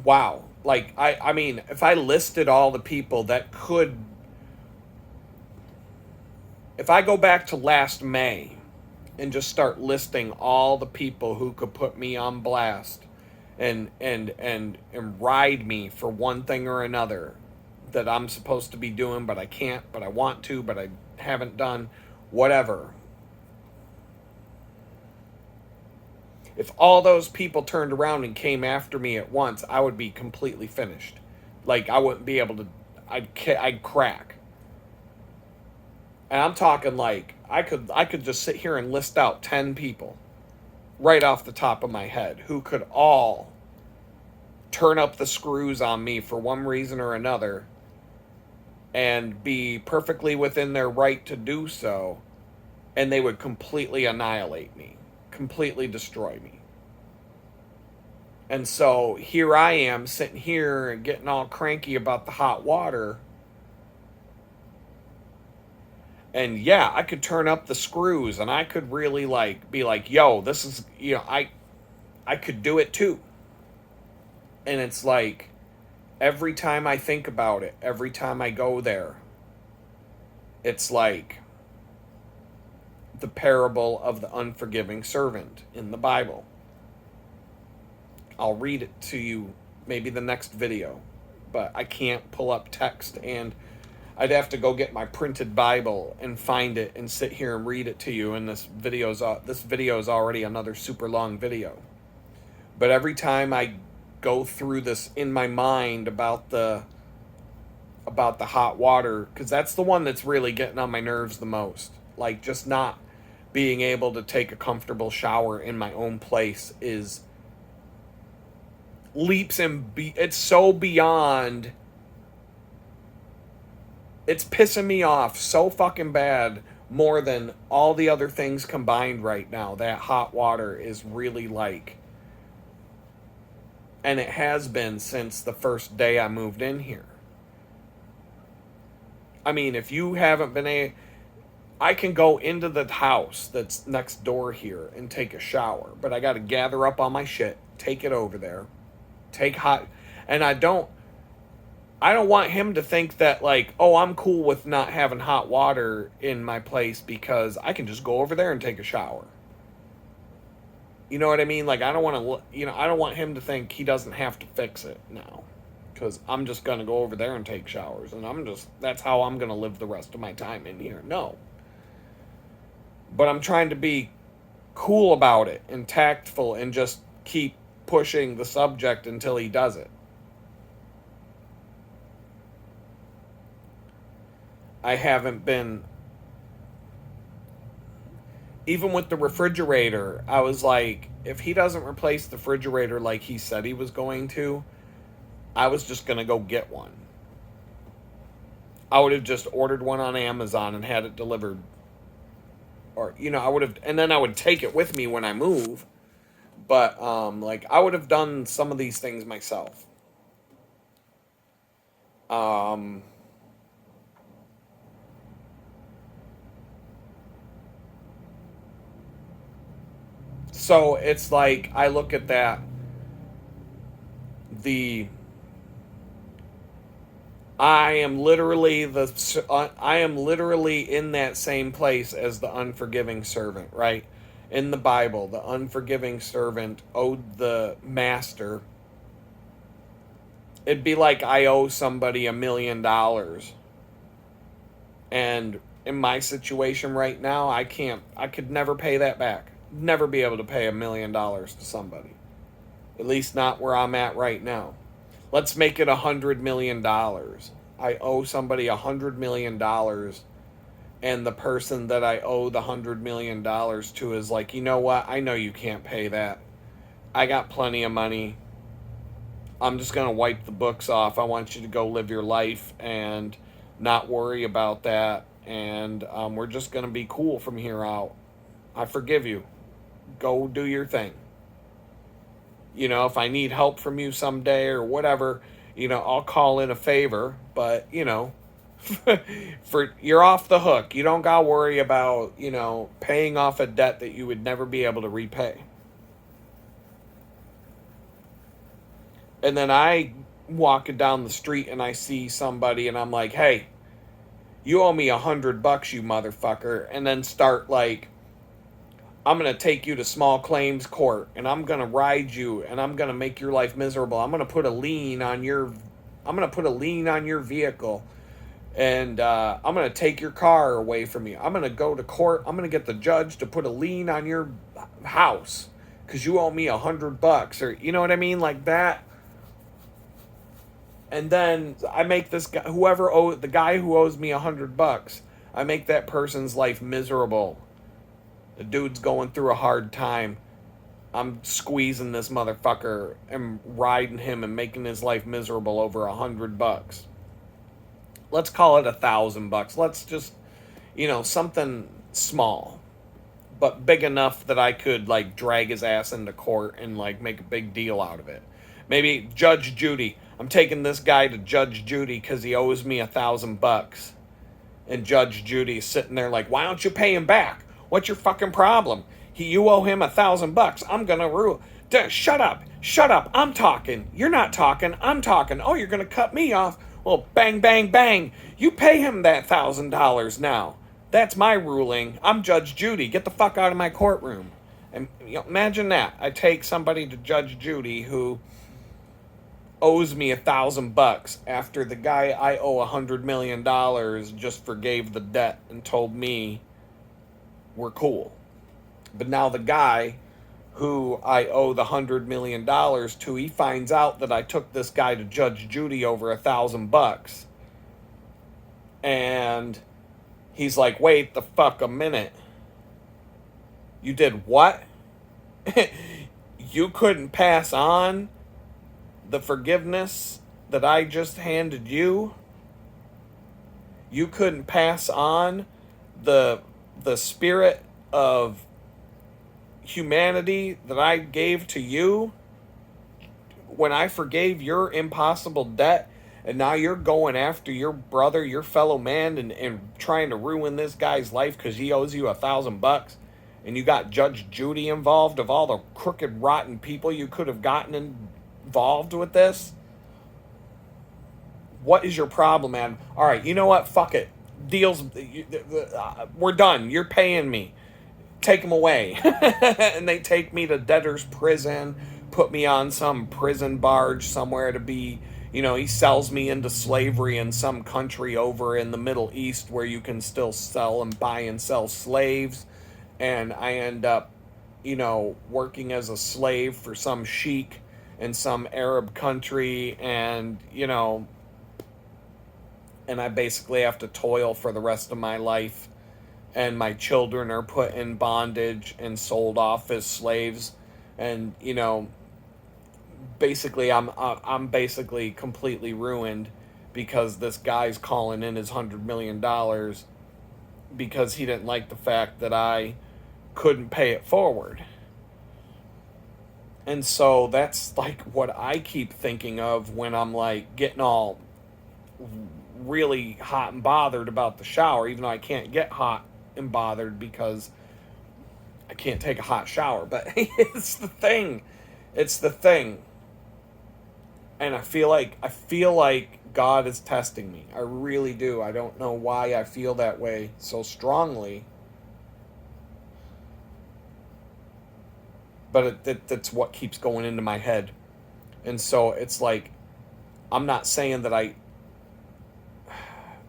Wow. Like, I mean, if I listed all the people that could, if I go back to last May and just start listing all the people who could put me on blast and ride me for one thing or another that I'm supposed to be doing, but I can't, but I want to, but I haven't done, whatever. If all those people turned around and came after me at once, I would be completely finished. Like, I wouldn't be able to, I'd crack. And I'm talking like, I could just sit here and list out 10 people right off the top of my head who could all turn up the screws on me for one reason or another and be perfectly within their right to do so, and they would completely annihilate me, completely destroy me. And so here I am sitting here and getting all cranky about the hot water. And yeah, I could turn up the screws and I could really like be like, yo, this is, I could do it too. And it's like, every time I think about it, every time I go there, it's like the parable of the unforgiving servant in the Bible. I'll read it to you maybe the next video, but I can't pull up text, and I'd have to go get my printed Bible and find it and sit here and read it to you. And this video is already another super long video. But every time I go through this in my mind about the hot water, because that's the one that's really getting on my nerves the most. Like, just not being able to take a comfortable shower in my own place is leaps and it's so beyond. It's pissing me off so fucking bad, more than all the other things combined right now. That hot water is really like, and it has been since the first day I moved in here. I mean, if you haven't been I can go into the house that's next door here and take a shower, but I got to gather up all my shit, take it over there, and I don't want him to think that, like, oh, I'm cool with not having hot water in my place because I can just go over there and take a shower. You know what I mean? Like, I don't want him to think he doesn't have to fix it now, because I'm just going to go over there and take showers, and that's how I'm going to live the rest of my time in here. No. But I'm trying to be cool about it and tactful and just keep pushing the subject until he does it. I haven't been, even with the refrigerator, I was like, if he doesn't replace the refrigerator like he said he was going to, I was just going to go get one. I would have just ordered one on Amazon and had it delivered. Or, I would have, and then I would take it with me when I move. But, like, I would have done some of these things myself. So it's like, I look at that, I am literally in that same place as the unforgiving servant, right? In the Bible, the unforgiving servant owed the master. It'd be like I owe somebody $1 million. And in my situation right now, I could never pay that back. Never be able to pay $1 million to somebody. At least not where I'm at right now. Let's make it $100 million. I owe somebody $100 million, and the person that I owe the $100 million to is like, you know what? I know you can't pay that. I got plenty of money. I'm just going to wipe the books off. I want you to go live your life and not worry about that. And we're just going to be cool from here out. I forgive you. Go do your thing. You know, if I need help from you someday or whatever, you know, I'll call in a favor. But, you know, for you're off the hook. You don't got to worry about, you know, paying off a debt that you would never be able to repay. And then I walking down the street and I see somebody and I'm like, hey, you owe me $100, you motherfucker. And then start like, I'm going to take you to small claims court and I'm going to ride you and I'm going to make your life miserable. I'm going to put a lien on your, I'm going to put a lien on your vehicle. And I'm going to take your car away from you. I'm going to go to court. I'm going to get the judge to put a lien on your house because you owe me $100, or you know what I mean, like that. And then I make this guy, the guy who owes me $100, I make that person's life miserable. The dude's going through a hard time. I'm squeezing this motherfucker and riding him and making his life miserable over $100. Let's call it $1,000. Let's just, you know, something small, but big enough that I could like drag his ass into court and like make a big deal out of it. Maybe Judge Judy. I'm taking this guy to Judge Judy because he owes me $1,000. And Judge Judy's sitting there like, why don't you pay him back? What's your fucking problem? You owe him $1,000. I'm gonna rule. Shut up. Shut up. I'm talking. You're not talking. I'm talking. Oh, you're gonna cut me off. Well, bang, bang, bang. You pay him that $1,000 now. That's my ruling. I'm Judge Judy. Get the fuck out of my courtroom. And you know, imagine that. I take somebody to Judge Judy who owes me $1,000 after the guy I owe $100 million just forgave the debt and told me we're cool. But now the guy who I owe the $100 million to, he finds out that I took this guy to Judge Judy over $1,000. And he's like, wait the fuck a minute. You did what? You couldn't pass on the forgiveness that I just handed you? You couldn't pass on the spirit of humanity that I gave to you when I forgave your impossible debt, and now you're going after your brother, your fellow man, and trying to ruin this guy's life because he owes you $1,000, and you got Judge Judy involved of all the crooked, rotten people you could have gotten involved with this? What is your problem, man? All right, you know what? Fuck it. Deals, we're done. You're paying me. Take him away. And they take me to debtor's prison, put me on some prison barge somewhere to be, you know, he sells me into slavery in some country over in the Middle East where you can still sell and buy and sell slaves. And I end up, you know, working as a slave for some sheik in some Arab country, and, you know, and I basically have to toil for the rest of my life, and my children are put in bondage and sold off as slaves, and, you know, basically I'm basically completely ruined because this guy's calling in his $100 million because he didn't like the fact that I couldn't pay it forward. And so that's like what I keep thinking of when I'm like getting all really hot and bothered about the shower, even though I can't get hot and bothered because I can't take a hot shower. But it's the thing. It's the thing. And I feel like God is testing me. I really do. I don't know why I feel that way so strongly. But that's what keeps going into my head. And so it's like, I'm not saying that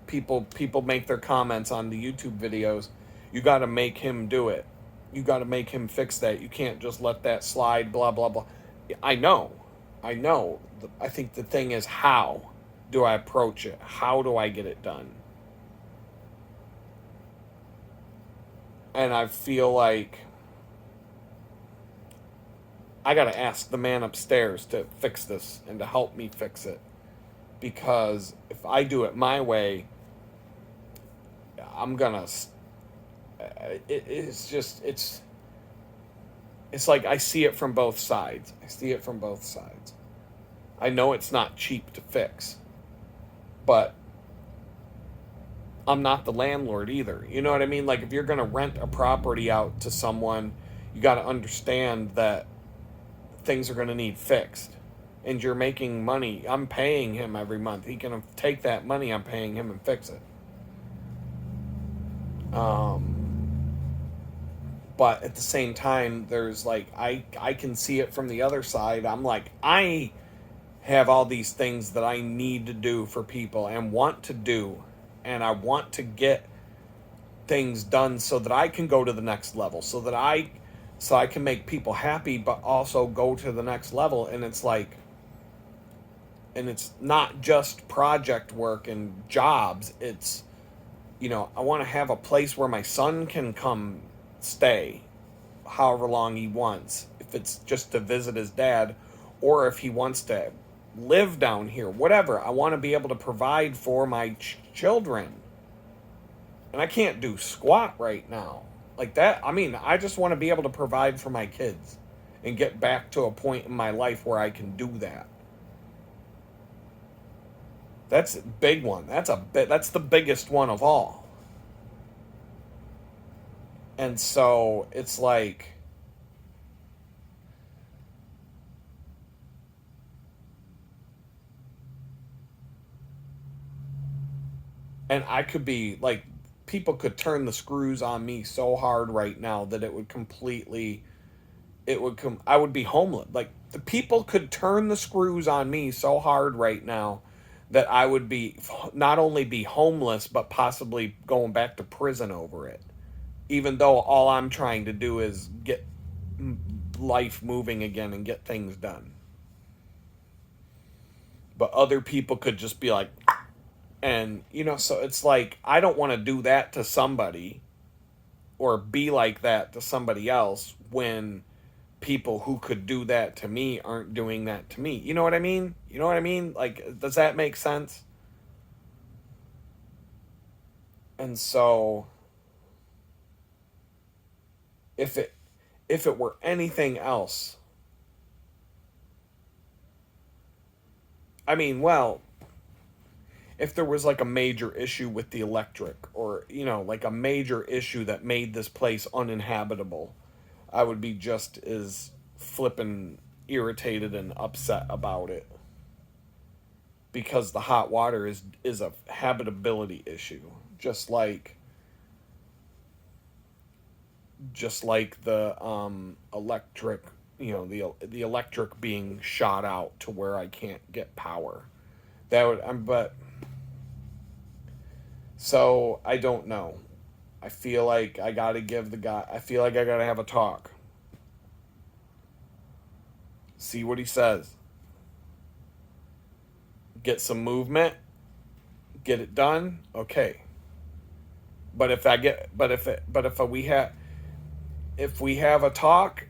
people make their comments on the YouTube videos. You got to make him do it. You got to make him fix that. You can't just let that slide, blah, blah, blah. I know. I think the thing is, how do I approach it? How do I get it done? And I feel like I got to ask the man upstairs to fix this and to help me fix it. Because if I do it my way, I'm going to. It's just, it's like I see it from both sides. I see it from both sides. I know it's not cheap to fix, but I'm not the landlord either. You know what I mean? Like, if you're going to rent a property out to someone, you got to understand that things are going to need fixed. And you're making money. I'm paying him every month. He can take that money I'm paying him and fix it. But at the same time, there's like, I can see it from the other side. I'm like, I have all these things that I need to do for people and want to do. And I want to get things done so that I can go to the next level, so I can make people happy, but also go to the next level. And it's like, and it's not just project work and jobs. It's, I want to have a place where my son can come stay however long he wants, if it's just to visit his dad, or if he wants to live down here, whatever. I want to be able to provide for my children. And I can't do squat right now. Like that, I mean, I just want to be able to provide for my kids and get back to a point in my life where I can do that. That's a big one. That's the biggest one of all. And so it's like, and I could be like, people could turn the screws on me so hard right now that I would be homeless. Like, the people could turn the screws on me so hard right now that I would be, not only be homeless, but possibly going back to prison over it. Even though all I'm trying to do is get life moving again and get things done. But other people could just be like, and, so it's like, I don't want to do that to somebody or be like that to somebody else when people who could do that to me aren't doing that to me. You know what I mean? You know what I mean? Like, does that make sense? And so if it were anything else, I mean, well, if there was like a major issue with the electric, or, like a major issue that made this place uninhabitable, I would be just as flippin' irritated and upset about it. Because the hot water is a habitability issue. Just like the electric, the electric being shot out to where I can't get power. That would, but so I don't know. I feel like I gotta give the guy. I feel like I gotta have a talk. See what he says. Get some movement. Get it done. Okay. But if we have a talk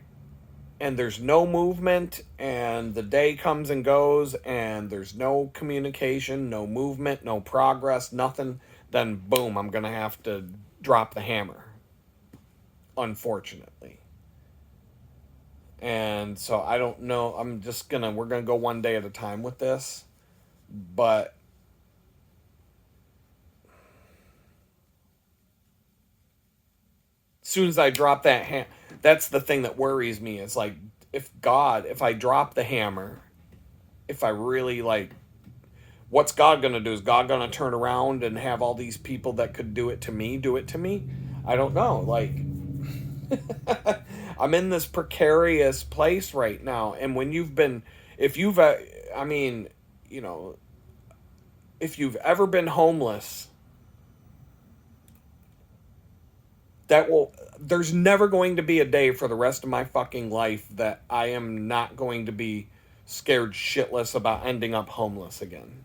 and there's no movement and the day comes and goes and there's no communication, no movement, no progress, nothing, then boom, I'm going to have to drop the hammer, unfortunately. And so I don't know, we're going to go one day at a time with this, but as soon as I drop that that's the thing that worries me. It's like, if I drop the hammer, if I really like, what's God going to do? Is God going to turn around and have all these people that could do it to me? I don't know. Like, I'm in this precarious place right now. And if you've ever been homeless, there's never going to be a day for the rest of my fucking life that I am not going to be scared shitless about ending up homeless again.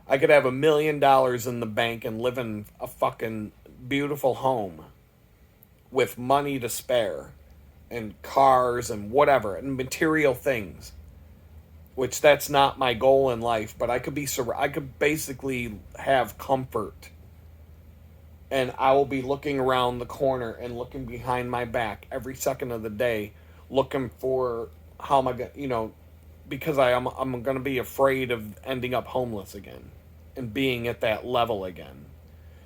I could have $1 million in the bank and live in a fucking beautiful home with money to spare and cars and whatever and material things, which that's not my goal in life, but I could basically have comfort, and I will be looking around the corner and looking behind my back every second of the day, looking for how am I going, because I'm going to be afraid of ending up homeless again and being at that level again.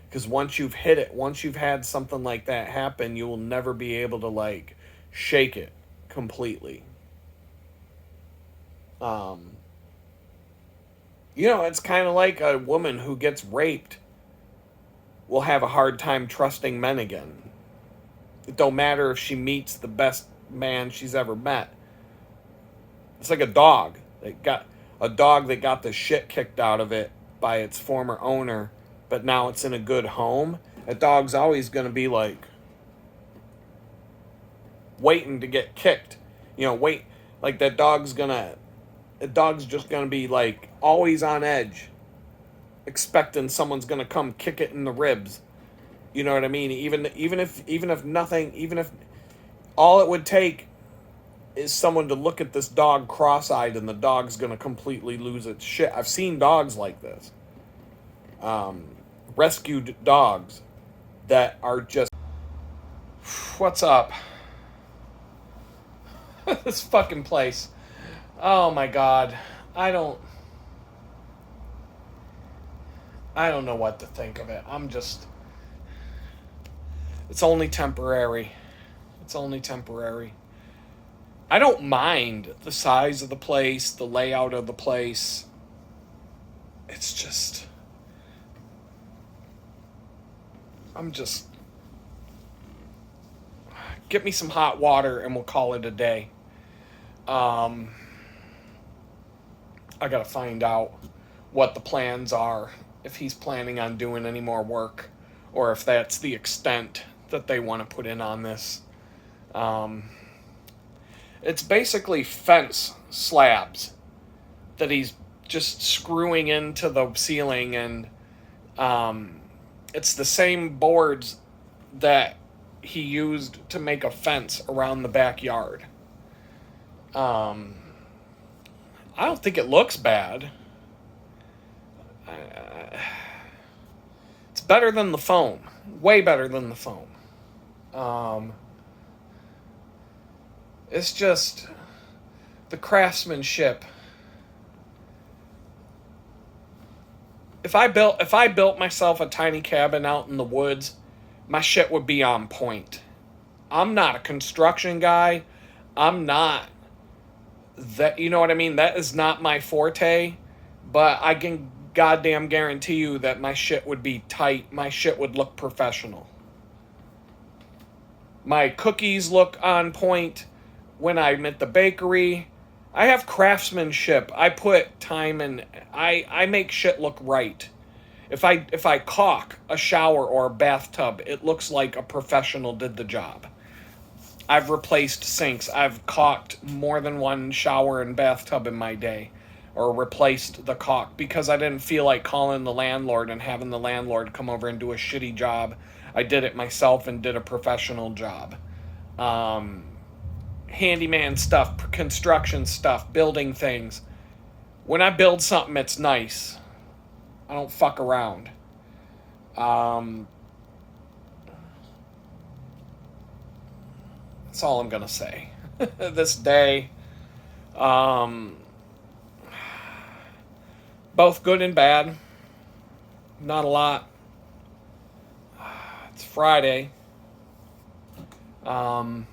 Because once you've hit it, once you've had something like that happen, you will never be able to like shake it completely. It's kind of like a woman who gets raped will have a hard time trusting men again. It don't matter if she meets the best man she's ever met. It's like a dog. A dog that got the shit kicked out of it by its former owner, but now it's in a good home. A dog's always going to be like waiting to get kicked. Like that dog's just going to be like always on edge, expecting someone's going to come kick it in the ribs. You know what I mean? Even if all it would take is someone to look at this dog cross-eyed and the dog's going to completely lose its shit. I've seen dogs like this. Rescued dogs that are just... What's up? This fucking place. Oh my God. I don't know what to think of it. It's only temporary. It's only temporary. I don't mind the size of the place, the layout of the place. It's just... Get me some hot water and we'll call it a day. I gotta find out what the plans are, if he's planning on doing any more work, or if that's the extent that they want to put in on this. It's basically fence slabs that he's just screwing into the ceiling, and it's the same boards that he used to make a fence around the backyard. I don't think it looks bad. It's better than the foam. Way better than the foam. It's just the craftsmanship. If I built myself a tiny cabin out in the woods, my shit would be on point. I'm not a construction guy. I'm not that, you know what I mean? That is not my forte, but I can goddamn guarantee you that my shit would be tight. My shit would look professional. My cookies look on point when I'm at the bakery. I have craftsmanship. I put time in. I make shit look right. If I caulk a shower or a bathtub, it looks like a professional did the job. I've replaced sinks. I've caulked more than one shower and bathtub in my day, or replaced the caulk because I didn't feel like calling the landlord and having the landlord come over and do a shitty job. I did it myself and did a professional job. Handyman stuff, construction stuff, building things. When I build something, it's nice. I don't fuck around. That's all I'm gonna say. This day, both good and bad. Not a lot. It's Friday. I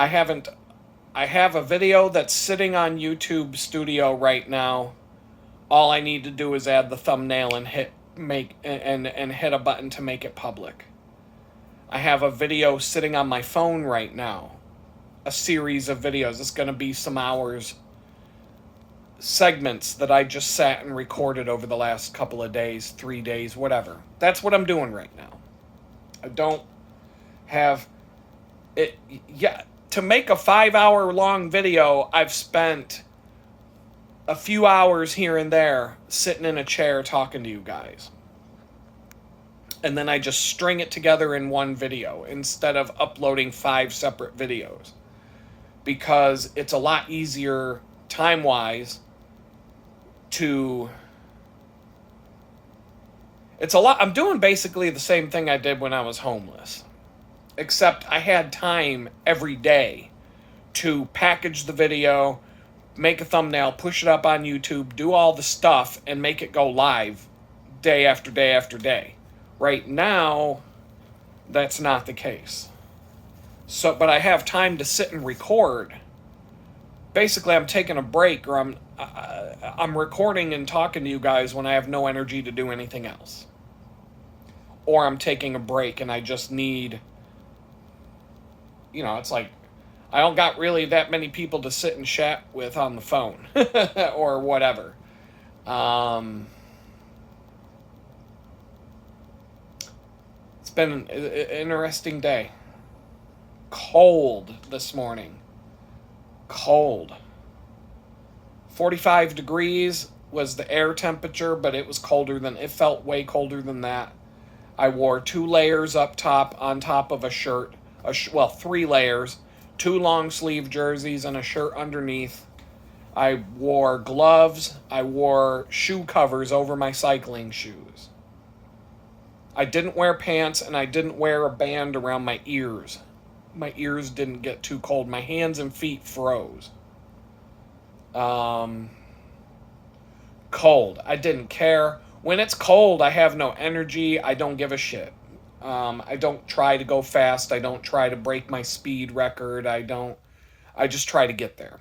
have a video that's sitting on YouTube Studio right now. All I need to do is add the thumbnail and hit a button to make it public. I have a video sitting on my phone right now. A series of videos. It's going to be some hours. Segments that I just sat and recorded over the last couple of days, 3 days, whatever. That's what I'm doing right now. I don't have it. Yeah, to make a 5-hour long video, I've spent a few hours here and there sitting in a chair talking to you guys. and then I just string it together in one video instead of uploading 5 separate videos, because it's a lot easier time-wise to I'm doing basically the same thing I did when I was homeless, except I had time every day to package the video, make a thumbnail, push it up on YouTube, do all the stuff, and make it go live day after day after day. Right now, that's not the case. So, but I have time to sit and record. Basically, I'm taking a break, or I'm recording and talking to you guys when I have no energy to do anything else. Or I'm taking a break and I just need, it's like I don't got really that many people to sit and chat with on the phone or whatever. It's been an interesting day. Cold this morning. Cold. 45 degrees was the air temperature, but it felt way colder than that. I wore 2 layers up top on top of a shirt. 3 layers. 2 long sleeve jerseys and a shirt underneath. I wore gloves. I wore shoe covers over my cycling shoes. I didn't wear pants, and I didn't wear a band around my ears. My ears didn't get too cold. My hands and feet froze. Cold. I didn't care. When it's cold, I have no energy. I don't give a shit. I don't try to go fast. I don't try to break my speed record. I just try to get there.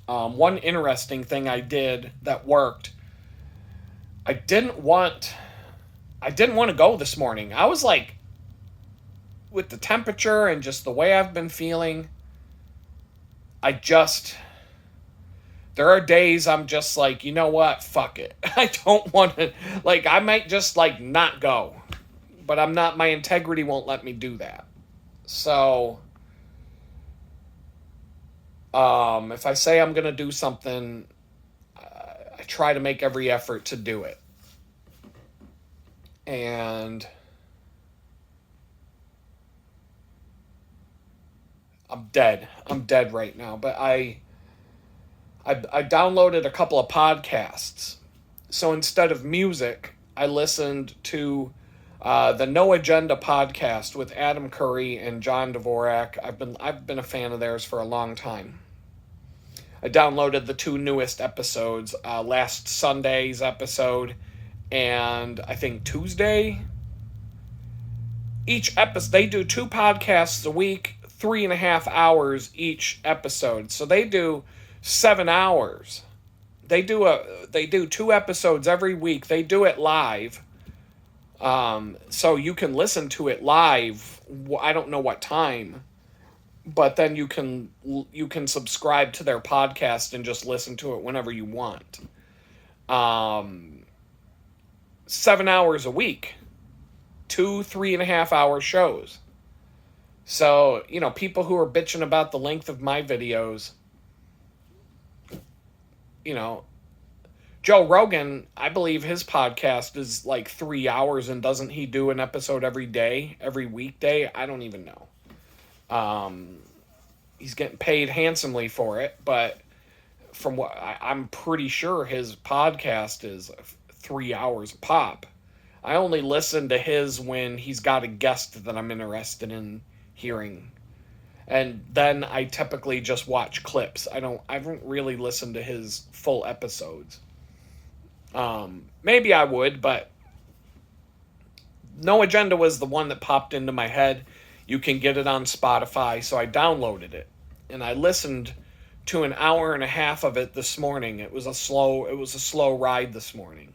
One interesting thing I did that worked, I didn't want to go this morning. I was like, with the temperature and just the way I've been feeling, there are days I'm just like, you know what? Fuck it. I don't want to, I might just not go. But my integrity won't let me do that. So, if I say I'm going to do something, I try to make every effort to do it. And I'm dead. I'm dead right now. But I downloaded a couple of podcasts. So instead of music, I listened to the No Agenda podcast with Adam Curry and John Dvorak. I've been a fan of theirs for a long time. I downloaded the 2 newest episodes, last Sunday's episode and I think Tuesday. Each episode, they do 2 podcasts a week, 3.5 hours each episode. So they do 7 hours. They do 2 episodes every week. They do it live. So you can listen to it live. I don't know what time, but then you can subscribe to their podcast and just listen to it whenever you want. 7 hours a week, 2 3.5 hour shows. So, people who are bitching about the length of my videos, Joe Rogan, I believe his podcast is 3 hours, and doesn't he do an episode every day, every weekday? I don't even know. He's getting paid handsomely for it, but from what I'm pretty sure his podcast is 3 hours a pop. I only listen to his when he's got a guest that I'm interested in hearing. And then I typically just watch clips. I haven't really listened to his full episodes. Maybe I would, but No Agenda was the one that popped into my head. You can get it on Spotify, so I downloaded it. And I listened to an hour and a half of it this morning. It was a slow ride this morning.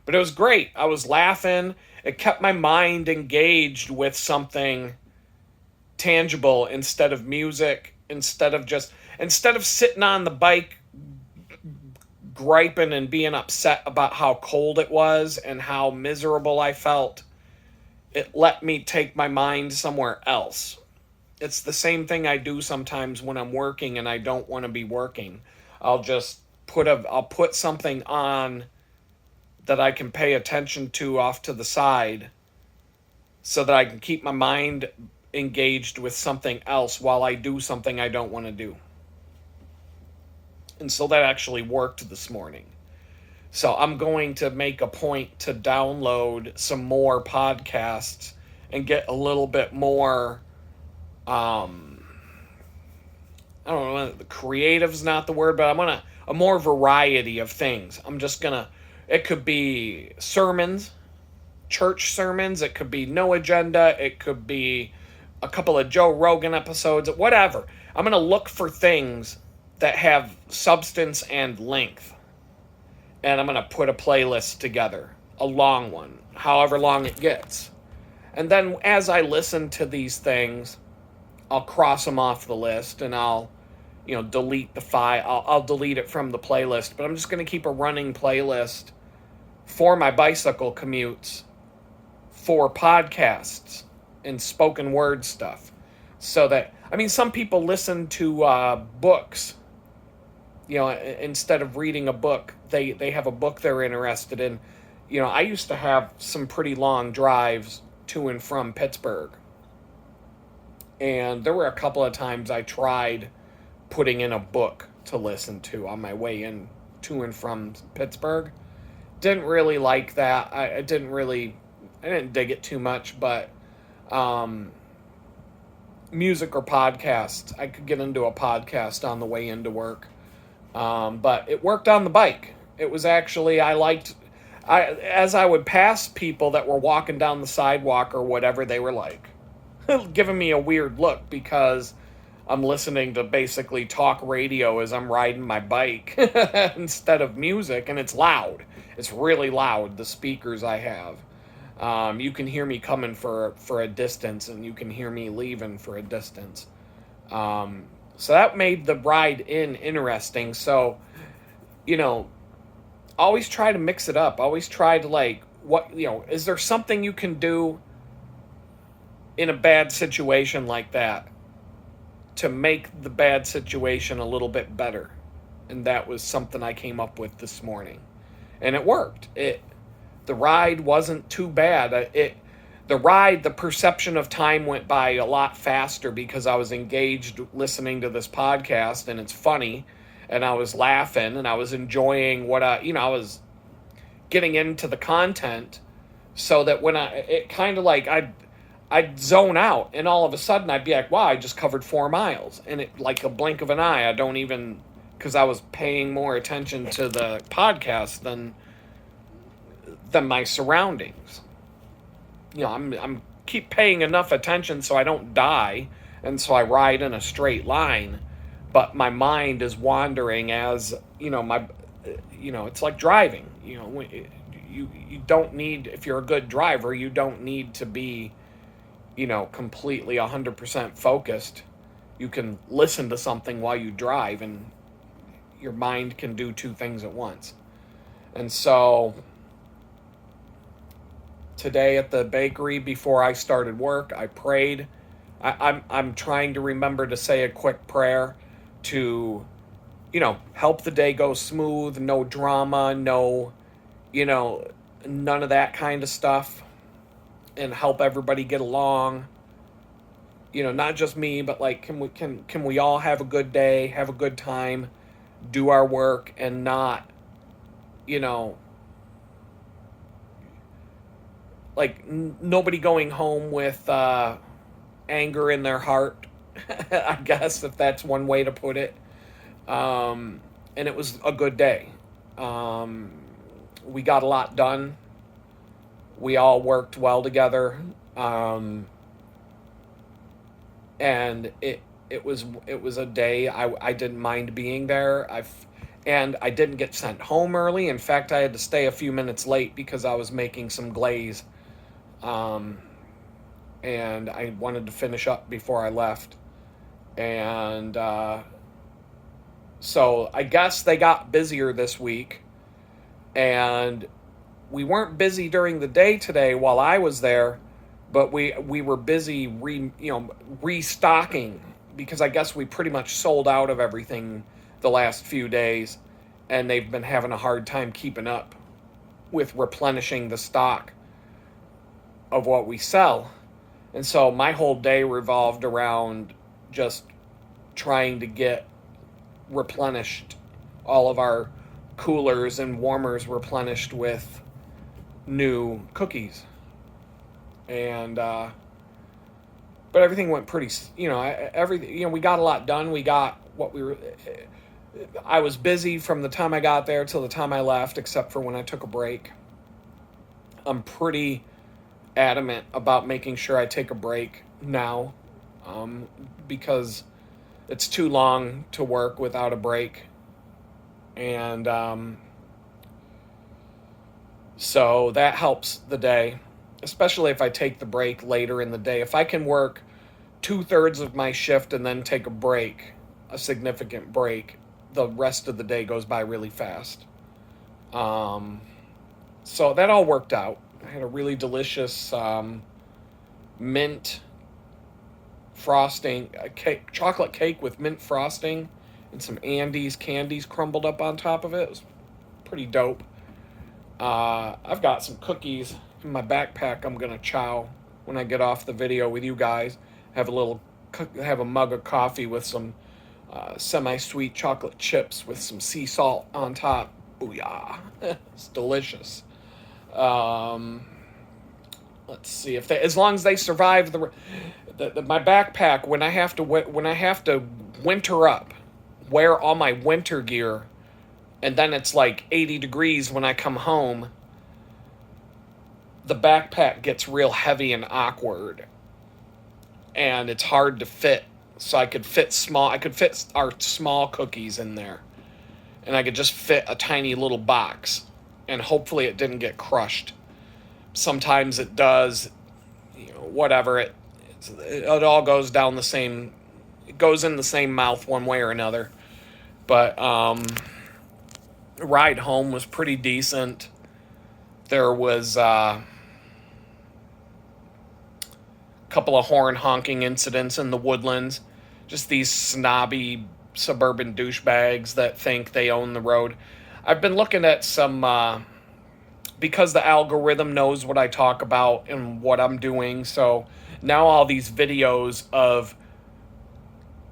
But it was great. I was laughing. It kept my mind engaged with something tangible instead of music, instead of sitting on the bike griping and being upset about how cold it was and how miserable I felt. It let me take my mind somewhere else. It's the same thing I do sometimes when I'm working and I don't want to be working. I'll put something on that I can pay attention to off to the side so that I can keep my mind engaged with something else while I do something I don't want to do. And so that actually worked this morning. So I'm going to make a point to download some more podcasts and get a little bit more, I don't know, the creative's not the word, but I'm gonna a more variety of things. I'm just gonna, it could be sermons, church sermons, it could be no agenda, it could be a couple of Joe Rogan episodes, whatever. I'm gonna look for things that have substance and length, and I'm gonna put a playlist together, a long one, however long it gets. And then as I listen to these things, I'll cross them off the list, and I'll, delete the file. I'll delete it from the playlist, but I'm just going to keep a running playlist for my bicycle commutes for podcasts and spoken word stuff. So that, I mean, some people listen to books, instead of reading a book, they have a book they're interested in. I used to have some pretty long drives to and from Pittsburgh. And there were a couple of times I tried putting in a book to listen to on my way in to and from Pittsburgh. Didn't really like that. I didn't dig it too much, but music or podcasts, I could get into a podcast on the way into work. But it worked on the bike. It was actually, as I would pass people that were walking down the sidewalk or whatever, they were like, giving me a weird look because I'm listening to basically talk radio as I'm riding my bike instead of music, and it's loud. It's really loud, the speakers I have. You can hear me coming for a distance, and you can hear me leaving for a distance. So that made the ride in interesting. So, always try to mix it up. Always try to is there something you can do in a bad situation like that to make the bad situation a little bit better? And that was something I came up with this morning, and it worked. The ride wasn't too bad. The perception of time went by a lot faster because I was engaged listening to this podcast, and it's funny, and I was laughing, and I was enjoying I was getting into the content, so that when I'd zone out, and all of a sudden I'd be like, wow, I just covered 4 miles. And it, like a blink of an eye, because I was paying more attention to the podcast than my surroundings. I'm keep paying enough attention so I don't die, and so I ride in a straight line, but my mind is wandering as, it's like driving. You don't need, if you're a good driver, you don't need to be completely 100% focused. You can listen to something while you drive, and your mind can do 2 things at once. And so today at the bakery, before I started work, I prayed. I'm trying to remember to say a quick prayer to, help the day go smooth, no drama, no, none of that kind of stuff, and help everybody get along. Not just me, but can we all have a good day, have a good time, do our work, and not, nobody going home with anger in their heart, I guess, if that's one way to put it. And it was a good day. We got a lot done. We all worked well together. And it was a day I didn't mind being there. And I didn't get sent home early. In fact, I had to stay a few minutes late because I was making some glaze. And I wanted to finish up before I left. And so I guess they got busier this week. And we weren't busy during the day today while I was there, but we were busy restocking, because I guess we pretty much sold out of everything the last few days, and they've been having a hard time keeping up with replenishing the stock of what we sell. And so my whole day revolved around just trying to get replenished, all of our coolers and warmers replenished with new cookies. And but everything went pretty, everything, we got a lot done. We got what we were. I was busy from the time I got there till the time I left, except for when I took a break. I'm pretty adamant about making sure I take a break now, because it's too long to work without a break. And so that helps the day, especially if I take the break later in the day. If I can work 2/3 of my shift and then take a break, a significant break, the rest of the day goes by really fast. So that all worked out. I had a really delicious mint frosting, chocolate cake with mint frosting and some Andes candies crumbled up on top of it. It was pretty dope. I've got some cookies in my backpack I'm gonna chow when I get off the video with you guys. Have a mug of coffee with some semi-sweet chocolate chips with some sea salt on top. Booyah! It's delicious. Let's see if as long as they survive my backpack when I have to winter up, wear all my winter gear, and then it's like 80 degrees when I come home. The backpack gets real heavy and awkward, and it's hard to fit. So I could fit our small cookies in there, and I could just fit a tiny little box, and hopefully it didn't get crushed. Sometimes it does, whatever. It all goes down the same. It goes in the same mouth one way or another. But the ride home was pretty decent. There was a couple of horn honking incidents in the Woodlands. Just these snobby suburban douchebags that think they own the road. I've been looking at some, because the algorithm knows what I talk about and what I'm doing, so now all these videos of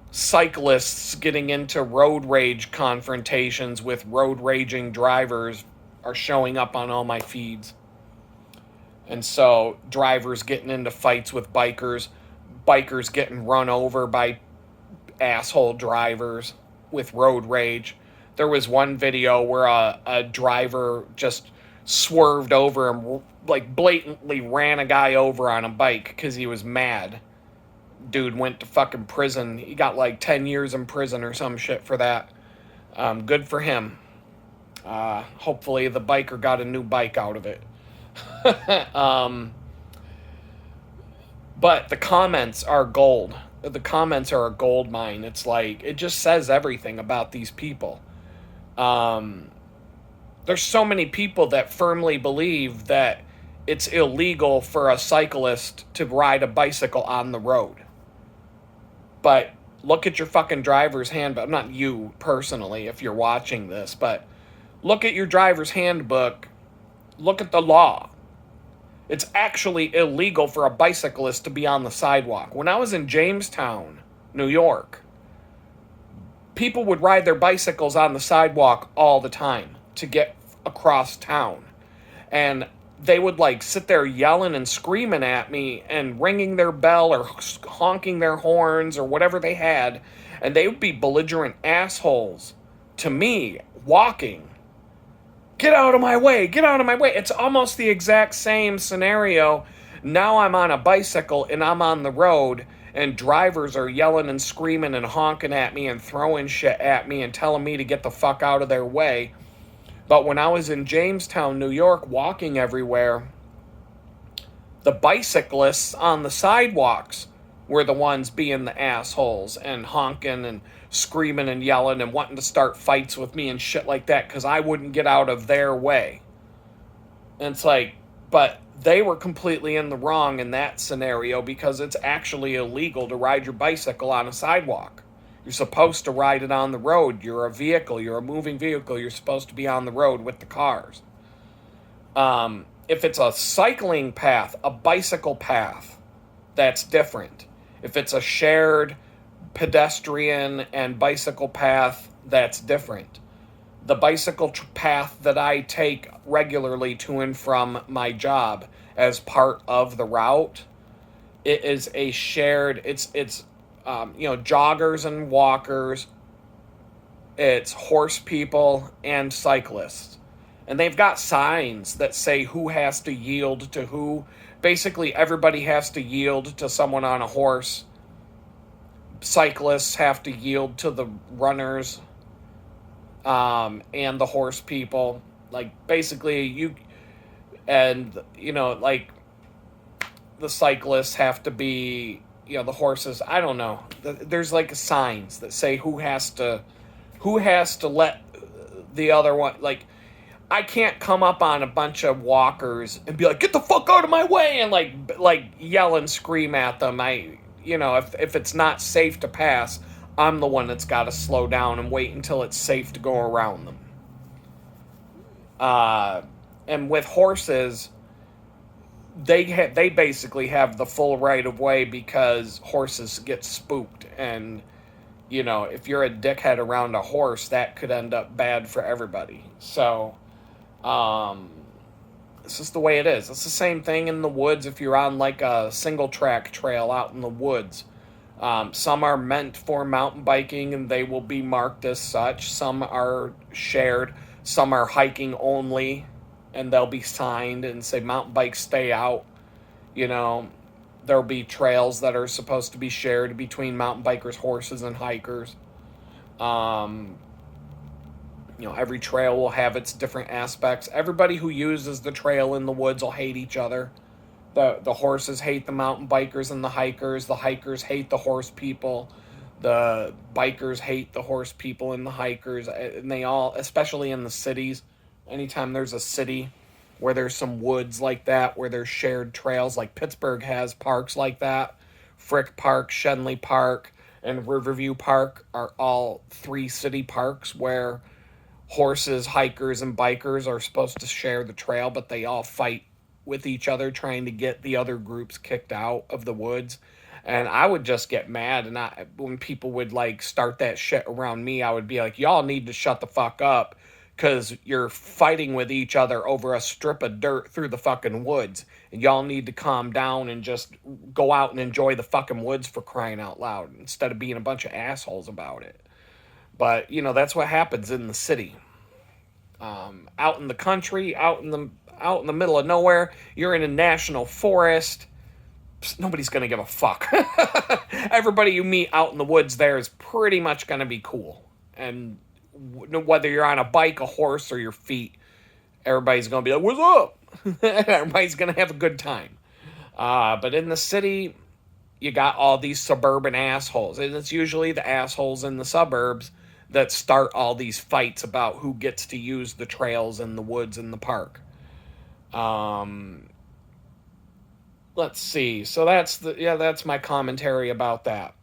cyclists getting into road rage confrontations with road raging drivers are showing up on all my feeds. And so drivers getting into fights with bikers getting run over by asshole drivers with road rage. There was one video where a driver just swerved over and like blatantly ran a guy over on a bike because he was mad. Dude went to fucking prison. He got like 10 years in prison or some shit for that. Good for him. Hopefully the biker got a new bike out of it. But the comments are gold. The comments are a gold mine. It's like, it just says everything about these people. There's so many people that firmly believe that it's illegal for a cyclist to ride a bicycle on the road. But look at your fucking driver's handbook. Not you personally if you're watching this, but look at your driver's handbook. Look at the law. It's actually illegal for a bicyclist to be on the sidewalk. When I was in Jamestown, New York, people would ride their bicycles on the sidewalk all the time to get across town. And they would like sit there yelling and screaming at me and ringing their bell or honking their horns or whatever they had. And they would be belligerent assholes to me walking. Get out of my way, get out of my way. It's almost the exact same scenario. Now I'm on a bicycle and I'm on the road and drivers are yelling and screaming and honking at me and throwing shit at me and telling me to get the fuck out of their way. But when I was in Jamestown, New York, walking everywhere, the bicyclists on the sidewalks were the ones being the assholes and honking and screaming and yelling and wanting to start fights with me and shit like that because I wouldn't get out of their way. And it's like, but they were completely in the wrong in that scenario because it's actually illegal to ride your bicycle on a sidewalk. You're supposed to ride it on the road. You're a vehicle. You're a moving vehicle. You're supposed to be on the road with the cars. If it's a cycling path, a bicycle path, that's different. If it's a shared pedestrian and bicycle path, that's different. The bicycle path that I take regularly to and from my job as part of the route, it is a shared. It's joggers and walkers, it's horse people and cyclists. And they've got signs that say who has to yield to who. Basically, everybody has to yield to someone on a horse. Cyclists have to yield to the runners, and the horse people. Like, basically, like, the cyclists have to be, the horses. I don't know. There's, like, signs that say who has to let the other one, like, I can't come up on a bunch of walkers and be like, get the fuck out of my way, and like yell and scream at them. If it's not safe to pass, I'm the one that's got to slow down and wait until it's safe to go around them. And with horses, they basically have the full right of way because horses get spooked, and if you're a dickhead around a horse, that could end up bad for everybody. So, it's just the way it is. It's the same thing in the woods if you're on like a single track trail out in the woods. Some are meant for mountain biking and they will be marked as such. Some are shared. Some are hiking only and they'll be signed and say mountain bikes stay out. There'll be trails that are supposed to be shared between mountain bikers, horses, and hikers. Every trail will have its different aspects. Everybody who uses the trail in the woods will hate each other. The horses hate the mountain bikers and the hikers. The hikers hate the horse people. The bikers hate the horse people and the hikers. And they all, especially in the cities, anytime there's a city where there's some woods like that, where there's shared trails, like Pittsburgh has parks like that. Frick Park, Shenley Park, and Riverview Park are all 3 city parks where horses, hikers, and bikers are supposed to share the trail, but they all fight with each other trying to get the other groups kicked out of the woods. And I would just get mad, and when people would like start that shit around me, I would be like, y'all need to shut the fuck up because you're fighting with each other over a strip of dirt through the fucking woods, and y'all need to calm down and just go out and enjoy the fucking woods, for crying out loud, instead of being a bunch of assholes about it. But that's what happens in the city. Out in the country, out in the middle of nowhere, you're in a national forest. Nobody's gonna give a fuck. Everybody you meet out in the woods there is pretty much gonna be cool, and whether you're on a bike, a horse, or your feet, everybody's gonna be like, "What's up?" Everybody's gonna have a good time. But in the city, you got all these suburban assholes, and it's usually the assholes in the suburbs that start all these fights about who gets to use the trails and the woods and the park. Let's see. So that's my commentary about that.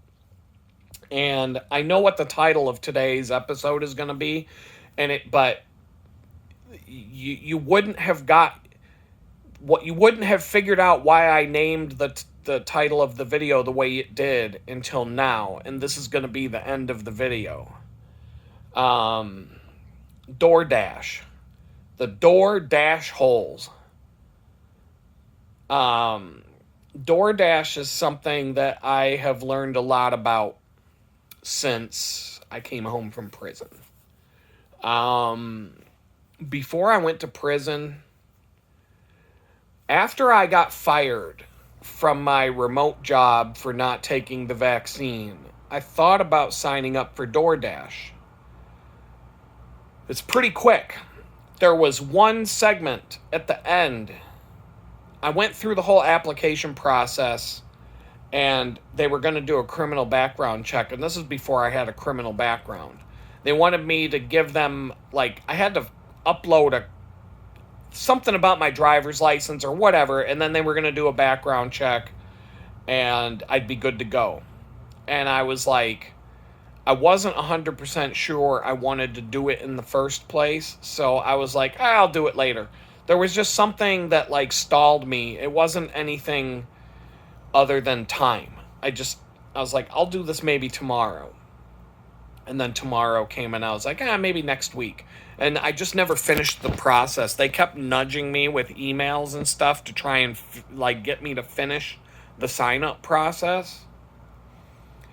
And I know what the title of today's episode is going to be, but you wouldn't have figured out why I named the title of the video the way it did until now, and this is going to be the end of the video. DoorDash. The DoorDash holes. DoorDash is something that I have learned a lot about since I came home from prison. Before I went to prison, after I got fired from my remote job for not taking the vaccine, I thought about signing up for DoorDash. It's pretty quick. There was one segment at the end. I went through the whole application process, and they were going to do a criminal background check, and this is before I had a criminal background. They wanted me to give them, like, I had to upload something about my driver's license or whatever, and then they were going to do a background check, and I'd be good to go. And I was like, I wasn't 100% sure I wanted to do it in the first place, so I was like, I'll do it later. There was just something that like stalled me. It wasn't anything other than time. I was like, I'll do this maybe tomorrow. And then tomorrow came and I was like, maybe next week. And I just never finished the process. They kept nudging me with emails and stuff to try and like get me to finish the sign up process.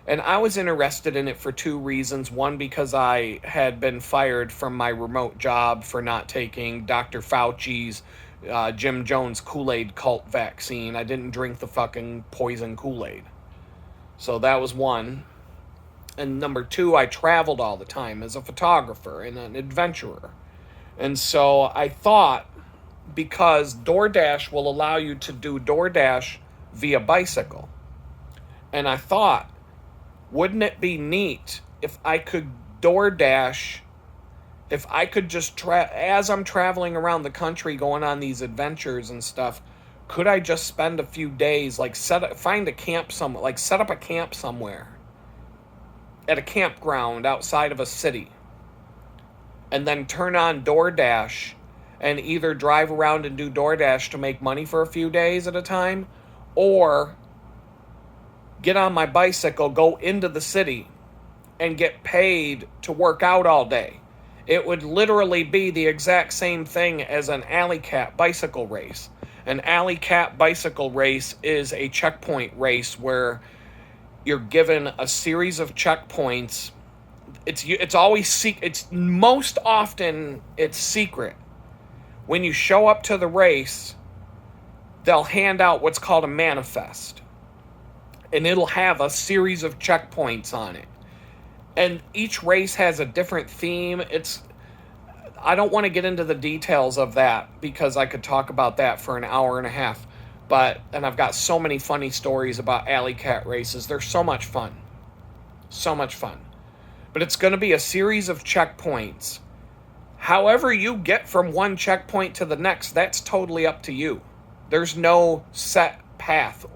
And I was interested in it for two reasons. One, because I had been fired from my remote job for not taking Dr. Fauci's Jim Jones Kool-Aid cult vaccine. I didn't drink the fucking poison Kool-Aid. So that was one. And number two, I traveled all the time as a photographer and an adventurer. And so I thought, because DoorDash will allow you to do DoorDash via bicycle. And I thought, wouldn't it be neat if I could DoorDash, if I could just, as I'm traveling around the country going on these adventures and stuff, could I just spend a few days, like find a camp somewhere, like set up a camp somewhere at a campground outside of a city, and then turn on DoorDash and either drive around and do DoorDash to make money for a few days at a time, or get on my bicycle, go into the city, and get paid to work out all day. It would literally be the exact same thing as an alley cat bicycle race. An alley cat bicycle race is a checkpoint race where you're given a series of checkpoints. It's always it's most often it's secret. When you show up to the race, they'll hand out what's called a manifest, and it'll have a series of checkpoints on it. And each race has a different theme. I don't want to get into the details of that because I could talk about that for an hour and a half. And I've got so many funny stories about alley cat races. They're so much fun. So much fun. But it's going to be a series of checkpoints. However you get from one checkpoint to the next, that's totally up to you. There's no set path.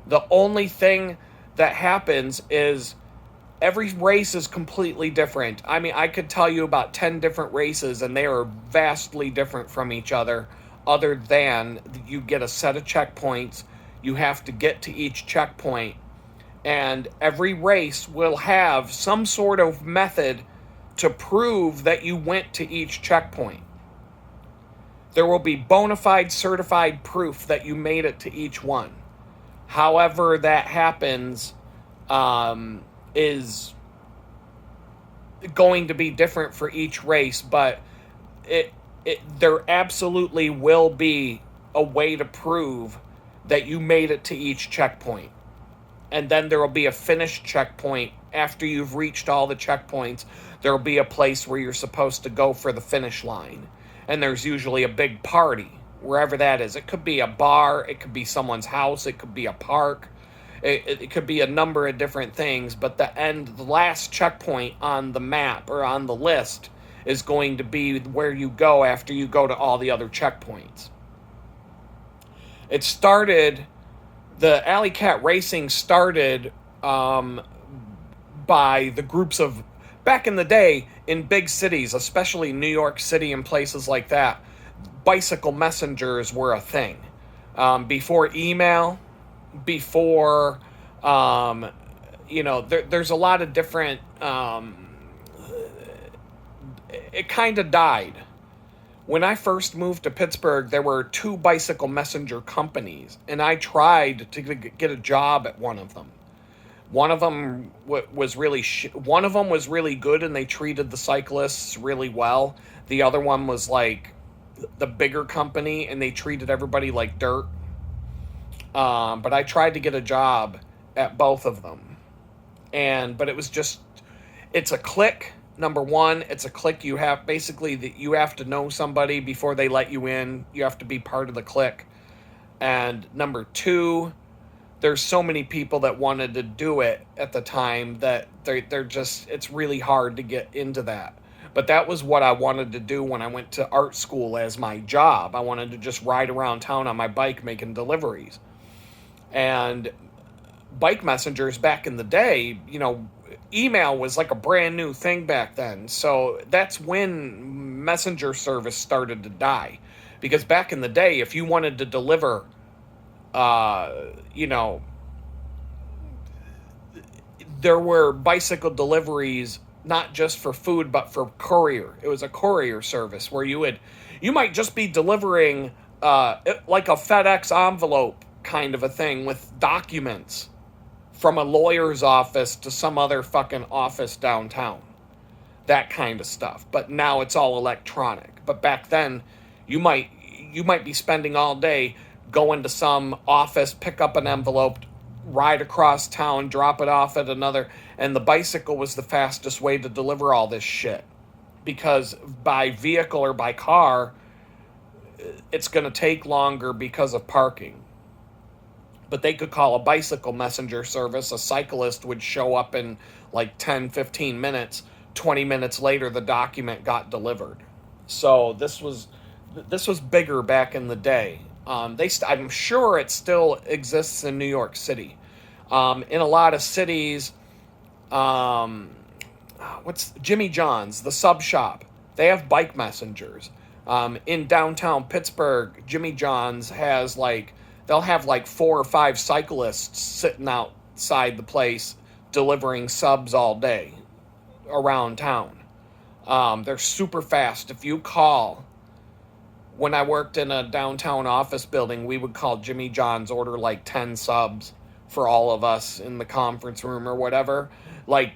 The only thing that happens is every race is completely different. I mean, I could tell you about 10 different races, and they are vastly different from each other than you get a set of checkpoints. You have to get to each checkpoint, and every race will have some sort of method to prove that you went to each checkpoint. There will be bona fide certified proof that you made it to each one. However that happens is going to be different for each race, but there absolutely will be a way to prove that you made it to each checkpoint. And then there will be a finished checkpoint. After you've reached all the checkpoints, there will be a place where you're supposed to go for the finish line. And there's usually a big party, wherever that is. It could be a bar, it could be someone's house, it could be a park. It could be a number of different things, but the last checkpoint on the map or on the list is going to be where you go after you go to all the other checkpoints. The alley cat racing started by the groups of, back in the day in big cities, especially New York City and places like that, bicycle messengers were a thing. Before email, before, there's a lot of different, it kind of died. When I first moved to Pittsburgh, there were 2 bicycle messenger companies, and I tried to get a job at one of them. One of them was really good, and they treated the cyclists really well. The other one was like the bigger company, and they treated everybody like dirt. But I tried to get a job at both of them. But it was just, it's a clique. Number one, it's a clique. You have to know somebody before they let you in. You have to be part of the clique. And number two, there's so many people that wanted to do it at the time that it's really hard to get into that. But that was what I wanted to do when I went to art school as my job. I wanted to just ride around town on my bike making deliveries. And bike messengers back in the day, email was like a brand new thing back then. So that's when messenger service started to die, Because back in the day, if you wanted to deliver, you know, there were bicycle deliveries not just for food but for courier. It was a courier service where you might just be delivering like a FedEx envelope kind of a thing with documents from a lawyer's office to some other fucking office downtown. That kind of stuff. But now it's all electronic. But back then, you might be spending all day going to some office, pick up an envelope, ride across town, drop it off at another, and the bicycle was the fastest way to deliver all this shit. Because by vehicle or by car, it's going to take longer because of parking. But they could call a bicycle messenger service. A cyclist would show up in like 10, 15 minutes. 20 minutes later, the document got delivered. So this was bigger back in the day. I'm sure it still exists in New York City. In a lot of cities, what's Jimmy John's, the sub shop, they have bike messengers. In downtown Pittsburgh, Jimmy John's has they'll have like 4 or 5 cyclists sitting outside the place delivering subs all day around town. They're super fast. If you call, when I worked in a downtown office building, we would call Jimmy John's, order like 10 subs for all of us in the conference room or whatever. Like,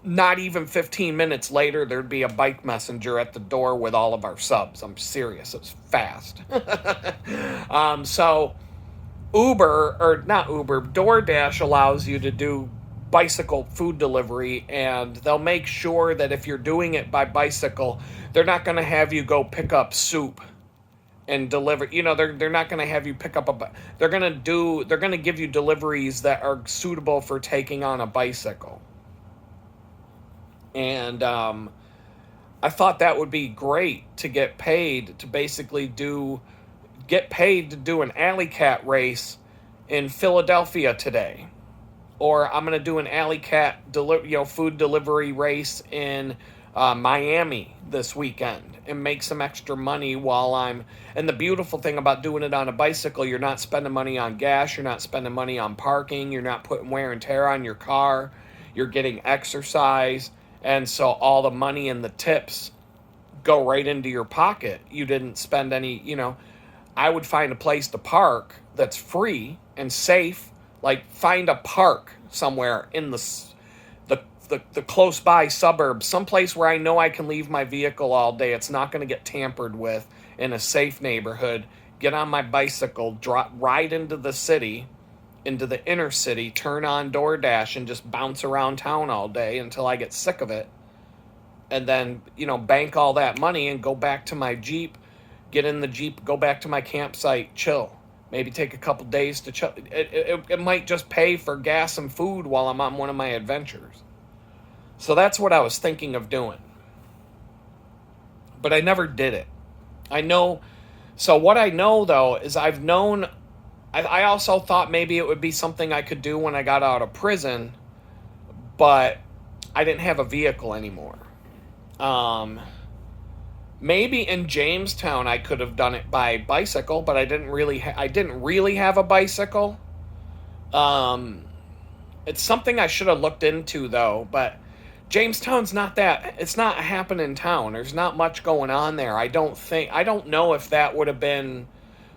not even 15 minutes later, there'd be a bike messenger at the door with all of our subs. I'm serious. It was fast. So DoorDash allows you to do bicycle food delivery, and they'll make sure that if you're doing it by bicycle, they're not going to have you go pick up soup and deliver. They're not going to have you pick up they're going to give you deliveries that are suitable for taking on a bicycle. And I thought that would be great to get paid to basically get paid to do an alley cat race in Philadelphia today. Or I'm going to do an alley cat food delivery race in Miami this weekend and make some extra money and the beautiful thing about doing it on a bicycle, you're not spending money on gas, you're not spending money on parking, you're not putting wear and tear on your car, you're getting exercise, and so all the money and the tips go right into your pocket. You didn't spend any, I would find a place to park that's free and safe. Like, find a park somewhere in the close by suburbs, someplace where I know I can leave my vehicle all day. It's not going to get tampered with, in a safe neighborhood. Get on my bicycle, ride into the city, into the inner city, turn on DoorDash, and just bounce around town all day until I get sick of it. And then, bank all that money and go back to my Jeep, get in the Jeep, go back to my campsite, chill. Maybe take a couple days to chill. It might just pay for gas and food while I'm on one of my adventures. So that's what I was thinking of doing. But I never did it. So what I know, though, is I also thought maybe it would be something I could do when I got out of prison, but I didn't have a vehicle anymore. Maybe in Jamestown I could have done it by bicycle, but I didn't really have a bicycle. It's something I should have looked into, though, but Jamestown's it's not a happening town. There's not much going on there. I don't know if that would have been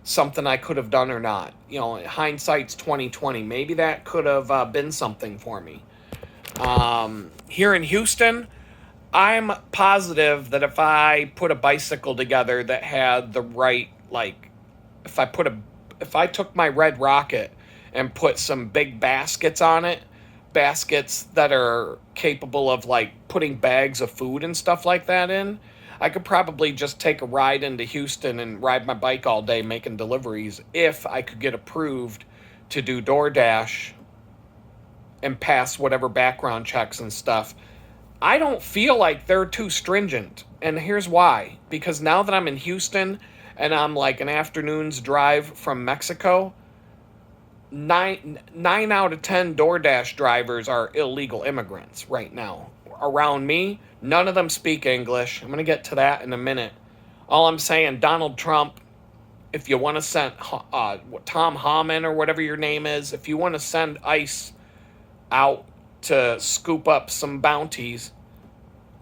something I could have done or not. Hindsight's 20/20. Maybe that could have been something for me. Here in Houston, I'm positive that if I put a bicycle together that had the right, if I took my Red Rocket and put some big baskets on it, baskets that are capable of putting bags of food and stuff like that in, I could probably just take a ride into Houston and ride my bike all day making deliveries if I could get approved to do DoorDash and pass whatever background checks and stuff. I don't feel like they're too stringent. And here's why. Because now that I'm in Houston and I'm an afternoon's drive from Mexico, 9 out of 10 DoorDash drivers are illegal immigrants right now. Around me, none of them speak English. I'm going to get to that in a minute. All I'm saying, Donald Trump, if you want to send Tom Housin or whatever your name is, if you want to send ICE out to scoop up some bounties,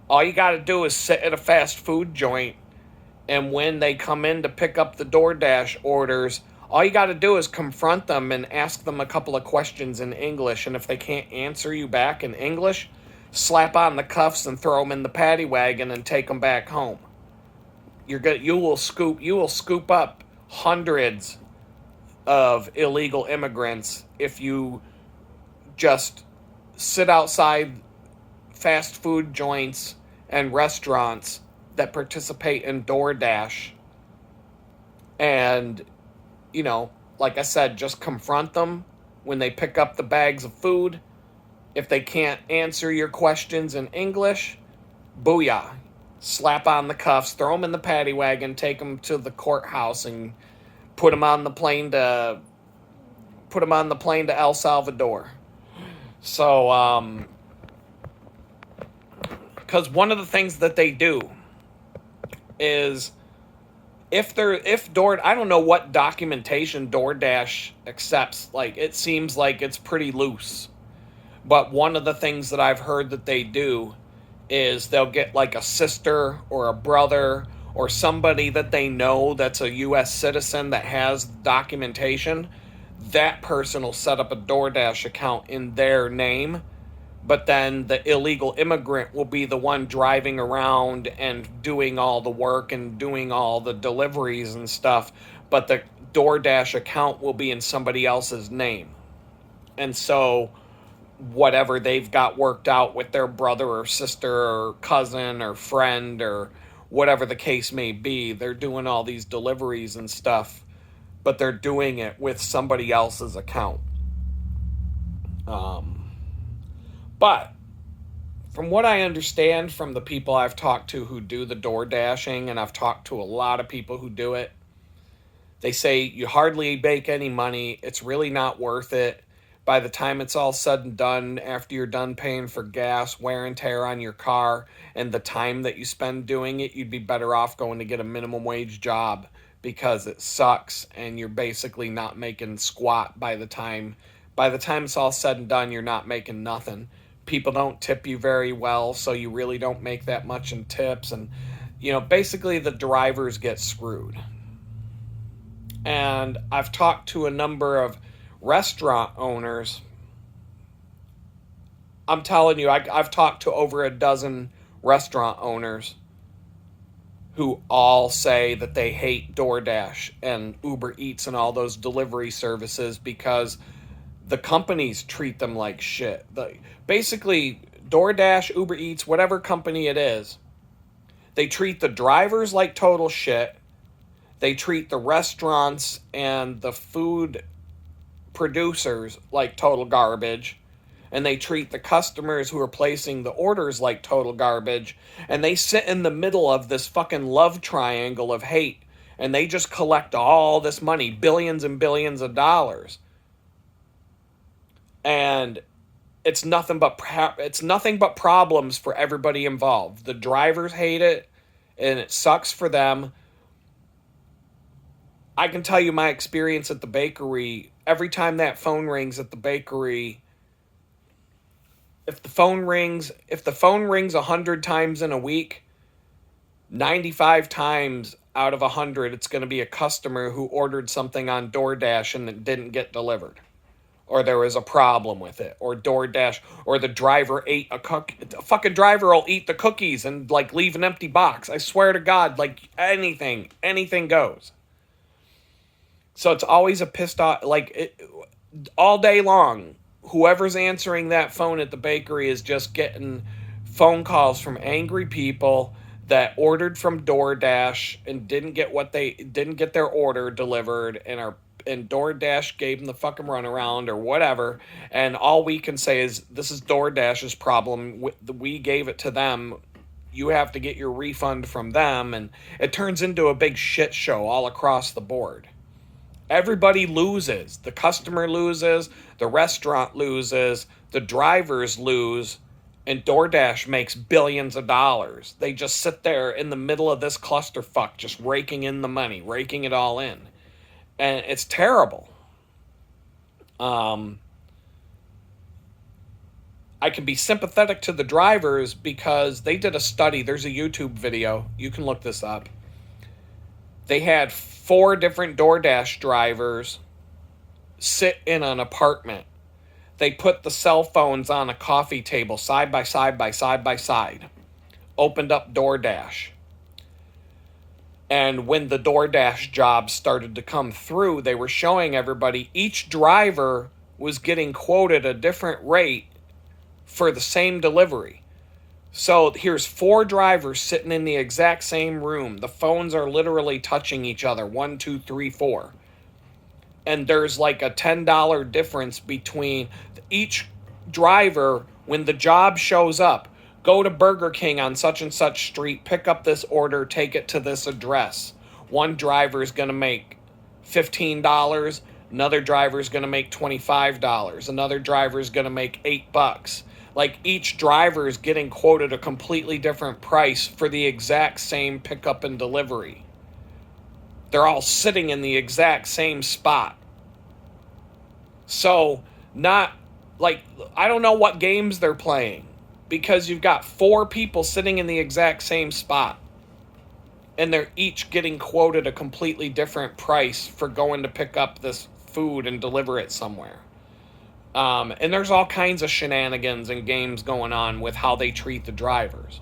all you got to do is sit at a fast food joint, and when they come in to pick up the DoorDash orders, all you got to do is confront them and ask them a couple of questions in English, and if they can't answer you back in English, slap on the cuffs and throw them in the paddy wagon and take them back home. You will scoop up hundreds of illegal immigrants if you just sit outside fast food joints and restaurants that participate in DoorDash and, like I said, just confront them when they pick up the bags of food. If they can't answer your questions in English, booyah. Slap on the cuffs, throw them in the paddy wagon, take them to the courthouse, and put them on the plane to El Salvador. So, because one of the things that they do is I don't know what documentation DoorDash accepts. Like, it seems like it's pretty loose. But one of the things that I've heard that they do is they'll get like a sister or a brother or somebody that they know that's a U.S. citizen that has documentation. That person will set up a DoorDash account in their name, but then the illegal immigrant will be the one driving around and doing all the work and doing all the deliveries and stuff, but the DoorDash account will be in somebody else's name. And so whatever they've got worked out with their brother or sister or cousin or friend or whatever the case may be, they're doing all these deliveries and stuff, but they're doing it with somebody else's account. But from what I understand from the people I've talked to who do the door dashing, and I've talked to a lot of people who do it, they say you hardly make any money. It's really not worth it. By the time it's all said and done, after you're done paying for gas, wear and tear on your car, and the time that you spend doing it, you'd be better off going to get a minimum wage job because it sucks and you're basically not making squat by the time it's all said and done, you're not making nothing. People don't tip you very well, so you really don't make that much in tips, and basically the drivers get screwed. And I've talked to a number of restaurant owners. I'm telling you, I've talked to over a dozen restaurant owners who all say that they hate DoorDash and Uber Eats and all those delivery services because the companies treat them like shit. Basically, DoorDash, Uber Eats, whatever company it is, they treat the drivers like total shit. They treat the restaurants and the food producers like total garbage, and they treat the customers who are placing the orders like total garbage, and they sit in the middle of this fucking love triangle of hate, and they just collect all this money, billions and billions of dollars, and it's nothing but problems for everybody involved. The drivers hate it, and it sucks for them. I can tell you my experience at the bakery. Every time that phone rings at the bakery, if the phone rings 100 times in a week, 95 times out of 100, it's going to be a customer who ordered something on DoorDash and it didn't get delivered, or there was a problem with it, or DoorDash, or the driver ate a fucking driver will eat the cookies and like leave an empty box. I swear to God, like anything goes. So it's always a pissed off, all day long, whoever's answering that phone at the bakery is just getting phone calls from angry people that ordered from DoorDash and didn't get their order delivered, and DoorDash gave them the fucking runaround or whatever, and all we can say is, this is DoorDash's problem. We gave it to them. You have to get your refund from them, and it turns into a big shit show all across the board. Everybody loses. The customer loses, the restaurant loses, the drivers lose, And DoorDash makes billions of dollars. They just sit there in the middle of this clusterfuck, just raking in the money, raking it all in. And it's terrible. I can be sympathetic to the drivers because they did a study. There's a YouTube video. You can look this up. They had 4 different DoorDash drivers sit in an apartment. They put the cell phones on a coffee table side by side by side by side. Opened up DoorDash. And when the DoorDash jobs started to come through, they were showing everybody each driver was getting quoted a different rate for the same delivery. So here's 4 drivers sitting in the exact same room. The phones are literally touching each other. 1, 2, 3, 4. And there's like a $10 difference between each driver. When the job shows up, go to Burger King on such and such street, pick up this order, take it to this address. One driver is going to make $15. Another driver is going to make $25. Another driver is going to make $8. Like, each driver is getting quoted a completely different price for the exact same pickup and delivery. They're all sitting in the exact same spot. So, not like, I don't know what games they're playing, because you've got 4 people sitting in the exact same spot, and they're each getting quoted a completely different price for going to pick up this food and deliver it somewhere. And there's all kinds of shenanigans and games going on with how they treat the drivers.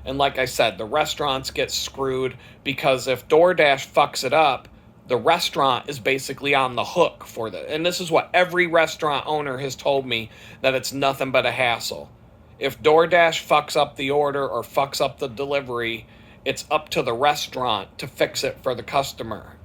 And like I said, the restaurants get screwed because if DoorDash fucks it up, the restaurant is basically on the hook for the. And this is what every restaurant owner has told me, that it's nothing but a hassle. If DoorDash fucks up the order or fucks up the delivery, it's up to the restaurant to fix it for the customer.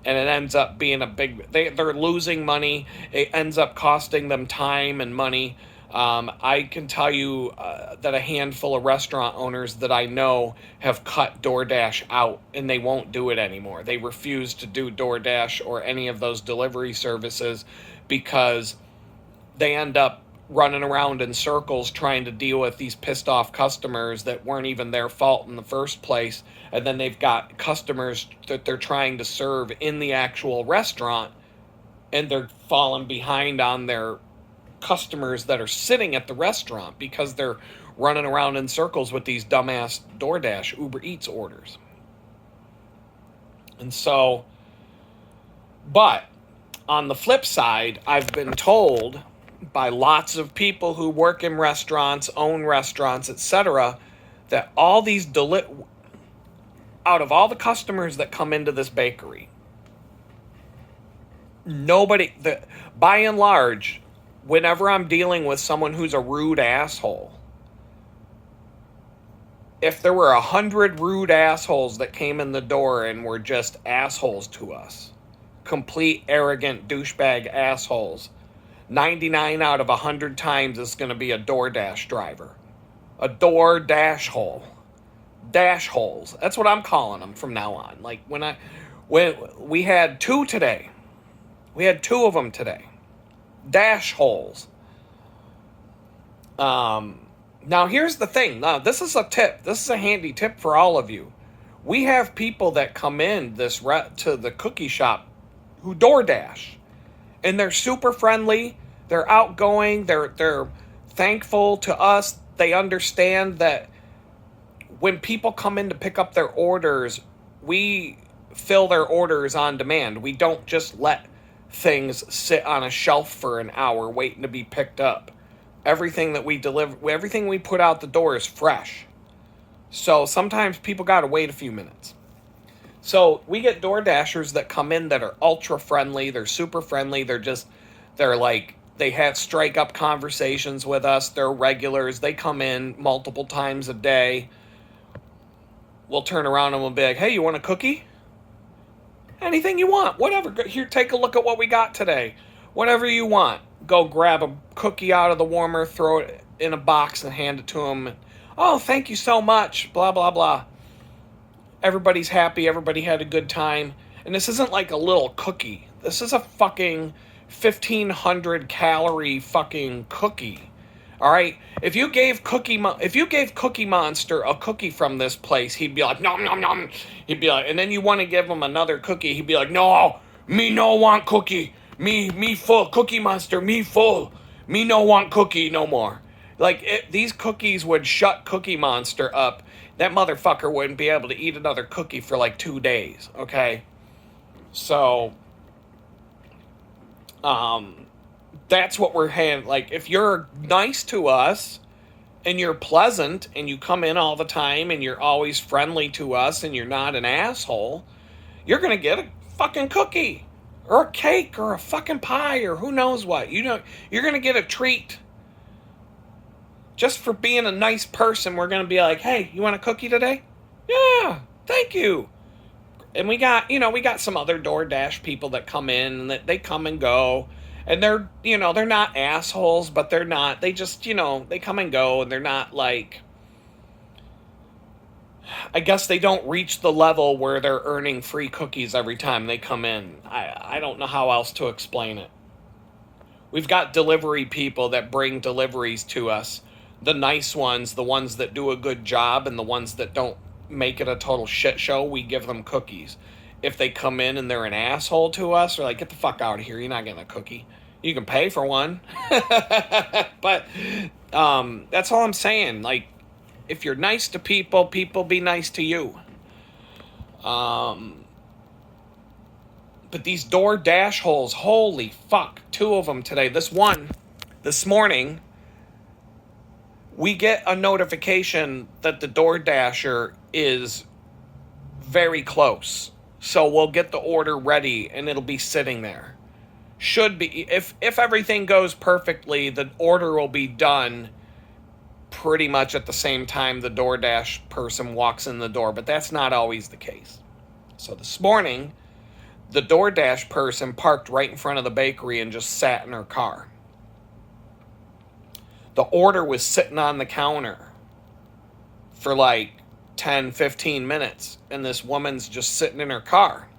And it ends up being a big. They're losing money. It ends up costing them time and money. I can tell you that a handful of restaurant owners that I know have cut DoorDash out, and they won't do it anymore. They refuse to do DoorDash or any of those delivery services because they end up running around in circles trying to deal with these pissed off customers that weren't even their fault in the first place. And then they've got customers that they're trying to serve in the actual restaurant, and they're falling behind on their customers that are sitting at the restaurant because they're running around in circles with these dumbass DoorDash Uber Eats orders. And so, but on the flip side, I've been told by lots of people who work in restaurants, own restaurants, etc., that all these out of all the customers that come into this bakery, nobody, by and large, whenever I'm dealing with someone who's a rude asshole, if there were 100 rude assholes that came in the door and were just assholes to us, complete arrogant douchebag assholes, 99 out of 100 times it's going to be a DoorDash driver. A DoorDash hole. Dash holes. That's what I'm calling them from now on. Like when we had 2 today. We had 2 of them today. Dash holes. Now here's the thing. Now this is a tip. This is a handy tip for all of you. We have people that come in to the cookie shop who DoorDash, and they're super friendly. They're outgoing. They're thankful to us. They understand that when people come in to pick up their orders, we fill their orders on demand. We don't just let things sit on a shelf for an hour waiting to be picked up. Everything that we deliver, everything we put out the door is fresh. So sometimes people got to wait a few minutes. So we get DoorDashers that come in that are ultra friendly. They're super friendly. They have strike up conversations with us. They're regulars. They come in multiple times a day. We'll turn around and we'll be like, hey, you want a cookie? Anything you want, whatever. Here, take a look at what we got today. Whatever you want. Go grab a cookie out of the warmer, throw it in a box and hand it to them. Oh, thank you so much, blah, blah, blah. Everybody's happy. Everybody had a good time. And this isn't like a little cookie. This is a fucking 1,500 calorie fucking cookie. All right, if you gave Cookie Monster a cookie from this place, he'd be like, nom nom nom. He'd be like, and then you want to give him another cookie, he'd be like, no, me no want cookie, me full, Cookie Monster, me full, me no want cookie no more. Like these cookies would shut Cookie Monster up. That motherfucker wouldn't be able to eat another cookie for like 2 days. Okay, so that's what we're having. Like, if you're nice to us and you're pleasant and you come in all the time and you're always friendly to us and you're not an asshole, you're gonna get a fucking cookie or a cake or a fucking pie or who knows what. You're gonna get a treat. Just for being a nice person, we're gonna be like, hey, you want a cookie today? Yeah, thank you. And we got some other DoorDash people that come in and that they come and go. And they're not assholes, but they just, they come and go and they're not like, I guess they don't reach the level where they're earning free cookies every time they come in. I don't know how else to explain it. We've got delivery people that bring deliveries to us. The nice ones, the ones that do a good job, and the ones that don't make it a total shit show, we give them cookies. If they come in and they're an asshole to us, we're like, get the fuck out of here. You're not getting a cookie. You can pay for one. But that's all I'm saying. Like, if you're nice to people, people be nice to you. But these DoorDash holes, holy fuck. 2 of them today. This morning, we get a notification that the DoorDasher is very close. So we'll get the order ready and it'll be sitting there. Should be, if everything goes perfectly, the order will be done pretty much at the same time the DoorDash person walks in the door, but that's not always the case. So this morning, the DoorDash person parked right in front of the bakery and just sat in her car. The order was sitting on the counter for like 10, 15 minutes, and this woman's just sitting in her car.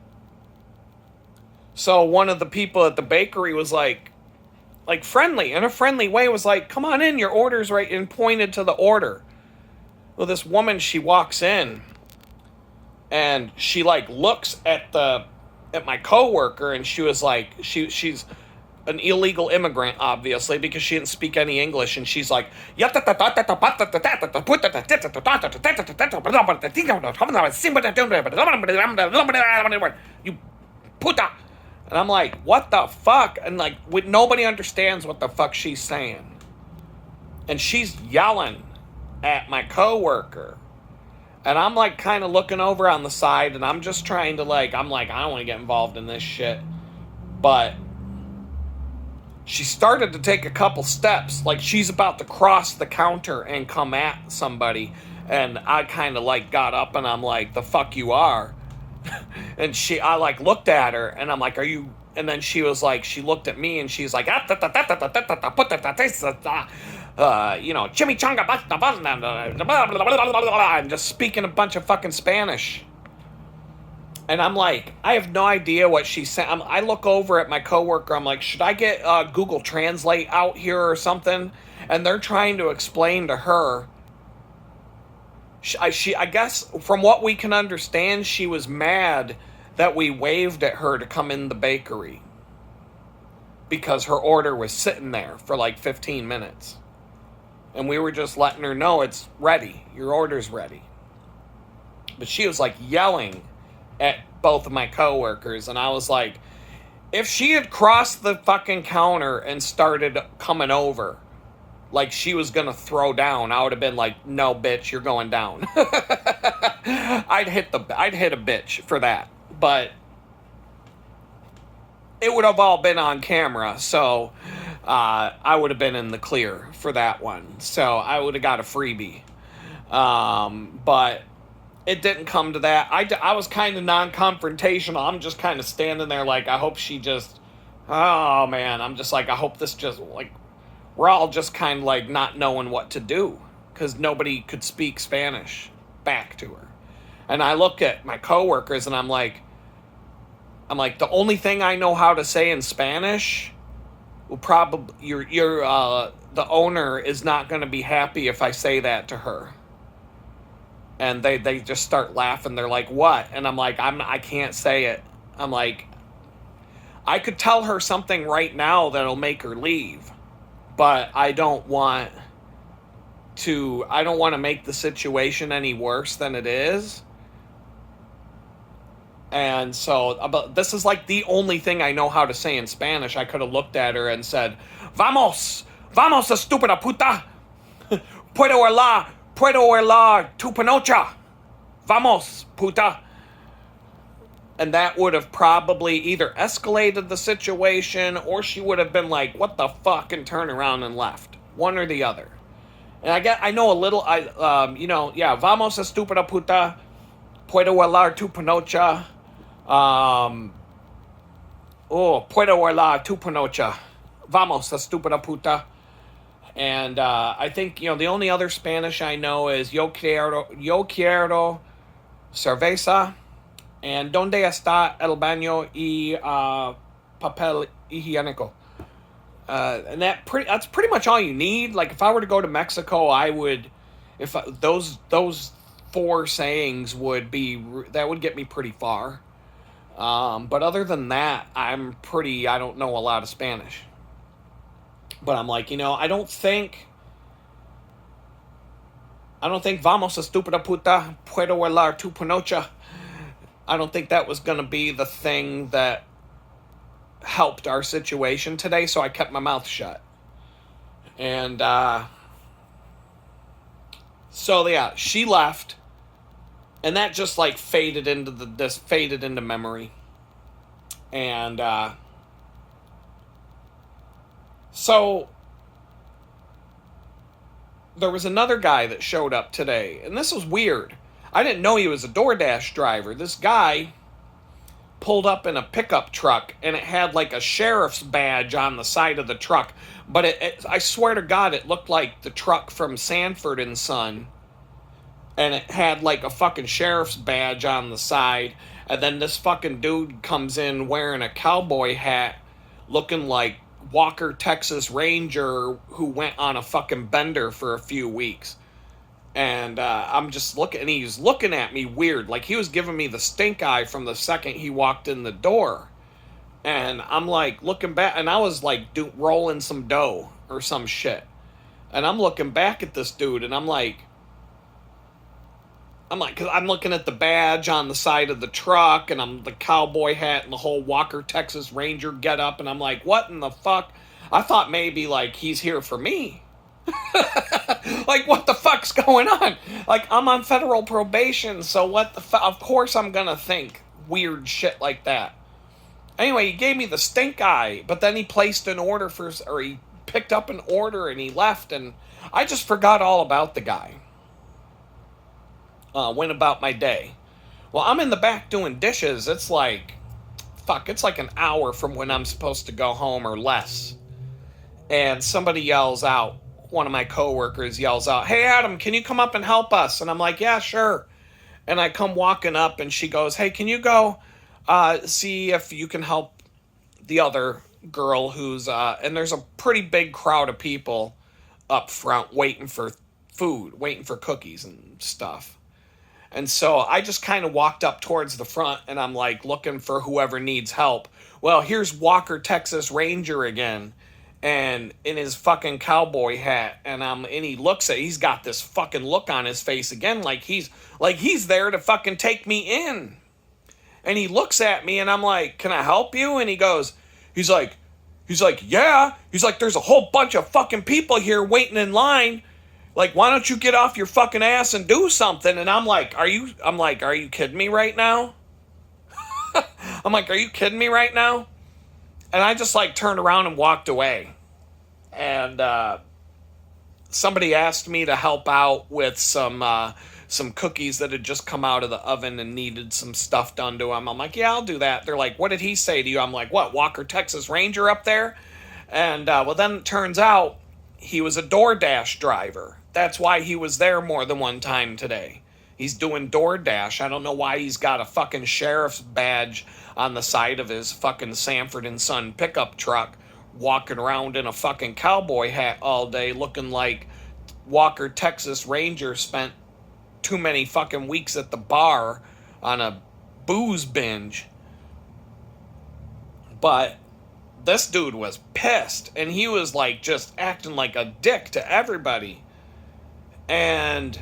So one of the people at the bakery was like friendly, in a friendly way, was like, come on in, your order's right, and pointed to the order. Well, this woman, she walks in, and she like looks at my coworker, and she was like, she's an illegal immigrant, obviously, because she didn't speak any English, and she's like, you puta. And I'm like, what the fuck? And like, nobody understands what the fuck she's saying. And she's yelling at my coworker. And I'm like kind of looking over on the side, and I'm just trying to I don't want to get involved in this shit. But she started to take a couple steps, like she's about to cross the counter and come at somebody. And I kind of got up and I'm like, the fuck you are. And I looked at her and I'm like, are you? And then she was like, she looked at me and she's like, chimichanga, and just speaking a bunch of fucking Spanish. And I'm like, I have no idea what she's saying. I look over at my coworker. I'm like, should I get Google Translate out here or something? And they're trying to explain to her. I guess from what we can understand, she was mad that we waved at her to come in the bakery because her order was sitting there for like 15 minutes. And we were just letting her know it's ready. Your order's ready. But she was like yelling at both of my coworkers, and I was like, if she had crossed the fucking counter and started coming over like she was gonna throw down, I would have been like, no bitch, you're going down. I'd hit a bitch for that. But it would have all been on camera, so I would have been in the clear for that one. So I would have got a freebie. But it didn't come to that. I was kind of non-confrontational. I'm just kind of standing there like, I hope she just, oh man, I'm just like, I hope this just, like, we're all just kind of like not knowing what to do because nobody could speak Spanish back to her. And I look at my coworkers and I'm like, the only thing I know how to say in Spanish will probably your the owner is not going to be happy if I say that to her. And they just start laughing. They're like, "What?" And I'm like, I can't say it. I'm like, I could tell her something right now that'll make her leave, but I don't want to make the situation any worse than it is. And so, but this is like the only thing I know how to say in Spanish. I could have looked at her and said, "Vamos, vamos, estúpida puta. Puedo hablar tu panocha. Vamos, puta." And that would have probably either escalated the situation, or she would have been like, "What the fuck," and turned around and left. One or the other. And I know a little. Yeah. Vamos, estúpida puta. Puedo hablar tu panocha. Puedo hablar tu panocha. Vamos, estúpida puta. And I think, the only other Spanish I know is yo quiero cerveza, and donde está el baño y papel higiénico. And that's pretty much all you need. Like, if I were to go to Mexico, I would, if those four sayings would get me pretty far. But other than that, I don't know a lot of Spanish. But I'm like, I don't think vamos estúpida puta, puedo hablar tu panocha. I don't think that was going to be the thing that helped our situation today, so I kept my mouth shut. And so yeah, she left, and that just like faded into memory. And so there was another guy that showed up today, and this was weird. I didn't know he was a DoorDash driver. This guy pulled up in a pickup truck, and it had like a sheriff's badge on the side of the truck. But I swear to God, it looked like the truck from Sanford and Son. And it had like a fucking sheriff's badge on the side. And then this fucking dude comes in wearing a cowboy hat, looking like Walker, Texas Ranger, who went on a fucking bender for a few weeks. And I'm just looking, and he's looking at me weird. Like, he was giving me the stink eye from the second he walked in the door. And I'm like looking back, and I was like rolling some dough or some shit. And I'm looking back at this dude, and I'm like, cause I'm looking at the badge on the side of the truck, and I'm the cowboy hat and the whole Walker, Texas Ranger get up, and I'm like, what in the fuck? I thought maybe like he's here for me. Like, what the fuck's going on? Like, I'm on federal probation, so what the fuck? Of course I'm gonna think weird shit like that. Anyway, he gave me the stink eye, but then he placed an order he picked up an order and he left, and I just forgot all about the guy. Went about my day. Well, I'm in the back doing dishes. It's like an hour from when I'm supposed to go home or less. And somebody yells out, one of my coworkers yells out, "Hey, Adam, can you come up and help us?" And I'm like, "Yeah, sure." And I come walking up, and she goes, "Hey, can you go see if you can help the other girl who's," and there's a pretty big crowd of people up front waiting for food, waiting for cookies and stuff. And so I just kind of walked up towards the front, and I'm like looking for whoever needs help. Well, here's Walker, Texas Ranger again, and in his fucking cowboy hat, and he's got this fucking look on his face again, like he's there to fucking take me in. And he looks at me, and I'm like, "Can I help you?" And he's like, "Yeah." He's like, "There's a whole bunch of fucking people here waiting in line. Like, why don't you get off your fucking ass and do something?" And I'm like, are you kidding me right now? I'm like, are you kidding me right now? And I just like turned around and walked away. And somebody asked me to help out with some cookies that had just come out of the oven and needed some stuff done to them. I'm like, "Yeah, I'll do that." They're like, "What did he say to you?" I'm like, "What, Walker, Texas Ranger up there?" And well, then it turns out he was a DoorDash driver. That's why he was there more than one time today. He's doing DoorDash. I don't know why he's got a fucking sheriff's badge on the side of his fucking Sanford and Son pickup truck walking around in a fucking cowboy hat all day looking like Walker, Texas Ranger spent too many fucking weeks at the bar on a booze binge. But this dude was pissed and he was like just acting like a dick to everybody. And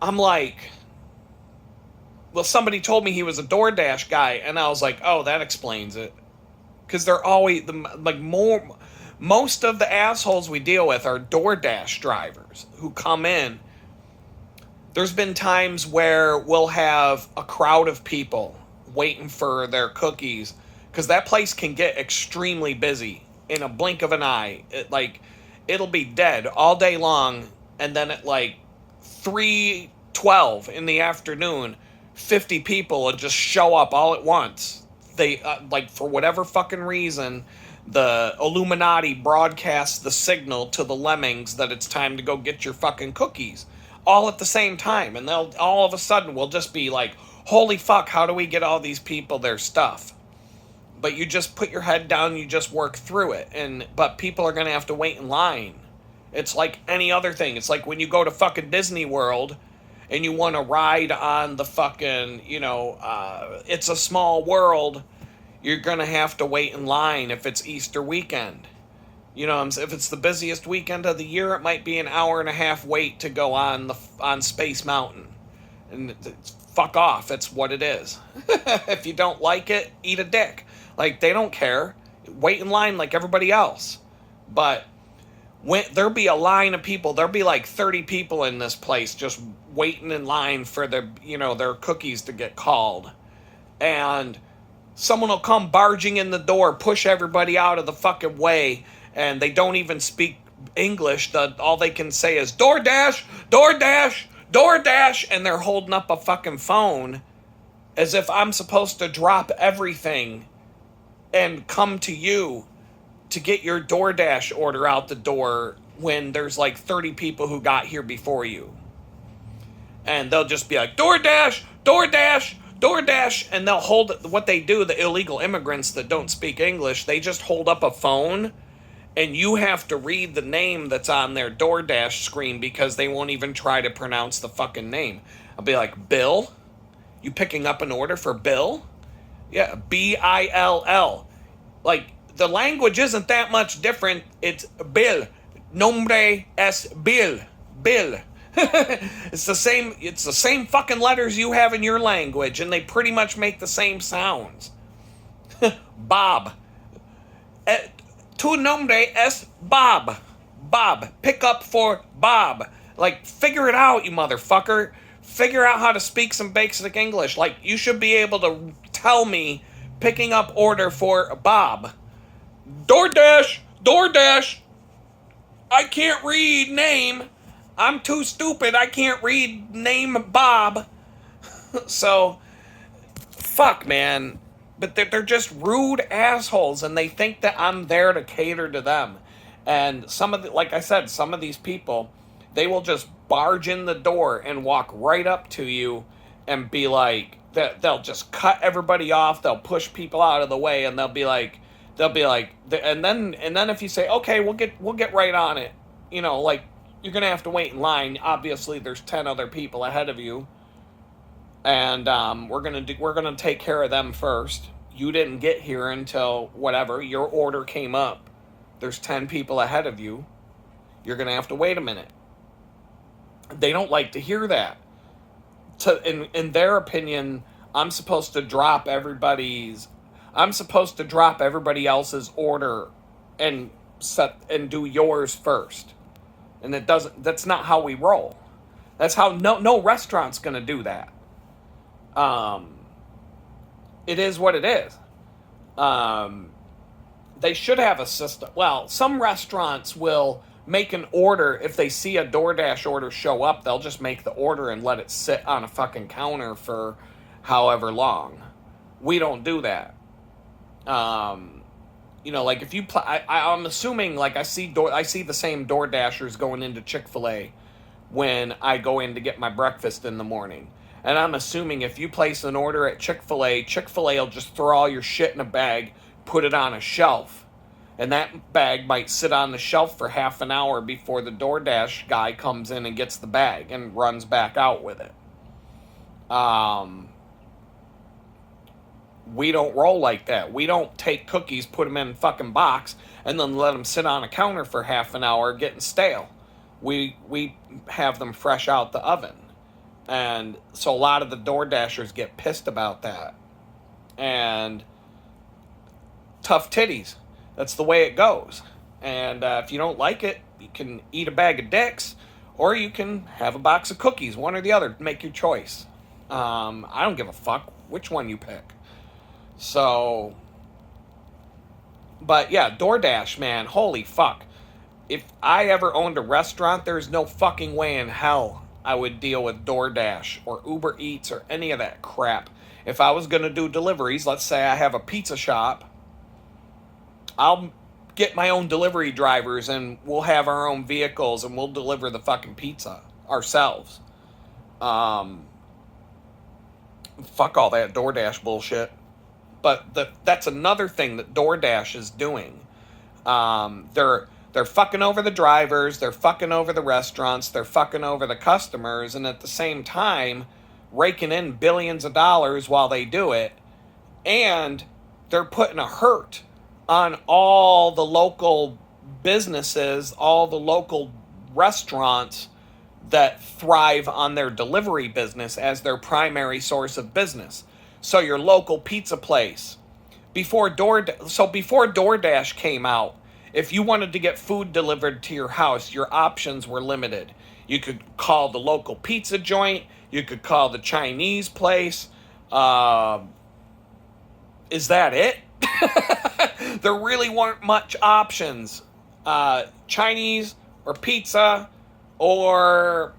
I'm like, well, somebody told me he was a DoorDash guy, and I was like, oh, that explains it. Because they're always like more. Most of the assholes we deal with are DoorDash drivers who come in. There's been times where we'll have a crowd of people waiting for their cookies because that place can get extremely busy in a blink of an eye. It'll be dead all day long, and then at like 3:12 in the afternoon, 50 people will just show up all at once. They like for whatever fucking reason, the Illuminati broadcasts the signal to the lemmings that it's time to go get your fucking cookies all at the same time, and they'll all of a sudden we'll just be like, holy fuck, how do we get all these people their stuff? But you just put your head down, you just work through it. But people are going to have to wait in line. It's like any other thing. It's like when you go to fucking Disney World and you want to ride on the fucking, It's a Small World, you're going to have to wait in line if it's Easter weekend. If it's the busiest weekend of the year, it might be an hour and a half wait to go on Space Mountain. And fuck off, it's what it is. If you don't like it, eat a dick. Like, they don't care. Wait in line like everybody else. But there'll be a line of people. There'll be like 30 people in this place just waiting in line for their cookies to get called. And someone will come barging in the door, push everybody out of the fucking way, and they don't even speak English. All they can say is, DoorDash, DoorDash, DoorDash, and they're holding up a fucking phone as if I'm supposed to drop everything and come to you to get your DoorDash order out the door when there's like 30 people who got here before you. And they'll just be like, DoorDash, DoorDash, DoorDash, and they'll hold what they do, the illegal immigrants that don't speak English, they just hold up a phone and you have to read the name that's on their DoorDash screen because they won't even try to pronounce the fucking name. I'll be like, Bill? You picking up an order for Bill? Yeah, Bill. Like, the language isn't that much different. It's Bill. Nombre es Bill. Bill. It's the same fucking letters you have in your language, and they pretty much make the same sounds. Bob. Tu nombre es Bob. Bob. Pick up for Bob. Like, figure it out, you motherfucker. Figure out how to speak some basic English. Like, you should be able to tell me picking up order for Bob. DoorDash, DoorDash. I can't read name. I'm too stupid. I can't read name Bob. So, fuck, man. But they're just rude assholes, and they think that I'm there to cater to them. And like I said, some of these people, they will just barge in the door and walk right up to you and be like, they'll just cut everybody off. They'll push people out of the way, and they'll be like, and then if you say, okay, we'll get right on it, like, you're gonna have to wait in line. Obviously, there's 10 other people ahead of you, and we're gonna take care of them first. You didn't get here until whatever your order came up. There's 10 people ahead of you. You're gonna have to wait a minute. They don't like to hear that. In their opinion, I'm supposed to drop everybody else's order and do yours first. And that's not how we roll. That's how no restaurant's going to do that. It is what it is. They should have a system. Well, some restaurants will make an order. If they see a DoorDash order show up, they'll just make the order and let it sit on a fucking counter for however long. We don't do that. Like if you I'm assuming, like I see the same DoorDashers going into Chick-fil-A when I go in to get my breakfast in the morning. And I'm assuming if you place an order at Chick-fil-A will just throw all your shit in a bag, put it on a shelf, And that bag might sit on the shelf for half an hour before the DoorDash guy comes in and gets the bag and runs back out with it. We don't roll like that. We don't take cookies, put them in a fucking box, and then let them sit on a counter for half an hour getting stale. We have them fresh out the oven. And so a lot of the Door Dashers get pissed about that. And tough titties. That's the way it goes. And if you don't like it, you can eat a bag of dicks, or you can have a box of cookies. One or the other. Make your choice. I don't give a fuck which one you pick. So, but yeah, DoorDash, man, holy fuck. If I ever owned a restaurant, there's no fucking way in hell I would deal with DoorDash or Uber Eats or any of that crap. If I was going to do deliveries, let's say I have a pizza shop, I'll get my own delivery drivers and we'll have our own vehicles and we'll deliver the fucking pizza ourselves. Fuck all that DoorDash bullshit. But that's another thing that DoorDash is doing. They're fucking over the drivers, they're fucking over the restaurants, they're fucking over the customers, and at the same time, raking in billions of dollars while they do it. And they're putting a hurt on all the local businesses, all the local restaurants that thrive on their delivery business as their primary source of business. So your local pizza place, before DoorDash came out, if you wanted to get food delivered to your house, your options were limited. You could call the local pizza joint, you could call the Chinese place. Is that it? There really weren't much options. Chinese or pizza, or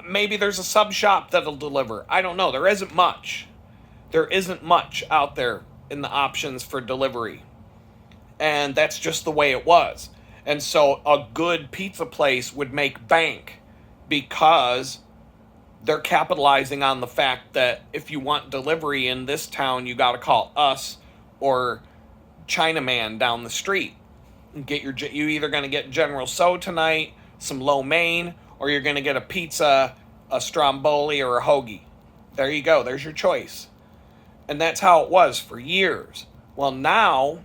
maybe there's a sub shop that'll deliver. I don't know. There isn't much. There isn't much out there in the options for delivery. And that's just the way it was. And so a good pizza place would make bank because they're capitalizing on the fact that if you want delivery in this town, you got to call us or Chinaman down the street. You either going to get General So tonight, some lo mein, or you're going to get a pizza, a stromboli, or a hoagie. There you go. There's your choice. And that's how it was for years. Well, now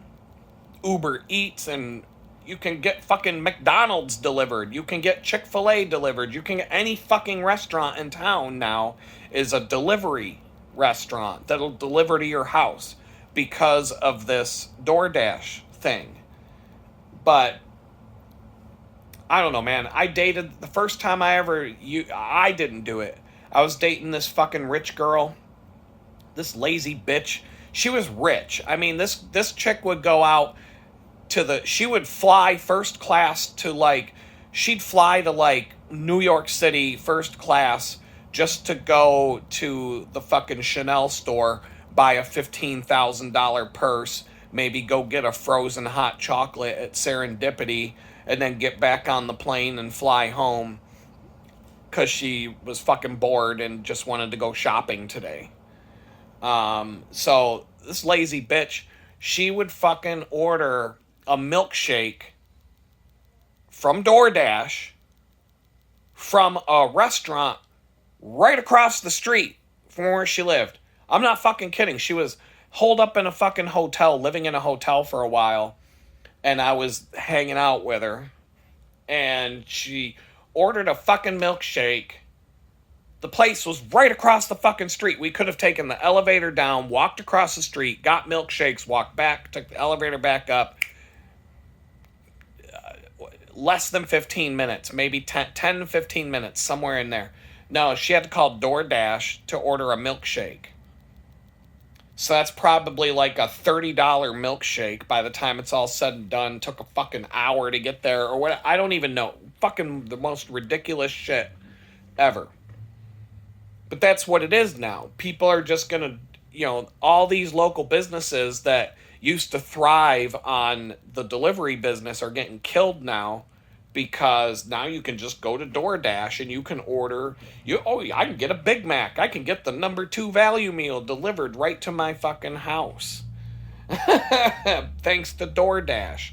Uber Eats, and you can get fucking McDonald's delivered. You can get Chick-fil-A delivered. You can get any fucking restaurant in town now is a delivery restaurant that'll deliver to your house because of this DoorDash thing. But I don't know, man. I dated the first time I didn't do it. I was dating this fucking rich girl, this lazy bitch. She was rich. I mean, this chick would go out she would fly first class to she'd fly to New York City first class just to go to the fucking Chanel store, buy a $15,000 purse, maybe go get a frozen hot chocolate at Serendipity, and then get back on the plane and fly home because she was fucking bored and just wanted to go shopping today. So this lazy bitch, she would fucking order a milkshake from DoorDash from a restaurant right across the street from where she lived. I'm not fucking kidding. She was holed up in a fucking hotel, living in a hotel for a while, and I was hanging out with her, and she ordered a fucking milkshake. The place was right across the fucking street. We could have taken the elevator down, walked across the street, got milkshakes, walked back, took the elevator back up. Less than 15 minutes, maybe 10 to 15 minutes, somewhere in there. No, she had to call DoorDash to order a milkshake. So that's probably like a $30 milkshake by the time it's all said and done. Took a fucking hour to get there or what. I don't even know. Fucking the most ridiculous shit ever. But that's what it is now. People are just going to, all these local businesses that used to thrive on the delivery business are getting killed now because now you can just go to DoorDash and you can order, I can get a Big Mac. I can get the number 2 value meal delivered right to my fucking house. thanks to DoorDash.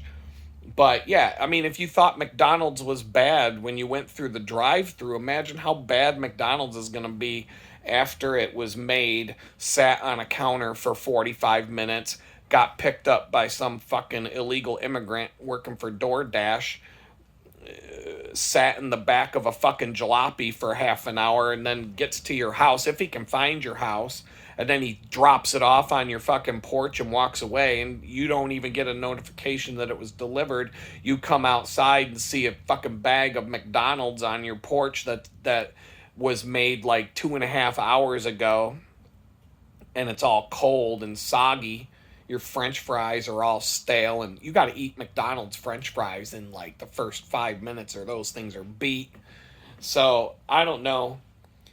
But yeah, I mean, if you thought McDonald's was bad when you went through the drive-through, imagine how bad McDonald's is going to be after it was made, sat on a counter for 45 minutes, got picked up by some fucking illegal immigrant working for DoorDash, sat in the back of a fucking jalopy for half an hour, and then gets to your house, if he can find your house, and then he drops it off on your fucking porch and walks away, and you don't even get a notification that it was delivered. You come outside and see a fucking bag of McDonald's on your porch that was made like 2.5 hours ago, and it's all cold and soggy. Your French fries are all stale, and you got to eat McDonald's French fries in like the first 5 minutes, or those things are beat. So I don't know.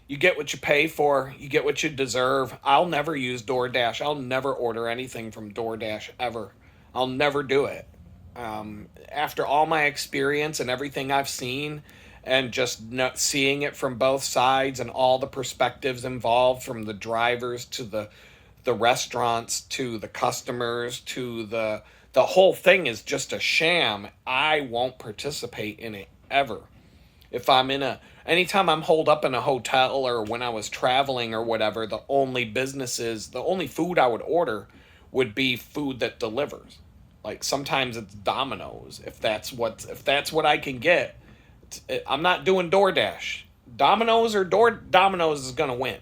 You get what you pay for. You get what you deserve. I'll never use DoorDash. I'll never order anything from DoorDash ever. I'll never do it. After all my experience and everything I've seen, and just not seeing it from both sides and all the perspectives involved, from the drivers to the restaurants to the customers to the whole thing is just a sham. I won't participate in it ever. If I'm in a anytime I'm holed up in a hotel, or when I was traveling or whatever, the only food I would order would be food that delivers. Like sometimes it's Domino's, if that's what I can get. I'm not doing DoorDash. Domino's is gonna win,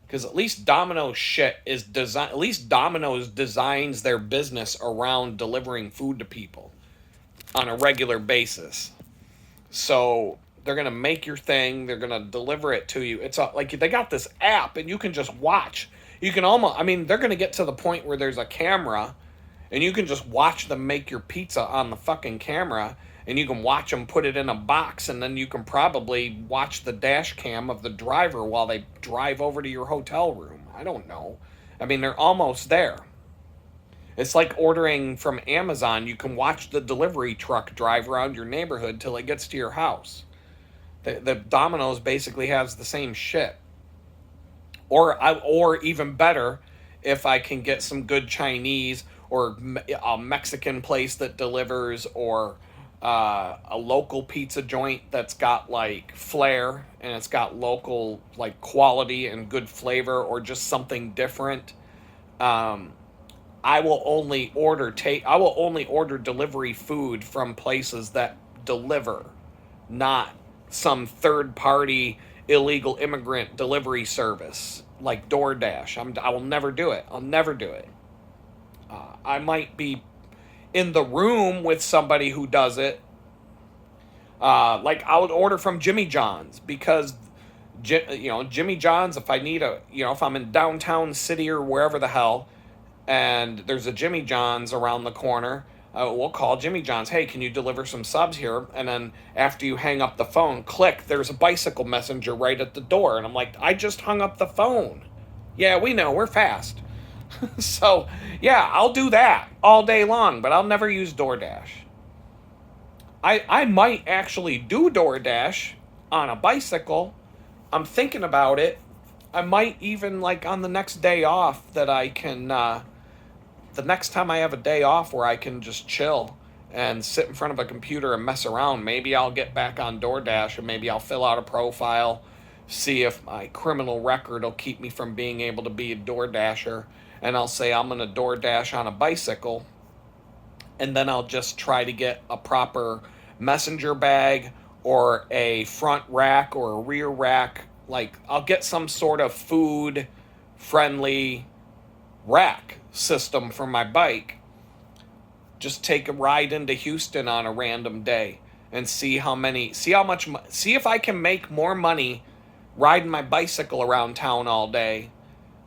because at least Domino's shit is design. At least Domino's designs their business around delivering food to people on a regular basis. So they're gonna make your thing. They're gonna deliver it to you. Like they got this app, and you can just watch. You can almost. I mean, they're gonna get to the point where there's a camera, and you can just watch them make your pizza on the fucking camera, and you can watch them put it in a box, and then you can probably watch the dash cam of the driver while they drive over to your hotel room. I don't know. I mean, they're almost there. It's like ordering from Amazon. You can watch the delivery truck drive around your neighborhood till it gets to your house. The Domino's basically has the same shit. Or even better, if I can get some good Chinese, or a Mexican place that delivers, or a local pizza joint that's got like flair, and it's got local like quality and good flavor, or just something different. Um, I will only order delivery food from places that deliver, not some third party illegal immigrant delivery service like DoorDash. I will never do it. I'll never do it. I might be in the room with somebody who does it. Like I would order from Jimmy John's, because Jimmy John's, if I need if I'm in downtown city or wherever the hell, and there's a Jimmy John's around the corner, we'll call Jimmy John's. Hey, can you deliver some subs here? And then after you hang up the phone, click, there's a bicycle messenger right at the door. And I'm like, I just hung up the phone. Yeah, we know, we're fast. So, yeah, I'll do that all day long, but I'll never use DoorDash. I might actually do DoorDash on a bicycle. I'm thinking about it. I might even, like, on the next day off that I can, the next time I have a day off where I can just chill and sit in front of a computer and mess around, maybe I'll get back on DoorDash, and maybe I'll fill out a profile, see if my criminal record will keep me from being able to be a DoorDasher, and I'll say I'm going to DoorDash on a bicycle, and then I'll just try to get a proper messenger bag, or a front rack, or a rear rack. Like, I'll get some sort of food friendly rack system for my bike. Just take a ride into Houston on a random day and see if I can make more money riding my bicycle around town all day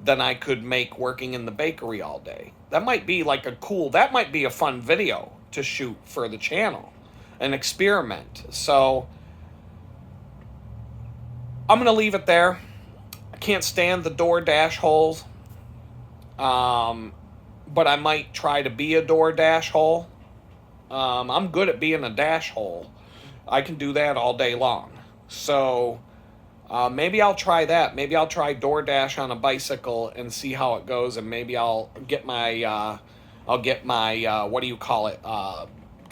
than I could make working in the bakery all day. That might be a fun video to shoot for the channel, an experiment. So I'm going to leave it there. I can't stand the DoorDash holes. But I might try to be a DoorDash hole. I'm good at being a dash hole. I can do that all day long. So maybe I'll try that. Maybe I'll try DoorDash on a bicycle and see how it goes. And maybe I'll get my I'll get my what do you call it,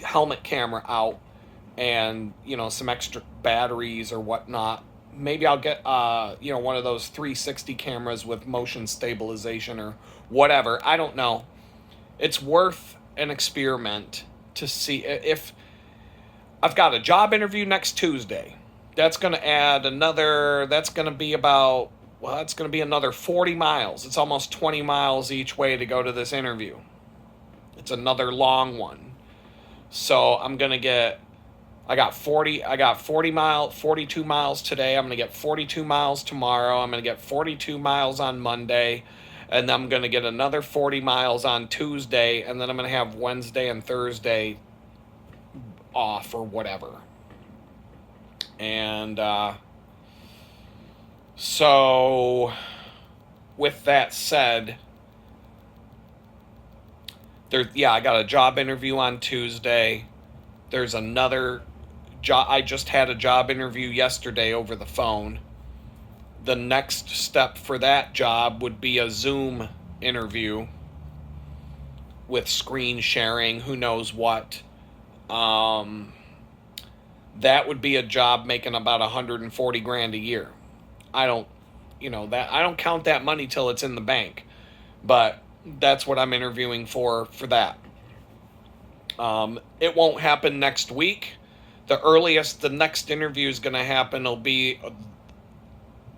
helmet camera out, and some extra batteries or whatnot. Maybe I'll get one of those 360 cameras with motion stabilization or whatever. I don't know. It's worth an experiment to see if I've got a job interview next Tuesday. That's going to add another, that's going to be about, well, it's going to be another 40 miles. It's almost 20 miles each way to go to this interview. It's another long one. So I'm going to get, I got 42 miles today. I'm going to get 42 miles tomorrow. I'm going to get 42 miles on Monday. And then I'm going to get another 40 miles on Tuesday. And then I'm going to have Wednesday and Thursday off or whatever. And so with that said, I got a job interview on Tuesday. There's another job. I just had a job interview yesterday over the phone. The next step for that job would be a Zoom interview with screen sharing, who knows what. That would be a job making about 140 grand a year. I don't count that money till it's in the bank, but that's what I'm interviewing for that. It won't happen next week. The earliest the next interview is going to happen will be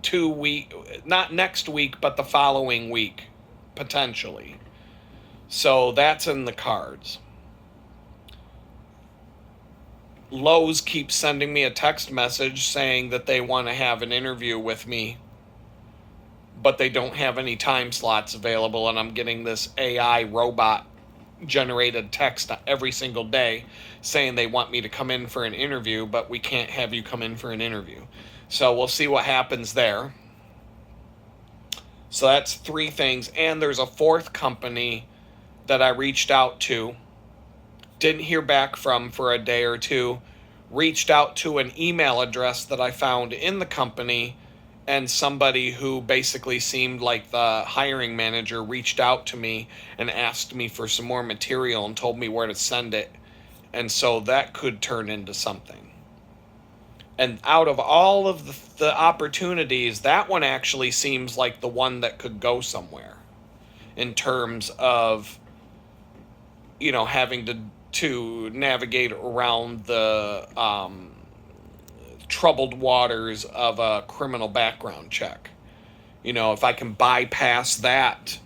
2 week, not next week, but the following week, potentially. So that's in the cards. Lowe's keeps sending me a text message saying that they want to have an interview with me, but they don't have any time slots available, and I'm getting this AI robot generated text every single day saying they want me to come in for an interview, but we can't have you come in for an interview. So we'll see what happens there. So that's 3 things. And there's a 4th company that I reached out to, didn't hear back from for a day or two, reached out to an email address that I found in the company, and somebody who basically seemed like the hiring manager reached out to me and asked me for some more material and told me where to send it. And so that could turn into something. And out of all of the opportunities, that one actually seems like the one that could go somewhere in terms of, having to navigate around the troubled waters of a criminal background check. If I can bypass that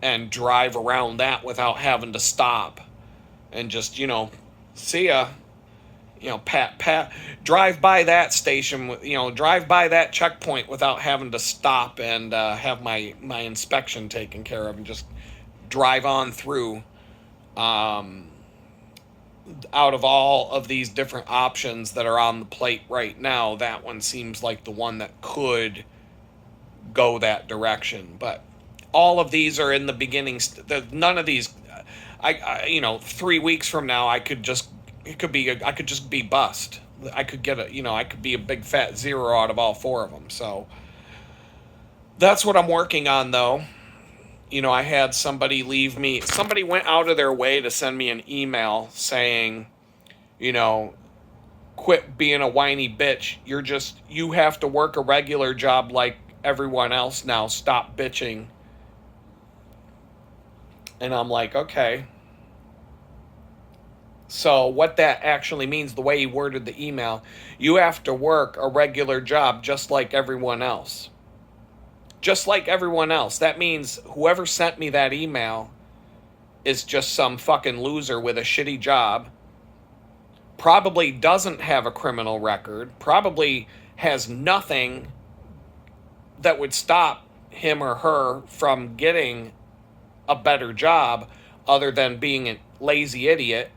and drive around that without having to stop and just, see ya, drive by that station, drive by that checkpoint without having to stop and have my inspection taken care of and just drive on through. Out of all of these different options that are on the plate right now, that one seems like the one that could go that direction. But all of these are in the beginning. None of these, 3 weeks from now, I could just be bust. I could get I could be a big fat 0 out of all 4 of them. So that's what I'm working on, though. I had somebody went out of their way to send me an email saying, quit being a whiny bitch. You have to work a regular job like everyone else now. Stop bitching. And I'm like, okay. So what that actually means, the way he worded the email, you have to work a regular job just like everyone else. Just like everyone else. That means whoever sent me that email is just some fucking loser with a shitty job. Probably doesn't have a criminal record. Probably has nothing that would stop him or her from getting a better job other than being a lazy idiot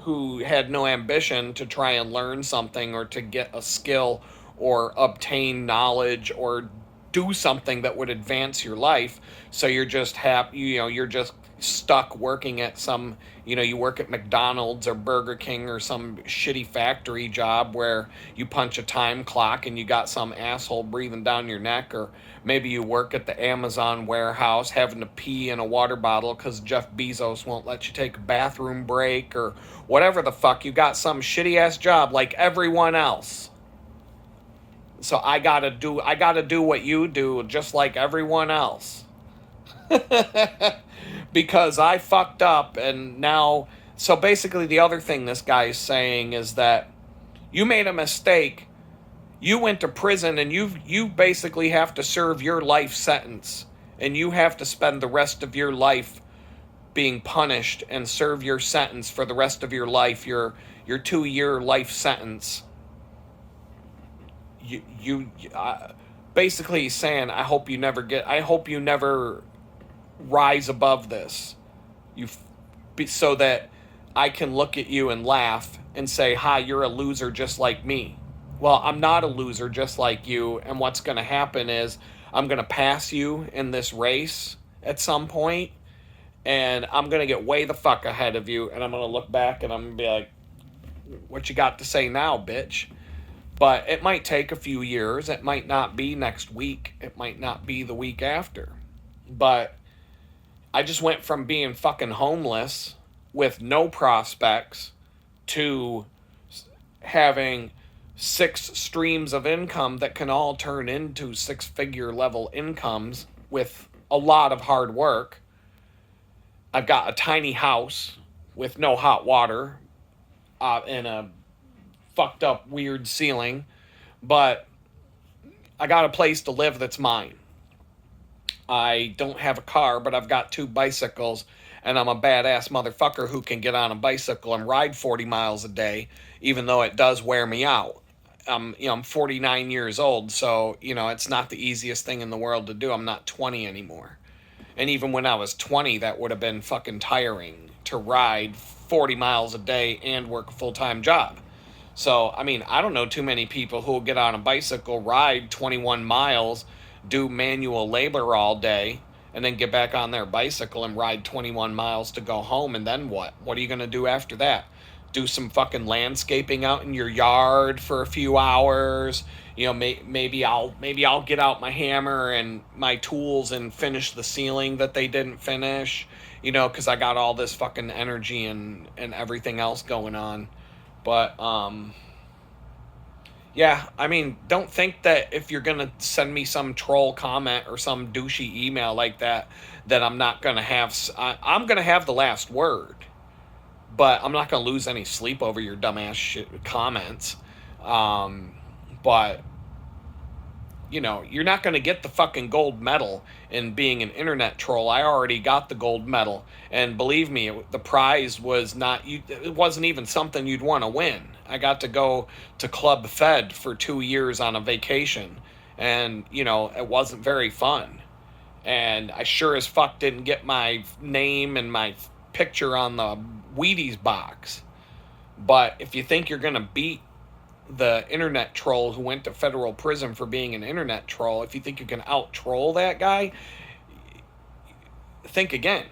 who had no ambition to try and learn something or to get a skill or obtain knowledge or do something that would advance your life. So you're just happy, you're just stuck working at some, you work at McDonald's or Burger King or some shitty factory job where you punch a time clock and you got some asshole breathing down your neck, or maybe you work at the Amazon warehouse having to pee in a water bottle because Jeff Bezos won't let you take a bathroom break, or whatever the fuck. You got some shitty ass job like everyone else. So I gotta do what you do just like everyone else. Because I fucked up, and now, so basically the other thing this guy is saying is that you made a mistake. You went to prison, and you basically have to serve your life sentence, and you have to spend the rest of your life being punished and serve your sentence for the rest of your life, your 2-year life sentence. Basically saying, I hope you never rise above this, so that I can look at you and laugh and say, hi, you're a loser just like me. Well, I'm not a loser just like you, and what's going to happen is I'm going to pass you in this race at some point, and I'm going to get way the fuck ahead of you, and I'm going to look back and I'm going to be like, what you got to say now, bitch? But it might take a few years. It might not be next week. It might not be the week after. But I just went from being fucking homeless with no prospects to having 6 streams of income that can all turn into 6-figure level incomes with a lot of hard work. I've got a tiny house with no hot water and a fucked up weird ceiling, but I got a place to live that's mine. I don't have a car, but I've got 2 bicycles, and I'm a badass motherfucker who can get on a bicycle and ride 40 miles a day, even though it does wear me out. I'm 49 years old, so, it's not the easiest thing in the world to do. I'm not 20 anymore. And even when I was 20, that would have been fucking tiring to ride 40 miles a day and work a full-time job. So, I don't know too many people who will get on a bicycle, ride 21 miles, do manual labor all day, and then get back on their bicycle and ride 21 miles to go home, and then what? What are you going to do after that? Do some fucking landscaping out in your yard for a few hours? Maybe I'll get out my hammer and my tools and finish the ceiling that they didn't finish, because I got all this fucking energy and everything else going on. But, yeah, don't think that if you're going to send me some troll comment or some douchey email like that I'm not going to have... I'm going to have the last word. But I'm not going to lose any sleep over your dumbass shit comments. But, you're not going to get the fucking gold medal in being an internet troll. I already got the gold medal. And believe me, the prize was not... It wasn't even something you'd want to win. I got to go to Club Fed for 2 years on a vacation. And, it wasn't very fun. And I sure as fuck didn't get my name and my picture on the Wheaties box. But if you think you're going to beat the internet troll who went to federal prison for being an internet troll, if you think you can out-troll that guy, think again.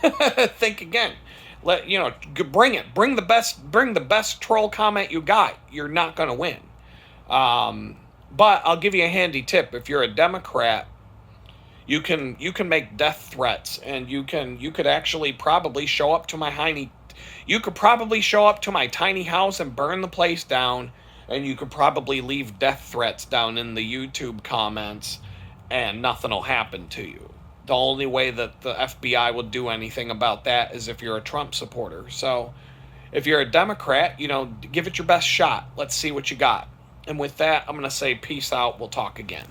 Think again. Bring it. Bring the best troll comment you got. You're not going to win. But I'll give you a handy tip. If you're a Democrat, you can make death threats, and you could actually probably show up to my tiny house and burn the place down, and you could probably leave death threats down in the YouTube comments, and nothing will happen to you. The only way that the FBI will do anything about that is if you're a Trump supporter. So if you're a Democrat, give it your best shot. Let's see what you got. And with that, I'm going to say peace out. We'll talk again.